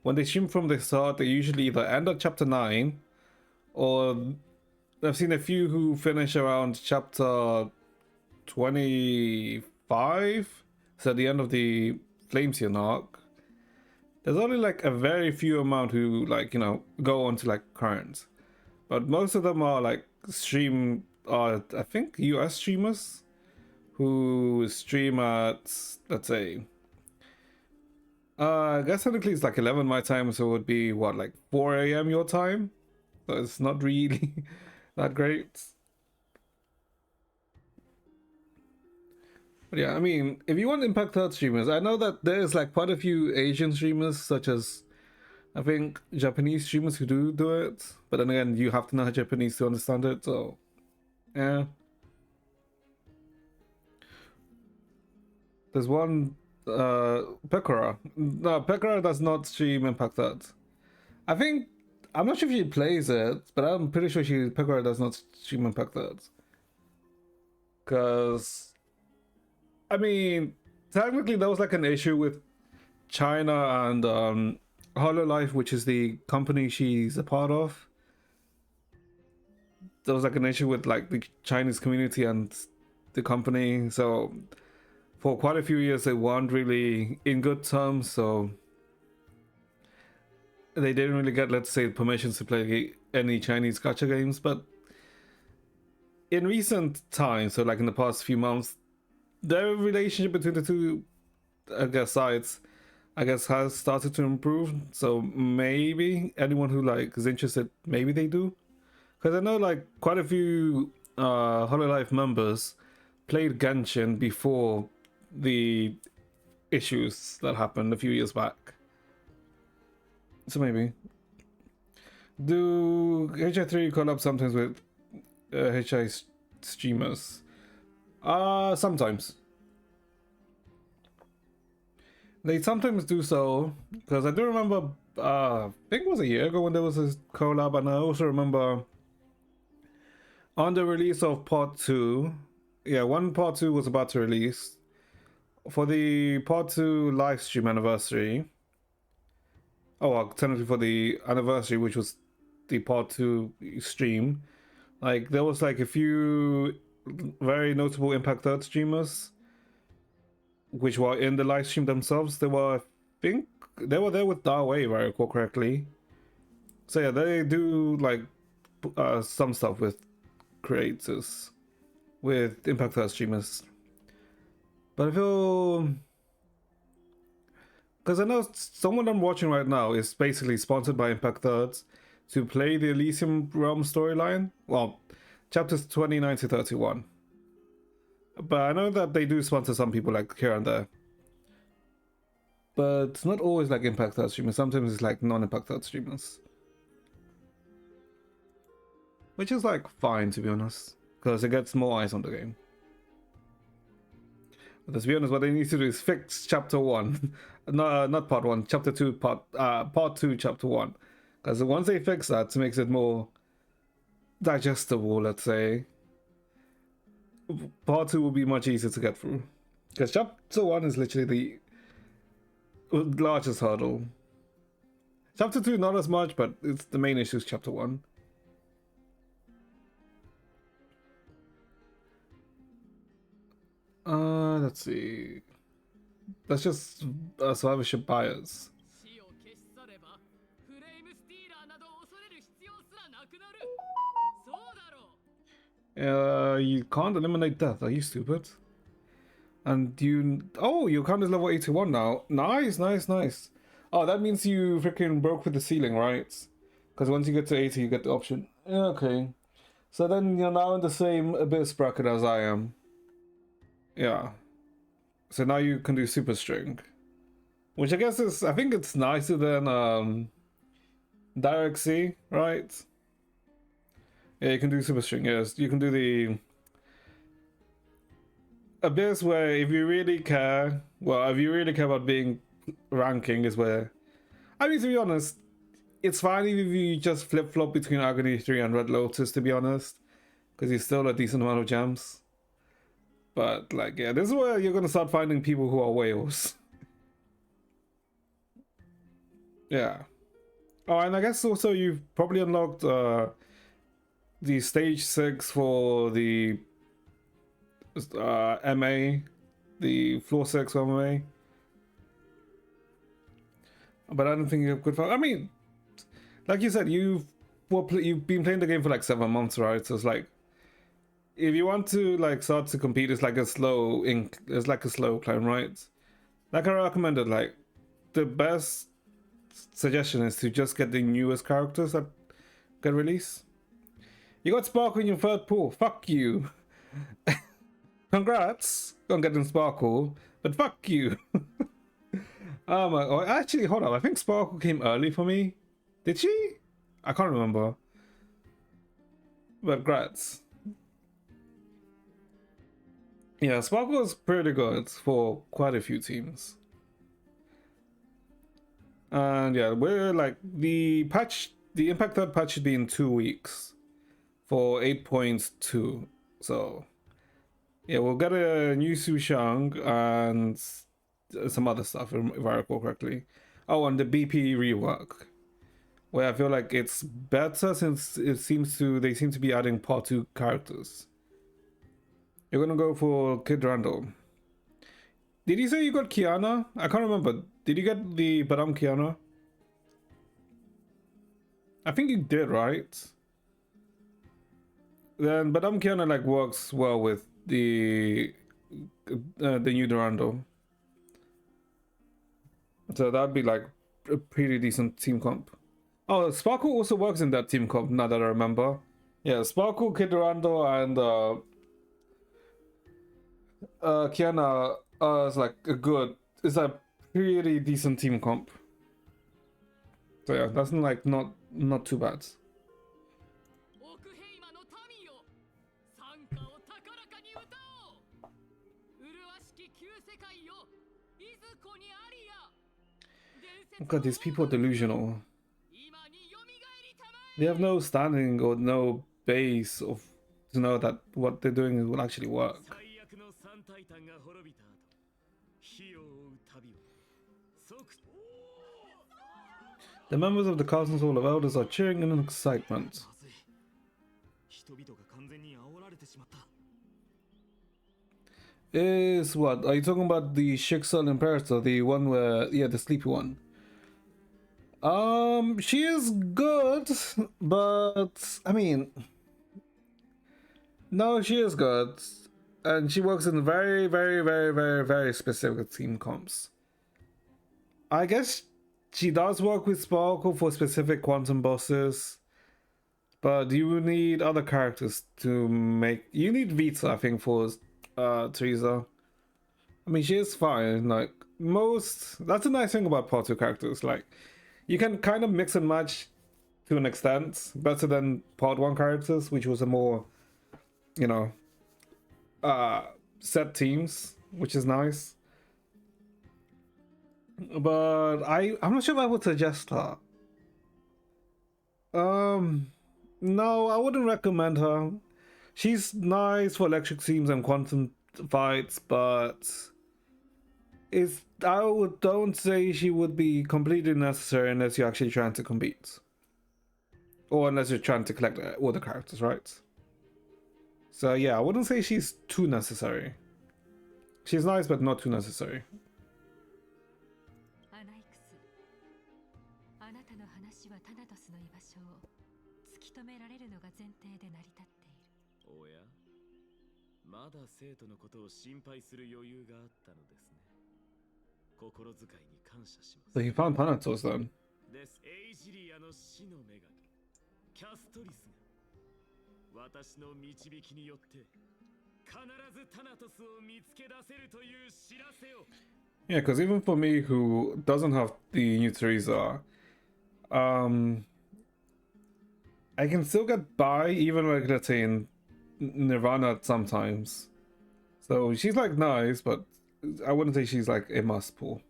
when they stream from the start, they usually either end at Chapter 9, or I've seen a few who finish around Chapter 25, so the end of the Flameseer arc. There's only like a very few amount who like, you know, go on to like current. But most of them are like stream I think US streamers who stream at, let's say, I guess technically it's like 11 my time, so it would be what, like 4 a.m. your time? So it's not really that great. But yeah, I mean, if you want Impact Earth streamers, I know that there's like quite a few Asian streamers, such as I think Japanese streamers who do it. But then again, you have to know Japanese to understand it, so yeah. There's one Pekora. No, Pekora does not stream Impact Earth. I'm not sure if she plays it, but I'm pretty sure Pekora does not stream Impact Earth. Cause I mean, technically there was like an issue with China and Hololive, which is the company she's a part of. There was like an issue with like the Chinese community and the company, so for quite a few years they weren't really in good terms, so they didn't really get, let's say, permissions to play any Chinese gacha games. But in recent times, so like in the past few months, their relationship between the two, I guess, sides, has started to improve. So maybe anyone who like is interested, maybe they do. Because I know like quite a few Hololive members played Genshin before the issues that happened a few years back. So maybe. Do HI3 collab sometimes with HI streamers? Sometimes. They sometimes do so, because I do remember, I think it was a year ago when there was a collab, and I also remember on the release of Part 2, when Part 2 was about to release, for the Part 2 live stream anniversary, technically for the anniversary, which was the Part 2 stream, like there was like a few very notable Impact Earth streamers which were in the live stream themselves. They were, I think they were there with Darway, if I recall correctly. So yeah, they do like some stuff with creators, with Impact Earth streamers. But I feel, because I know someone I'm watching right now is basically sponsored by Impact Earth to play the Elysium Realm storyline. Well, chapters 29 to 31. But I know that they do sponsor some people like here and there. But it's not always like Impact Earth streamers. Sometimes it's like non-Impact Earth streamers. Which is like fine, to be honest. Because it gets more eyes on the game. But let's be honest, what they need to do is fix chapter 1. No, not part 1, chapter 2, part 2, chapter 1. Because once they fix that, it makes it more digestible, let's say. Part 2 will be much easier to get through. Because chapter 1 is literally the largest hurdle. Chapter 2 not as much, but it's the main issue is chapter 1. Let's see. That's just survivorship buyers. You can't eliminate death. Are you stupid? And you count as level 81 now. Nice. Oh, that means you freaking broke with the ceiling, right? Because once you get to 80, you get the option. Yeah, okay. So then you're now in the same Abyss bracket as I am. Yeah. So now you can do Super String. Which I guess is, I think it's nicer than Direct C, right? Yeah, you can do Super String, yes. You can do the Abyss, where if you really care about being ranking, is where, I mean, to be honest, it's fine if you just flip-flop between Agony 3 and Red Lotus, to be honest, because you still a decent amount of gems. But, like, yeah, this is where you're going to start finding people who are whales. Yeah. Oh, and I guess also you've probably unlocked the stage 6 for the MA, the floor 6 MA. But I don't think you have good fun. I mean, like you said, you've been playing the game for like 7 months, right? So it's like, if you want to like start to compete, it's like a slow climb, right? Like I recommended, like the best suggestion is to just get the newest characters that get released. You got Sparkle in your third pool. Fuck you. Congrats on getting Sparkle, but fuck you. Oh my god. Actually, hold on. I think Sparkle came early for me. Did she? I can't remember. But congrats. Yeah, Sparkle was pretty good for quite a few teams. And yeah, we're like the Impact Third patch should be in 2 weeks for 8.2. So yeah, we'll get a new Su Shang and some other stuff if I recall correctly. Oh, and the BP rework, where I feel like it's better since they seem to be adding part 2 characters. You're gonna go for Kid Randall. Did you say you got Kiana? I can't remember. Did you get the Badam Kiana? I think you did, right? Then Badam Kiana like works well with the new Durando. So that'd be like a pretty decent team comp. Oh, Sparkle also works in that team comp, now that I remember. Yeah, Sparkle, Kid Durando, and Kiana is like it's a pretty decent team comp. So yeah, that's like not too bad. God, these people are delusional. They have no standing or no base to know that what they're doing will actually work. The members of the Council Hall of Elders are cheering in excitement. Is what? Are you talking about the Schicksal Imperator, the one where, yeah, the sleepy one? She is good, but I mean, no, she is good, and she works in very, very, very, very, very specific team comps. I guess she does work with Sparkle for specific quantum bosses, but you need other characters to make. You need Vita, I think, for Teresa. I mean, she is fine. Like that's a nice thing about part 2 characters. Like, you can kind of mix and match to an extent, better than part 1 characters, which was a more, you know, set teams, which is nice. But I'm not sure if I would suggest her. No, I wouldn't recommend her. She's nice for electric teams and quantum fights, but don't say she would be completely necessary unless you're actually trying to compete. Or unless you're trying to collect all the characters, right? So yeah, I wouldn't say she's too necessary. She's nice, but not too necessary. So he found Thanatos then. Yeah, because even for me, who doesn't have the new Teresa, I can still get by even like, let's say, in Nirvana sometimes. So she's like nice, but I wouldn't say she's like a must pull.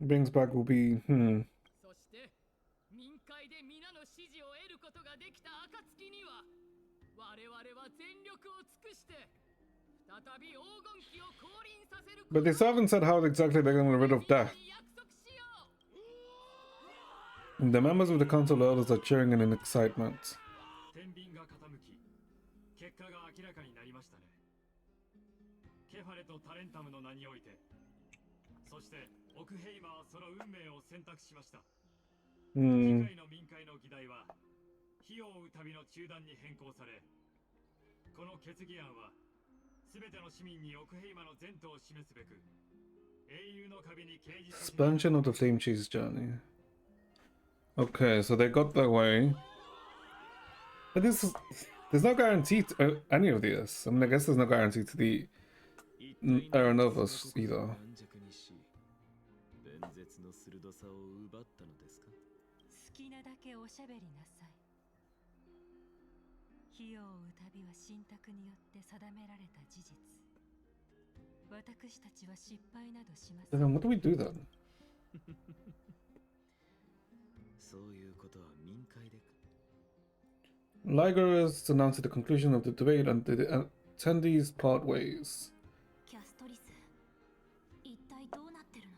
Brings back will be But they still haven't said how exactly they're going to get rid of death. The members of the Council of Elders are cheering in excitement. そしてオクヘイマはその運命を選択しました。Hmm. 次回の民会の議題は火を追う旅の中断に変更され、この決議案はすべての市民にオクヘイマの前途を示すべく英雄の壁に掲示され Expansion of the Flame Chase journey. Okay, so they got their way. But there's no guarantee to any of this. I mean, I guess there's no guarantee to the Aeronovas either. 弁舌の鋭さを奪ったのですか？好きなだけおしゃべりなさい。費用を追う旅は信託によって定められた事実。私たちは失敗などしません。Then what do we do then? そういうことは民会でか。Liger has announced the conclusion of the debate and the attendees part ways. キャストリス、一体どうなってるの？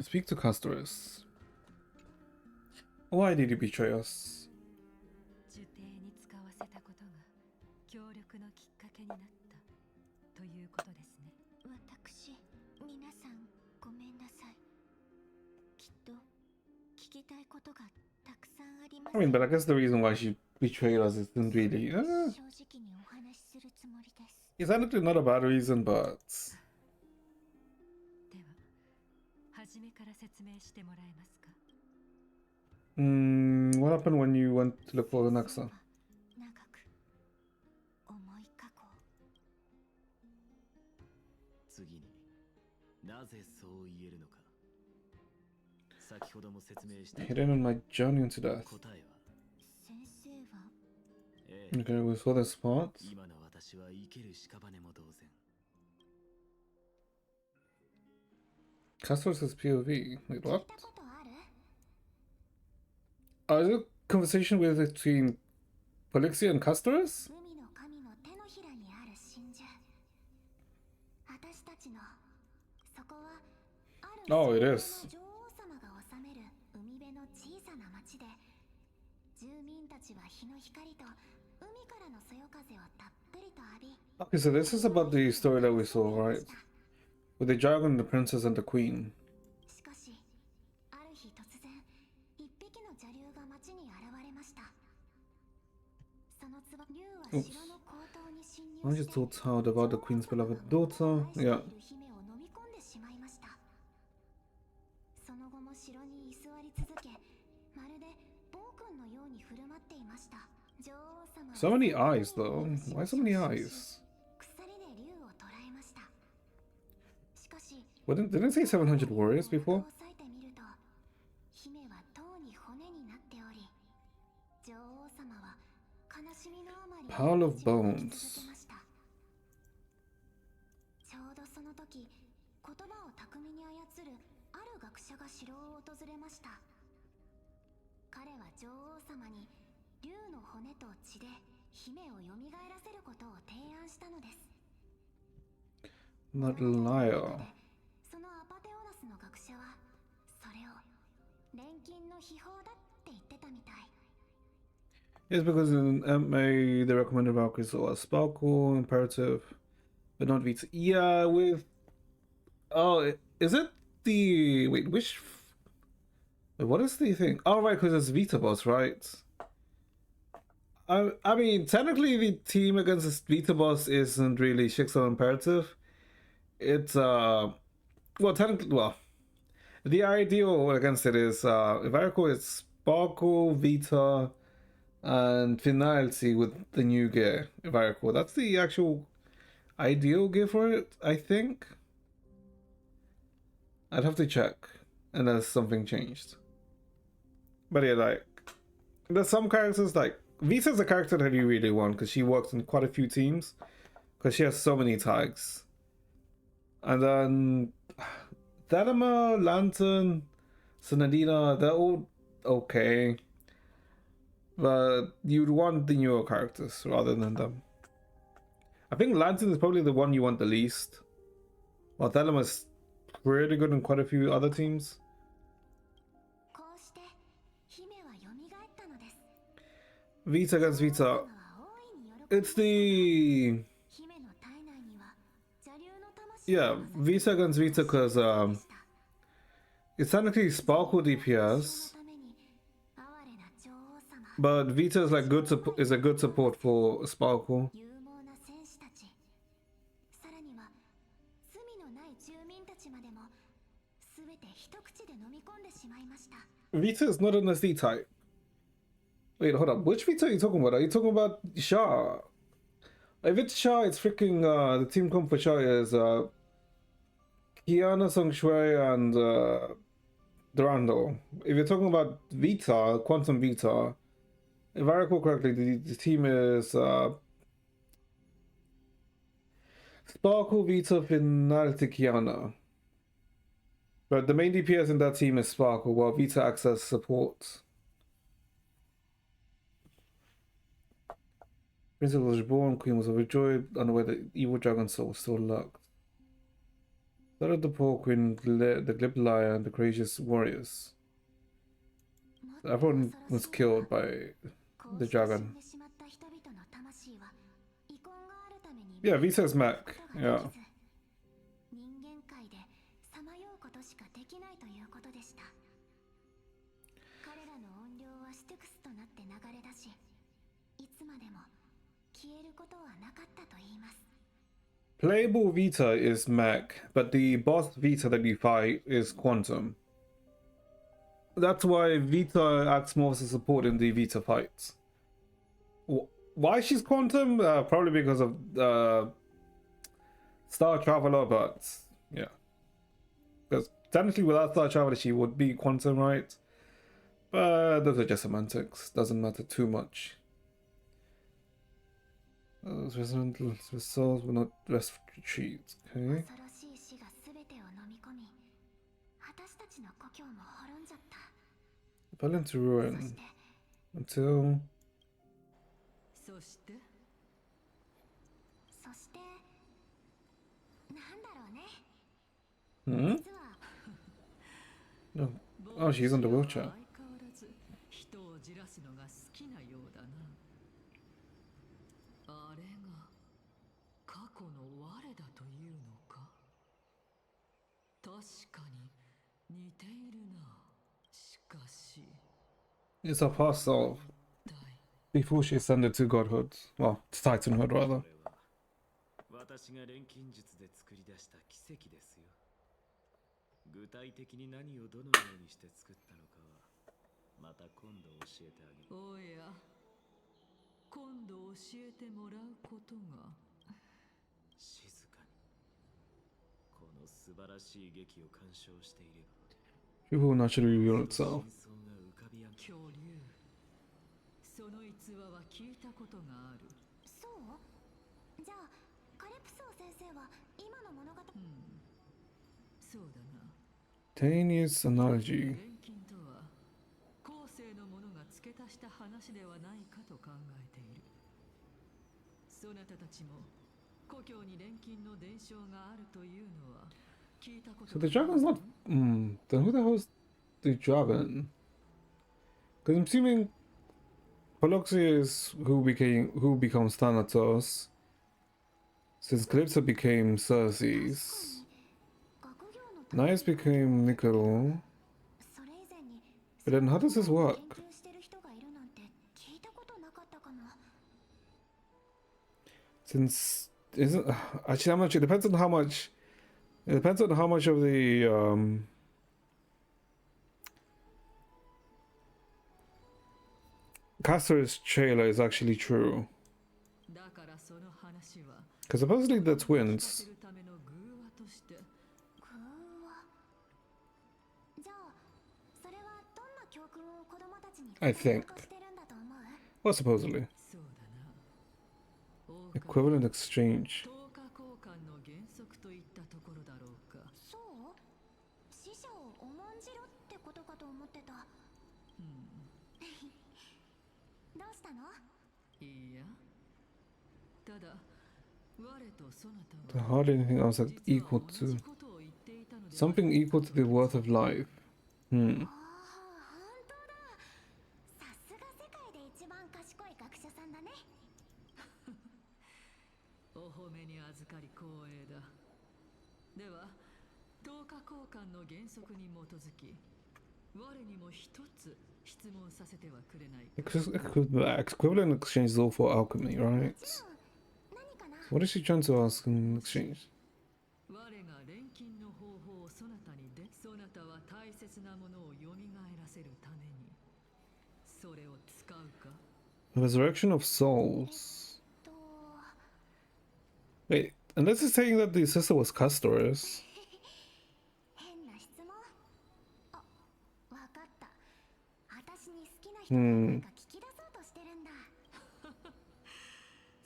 Speak to Castorus. Why did he betray us? 受刑に使わせたことが協力のきっかけになったということですね。私、皆さんごめんなさい。きっと聞きたいことがたくさんあります。 I mean, but I guess the reason why she betrayed us isn't really. 正直にお話しするつもりです。 It's actually not a bad reason, but. では、初めから説明してもらえますか？ What happened when you went to look for Naxa? 長く重い過去。次になぜそう言えるのか。先ほども説明した Hidden in my journey into death. 答えは、先生は Okay, we saw the spot. 今の私は生ける屍も同然。 Castorus is POV. Wait, 聞い what? たことある？ Is it a conversation between Polixia and Castorus? 海の神の手のひらにある真珠。私たちのそこはある Oh, it 女王 is. 様が治める海辺の小さな町で、住民たちは日の光と海からのそよ風をたっぷりと浴び、 Okay, so this is about the story that we saw, right? With the dragon, the princess, and the queen. しかしある日突然一匹の邪竜が町に現れました。そのつば竜は城の高塔に侵 I 入 just して thought how about the queen's beloved daughter. 愛してい Yeah. る姫を飲み込んでしまいました。その後も城に居座り続け、まるで暴君のように振る舞っていました。女王様は So many eyes, though. Why so many eyes? 鎖で竜を捕らえました。しかし Didn't it say 700 warriors before? 押さえてみると、姫は塔に骨になっており、女王様は悲しみのあまり Pile of 命を生 bones. き続けました。ちょうどその時、言葉を巧みに操るある学者が城を訪れました。彼は女王様に竜の骨と血で姫を蘇らせることを提案したのです。 Not liar. そのアパテオラスの学者はそれを錬金の秘宝だって言ってたみたい。 Yes, because in MA they recommended Valkyries or Sparkle, Imperative, but not Vita. Yeah, with. Oh, is it the. Wait, which. Wait, what is the thing? Oh, right, because it's Vita Boss, right? I mean, technically the team against this Vita Boss isn't really Shixo Imperative. It's, well, technically, well, the ideal against it is, if I recall, it's Sparkle, Vita, and Finality with the new gear, if I recall. That's the actual ideal gear for it, I think. I'd have to check, unless something changed. But yeah, like, there's some characters, like, Vita's a character that you really want, because she works in quite a few teams, because she has so many tags. And then, Thelema, Lantern, Sonadina, they're all okay. But you'd want the newer characters rather than them. I think Lantern is probably the one you want the least. While Thelema's pretty good in quite a few other teams. こうして姫は蘇ったのです。 Vita against Vita. It's the... 姫の体内には邪竜の魂 Yeah, Vita against Vita because it's technically Sparkle DPS, but Vita is like is a good support for Sparkle. 勇猛な戦士たち、さらには罪のない住民たちまでもすべて一口で飲み込んでしまいました。 Vita is not an SD type. Wait, hold up. Which Vita are you talking about? Are you talking about Shah? If it's Shah, it's freaking the team comp for Shah is Kiana, Sung Shui, and Durando. If you're talking about Vita, Quantum Vita, if I recall correctly, the team is Sparkle, Vita, Finality, Kiana. But the main DPS in that team is Sparkle, while Vita acts as support. Princess was born, Queen was overjoyed, unaware that evil dragon soul still lurked. So did the poor Queen, the glib liar, and the courageous warriors. Everyone was killed by the dragon. Yeah, Vita is Mac. Yeah. 人間界でさまようことしかできないということでした。彼らの怨霊はステュクスとなって流れ出し、いつまでも消えることはなかったと言います。 Playable Vita is Mac, but the boss Vita that you fight is Quantum. That's why Vita acts more as a support in the Vita fights. Why she's Quantum? Probably because of Star Traveler, but yeah. Because technically without Star Traveler she would be Quantum, right? But those are just semantics. Doesn't matter too much. Those souls will not rest retreat. Okay. 恐ろしい死がすべてを飲み込み、私たちの故郷も滅んじゃった。 Fell into ruin until そしてなんだろうね。 hmm? No. Oh, she's on the wheelchair. 相変わらず人をじらすのが好きなようだな。あれが過去の我だというのか。確かに似ているな。しかし It's a past self before she ascended to godhood. Well, to titanhood rather. 私が錬金術で作り出した奇跡ですよ。具体的に何をどのようにして作ったのかはまた今度教えてあげる。おや、今度教えてもらうことが。静かに。この素晴らしい劇を鑑賞していれば。 People will naturally reveal itself. 恐竜。その逸話は聞いたことがある。そう？じゃあカレプソー先生は今の物語。そうだな。 Tanius analogy. 錬金とは後世の者が付け足した話ではないかと考えている。そなたたちも故郷に錬金の伝承があるというのは聞いたこと。 So the dragon's not. Then who the hell is the dragon? Because I'm assuming Poloxia is who becomes Thanatos. Since Calypso became Cersei's. Nias became Nicolo. But then how does this work? Since isn't actually how much it depends on how much. It depends on how much of the Castor's trailer is actually true. Because supposedly they're twins. I think. Well, supposedly. Equivalent exchange. 死者を重んじろってことかと思ってた。どうしたの？いや。ただ、我とそなた There's hardly anything else that's equal to something equal to the worth of life. さすが世界で一番賢い学者さんだね。お褒めに預かり光栄だ。では等価交換の原則に基づき我にも一つ質問させてはくれないか。 Equivalent exchange is all for alchemy, right? What is she trying to ask in exchange? 我が錬金の方法をそなたにで、そなたは大切なものを蘇らせるためにそれを使うか。 The resurrection of souls. Wait, unless it's saying that the sister was Castor's. 変な質問。あ、わかった。私に好きな人が何か聞き出そうとしてるんだ。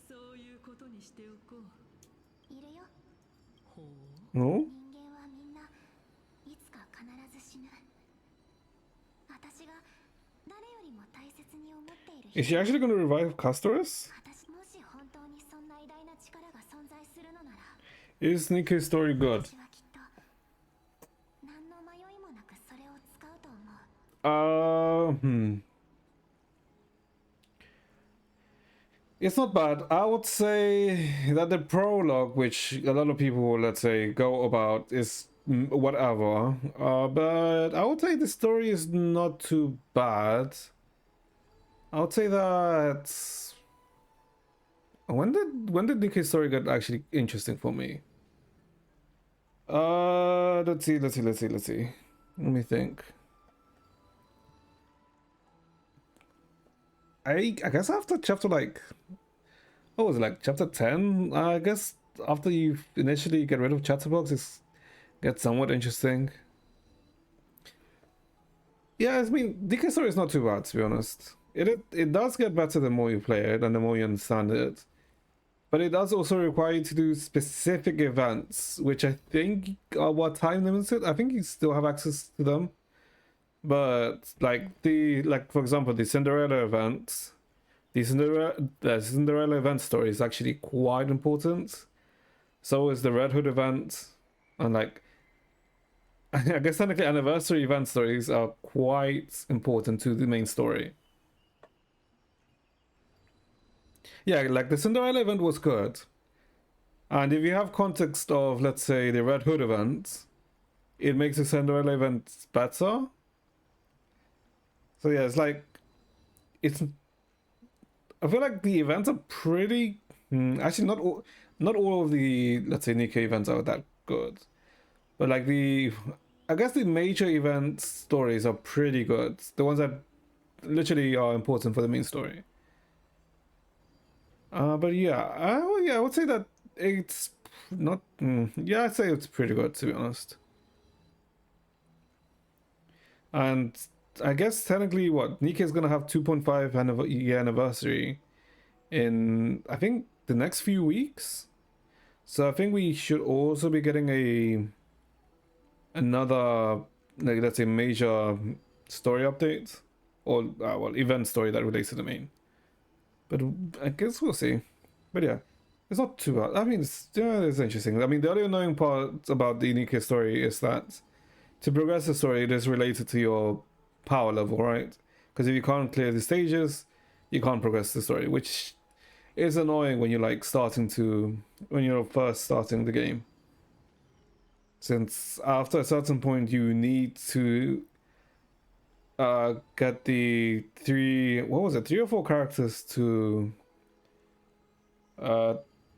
そういうことにしておこう。いるよ。ほう。 No? 人間はみんないつか必ず死ぬ。私が誰よりも大切に思っている人。 Is she actually going to revive Castor's? 私もし本当にそんな偉大な力が存在するのなら。 Is Nikki's story good? 私はきっと何の迷いもなくそれを使うと思う。It's not bad. I would say that the prologue, which a lot of people, let's say, go about, is whatever. But I would say the story is not too bad. I would say that when did Nikki's story get actually interesting for me? Let's see. Let me think. I guess after chapter like, what was it, like chapter 10? I guess after you initially get rid of Chatterbox, it gets somewhat interesting. Yeah, I mean, DK story is not too bad, to be honest. It does get better the more you play it and the more you understand it. But it does also require you to do specific events, which I think are what time limited. I think you still have access to them. But like for example, the Cinderella event, the Cinderella event story is actually quite important. So is the Red Hood event, and like I guess technically anniversary event stories are quite important to the main story. Yeah, like the Cinderella event was good, and if you have context of, let's say, the Red Hood event, it makes the Cinderella event better. So yeah, it's like, I feel like the events are pretty, actually not all of the, let's say, Nikkei events are that good. But like I guess the major event stories are pretty good. The ones that literally are important for the main story. But yeah, I would say that it's not, yeah, I'd say it's pretty good, to be honest. And I guess technically Nikkei is gonna have 2.5 year anniversary in, I think, the next few weeks. So I think we should also be getting another, like, let's say, major story update, or well, event story that relates to the main. But I guess we'll see. But yeah, it's not too bad. I mean, it's interesting. I mean, the only annoying part about the Nikkei story is that to progress the story, it is related to your power level, right? Because if you can't clear the stages, you can't progress the story, which is annoying when you're like when you're first starting the game, since after a certain point you need to get the three or four characters to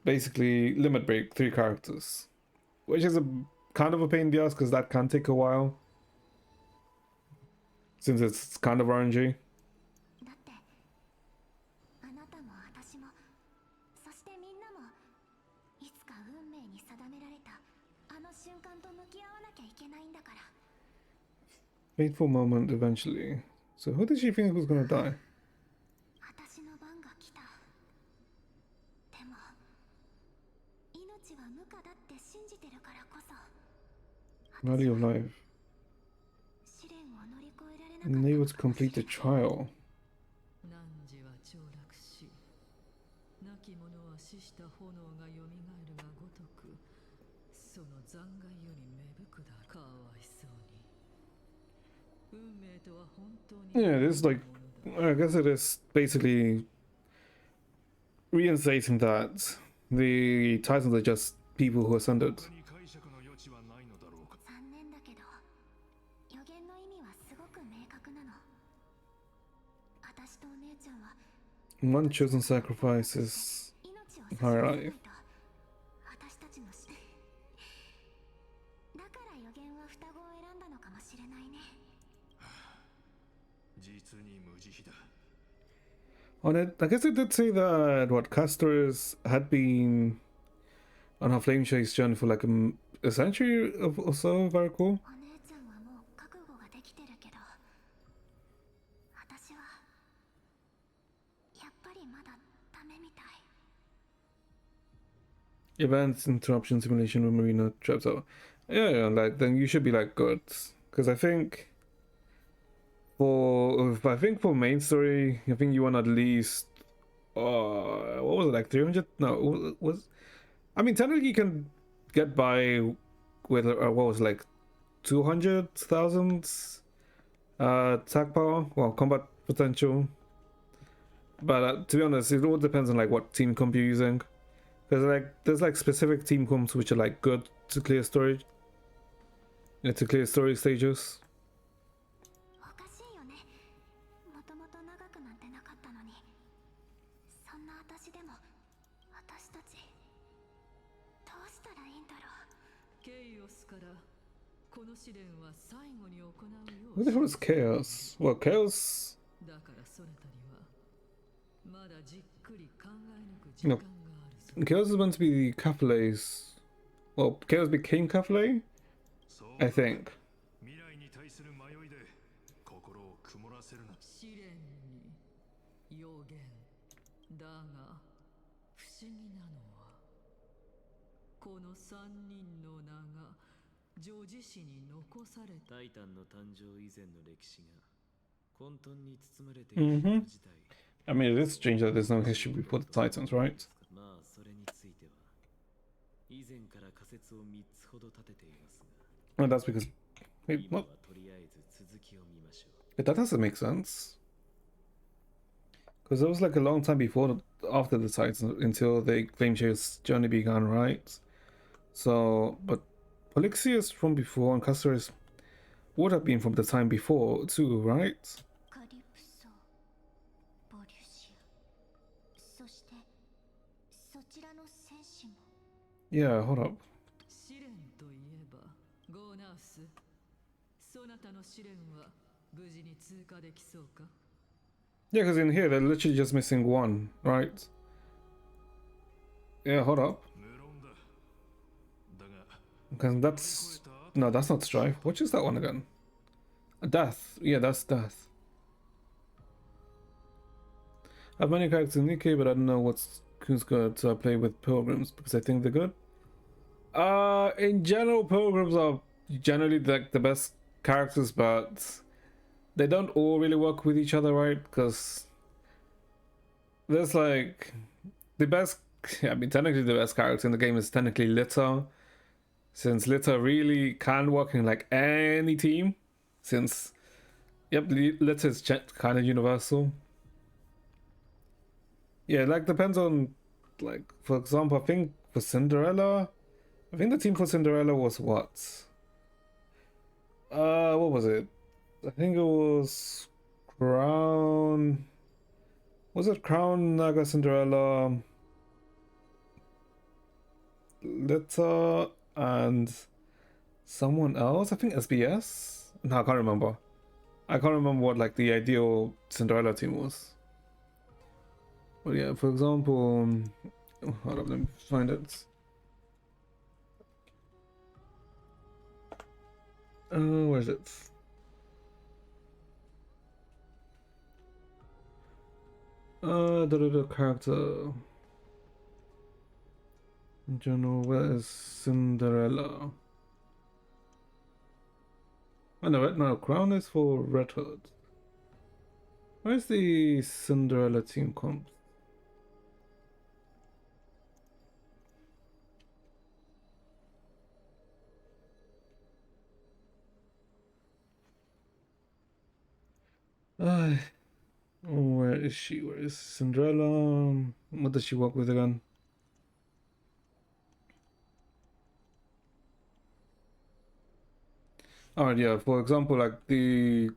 basically limit break 3 characters, which is a kind of a pain in the ass because that can take a while, since it's kind of RNG. だってあなたも私もそしてみんなもいつか運命に定められたあの瞬間と向き合わなきゃいけないんだから。 Fateful moment eventually. So who did she think was gonna die? 私の番が来た。でも命は無価だって信じてるからこそ。 Rally of life. 試練を乗り越えられなかった。 Unable to complete the trial. 汝は凋落し、亡き者は死した炎が蘇るがごとく、その残骸より芽吹くだ。かわいそうに。運命とは本当に。 Yeah, it is like, I guess it is basically reinstating that the Titans are just people who ascended. 私とお姉ちゃんは One chosen sacrifice is 命を her 捧げ life. ないと私たちのしだから予言は双子を選んだのかもしれないね。実に無慈悲だ。 On it, I guess it did say that what Castor's had been on her flame chase journey for like a century or so, if I recall. お姉ちゃんはもう覚悟ができてるけど、私はやっぱりまだダメみたい。 Events, interruption, simulation, with Marina traps out. Yeah, like then you should be like good, because I think for main story, I think you want at least what was it, like 300? No, it was I mean technically you can get by with what was it, like 200,000 attack power, well, combat potential. But to be honest, it all depends on like what team comp you're using. Because like there's like specific team comps which are like good to clear storage, to clear story stages. おかしいよね。もともと長くなんてなかったのに、そんな私でも私たちどうしたらいいんだろう。ケイオスからこの試練は最後に行うよ Who the hell is Chaos? Well, Chaos. だからそれたりはまだじっくり考え抜く時 No, 間がある。 Chaos is meant to be the Cathala's. Well, Chaos became Cathalay, I think. 未来に対する迷いで心を曇らせるな。試練に予言だが不思議なのはこの三人の名が女子誌に残された。タイタンの誕生以前の歴史が混沌に包まれていること自体。 I mean, it is strange that there's no history before the Titans, right? まあそれについては以前から仮説を3つほど立てていますが。 Well, that's because wait, 今は what? とりあえず続きを見ましょう。 But that doesn't make sense. Because it was like a long time before, after the Titans, until the Flame Chase journey began, right? So, but Polyxius from before and Castor's would have been from the time before too, right? カリプソ、ボリュシア、そしてそちらの戦士も。 Yeah, hold up. 試練といえばゴーナウス、そなたの試練は無事に通過できそうか。 Yeah, because in here they're literally just missing one, right? Yeah, hold up. 無論だ。だが Because that's no, that's not strife. What is that one again? Death. Yeah, that's death. I have many characters in Nikkei, but I don't know who's good, so I play with pilgrims because I think they're good. In general, pilgrims are generally like the best characters, but they don't all really work with each other, right? Because there's like the best. I mean, technically the best character in the game is technically Litter, since Litter really can work in like any team. Since yep, Litter is kind of universal. Yeah, like depends on, like for example, I think for Cinderella, I think the team for Cinderella was what? What was it? I think it was Crown. Was it Crown, Naga, Cinderella, Litter, and someone else? I think SBS? No, I can't remember. I can't remember what like the ideal Cinderella team was. But yeah, for example, hold up, let me find it. Where is it? Character. In general, where is Cinderella? Oh no, Crown is for Red Hood. Where's the Cinderella team comp? Where is she? Where is Cinderella? What does she work with again? Alright, yeah, for example, like the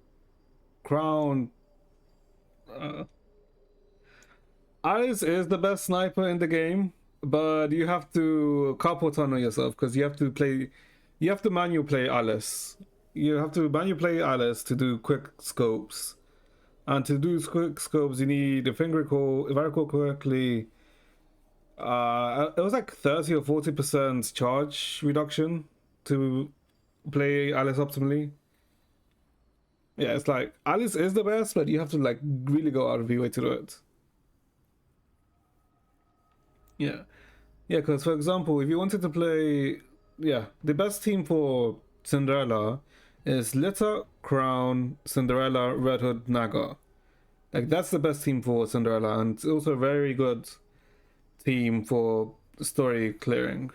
Crown Alice is the best sniper in the game, but you have to carpal tunnel yourself because you have to manual play Alice. You have to manual play Alice to do quick scopes. And to do quick scopes, you need, if I recall correctly, it was like 30 or 40% charge reduction to play Alice optimally. Yeah, it's like Alice is the best, but you have to like really go out of your way to do it. Yeah, because for example, if you wanted to play, the best team for Cinderella is Litter, Crown, Cinderella, Red Hood, Naga. Like that's the best team for Cinderella, and it's also a very good team for story clearing.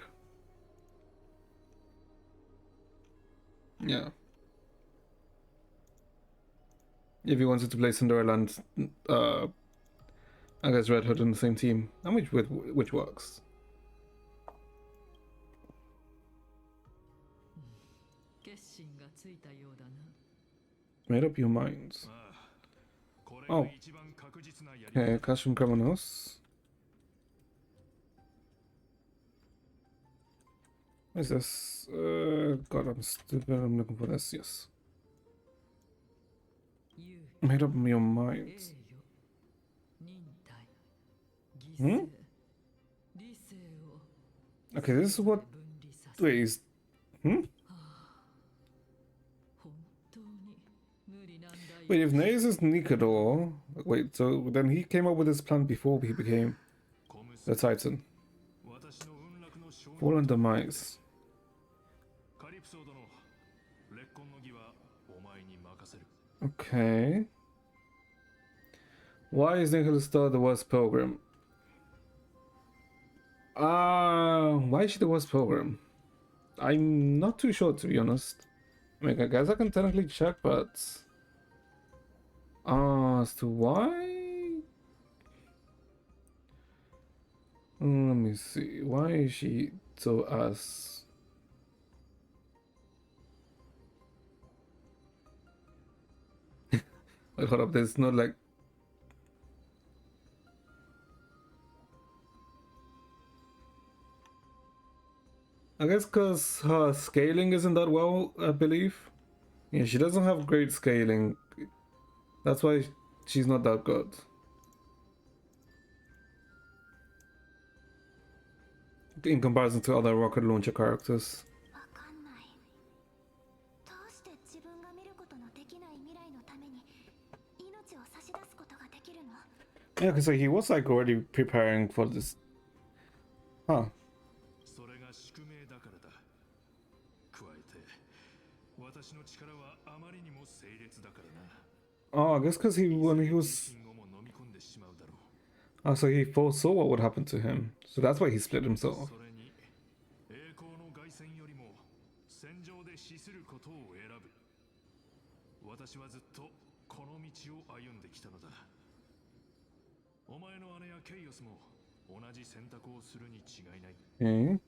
Yeah. If you wanted to play Cinderella and I guess Red Hood in the same team, and which works. Made up your minds. Oh. Okay, cash from criminals. What is this? God, I'm stupid. I'm looking for this. Yes. Made up your minds. Hmm? Okay, this is what. Wait, is. Hmm? Wait, if Naze is Nikador. Wait, so then he came up with this plan before he became the Titan. Fall and Demise. Okay. Why is Nicholas Star the worst pilgrim? Why is she the worst pilgrim? I'm not too sure, to be honest. I mean, I guess I can technically check, but as to why? Let me see. Why is she so ass? Wait, hold up. There's not like. I guess because her scaling isn't that well, I believe. Yeah, she doesn't have great scaling. That's why she's not that good. In comparison to other rocket launcher characters. Yeah, because he was like already preparing for this. Huh. Oh, I guess because when he was. Oh, so he foresaw what would happen to him. So that's why he split himself. Okay.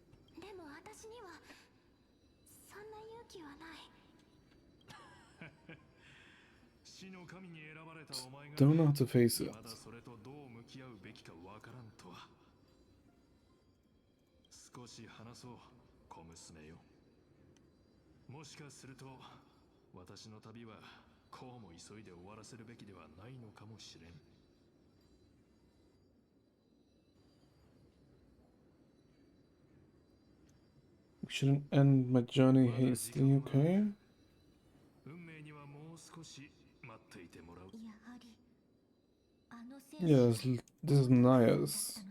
Don't know how to face it. 少し話そう、小娘よ。もしかすると、私の旅はこうも急いで終わらせるべきではないのかもしれん。We shouldn't end my journey hastily, okay? 運命にはもう少し待っていてもらう。 Yes, this is Naya's.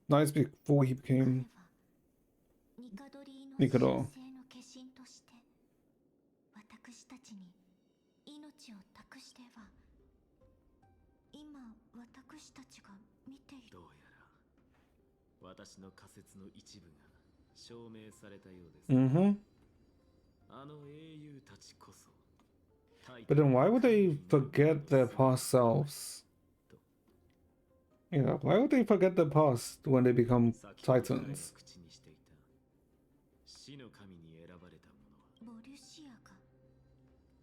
Naya's before he became Nikador. 私の仮説の一部が証明されたようです。あの英雄たちこそ。But then why would they forget their past selves? Yeah, why would they forget their past when they become Titans? 死の神に選ばれた者はボリュシアが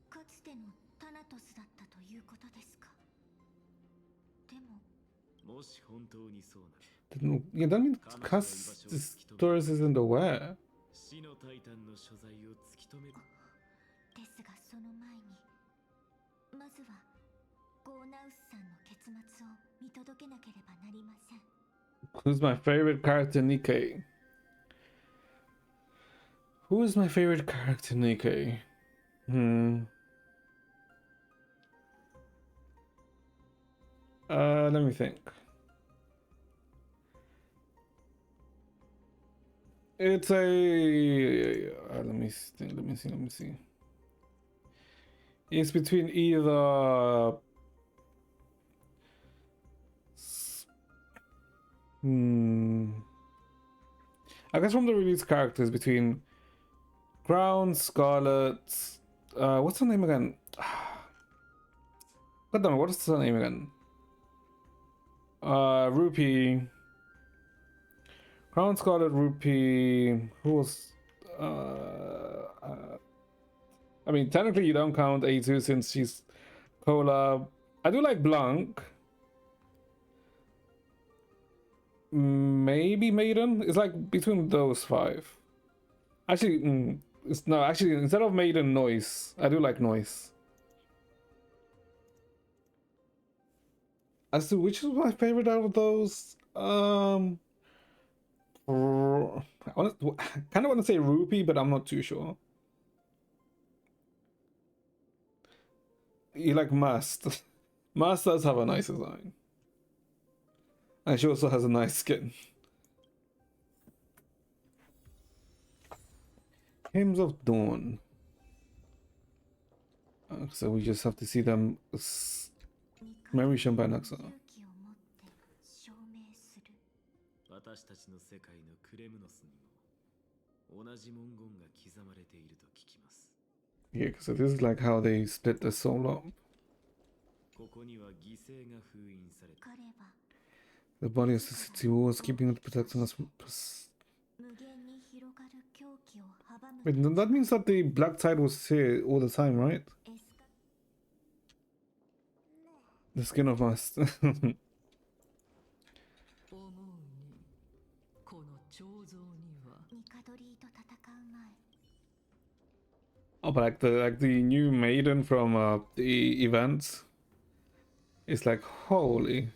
かつてのタナトスだったということですか。 かつてのタナトスだったということですか。 先ほどの でも私にはそんな勇気はない。 戦場でもし本当にそうなら Yeah, that means Castor isn't aware. 死のタイタンの所在を突き止める。ですがその前にまずはゴーナウスさんの結末を見届けなければなりません。 Who's my favorite character, Nikkei? Who is my favorite character, Nikkei? Let me think. It's a let me see. It's between either I guess from the released characters between Crown, Scarlet, what's her name again? God damn it, what is her name again? Rupee. Crown, Scarlet, Rupee. Who was? I mean, technically you don't count A2 since she's Cola. I do like Blanc. Maybe Maiden. It's like between those five. Actually, it's no. Actually, instead of Maiden, Noise. I do like Noise. As to which is my favorite out of those, I kind of want to say Rupee, but I'm not too sure. You like Mast. Mast does have a nice design. And she also has a nice skin. Hymns of Dawn. So we just have to see them. Mary Shambai Naxa. 私たちの世界のクレムノスにも同じ文言が刻まれていると聞きます。 Yeah, because this is like how they split the soul up. ここには犠牲が封印されて The body of the city walls, keeping it protecting us. Wait, that means that the black tide was here all the time, right? The skin of Mast. Oh, but like the new maiden from the events, it's like holy.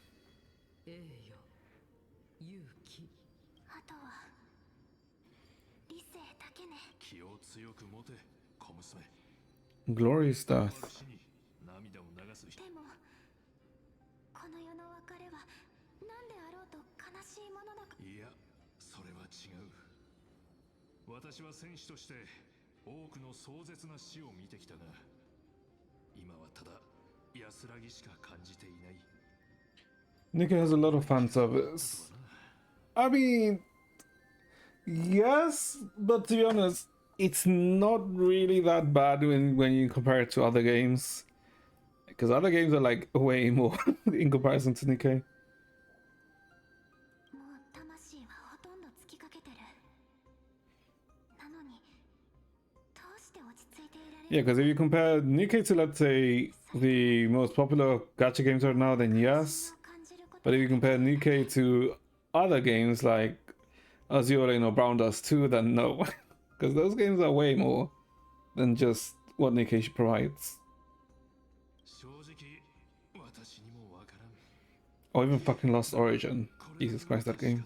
Glorious death. この世の別れは何であろうと悲しいものだか。いや、それは違う。私は戦士として多くの壮絶な死を見てきたが、今はただ安らぎしか感じていない。Nikkei has a lot of fan service. I mean, yes, but to be honest, it's not really that bad when you compare it to other games. Because other games are like way more in comparison to Nikkei. Yeah, because if you compare Nikkei to, let's say, the most popular gacha games right now, then yes. But if you compare Nikkei to other games like Azure Lane or Brown Dust 2, then no. Because those games are way more than just what Nikkei provides. Or even fucking Lost Origin. Jesus Christ, that game.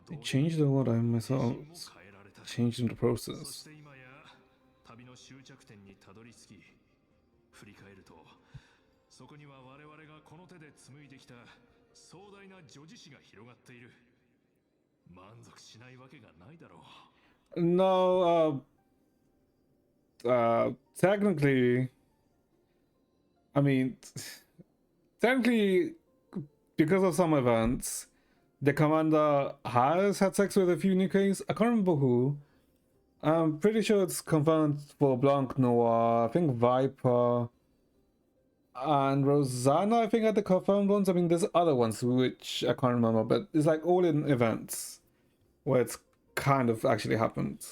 They changed the world I myself changed in the process. そこには我々がこの手で紡いできた壮大な叙事詩が広がっている。満足しないわけがないだろう。No, technically, I mean, technically, because of some events, the commander has had sex with a few Nikkeis. I can't remember who. I'm pretty sure it's confirmed for Blanc Noir, I think Viper. and Rosanna, I think, are the confirmed ones. I mean, there's other ones which I can't remember, but it's like all in events where it's kind of actually happened.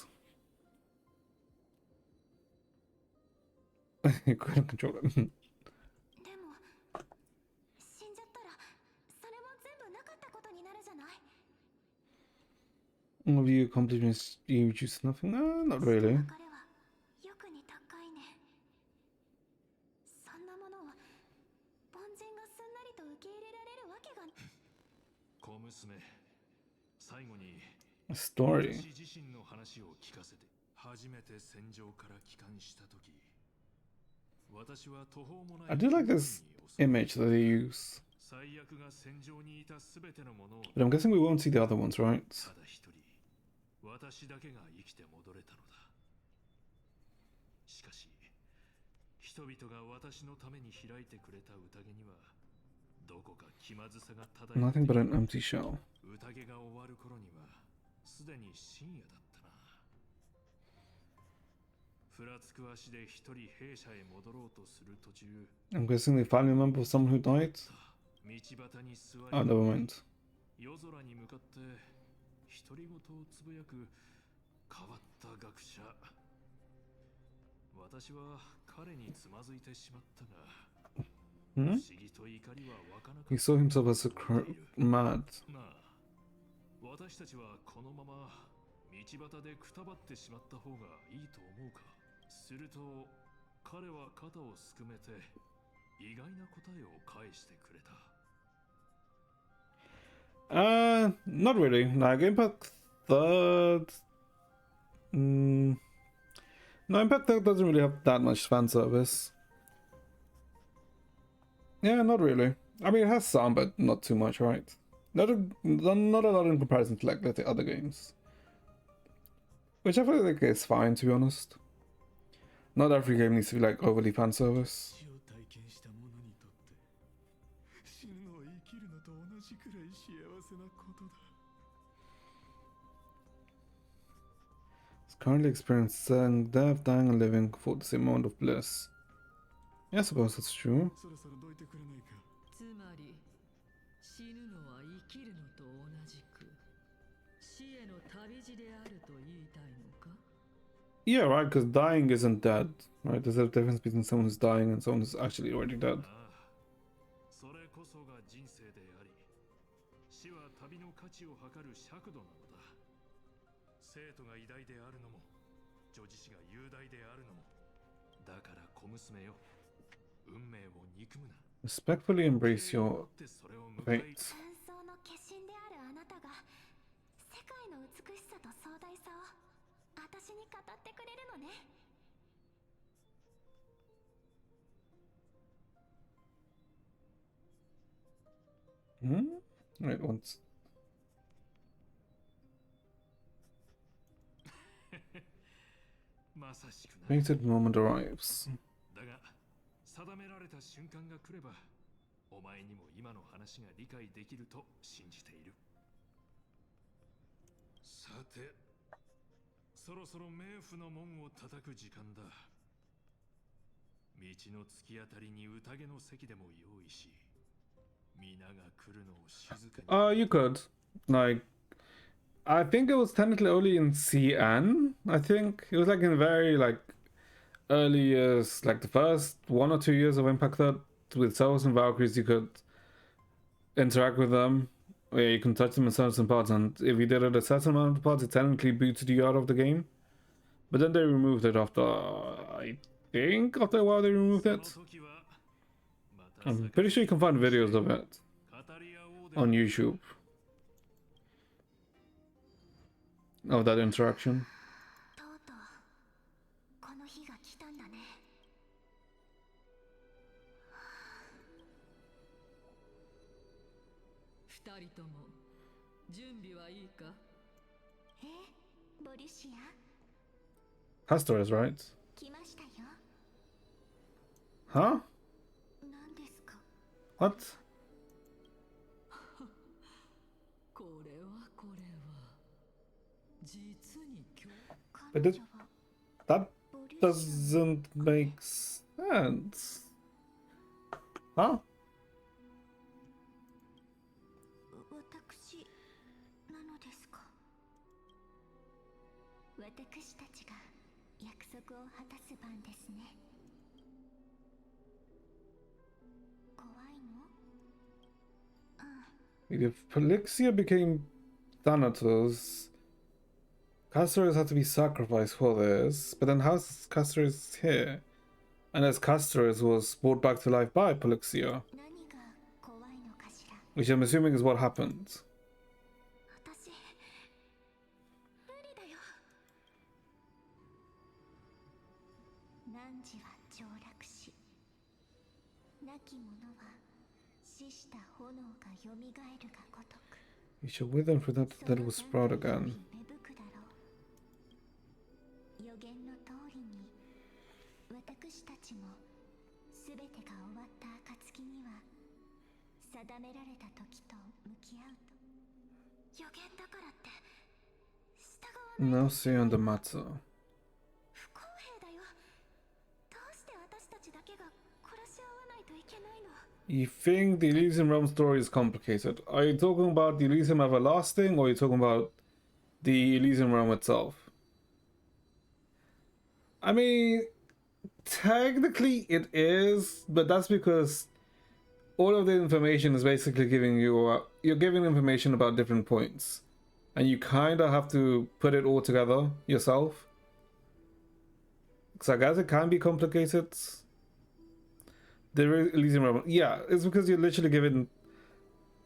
You couldn't control it. でも死んじゃったらそれも全部なかったことになるじゃない。 All of you accomplishments you reduce nothing? No, not really. 彼はよくに高いね。そんなものを凡人がすんなりと受け入れられるわけが。小娘、最後に A story. 私自身の話を聞かせて。初めて戦場から帰還した時、私は途方もない。 I do like this image that they use. 最悪が戦場にいたすべてのものを。 But I'm guessing we won't see the other ones, right? ただ一人、私だけが生きて戻れたのだ。しかし、人々が私のために開いてくれた宴には、どこか気まずさが漂っている。 Nothing but an empty shell. 宴が終わる頃には、すでに深夜だったな。ふらつく足で一人兵舎へ戻ろうとする途中、 I'm guessing the family member of someone who died? 道端に座り、 Oh, never mind. 夜空に向かって独り言をつぶやく変わった学者。私は彼につまずいてしまったが、 Hmm? 不思議と怒りは湧かなかった。 He saw himself as mad. まあ、私たちはこのまま道端でくたばってしまった方がいいと思うか。すると彼は肩をすくめて意外な答えを返してくれた。 Not really. Like Impact Third. No, Impact Third doesn't really have that much fan service. Yeah, not really. I mean, it has some, but not too much, right? Not a lot in comparison to, like, let's say, other games. Which I feel like is fine, to be honest. Not every game needs to be, like, overly fan service. 死を体験した者にとって死ぬのは生きるのと同じくらい幸せなことだ。 It's currently experiencing death, dying, and living for the same amount of bliss. Yeah, I suppose that's true. そろそろどいてくれないか。つまり死ぬのは生きるのと同じく死への旅路であると言いたいのか。 Yeah, right, because dying isn't dead, right? There's a difference between someone who's dying and someone who's actually already dead. それこそが人生であり、死は旅の価値を測る尺度なのだ。生徒が偉大であるのも、女児子が雄大であるのも、だから小娘よ、運命を憎むな。 Respectfully embrace your fate. 戦争の化身であるあなたが世界の美しさと壮大さを私に語ってくれるのね。 Wait, once. まさしくな。 Fated moment arrives. だが、定められた瞬間が来れば、お前にも今の話が理解できると信じている。さて、そろそろ冥府の門を叩く時間だ。道の突き当たりに宴の席でも用意し、皆が来るのを静かに。 You could. Like, I think it was technically only in CN. I think it was like in very, like, early years, like the first 1 or 2 years of Impact that with Souls and Valkyries, you could interact with them. Yeah, you can touch them in certain parts, and if you did it a certain amount of parts, it technically booted you out of the game. But then they removed it after, I think, after a while they removed it. I'm pretty sure you can find videos of it on YouTube. Of that interaction. とうとうこの日が来たんだね。二人とも準備はいいか。え、ボリシア。 Castor is right. 来ましたよ。 Huh? 何ですか。 What? これはこれは実にBut that doesn't make sense. Huh? 私なのですか。私たちが約束を果たす番ですね。怖いの？ If Pelixia became Thanatos, Castorus had to be sacrificed for this, but then how's Castorus here? Unless Castorus was brought back to life by Pelixia, which I'm assuming is what happened. 私無理だよ。汝は凋落し、亡き者は死した炎がよみがえるがごとく。 You should wither for that will sprout again. 予言の通りに、私たちも全てが終わった暁には定められた時と向き合うと。予言だからって従わない No say on the matter. 不公平だよ。どうして私たちだけが殺し合わないといけないの？ You think the Elysium Realm story is complicated? Are you talking about the Elysium Everlasting, or are you talking about the Elysium Realm itself? I mean, technically it is, but that's because all of the information is basically giving you, you're giving information about different points. And you kind of have to put it all together yourself. So I guess it can be complicated. The Elysium Realm, yeah, it's because you're literally given,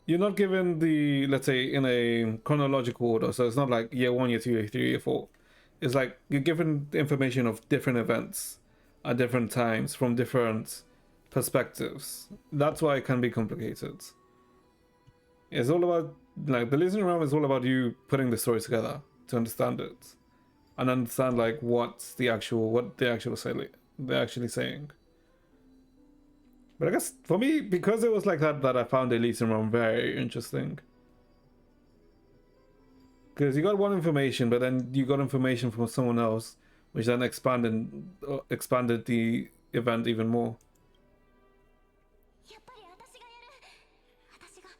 you're not given the, let's say, in a chronological order. So it's not like year 1, year 2, year 3, year 4. It's like you're given information of different events at different times from different perspectives. That's why it can be complicated. It's all about, like, the Elysium Realm is all about you putting the story together to understand it and understand like what they're actually saying. But I guess for me, because it was like that I found Elysium Realm very interesting. Because you got one information, but then you got information from someone else, which then expanded the event even more. やっぱり私がやる。私が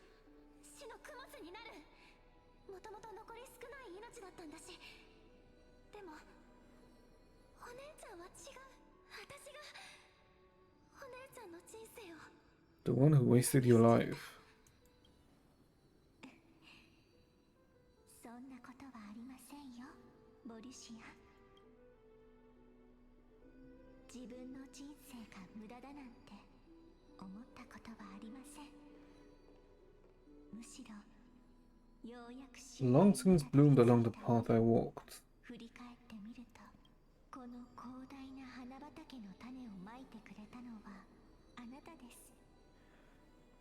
死の供物になる。もともと残り少ない命だったんだし。でもお姉ちゃんは違う。私がお姉ちゃんの人生を。 The one who wasted your life. そんなことはありませんよ、ボリシア。自分の人生が無駄だなんて思ったことはありません。むしろようやく Long since bloomed along the path I walked. 振り返ってみると、この広大な花畑の種をまいてくれたのはあなたです。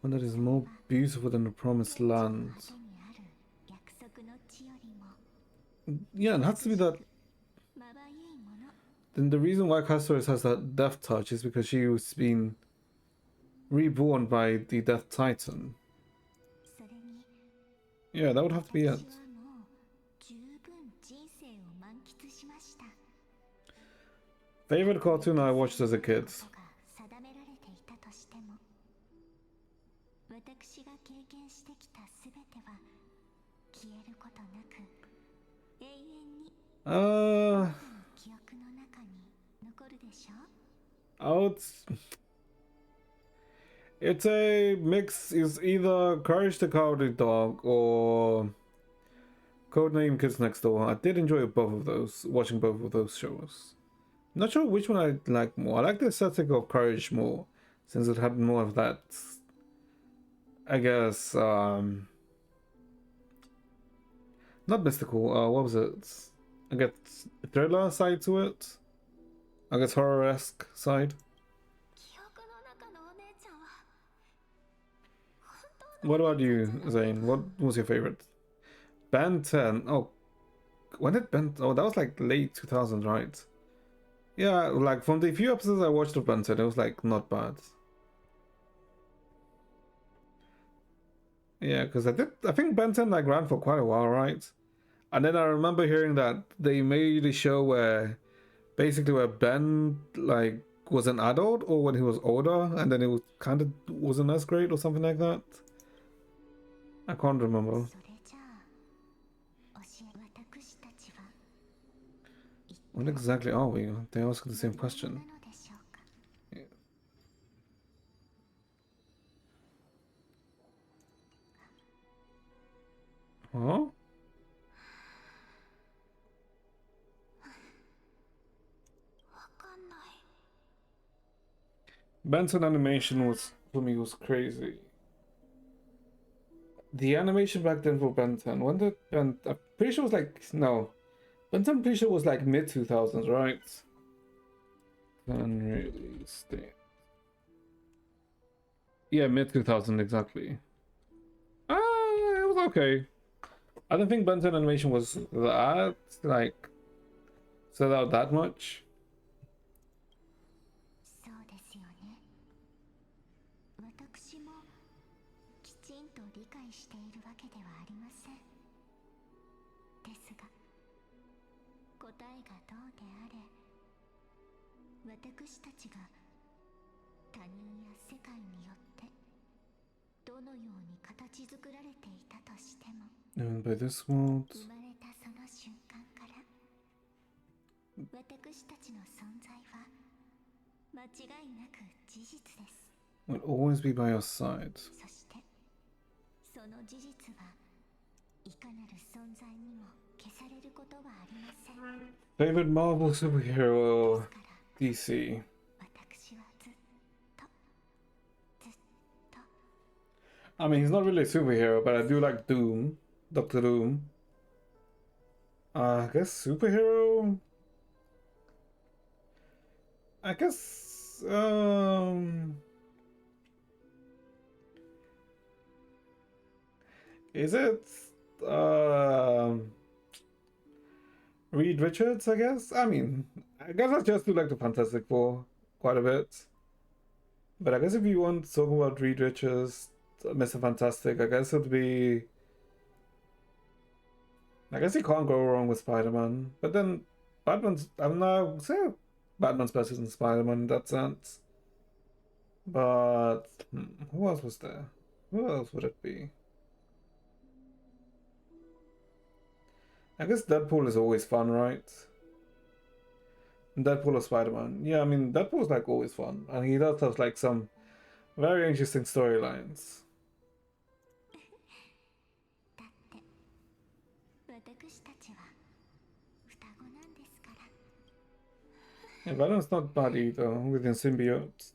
One that is more beautiful than the promised land. Yeah, it has to be that. Then the reason why Castorus has that death touch is because she was being reborn by the Death Titan. Yeah, that would have to be it. Favorite cartoon I watched as a kid. 私が経験してきたすべては消えることなく永遠に記憶の中に残るでしょ。It's a mix. Is either Courage the Cowardly Dog or Codename Kids Next Door. I did enjoy both of those, watching both of those shows. Not sure which one I like more. I like the aesthetic of Courage more, since it had more of that, I guess, not mystical, what was it? I guess thriller side to it? I guess horror-esque side? What about you, Zane? What was your favorite? Ben 10. Oh, when did Ben... Oh, that was like late 2000s, right? Yeah, like from the few episodes I watched of Ben 10, it was like not bad. Yeah, because I think Ben 10 like ran for quite a while, right? And then I remember hearing that they made a show where basically where Ben like was an adult or when he was older, and then it was kind of wasn't as great or something like that. I can't remember. それじゃあ私たちは What exactly are we? They ask the same な question. のでしょうか。 Huh? わかんない。 Benton animation was for me was crazy. The animation back then for Benton, when did Ben? I'm pretty sure it was like no, Benton. I'm pretty sure it was like mid 2000s, right? Unreleased date. Yeah, mid 2000 exactly. It was okay. I don't think Benton animation was that like stood out that much. そうですよね。私もきちんと理解しているわけではありません。ですが、答えがどうであれ、私たちが他人や世界によってどのように形作られていたとしても、 And by this world, 生まれたその瞬間から私たちの存在は間違いなく事実です。 will always be by your side. そしてその事実はいかなる存在にも消されることはありません。 Favorite Marvel superhero, DC. 私はずっと I mean, he's not really a superhero, but I do like Doom, Doctor Doom. I guess superhero. I guess is it Reed Richards? I guess. I mean, I guess I just do like the Fantastic Four quite a bit. But I guess if you want to talk about Reed Richards, Mr. Fantastic, I guess it'd be. I guess you can't go wrong with Spider-Man. But then Batman's. I'm not say Batman's better than Spider-Man in that sense. But who else was there? Who else would it be? I guess Deadpool is always fun, right? Deadpool or Spider-Man. Yeah, I mean Deadpool's like always fun, and he does have like some very interesting storylines. 私たちは双子なんですから。 Yeah, Venom's not bad either, within symbiotes.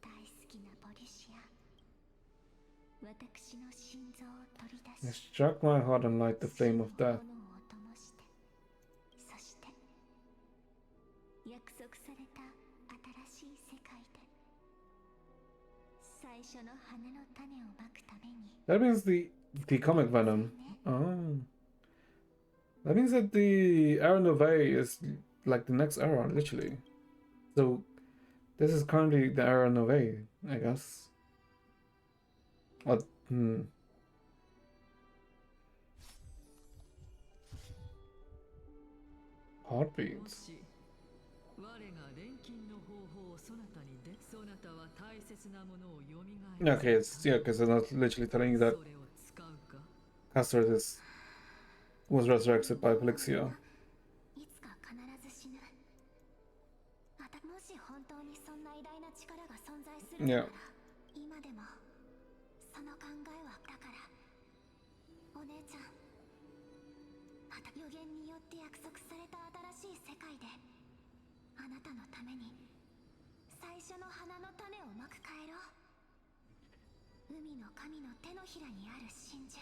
大好きなポリシア。私の心臓を取り出 It し、 struck my heart and light the flame of death. 炎を灯して、そして約束された新しい世界で最初の花の種をまくために。 That means the comic Venom. Oh. That means that the era Novae is like the next era, literally. So this is currently the era Novae, I guess. Or, Heartbeats. 我が錬金の方法をそなたにで、そなたは大切なものを蘇ら Okay, it's yeah, because they're not literally telling you that それを使うか Castor was resurrected by Pelixia. いつか必ず死ぬ。もし本当にそんな偉大な力が存在するなら、 Yeah. 今でもその考えはだから、お姉ちゃん、予言によって約束された新しい世界で、あなたのために最初の花の種をまくかえろう。海の神の手のひらにある真珠。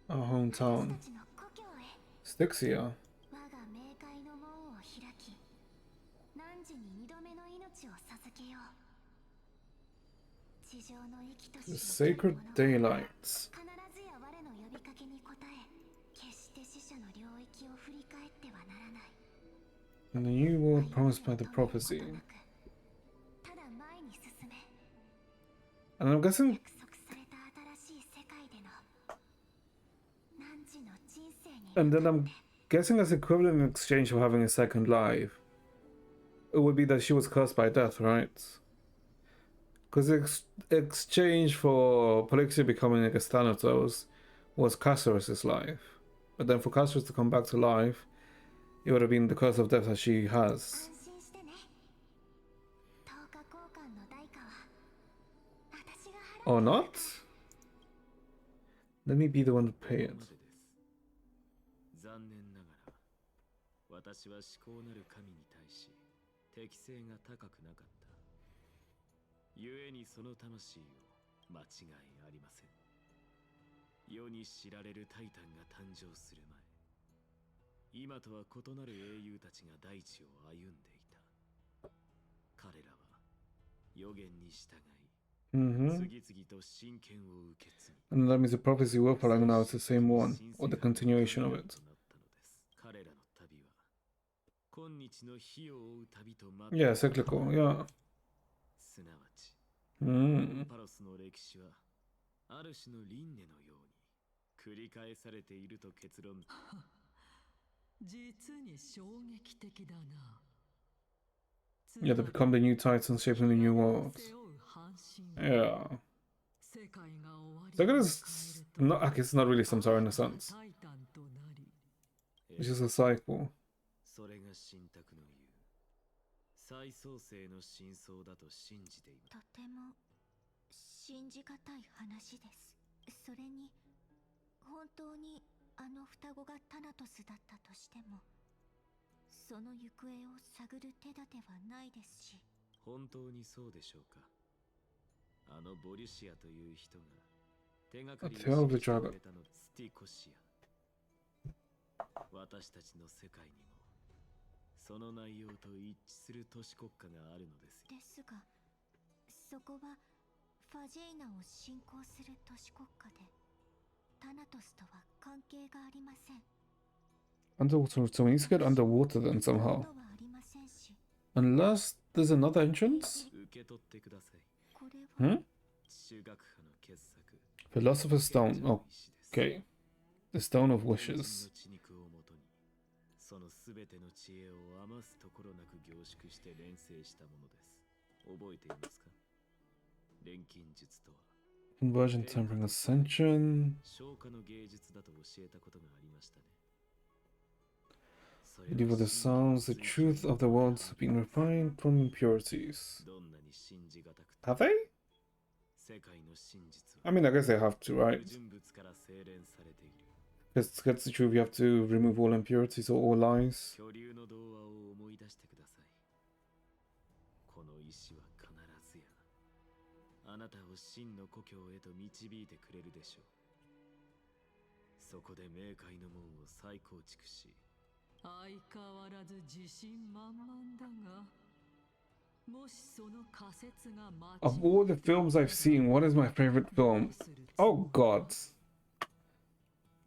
Our hometown. 私たちの故郷へ。 Styxia. 我が冥界の門を開き、汝に二度目の命を授けよう。地上の生きとし The sacred daylights. 必ずや我の呼びかけに応え、決して死者の領域を振り返ってはならない。 And the new world promised by the prophecy. ただ前に進め。 And I'm guessing 約束された新しい世界での汝の人生に。 and then I'm guessing that's equivalent in exchange for having a second life. it would be that she was cursed by death, right? Because exchange for Polixia becoming like a Thanatos was Castoras's life. But then for Castoras to come back to life, it would have been the curse of death that she has. Or not? Let me be the one to pay it. 残念ながら、私は至高なる神に対し適性が高くなかった。故にその魂を間違いありません。世に知られるタイタンが誕生する前、今とは異なる英雄たちが大地を歩んでいた。彼らは予言に従い、次々と神権を受け継ぎ、 And that means the prophecy we're following now is the same one, or the continuation of it. 彼らの旅は今日の火を追う旅とま Yeah, cyclical, yeah. すなわち、パロスの歴史はある種の輪廻のように繰り返されていると結論。実に衝撃的だな。 Yeah, they become the new titans shaping the new world. Yeah. So it is not, I guess it's not really samsara in a sense. It's just a cycle. それが神卓の言う再創生の真相だと信じています。とても信じがたい話です。それに本当にあの双子がタナトスだったとしても、その行方を探る手立てはないですし。本当にそうでしょうか。あのボリシアという人が手がかりを示してくれたので、スティコシア。私たちの世界にもその内容と一致する都市国家があるのですよ。ですが、そこはファジェイナを信仰する都市国家で、タナトスとは関係がありません。 Underwater, so we need to get underwater then somehow. Unless there's another entrance? Hmm? Philosopher's Stone. Okay. The Stone of Wishes. そのすべての知恵を余すところなく凝縮して錬成したものです。覚えていますか？錬金術とは Conversion, Tempering Ascension. 消化の芸術だと教えたことがありましたね。Believe what the sounds, the truth of the words have been refined from impurities. Have they? I mean, I guess they have to, right? Because to get the truth, you have to remove all impurities or all lies. この石は必ずやあなたを真の故郷へと導いてくれるでしょう。そこで冥界の門を再構築し、 相変わらず自信満々だが、もしその仮説が間違 Of all the films I've seen, what is my favorite film? Oh god.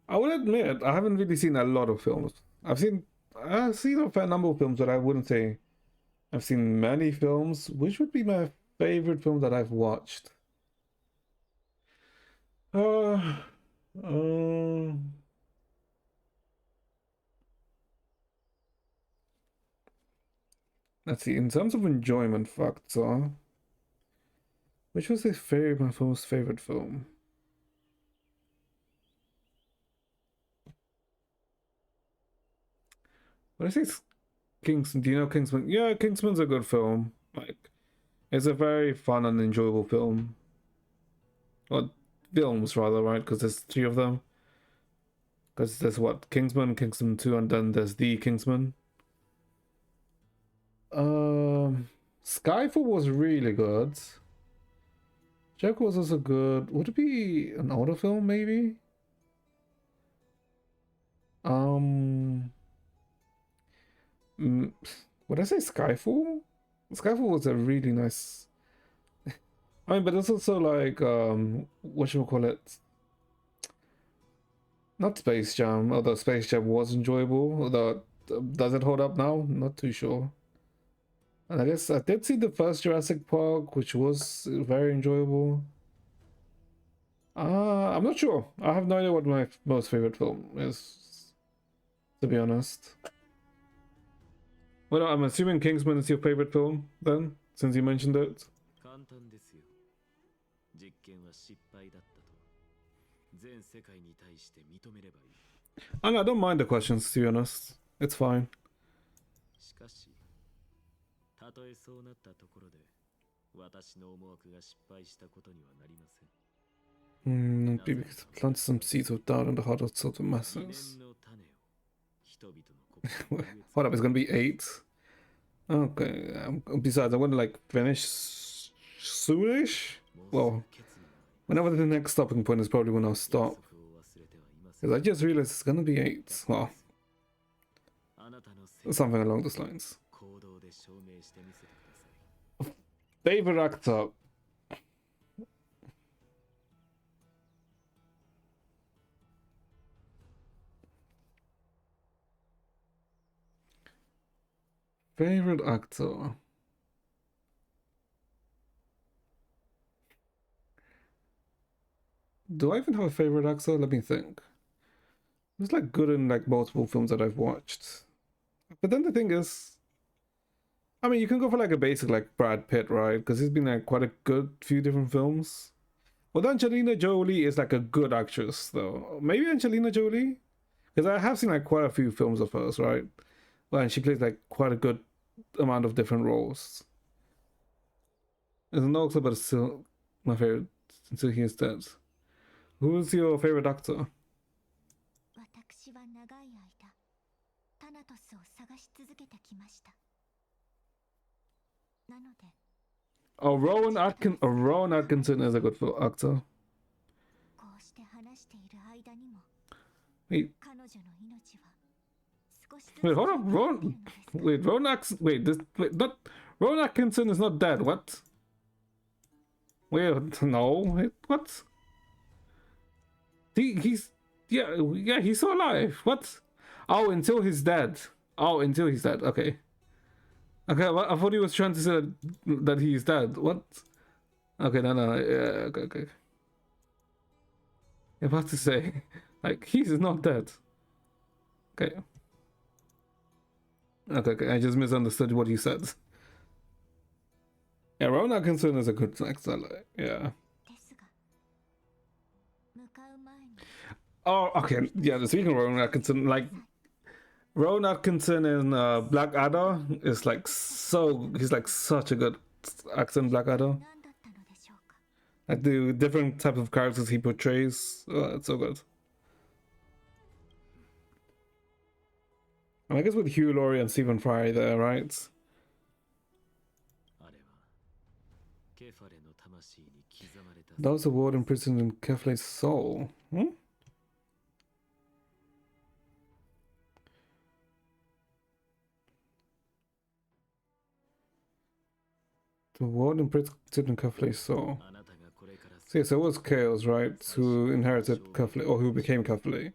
I will admit, I haven't really seen a lot of films. I've seen a fair number of films, but I wouldn't say I've seen many films. Which would be my favorite film that I've watched? Let's see, in terms of enjoyment factor, which was my most favorite film? When I say Kingsman, do you know Kingsman? Yeah, Kingsman's a good film. Like, it's a very fun and enjoyable film. Or films, rather, right? Because there's 3 of them. Because there's what? Kingsman, Kingsman 2, and then there's The Kingsman. Skyfall was really good. Joker was also good. Would it be an older film, maybe? Would I say Skyfall? Skyfall was a really nice... I mean, but it's also like, whatchamacallit? Not Space Jam, although Space Jam was enjoyable. Although, does it hold up now? Not too sure. And I guess I did see the first Jurassic Park, which was very enjoyable. I'm not sure. I have no idea what my most favorite film is, to be honest. Well, I'm assuming Kingsman is your favorite film then, since you mentioned it. 簡単ですよ。実験は失敗だったと。全世界に対して認めればいい。And I don't mind the questions, to be honest. It's fine. しかし、たとえそうなったところで、私の思惑が失敗したことにはなりません。Maybe plant some seeds of doubt in the heart of the masses. Hold up, it's gonna be 8. Okay. Besides, I'm gonna like finish soonish. Well, whenever the next stopping point is probably when I'll stop. Because I just realized it's gonna be 8. Well, something along those lines. Favorite actor. Favorite actor. Do I even have a favorite actor? Let me think. It's like good in like multiple films that I've watched. But then the thing is, I mean, you can go for like a basic like Brad Pitt, right? Because he's been like quite a good few different films. Well, Angelina Jolie is like a good actress though. Maybe Angelina Jolie? Because I have seen like quite a few films of hers, right? Well, and she plays like quite a good amount of different roles. It's an also, but it's still my favorite until he is dead. Who is your favorite actor? 私は長い間、タナトスを探し続けてきました。なので、Oh, Rowan Atkinson is a good actor. こうして話している間にも、 Wait, 彼女の命は少しずつ wait, hold on, Rowan Atkinson is not dead. What? Wait, no, wait, what? He's he's still alive. What? Oh, until he's dead. Oh, until he's dead. Okay. Okay, I thought he was trying to say that he's dead. What? Okay, no, yeah, okay. I'm about to say, like, he's not dead. Okay. Okay, I just misunderstood what you said. Yeah, Rowan Atkinson is a good actor, like, yeah. Oh, okay, yeah, speaking of Rowan Atkinson, like, Rowan Atkinson in Blackadder is like he's like such a good actor in Blackadder. Like the different type of characters he portrays, it's so good. And I guess with Hugh Laurie and Stephen Fry there, right? That was a word imprisoned in Kefle's soul. Hmm? The word imprisoned in Kefle's soul. So yeah, so it was Chaos, right? Who inherited Kefle, or who became Kefle.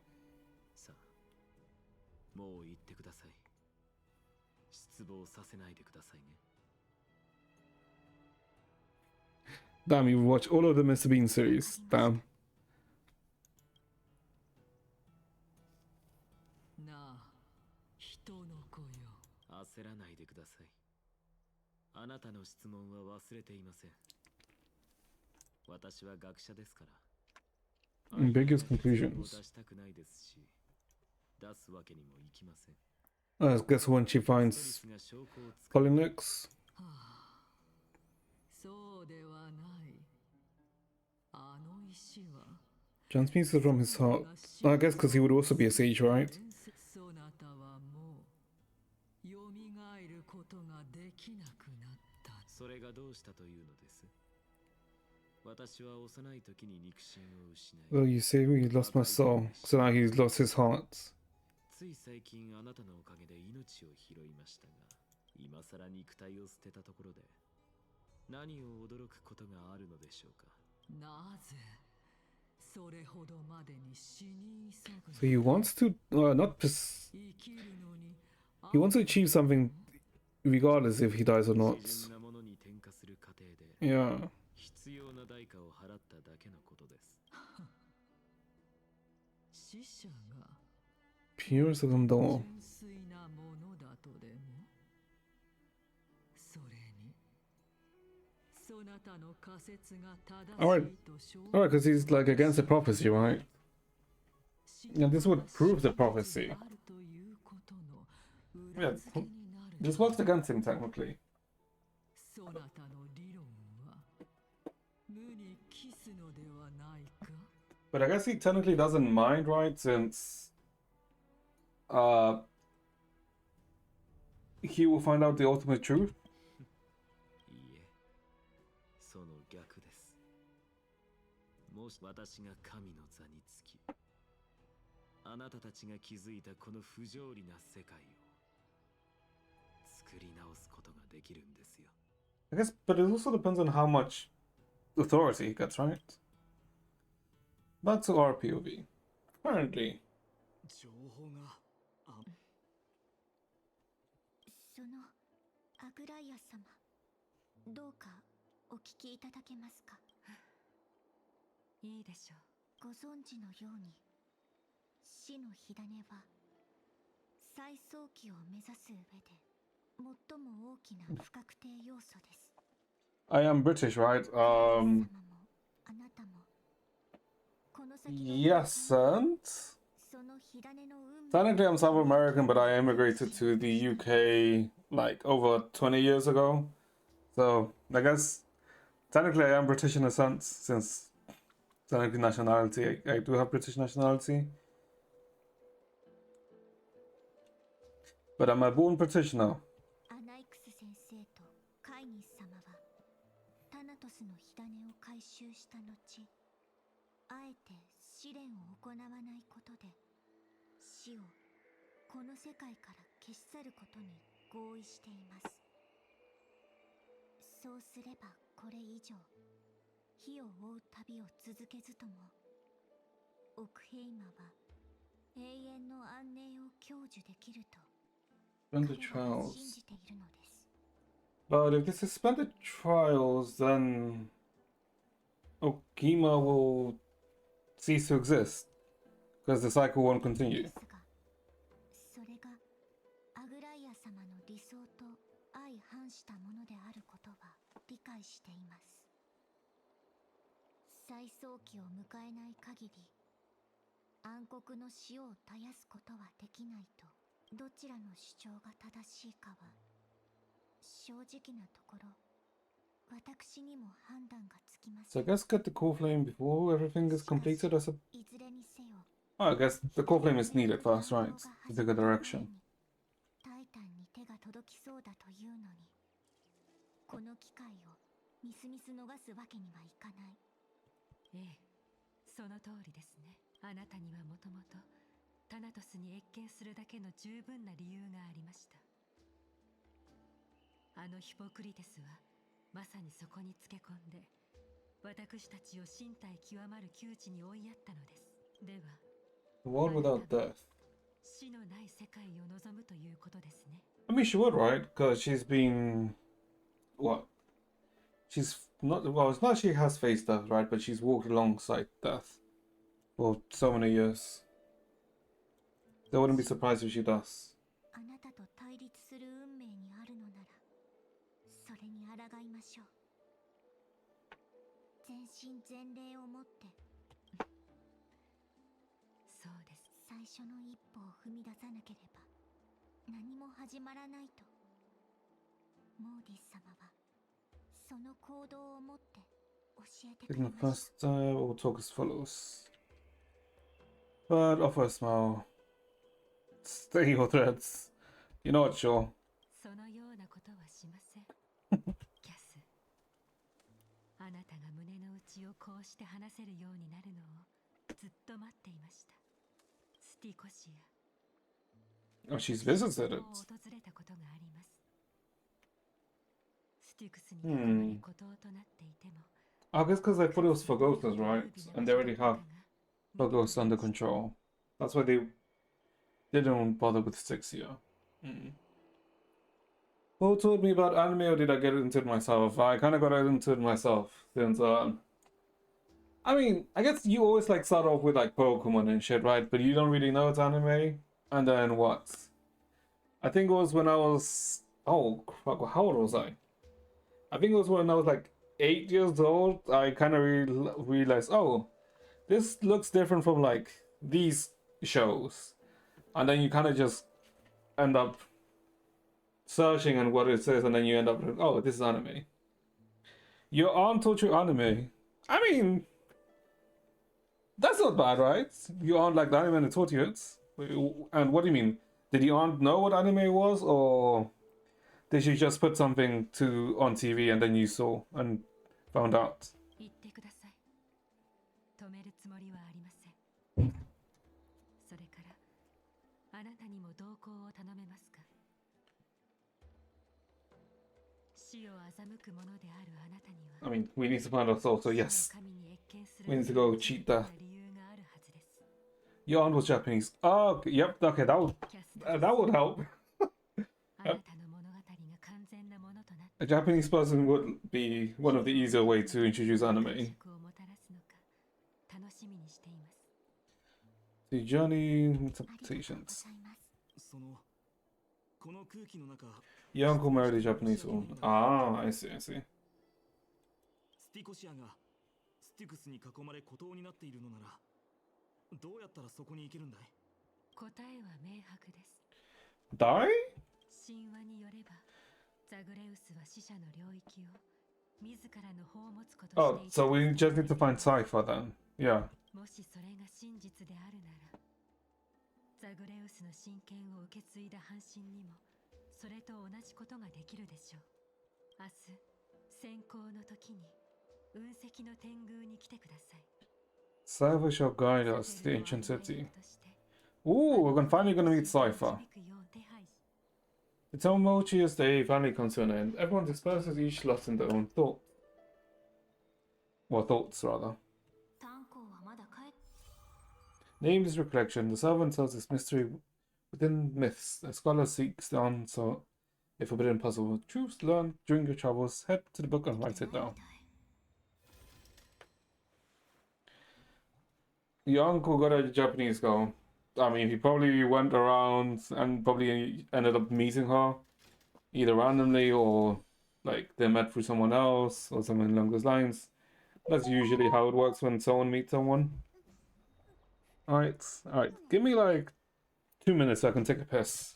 Damn, you watch all of the Mr. Bean series. Damn. 焦らないでください。あなたの質問は忘れていません。私は学者ですから。Ambiguous conclusions. 出したくないですし、出すわけにもいきません。I guess when she finds Polynix. そうではない。あの石は Transmutes it from his heart. I guess because he would also be a sage, right? そなたはもう蘇ることができなくなった。それがどうしたというのです。私は幼い時に肉親を失い。Well, you say he lost my soul, so now he's lost his heart. つい最近あなたのおかげで命を拾いましたが、今さら肉体を捨てたところで何を驚くことがあるのでしょうか。なぜそれほどまでに死に急ぐ。 So he wants to he wants to achieve something regardless if he dies or not. Yeah. 必要な代価を払っただけのことです。死者が Pure as a door. 純粋なものだとでも。Alright, alright, because he's like against the prophecy, right? And this would prove the prophecy. Yeah, this works against him technically. But I guess he technically doesn't mind, right? Since he will find out the ultimate truth. いいえ、その逆です。もし私が神の座につき、あなたたちが築いたこの不条理な世界を作り直すことができるんですよ。I guess, but it also depends on how much authority he gets, right? That's our POV. Apparently. 情報がそのアグライア様、どうかお聞きいただけますか。いいでしょう。ご存知のように、死の火種は再早期を目指す上で最も大きな不確定要素です。I am British, right? Yes, and technically I'm South American, but I immigrated to the UK like over 20 years ago. So I guess technically I am British in a sense, since technically nationality, I do have British nationality. But am I born British now? アナイクス先生とカイニス様はタナトスの火種を回収した後、あえて試練を行わないことで死をこの世界から消し去ることに合意しています。そうすればこれ以上火を追う旅を続けずともオクヘイマは永遠の安寧を享受できると Splendid trials. But if this is splendid trials, then Okima will cease to exist because the cycle won't continue. それがアグライア様の理想と相反したものであることは理解しています。再早期を迎えない限り暗黒の死を絶やすことはできないと。どちらの主張が正しいかは正直なところ私にも判断がつきません。 So I guess get the core flame before everything is completed. Oh, I guess the core flame is needed first, right? To take a direction. タイタンに手が届きそうだというのにこの機会をみすみす逃すわけにはいかない。ええ、その通りですね。あなたにはもともとタナトスに謁見するだけの十分な理由がありました。あのヒポクリテスはまさにそこにつけ込んで私たちを身体極まる窮地に追いやったのです。では The world without death. 死のない世界を望むということですね。I mean, she would, right? Because she's been what? She's not well. It's not she has faced death, right? But she's walked alongside death for so many years. I wouldn't be surprised if she does. あなたと対立する運命にあるのならそれに抗いましょう。全身全霊をもってそうです。最初の一歩を踏み出さなければ何も始まらないとモーディス様はその行動をもって教えてくれ Taking ま the し first time, we'll talk as follows. But offer a smile. Stay your threats. You're not sure. そのようなことはしません。キャス、あなたが胸の内をこうして話せるようになるのをずっと待っていました。スティコシア。 Oh, she's visited it. 訪れたことがあります。スティクスに囲まれ孤島となっていても、I guess because I thought it was Phagosas, right? And they already have Phagos under control. That's why they didn't bother with Stixia. Who told me about anime or did I get into it myself? I kind of got into it myself since, I mean, I guess you always like start off with like Pokemon and shit, right? But you don't really know it's anime. And then what? I think it was when I was, oh, fuck, how old was I? I think it was when I was like 8 years old, I kind of realized, oh, this looks different from like these shows, and then you kind of just end up searching on what it says, and then you end up like, oh, this is anime. Your aunt taught you anime. I mean, that's not bad, right? Your aunt liked anime and taught you it. And what do you mean? Did your aunt know what anime was, or did she just put something on TV and then you saw and found out? 言ってください。止めるつもりはありません。それからあなたにも同行を頼めますか。死を欺くものであるあなたには。I mean, we need to find our soul, so yes. We need to go cheat that. Your aunt was Japanese. Oh, yep, okay, that would help. Yep. A Japanese person would be one of the easier way to introduce anime. The journey interpretations. Your uncle married a Japanese woman. Ah, I see, I see. スティコシアがスティクスに囲まれ孤島になっているのならどうやったらそこに行けるんだい？答えは明白です。Die? 神話によればザグレウスは死者の領域を自らの法を持つことをしていた。 Oh, so we just need to find Cypher then. Yeah. もしそれが真実であるならザグレウスの神権を受け継いだ半身にもそれと同じことができるでしょう。明日先行の時に雲石の天宮に来てください。 Cypher shall guide us to the ancient city. Ooh, we're finally gonna meet Cypher. The tumultuous day finally comes to an end. Everyone disperses, each lost in their own thought. Or thoughts, rather. Named his recollection, the servant tells this mystery within myths. A scholar seeks the answer, a forbidden puzzle. Truths learned during your travels, head to the book and write it down. Your uncle got a Japanese girl. I mean, he probably went around and probably ended up meeting her, either randomly or like they met through someone else or something along those lines. That's usually how it works when someone meets someone. Alright. Give me like 2 minutes so I can take a piss.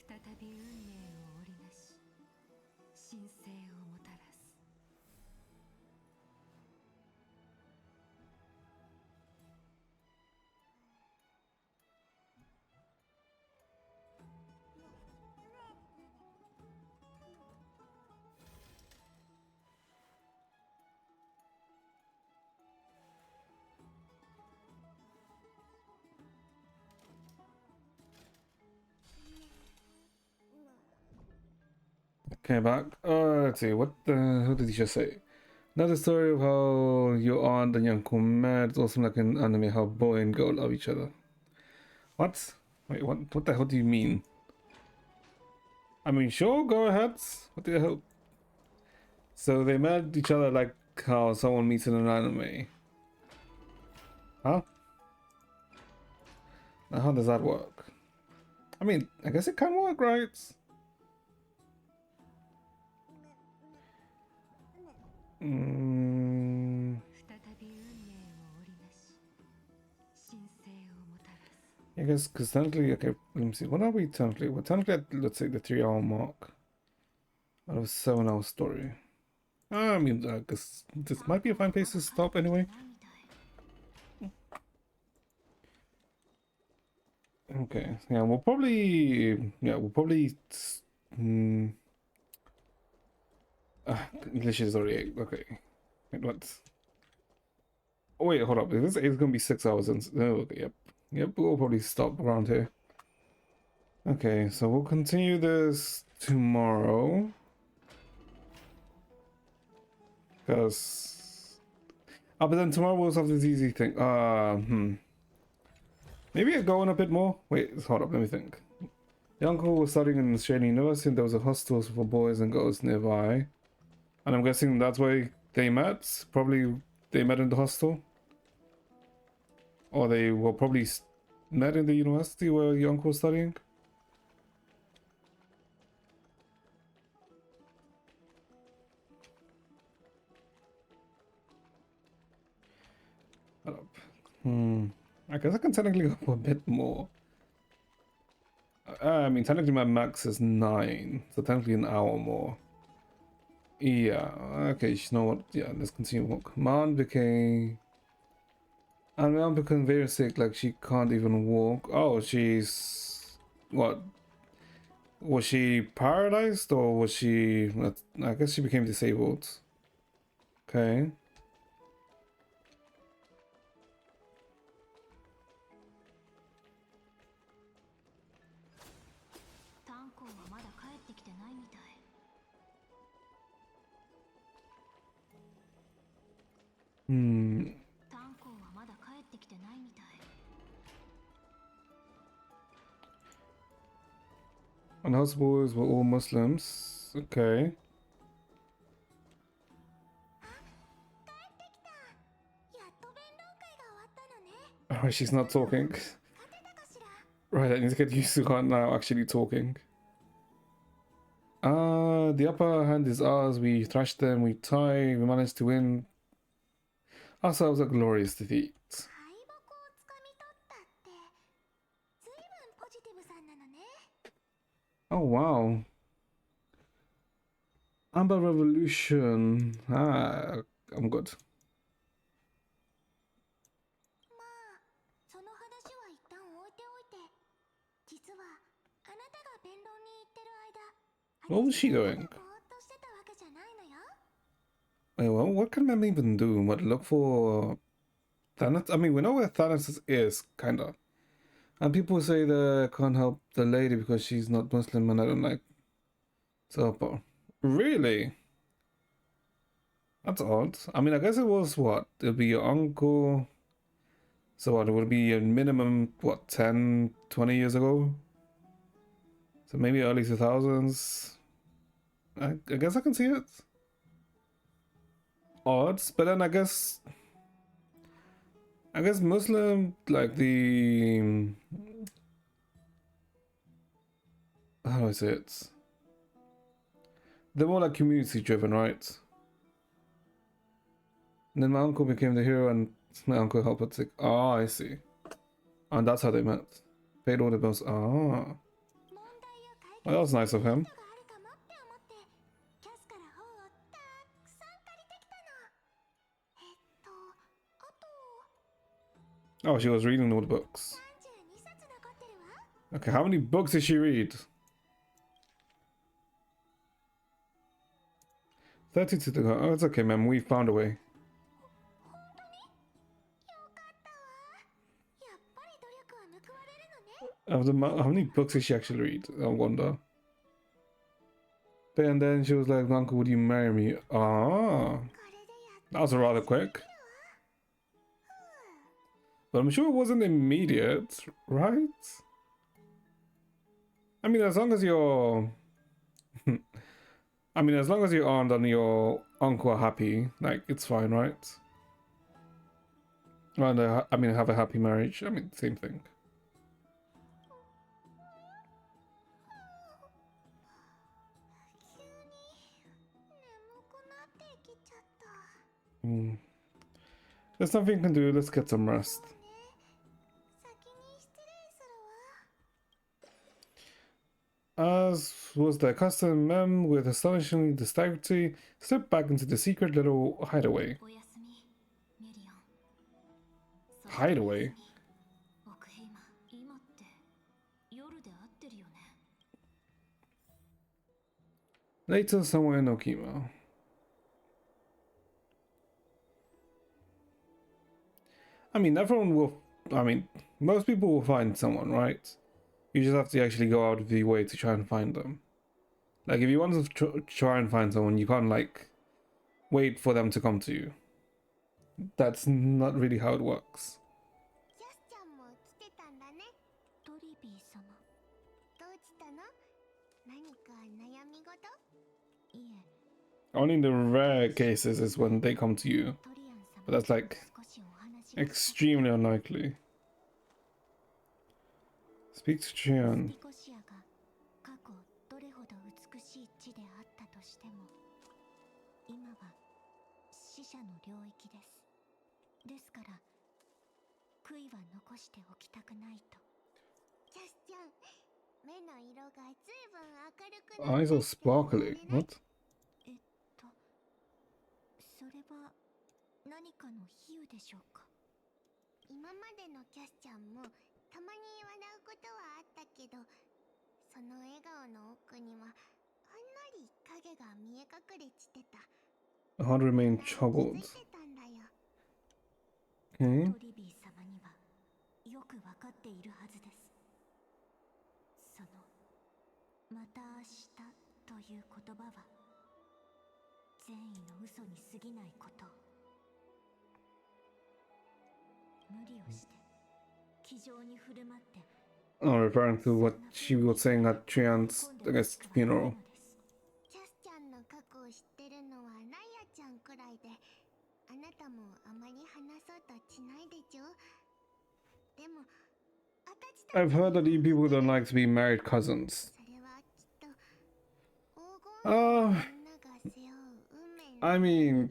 再び運命を織りなし神聖をもたらす。Okay, back. Let's see. Who did he just say? Another story of how your aunt and your uncle met. It's awesome, like an anime, how boy and girl love each other. What? Wait, what the hell do you mean? I mean, sure, go ahead. What the hell? So they met each other like how someone meets in an anime. Huh? Now, how does that work? I mean, I guess it can work, right? I guess because technically, okay, let me see. What are we technically? We're technically at, let's say, the 3-hour mark out of a 7-hour story. I mean, I guess this might be a fine place to stop anyway. Okay, yeah, we'll probably, English is already 8. Okay, wait, what? Oh, wait, hold up. This is gonna be 6 hours. And oh, okay, yep. Yep, we'll probably stop around here. Okay, so we'll continue this tomorrow. Because... Oh, but then tomorrow we'll have this easy thing. Maybe I go on a bit more? Wait, hold up, let me think. The uncle was studying in Australian University and there was a hostel for boys and girls nearby. And I'm guessing that's where they met? Probably they met in the hostel? Or they were probably met in the university where your uncle was studying? Hold up. I guess I can technically go for a bit more. I mean, technically my max is 9, so technically an hour more. Yeah, okay, you know what? Yeah, let's continue walk. Mom became... And Mom became very sick, like she can't even walk. Oh, she's... What? Was she paralyzed or was she... I guess she became disabled. Okay. And houseboys were all Muslims. Okay. Oh, she's not talking. Right, I need to get used to her now actually talking. The upper hand is ours. We thrashed them, we tied, we managed to win ourselves a glorious defeat. Oh wow. Amber Revolution. I'm good. What was she doing? Wait, well, what can Mem even do? What, look for Thanos? I mean, we know where Thanos is, kinda. And people say they can't help the lady because she's not Muslim and I don't like so, really? That's odd. I mean, I guess it was what? It'll be your uncle. So what, it would be a minimum, what, 10, 20 years ago? So maybe early 2000s. I guess I can see it. Odds, but then I guess Muslim, like the... How do I say it? They're more like community driven, right? And then my uncle became the hero and my uncle helped her take... Oh, I see. And that's how they met. Paid all the bills. Ah. Well, that was nice of him. Oh, she was reading all the books. Okay, how many books did she read? 32 to go. Oh, it's okay, man. We found a way. How many books did she actually read? I wonder. And then she was like, Uncle, would you marry me? Ah. That was rather quick. But I'm sure it wasn't immediate, right? I mean, as long as you're... I mean, as long as your aunt and your uncle are happy, like, it's fine, right? And I mean, have a happy marriage. I mean, same thing. There's nothing you can do. Let's get some rest. As was their custom, Mem, with astonishing dexterity, slipped back into the secret little hideaway. Hideaway? Later, somewhere in Okima. I mean, everyone will. I mean, most people will find someone, right? You just have to actually go out of the way to try and find them. Like, if you want to try and find someone, you can't, like, wait for them to come to you. That's not really how it works. キャスちゃんも来てたんだね。トリビー様。どうしたの？何か悩み事？いえ。 Only in the rare cases is when they come to you. But that's, like, extremely unlikely. Speak to Trian. ニコシアが過去どれほど美しい地であったとしても、今は死者の領域です。ですから、悔いは残しておきたくないと。キャスちゃん、目の色がずいぶん明るくなって Eyes are sparkling. What? それは何かの比喩でしょうか。今までのキャスちゃんもたまに笑うことはあったけど、その笑顔の奥にはほんのり影が見え隠れしてた。 The heart remained troubled. Okay. トリビー様にはよくわかっているはずです。そのまた明日という言葉は善意の嘘に過ぎないこと。無理をして気丈に振る舞って。 Oh, referring to what she was saying at Trian's, I guess, funeral. キャスちゃんの過去を知ってるのはライアちゃんくらいで、あなたもあまり話そうとしないでちょ。でも I've heard that you people don't like to be married cousins. I mean,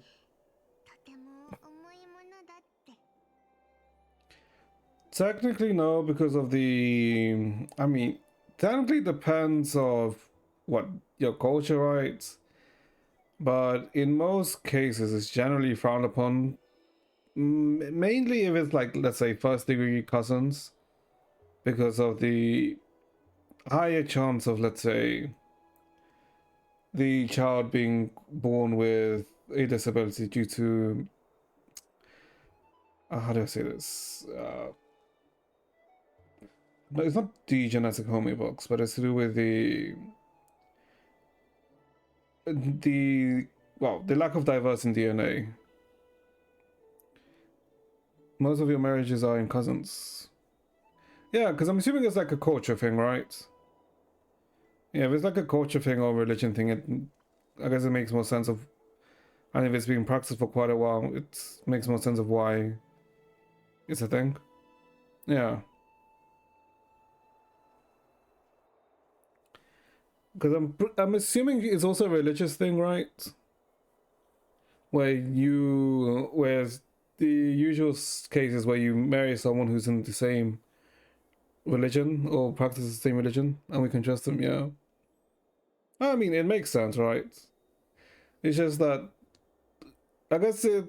technically no, because of the, I mean, technically depends of what your culture, right? But in most cases, it's generally frowned upon. Mainly if it's like, let's say, first degree cousins, because of the higher chance of, let's say, the child being born with a disability due to, how do I say this? No, it's not the genetic homobox, but it's to do with the lack of diverse in DNA. Most of your marriages are in cousins. Yeah, because I'm assuming it's like a culture thing, right? Yeah, if it's like a culture thing or religion thing, I guess it makes more sense of, and if it's been practiced for quite a while, it makes more sense of why it's a thing. Yeah. Because I'm assuming it's also a religious thing, right? Whereas the usual cases where you marry someone who's in the same religion or practices the same religion and we can trust them, yeah. I mean, it makes sense, right? It's just that I guess it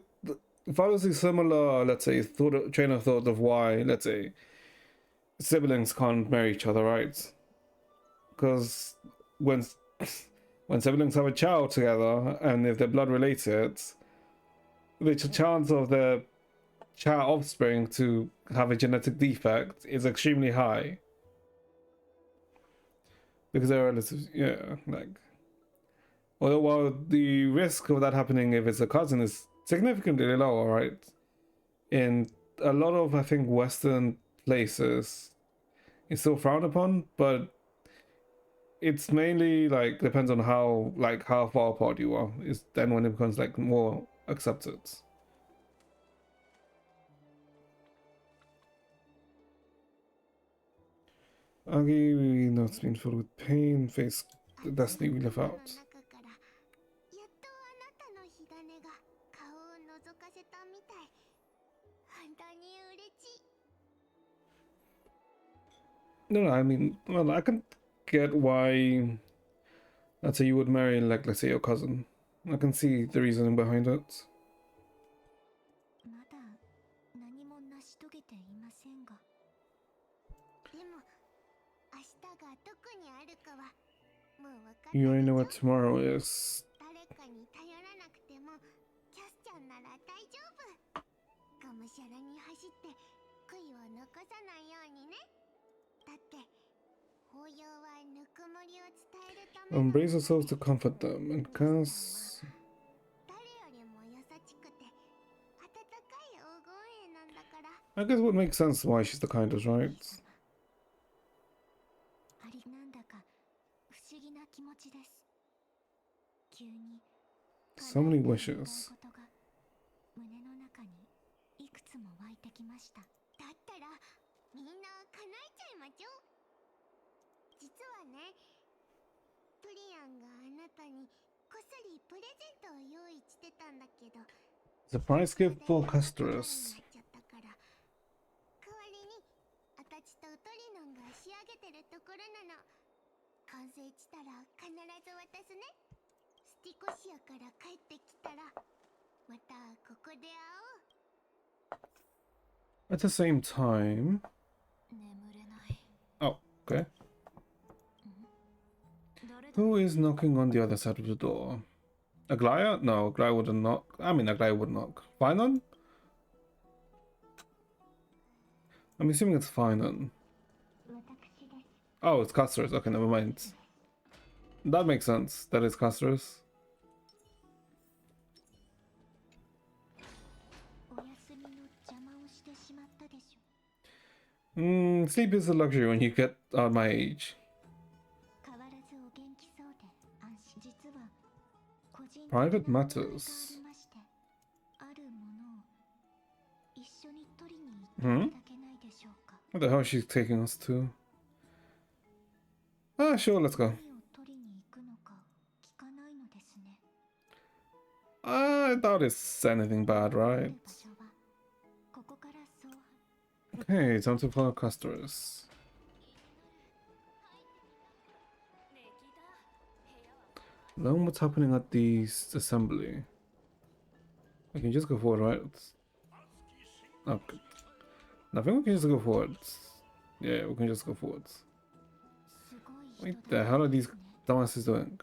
follows a similar, let's say, train of thought of why, let's say, siblings can't marry each other, right? Because when siblings have a child together and if they're blood related, the chance of their child offspring to have a genetic defect is extremely high. Because they're relatives, yeah, like. Although while the risk of that happening if it's a cousin is significantly lower, right? In a lot of, I think, Western places, it's still frowned upon, but it's mainly like depends on how far apart you are. Is then when it becomes like more accepted. Agi, we know it's been filled with pain, face the destiny we live out. No, I mean, well, I can get why, let's say you would marry, like, let's say your cousin. I can see the reasoning behind it. You already know what tomorrow is. しゃらに走って悔いを残さないようにね。だって法要はぬくもりを伝えるため Embrace yourselves to comfort them and cast. 誰よりも優しくて温かい黄金園なんだから。 I guess it would make sense why she's the kindest, right? ありなんだか不思議な気持ちです。急に So many wishes. ことが胸の中にいくつも湧いてきました。だったらみんな叶えちゃいましょう。実はね、トリアンがあなたにこっそりプレゼントを用意してたんだけど、 Surprise gift for Castorus. 代わりにあたちとトリノンが仕上げてるところなの。完成したら必ず渡すね。スティコシアから帰ってきたらまたここで会おう。 At the same time. Oh, okay. Who is knocking on the other side of the door? Aglaya? No, Aglaya wouldn't knock. I mean, Aglaya would knock. Finon? I'm assuming it's Finon. Oh, it's Castorus. Okay, never mind. That makes sense. That is Castorus. Sleep is a luxury when you get my age. Private matters. What the hell is she taking us to? Ah, sure, let's go. I doubt it's anything bad, right? Okay, time to follow Castorus. Learn what's happening at the assembly. I can just go forward, right? Okay. I think we can just go forward. Yeah, we can just go forward. What the hell are these dumbasses doing?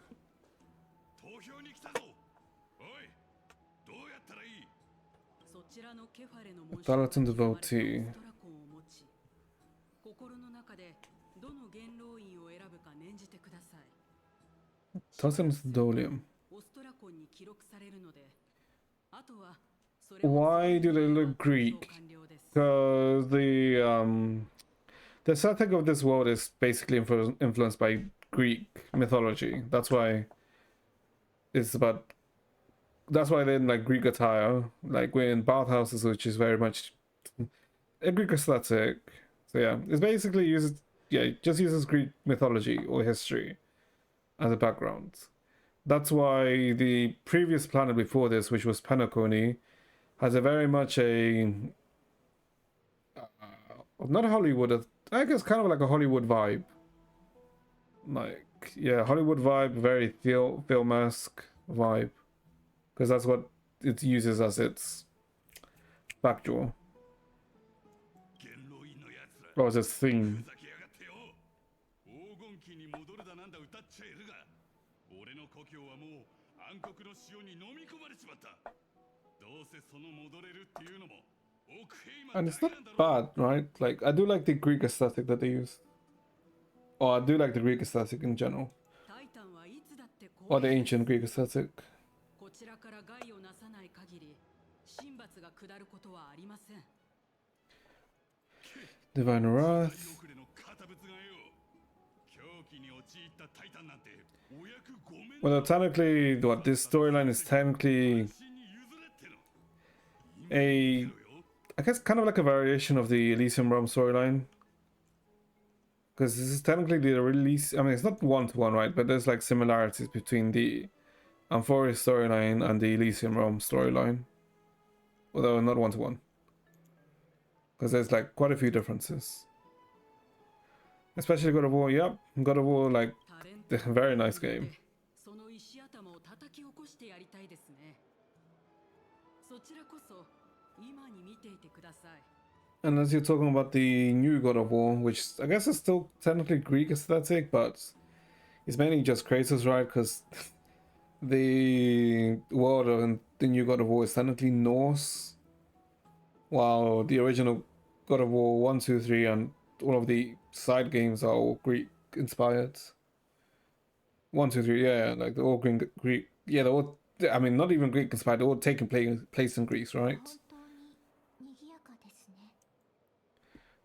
Darlington devotee. Tossing Dolium. Why do they look Greek? Because the setting of this world is basically influenced by Greek mythology. That's why it's about. That's why they're in like Greek attire. Like we're in bathhouses, which is very much a Greek aesthetic. So yeah, it's basically just uses Greek mythology or history as a background. That's why the previous planet before this, which was Penacony, has a very much a not Hollywood, I guess kind of like a Hollywood vibe. Like yeah, Hollywood vibe, very film-esque vibe, because that's what it uses as its backdraw. Or as its theme. And it's not bad, right? Like, I do like the Greek aesthetic that they use. Or I do like the Greek aesthetic in general. Or the ancient Greek aesthetic. Divine Wrath. Well, technically, what this storyline is technically I guess kind of like a variation of the Elysium Realm storyline. Because this is technically the release, I mean, it's not one-to-one, right? But there's like similarities between the Amphoris storyline and the Elysium Realm storyline. Although not one-to-one. Because there's like quite a few differences. Especially God of War, yep. God of War, like, a very nice game. And as you're talking about the new God of War, which I guess is still technically Greek aesthetic, but it's mainly just Kratos, right? Because the world of the new God of War is technically Norse. Wow, the original God of War 1, 2, 3, and all of the side games are all Greek inspired. 1, 2, 3, yeah, like they're all Greek. Yeah, they're all. I mean, not even Greek inspired. They're all taking place in Greece, right?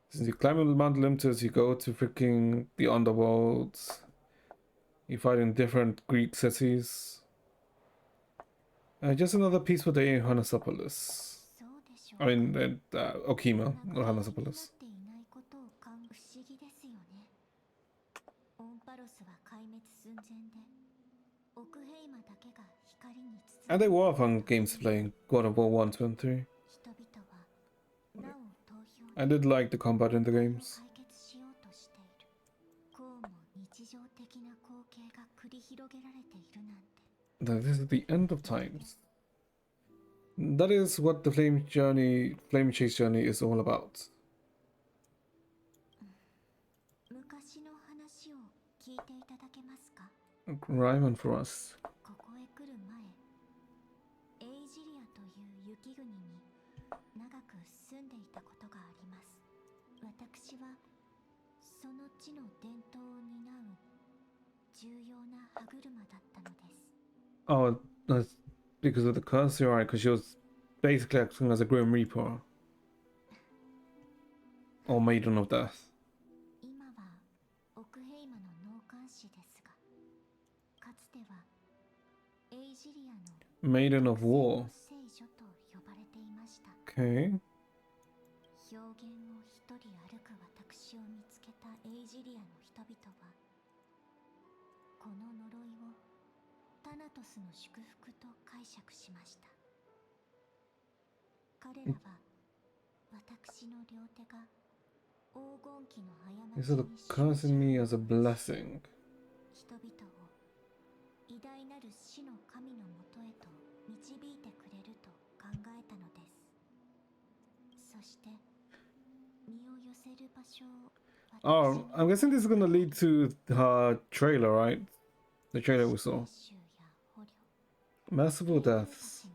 Since you climb Mount Olympus, you go to freaking the underworld. You fight in different Greek cities. Just another peaceful day in Hanasopolis. I mean, Okima, not Hanasopolis. And they were fun games to play in God of War 1, 2, and 3. I did like the combat in the games. This is the end of times. That is what the Flame Chase journey is all about. Rhyme for us. Oh, that's because of the curse, you're right, because she was basically acting as a Grim Reaper. Or Maiden of Death. Maiden of War. Okay. This is cursing me as a blessing. Oh, I'm guessing this is gonna lead to her trailer, right? The trailer we saw. Merciful deaths.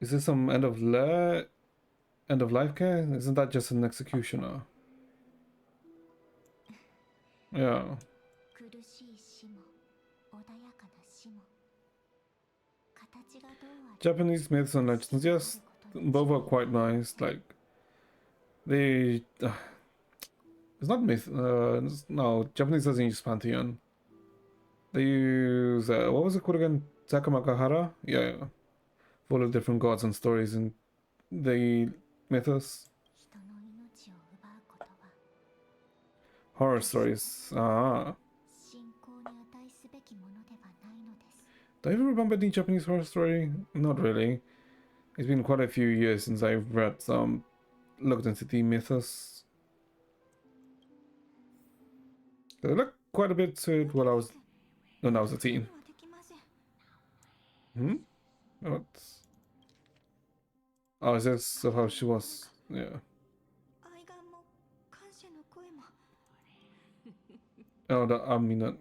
Is this some end of life care? Isn't that just an executioner? Yeah. Japanese myths and legends, yes, both are quite nice. Like they, it's not myth. No, Japanese doesn't use pantheon. They use what was it called again? Sakamakahara? Yeah, full of different gods and stories in the mythos. Horror stories. Ah. Do I even remember any Japanese horror story? Not really. It's been quite a few years since I've read looked into the mythos. I looked quite a bit to it when I was a teen. What? Oh, is this how she was? Yeah. Oh, the Aminat.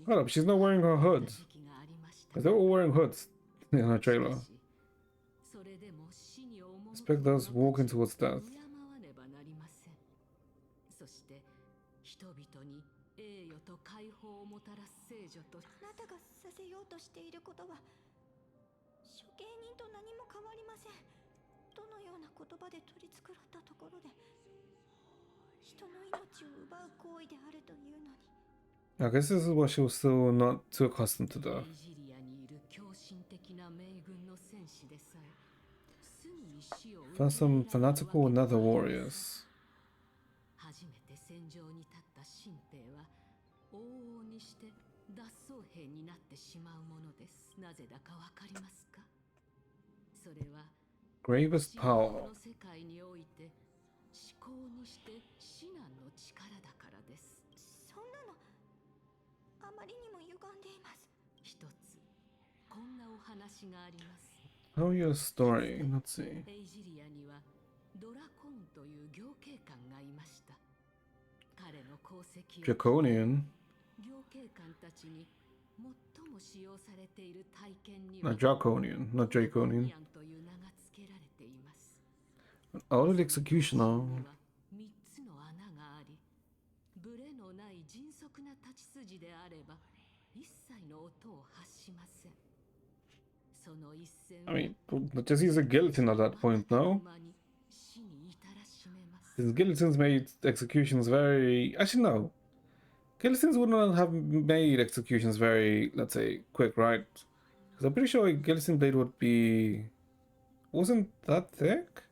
Hold up, she's not wearing her hood. They're all wearing hoods in her trailer. Expect those walking towards death. I guess this is why she was still not too accustomed to death. Found some fanatical nether warriors. Gravest power. Tell your story. Let's see. ドラコンという行警官がいました。彼の功績を Draconian. 行警官たちに最も使用されている体験に Not Draconian, not Draconian. という名が付けられています。 Oh, the executioner. 3つの穴があり、ブレのない迅速な立ち筋であれば一切の音を発しません。その一線 I mean, just use a guillotine at that point, no? 死に至らしめます。 Because guillotines made executions very... Actually, no. Guillotines would not have made executions very, let's say, quick, right? Because I'm pretty sure a guillotine blade would be... Wasn't that thick?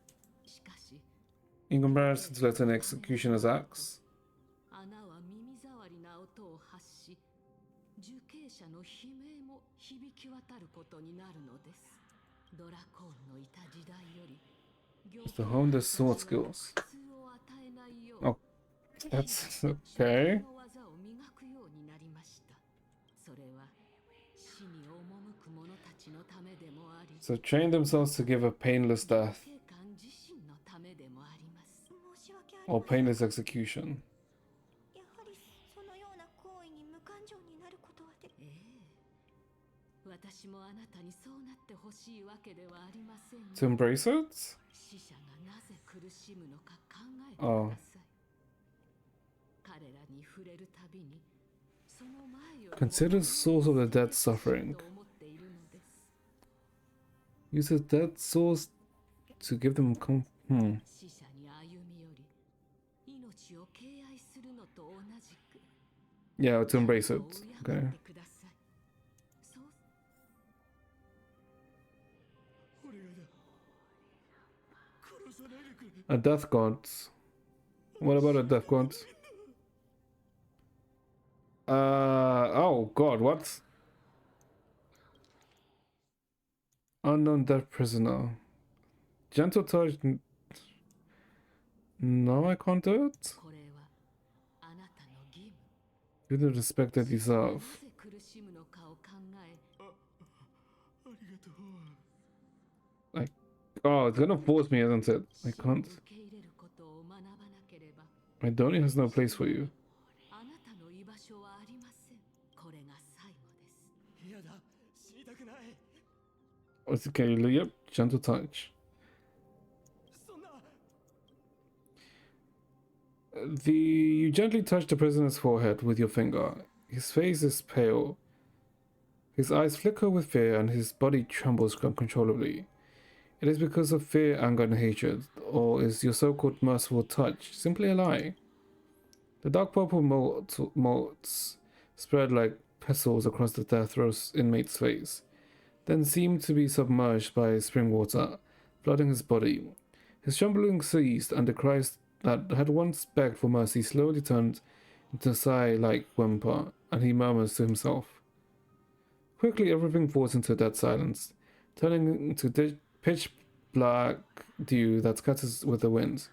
In comparison to, let's say, an executioner's axe. 穴は耳障りな音を発し、受刑者の悲鳴も響き渡ることになるのです。ドラコーンのいた時代より、 To hone their sword skills. Oh, that's okay. So train themselves to give a painless death. Or painless execution. やはりそのような行為に無感情になることはできない。私もあなたにそうなってほしいわけではありません。 To embrace it? 死者がなぜ苦しむのか考えてください。彼らに触れるたびにその前より Consider the source of the dead suffering. Use the dead source to give them Yeah, to embrace it. Okay. A death god. What about a death god? Oh god, what? Unknown death prisoner. Gentle touch. No, I can't do it. Give the respect they deserve. Like, oh, it's gonna force me, isn't it? I can't. My Donnie has no place for you. It's okay, yep, gentle touch. You gently touch the prisoner's forehead with your finger. His face is pale. His eyes flicker with fear and his body trembles uncontrollably. It is because of fear, anger, and hatred, or is your so-called merciful touch simply a lie? The dark purple motes spread like pestles across the death row's inmate's face, then seemed to be submerged by spring water, flooding his body. His trembling ceased, and the cries that had once begged for mercy slowly turned into a sigh-like whimper, and he murmurs to himself. Quickly everything falls into dead silence, turning into pitch black dew that scatters with the wind.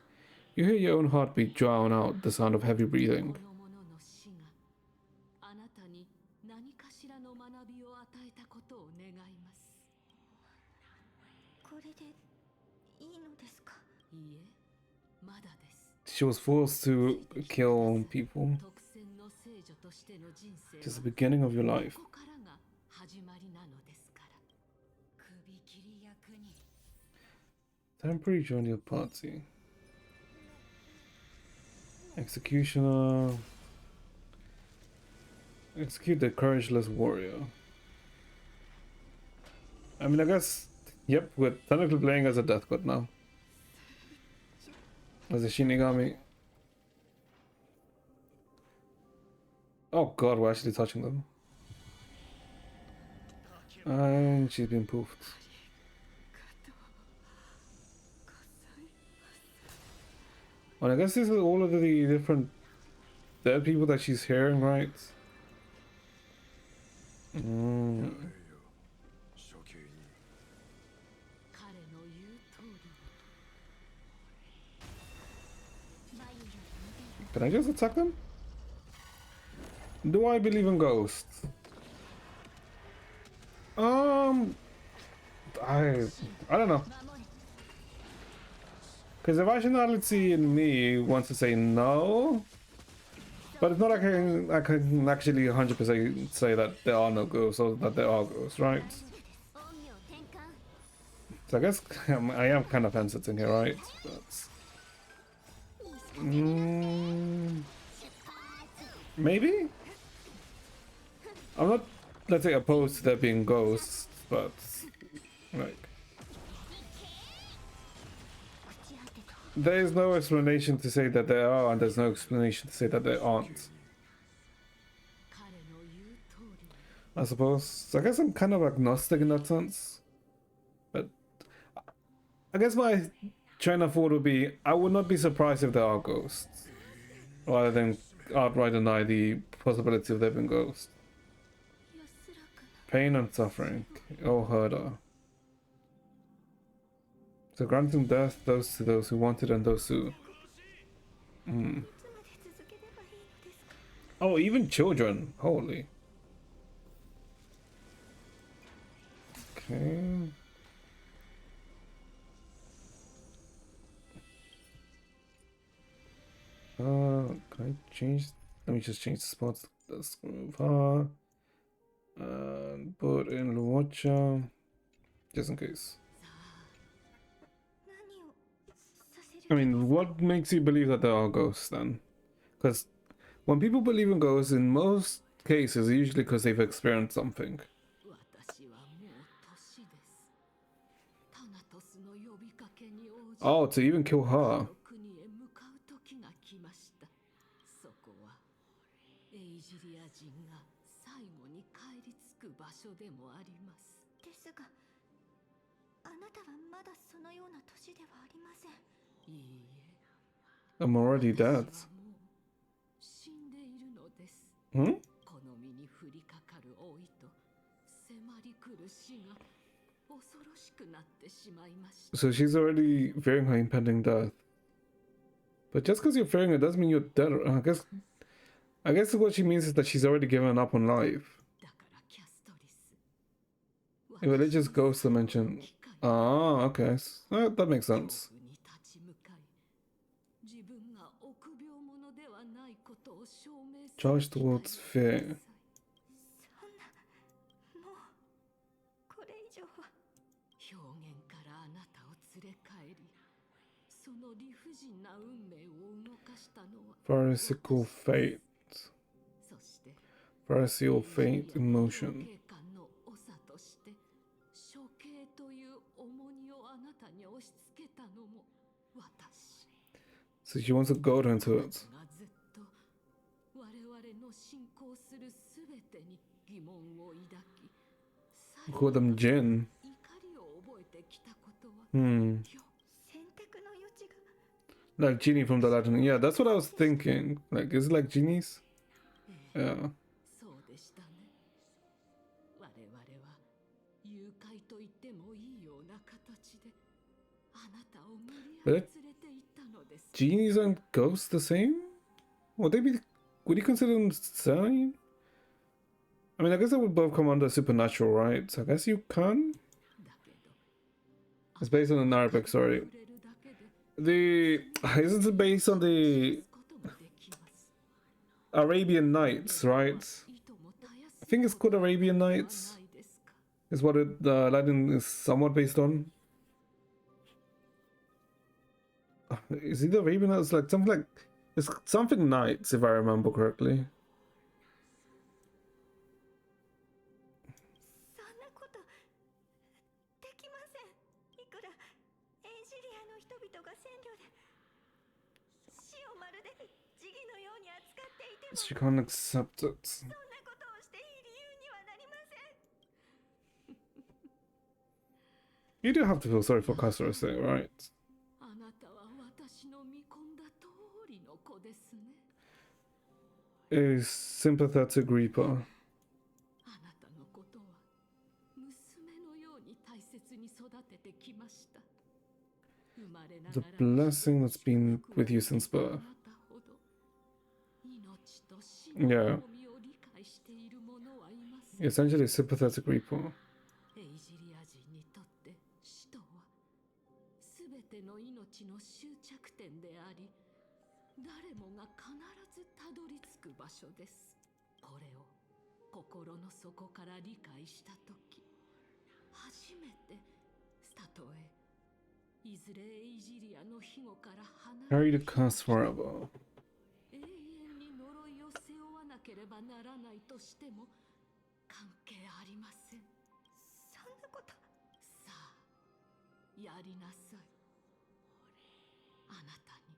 You hear your own heartbeat drown out the sound of heavy breathing. She was forced to kill people. Just the beginning of your life. Temporary join your party. Executioner. Execute the courageless warrior. I mean, I guess, yep, we're technically playing as a death god now. As a Shinigami. Oh god, we're actually touching them. And she's been poofed. Well, I guess this is all of the different dead people that she's hearing, right? Can I just attack them? Do I believe in ghosts? I don't know. Because the rationality in me wants to say no, but it's not like I can actually 100% say that there are no ghosts or that there are ghosts, right? So I guess I am kind of hesitating here, right? But, maybe? I'm not, let's say, opposed to there being ghosts, but like there is no explanation to say that there are, and there's no explanation to say that there aren't. I suppose. I guess I'm kind of agnostic in that sense. But I guess my train of thought would be, I would not be surprised if there are ghosts, rather than outright deny the possibility of there being ghosts. Pain and suffering, oh herder. So granting death those to those who want it and those who... Oh, even children. Holy. Okay. Can I change? Let me just change the spots. Let's move her. And put in the watcher. Just in case. I mean, what makes you believe that there are ghosts then? Because when people believe in ghosts, in most cases, usually because they've experienced something. Oh, to even kill her. I'm already dead. Hmm? So she's already fearing her impending death. But just because you're fearing it doesn't mean you're dead. I guess what she means is that she's already given up on life. A religious ghost dimension. Ah, okay. That makes sense. Charge towards fear. Pharisaical fate. Pharisaical fate in motion. So she wants to goad into it. Call them Jinn. Like genie from the Latin. Yeah, that's what I was thinking. Like, is it like genies? Yeah. But genies and ghosts the same? Would you consider them the same? I mean, I guess they would both come under supernatural, right? So I guess you can. It's based on an Arabic, sorry. Isn't it based on the Arabian Nights, right? I think it's called Arabian Nights. Is what Aladdin is somewhat based on. Is it Arabian Nights? Like something like it's something Nights, if I remember correctly. She can't accept it. You do have to feel sorry for Kasura, right? A sympathetic reaper. The blessing that's been with you since birth. Yeah. Essentially a sympathetic reaper. 命の終着点であり、誰もが必ずたどり着く場所です。これを心の底から理解したとき、初めてたとえいずれエイジリアの庇護から離 Carry れ the curse forever. 永遠に呪いを背負わなければならないとしても関係ありません。そんなこと。さあ、やりなさい。あなたに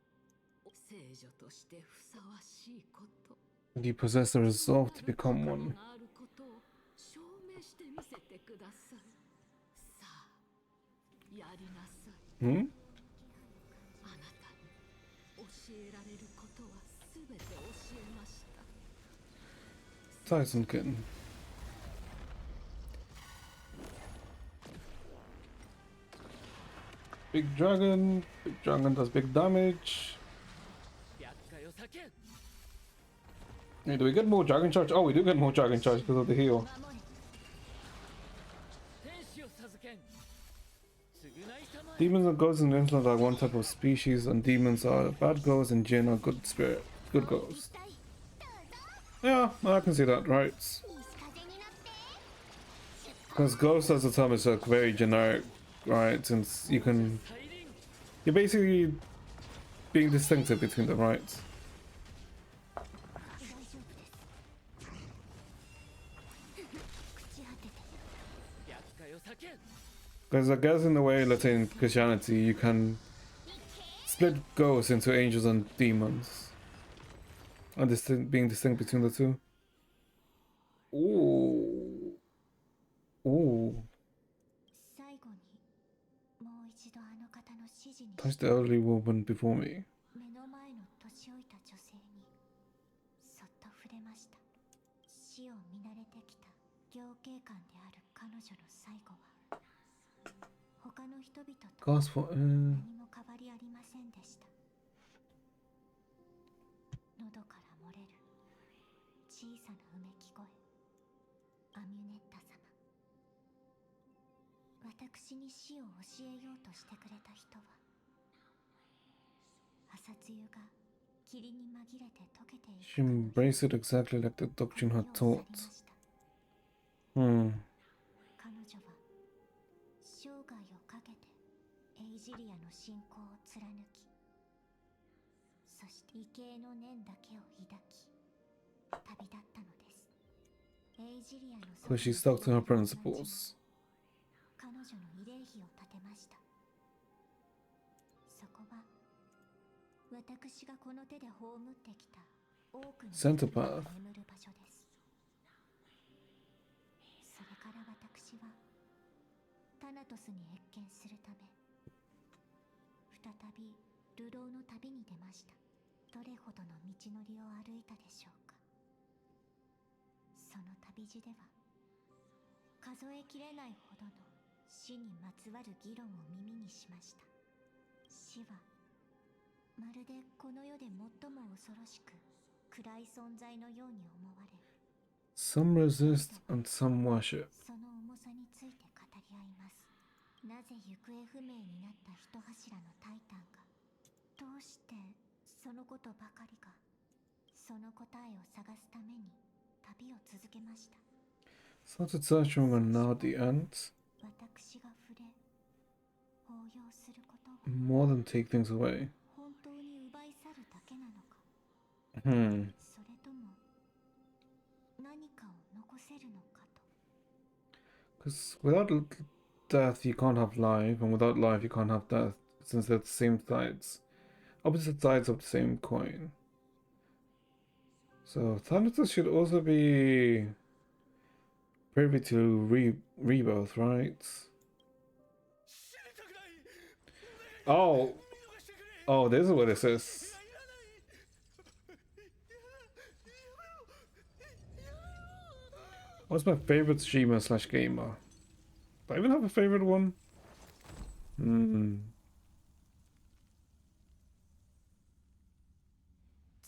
聖女としてふさわしいこと。You possess the resolve to become one. があることを証明してみせてください。さあ、やりなさい。Hmm? あなたに教えられることはすべて教えました。Titankin. Big dragon. Big dragon does big damage. Hey, do we get more dragon charge? Oh, we do get more dragon charge because of the heal. Demons and ghosts and influence are one type of species, and demons are bad ghosts, and jinn are good spirit, good ghosts. Yeah, I can see that, right? Because ghost as a term is like very generic, right? Since you're basically being distinctive between them, right? Because I guess in a way, let's say in Christianity, you can split ghosts into angels and demons. And being distinct between the two. Ooh. Ooh. Touch the elderly woman before me. 目の前の年老いた女性にそっと触れました。死を見慣れてきた行警官である彼女の最後は他の人々と何も変わりありませんでした。喉から漏れる小さなうめき声。アミュネッタ様、私に死を教えようとしてくれた人は朝露が霧に紛れて溶けていく。 She embraced it exactly like the doctrine had taught. Hmm. 彼女は生涯をかけてエイジリアの信仰を貫き、そして畏敬の念だけを抱き旅立ったのです。エイジリアの So she stuck to her principles. 彼女の慰霊碑を建てました。そこは私がこの手で葬ってきた多くの人々が眠る場所です。それから私はタナトスに謁見するため再び流浪の旅に出ました。どれほどの道のりを歩いたでしょうか。その旅路では数えきれないほどの死にまつわる議論を耳にしました。死はまるでこの世で最も恐ろしく暗い存在のように思われ、 Some resist and some worship. その重さについて語り合います。なぜ行方不明になった一柱のタイタンが、どうしてそのことばかりが、その答えを探すために旅を続けました。 Started searching and now the end. 私が触れ応用することは More than take things away. 本当に奪い去るだけなのか、 Hmm. それとも何かを残せるのかと。 Because without death, you can't have life, and without life, you can't have death, since they're the same sides, opposite sides of the same coin. So Thanatos should also be privy to rebirth, right? Oh, this is what it says. What's my favorite streamer / gamer? Do I even have a favorite one? Hmm.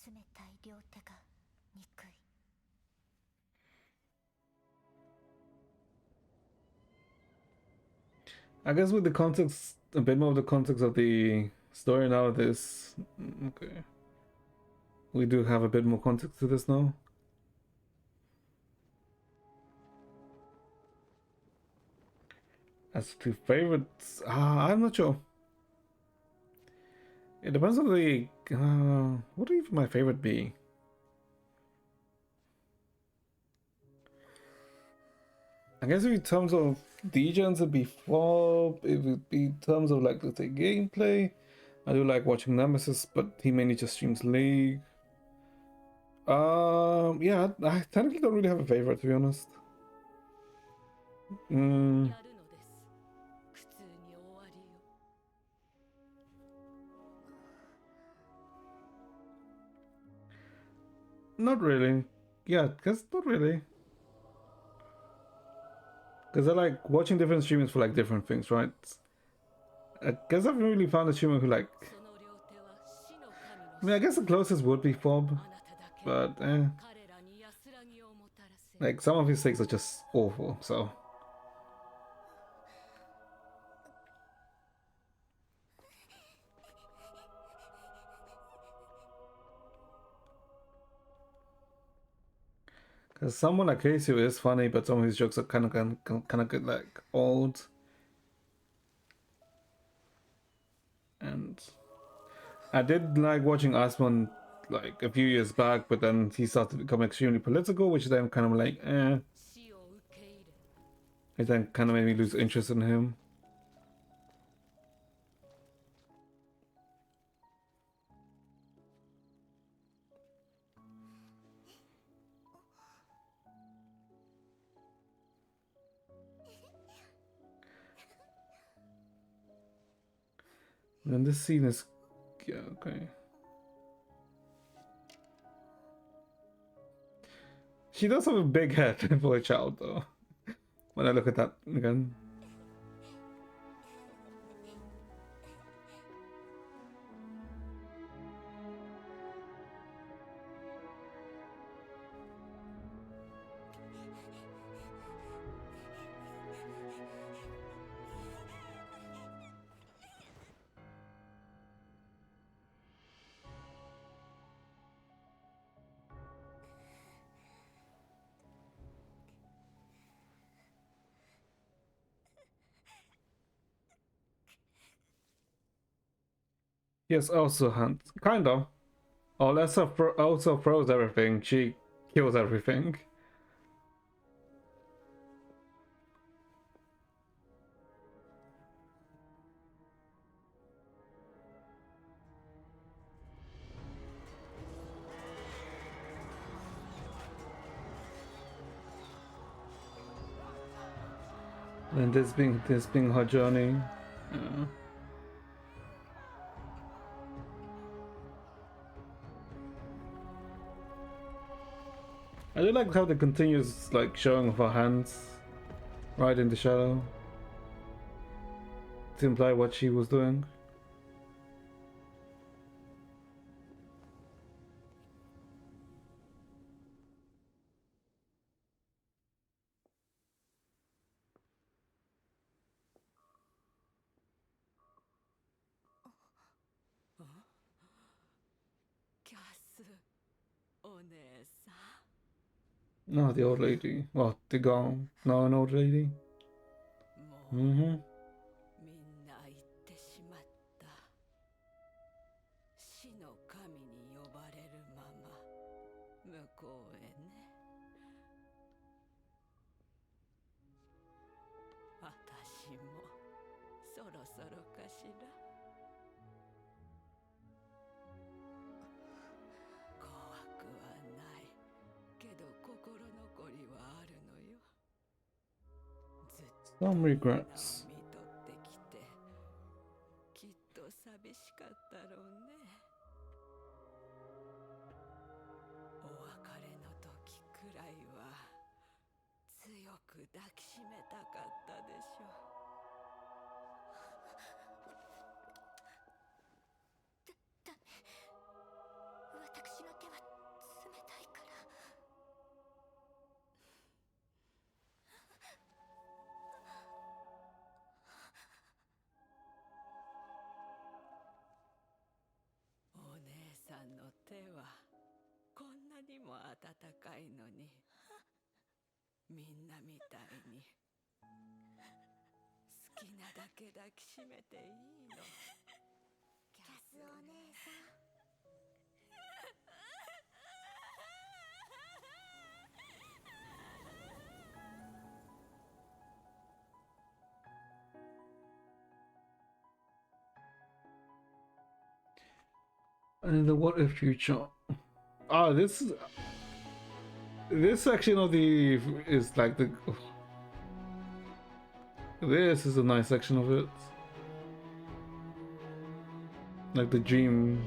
冷たい両手が憎い。 I guess with the context, a bit more of the context of the Story now this. Okay. We do have a bit more context to this now. As to favorites, I'm not sure. It depends on the. What would even my favorite be? I guess in terms of degens, it'd be FOB. It would be in terms of like, let's say, gameplay. I do like watching Nemesis, but he mainly just streams League. Yeah, I technically don't really have a favorite, to be honest. Not really. Yeah, guess not really. Because I like watching different streamers for like different things, right? I guess I haven't really found a streamer who like. I mean, I guess the closest would be FOB, but like some of his takes are just awful, so. Because someone like Casey is funny, but some of his jokes are kind of get like old. And I did like watching Asmon like a few years back, but then he started to become extremely political, which then kind of like, it then kind of made me lose interest in him. And this scene is, yeah, okay. She does have a big head for a child, though. When I look at that again. Yes, also Hunt. Kind of. Alessa also throws everything. She kills everything. And this being her journey. Yeah. I do like how the continuous like showing of her hands right in the shadow to imply what she was doing. No, the old lady. Well, the gone. No, an old lady. Mm-hmm. 'Some regrets. きっと寂しかったろうね。お別れの時くらいは強く抱きしめたかったでしょう。ダメ。私の手は冷たいから。も温かいのに、みんなみたいに好きなだけ抱きしめていいの。キャスお姉さん。And the what if future. Ah, this section of the is like the. This is a nice section of it. Like the dream.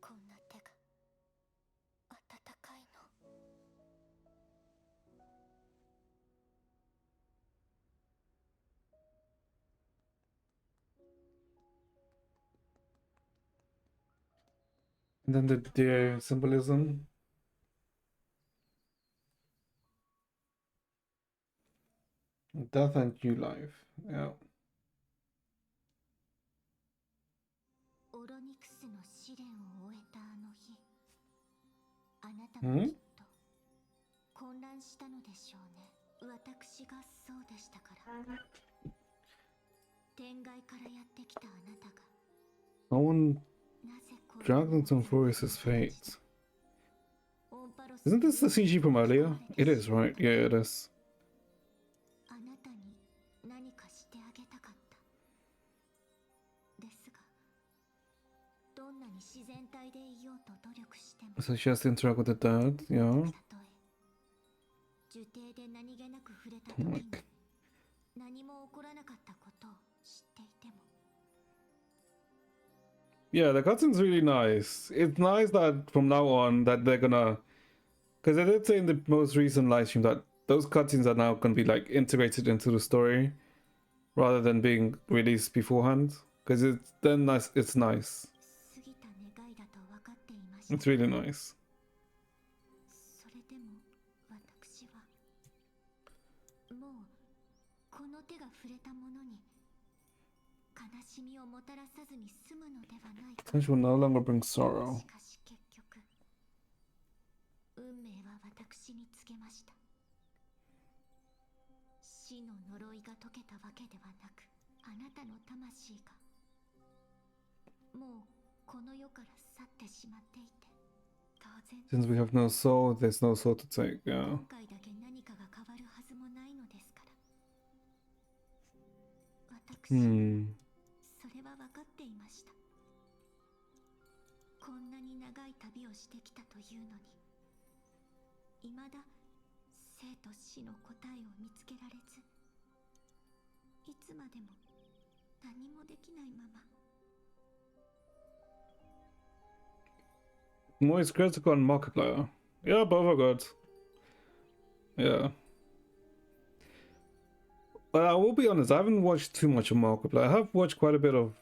こんな手が温かいの。And then the deer symbolism. Death and new life. Yeah. オロニクスの試練を終えたあの日、あなたもきっと混乱したのでしょうね。私がそうでしたから。天外からやってきたあなたが No one dragged into Forest's fate. Isn't this the CG from earlier? It is, right? Yeah, it is. あなたに何かしてあげたかった。ですが、どんなに自然体でいようと努力しても So she has to interact with the dad, yeah. 樹底で何気なく触れた時に何も起こらなかったことを知っていても Yeah, the cutscene's really nice. It's nice that from now on that they're gonna, because I did say in the most recent live stream that those cutscenes are now gonna be like integrated into the story rather than being released beforehand. Because it's then nice. It's nice. It's really nice. それでも私はもうこの手が触れたものに悲しみをもたらさずに済むのではないか。 Touch will no longer bring sorrow. しかし結局運命は私に告げました。死の呪いが解けたわけではなく、あなたの魂がもうこの世から去ってしまっていて、当然 Since we have no soul, there's no soul to take. Yeah. 今回だけ何かが変わるはずもないのですから。私、それは分かっていました。こんなに長い旅をしてきたというのに、未だ生と死の答えを見つけられず、いつまでも何もできないまま。 Noise critical and Markiplier. Yeah, both are good. Yeah. But I will be honest, I haven't watched too much of Markiplier. I have watched quite a bit of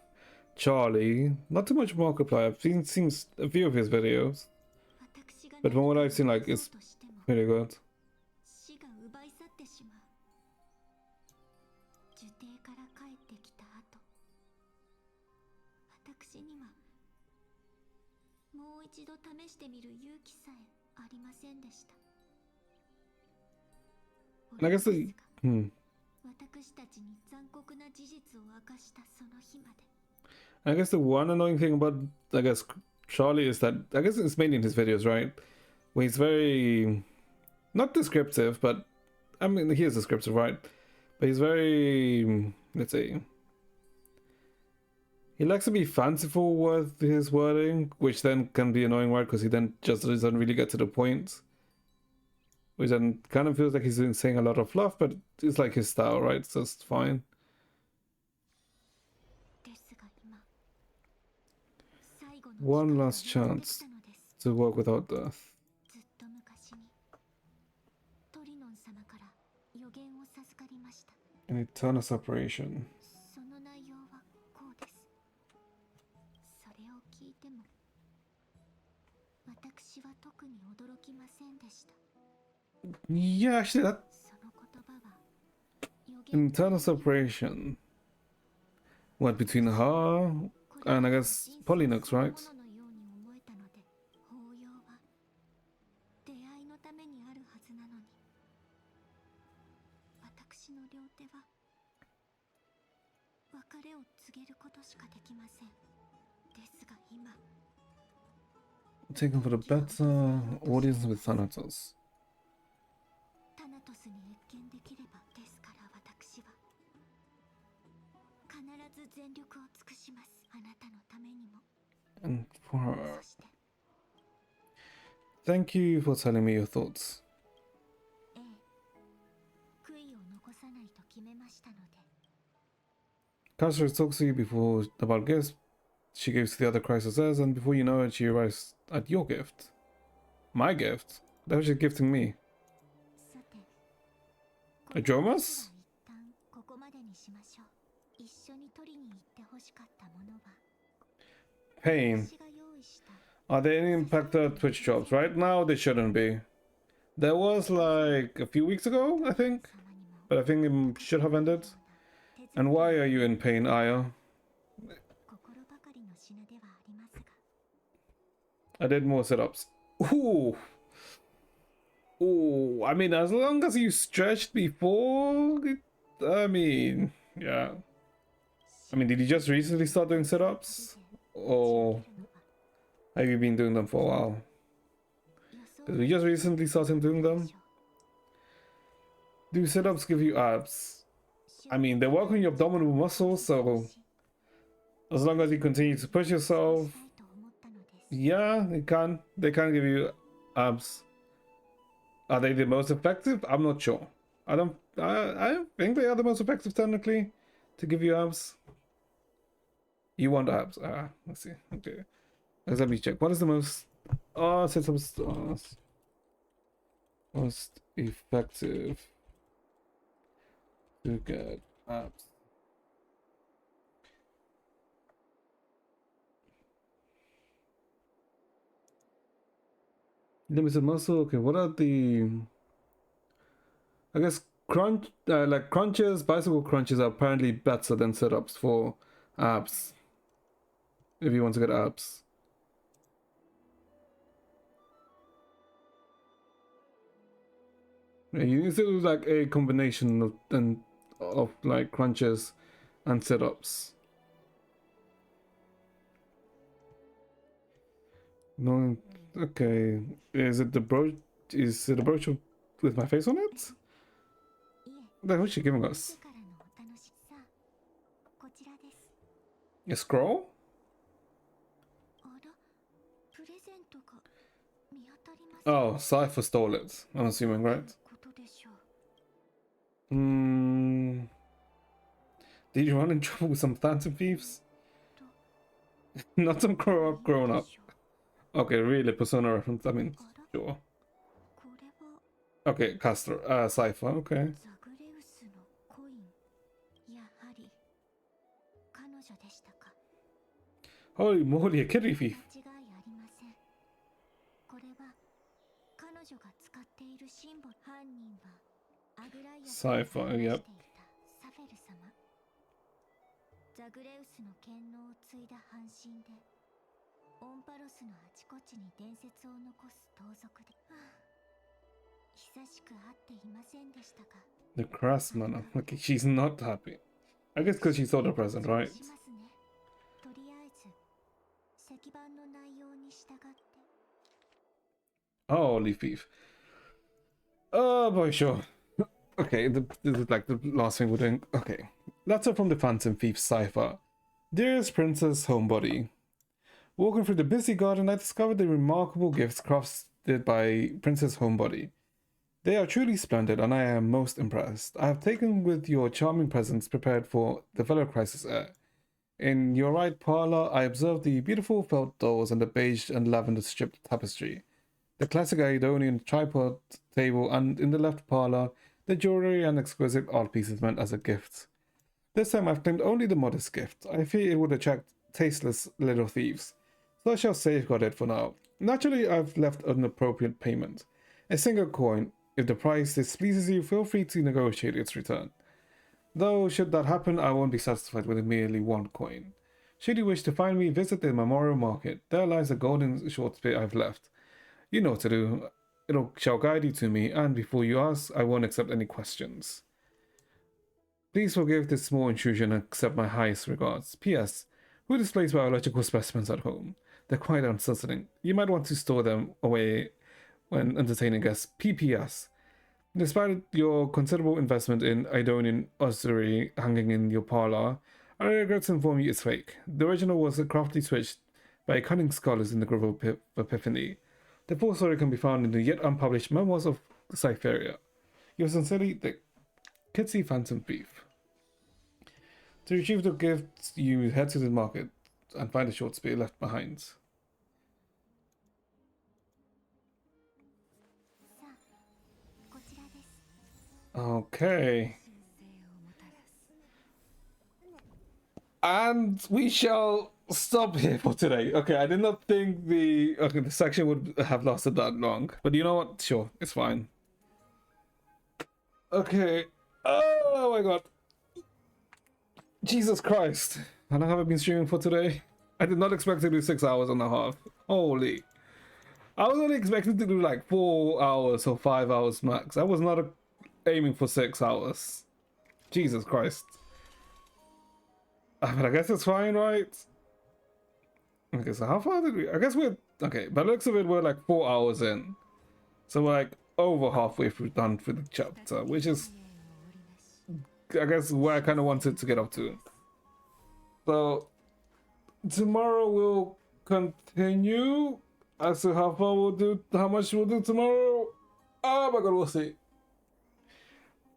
Charlie. Not too much of Markiplier. I've seen a few of his videos. But from what I've seen, like, it's really good. 死が奪い去ってしまう。樹底から帰ってきた後、私にはもう一度試してみる勇気さえありませんでした。 And I guess the 私たちに残酷な事実を明かしたその日まで。 I guess the one annoying thing about, I guess, Charlie is that, I guess it's mainly in his videos, right? Where he's very, not descriptive, but, I mean, he is descriptive, right? But he's very, let's say, he likes to be fanciful with his wording, which then can be annoying, right? Because he then just doesn't really get to the point. Which then kind of feels like he's saying a lot of fluff, but it's like his style, right? It's just fine. One last chance. to work without death. ずっと昔にトリノン様から予言を授かりました。 An eternal separation. その内容はこうです。それを聞いても私は特に驚きませんでした。 Yeah, actually, that その言葉は予言 eternal separation. What between her and I guess Polynux, right? もののように思えたので、法要は出会いのためにあるはずなのに、私の両手は別れを告げることしかできません。ですが今、 Taken for the better audience with Thanatos. タナトスに謁見できればですから私は必ず全力を尽くします。あなたのためにも。 And for her. そして Thank you for telling me your thoughts. ええ、悔いを残さないと決めましたので。 Castro talks to you before about gifts she gives to the other Chrysosers, and before you know it, she arrives at your gift. My gift? That was just gifting me. さて、 Adromas? 一旦ここまでにしましょう。一緒に取りに行ってほしかったものは Pain. 私が用意した。 Are there any impacted Twitch jobs? Right now, they shouldn't be. There was like a few weeks ago, I think. But I think it should have ended. And why are you in pain, Aya? 心ばかりの品ではありますが、 I did more sit-ups. Ooh. Ooh. I mean, as long as you stretched before, I mean, yeah. I mean, did you just recently start doing sit-ups? Or have you been doing them for a while? Because we just recently started doing them. Do sit-ups give you abs? I mean, they work on your abdominal muscles, so as long as you continue to push yourself, yeah, they can give you abs. Are they the most effective? I'm not sure. I think they are the most effective technically to give you abs. You want abs? Let's see. Okay, let me check. What is the most? Sit-ups most effective to get abs. Limited muscle. Okay, what are the? I guess like crunches, bicycle crunches are apparently better than sit-ups for abs. If you want to get abs. Yeah, you need to do like a combination of like crunches and sit-ups. No, okay. Is it the brooch? Is it a brooch with my face on it? Then what's she giving us? からのお楽しさ、こちらです。 A scroll? あら、プレゼントが見当たりません。 Oh, Cypher stole it. I'm assuming, right? ことでしょう。 Did you run in trouble with some phantom thieves? Not some grown up. Okay, really, Persona reference. I mean, sure. これは Okay, Castro, Cypher, okay. ザグレウスのコイン。やはり彼女でしたか。 Holy moly, a kitty thief. 間違いありません。これは彼女が使っているシンボル。犯人はアグライア様が Cypher, 話 yep. していたサフェル様。ザグレウスの権能を継いだ半身でオンパロスのあちこちに伝説を残す盗賊で、久しく会っていませんでしたが。 The craftsman. Okay, she's not happy. I guess because she saw the present, right? しますね。とりあえず石板の内容に従って。 Oh, Leaf Thief. Oh boy, sure. Okay, this is like the last thing we're doing. Okay. Letter from the Phantom Thief Cypher. Dearest Princess Homebody. Walking through the busy garden, I discovered the remarkable gifts crafted by Princess Homebody. They are truly splendid, and I am most impressed. I have taken with your charming presents prepared for the fellow Crisis heir. In your right parlor, I observed the beautiful felt doors and the beige and lavender striped tapestry, the classic Idonian tripod table, and in the left parlor, the jewelry and exquisite art pieces meant as a gift. This time I've claimed only the modest gift. I fear it would attract tasteless little thieves, so I shall safeguard it for now. Naturally, I've left an appropriate payment. A single coin. If the price displeases you, feel free to negotiate its return. Though, should that happen, I won't be satisfied with merely one coin. Should you wish to find me, visit the Memorial Market. There lies the golden short spear I've left. You know what to do. It shall guide you to me, and before you ask, I won't accept any questions. Please forgive this small intrusion and accept my highest regards. P.S. Who displays biological specimens at home? They're quite unsettling. You might want to store them away when entertaining guests. P.P.S. Despite your considerable investment in Idonian ossuary hanging in your parlor, I regret to inform you it's fake. The original was craftily switched by cunning scholars in the Grove of Epiphany. The full story can be found in the yet unpublished Memoirs of Cytheria. Yours sincerely, the Kitsy Phantom Thief. To retrieve the gifts, you head to the market and find a short spear left behind. Okay. And we shall stop here for today. Okay, I did not think the section would have lasted that long. But you know what? Sure, it's fine. Okay. Oh my god. Jesus Christ. How long have I been streaming for today? I did not expect to do 6 hours and a half. Holy. I was only expecting to do like 4 hours or 5 hours max. I was not aiming for 6 hours. Jesus Christ. But I guess it's fine, right? Okay, so how far did we... I guess we're... Okay, by the looks of it, we're like 4 hours in. So we're like over halfway through done for the chapter, which is... I guess where I kind of wanted to get up to. So tomorrow we'll continue as to how far we'll do, how much we'll do tomorrow. Oh my god, we'll see.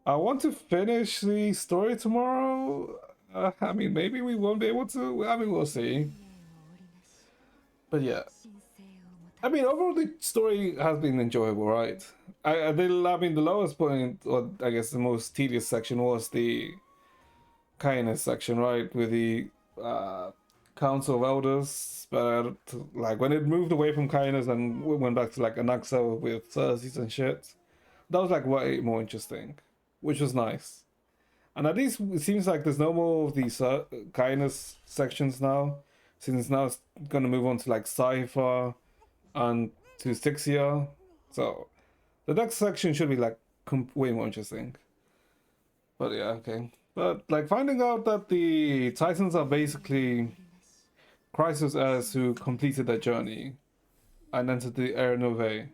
I want to finish the story tomorrow. I mean, maybe we won't be able to. I mean, we'll see. But yeah. I mean, overall the story has been enjoyable, right? I mean, the lowest point, or I guess the most tedious section, was the kindness section, right? With the Council of Elders. But like when it moved away from kindness and went back to like Anaxa with Cersei and shit, that was like way more interesting, which was nice. And at least it seems like there's no more of these kindness sections now, since now it's gonna move on to like Cypher and to Styxia. So the next section should be like way more interesting. But yeah, okay. But like finding out that the Titans are basically Chrysos heirs who completed their journey and entered the Era Novae.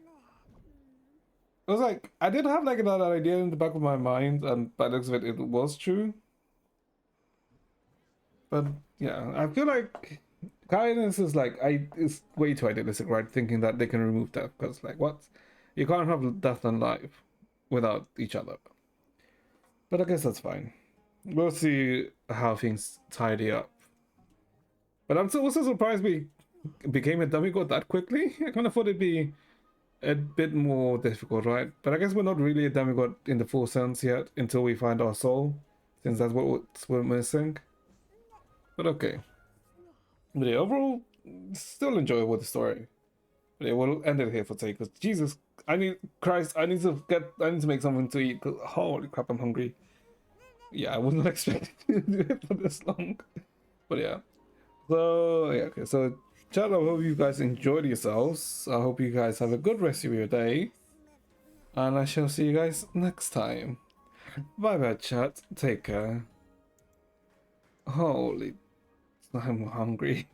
It was like, I did have like that idea in the back of my mind, and by the looks of it, it was true. But yeah, I feel like kindness is like, it's way too idealistic, right? Thinking that they can remove death, because like, what? You can't have death and life without each other. But I guess that's fine. We'll see how things tidy up. But I'm also surprised we became a demigod that quickly. I kind of thought it'd be a bit more difficult, right? But I guess we're not really a demigod in the full sense yet until we find our soul, since that's what we're missing. But okay. But yeah, overall, still enjoyable the story. But yeah, we'll end it here for today, because Jesus, I need to make something to eat, because holy crap, I'm hungry. Yeah, I wasn't expecting to do it for this long. But yeah. So yeah, okay, so chat, I hope you guys enjoyed yourselves. I hope you guys have a good rest of your day. And I shall see you guys next time. Bye bye, chat. Take care. Holy, I'm hungry.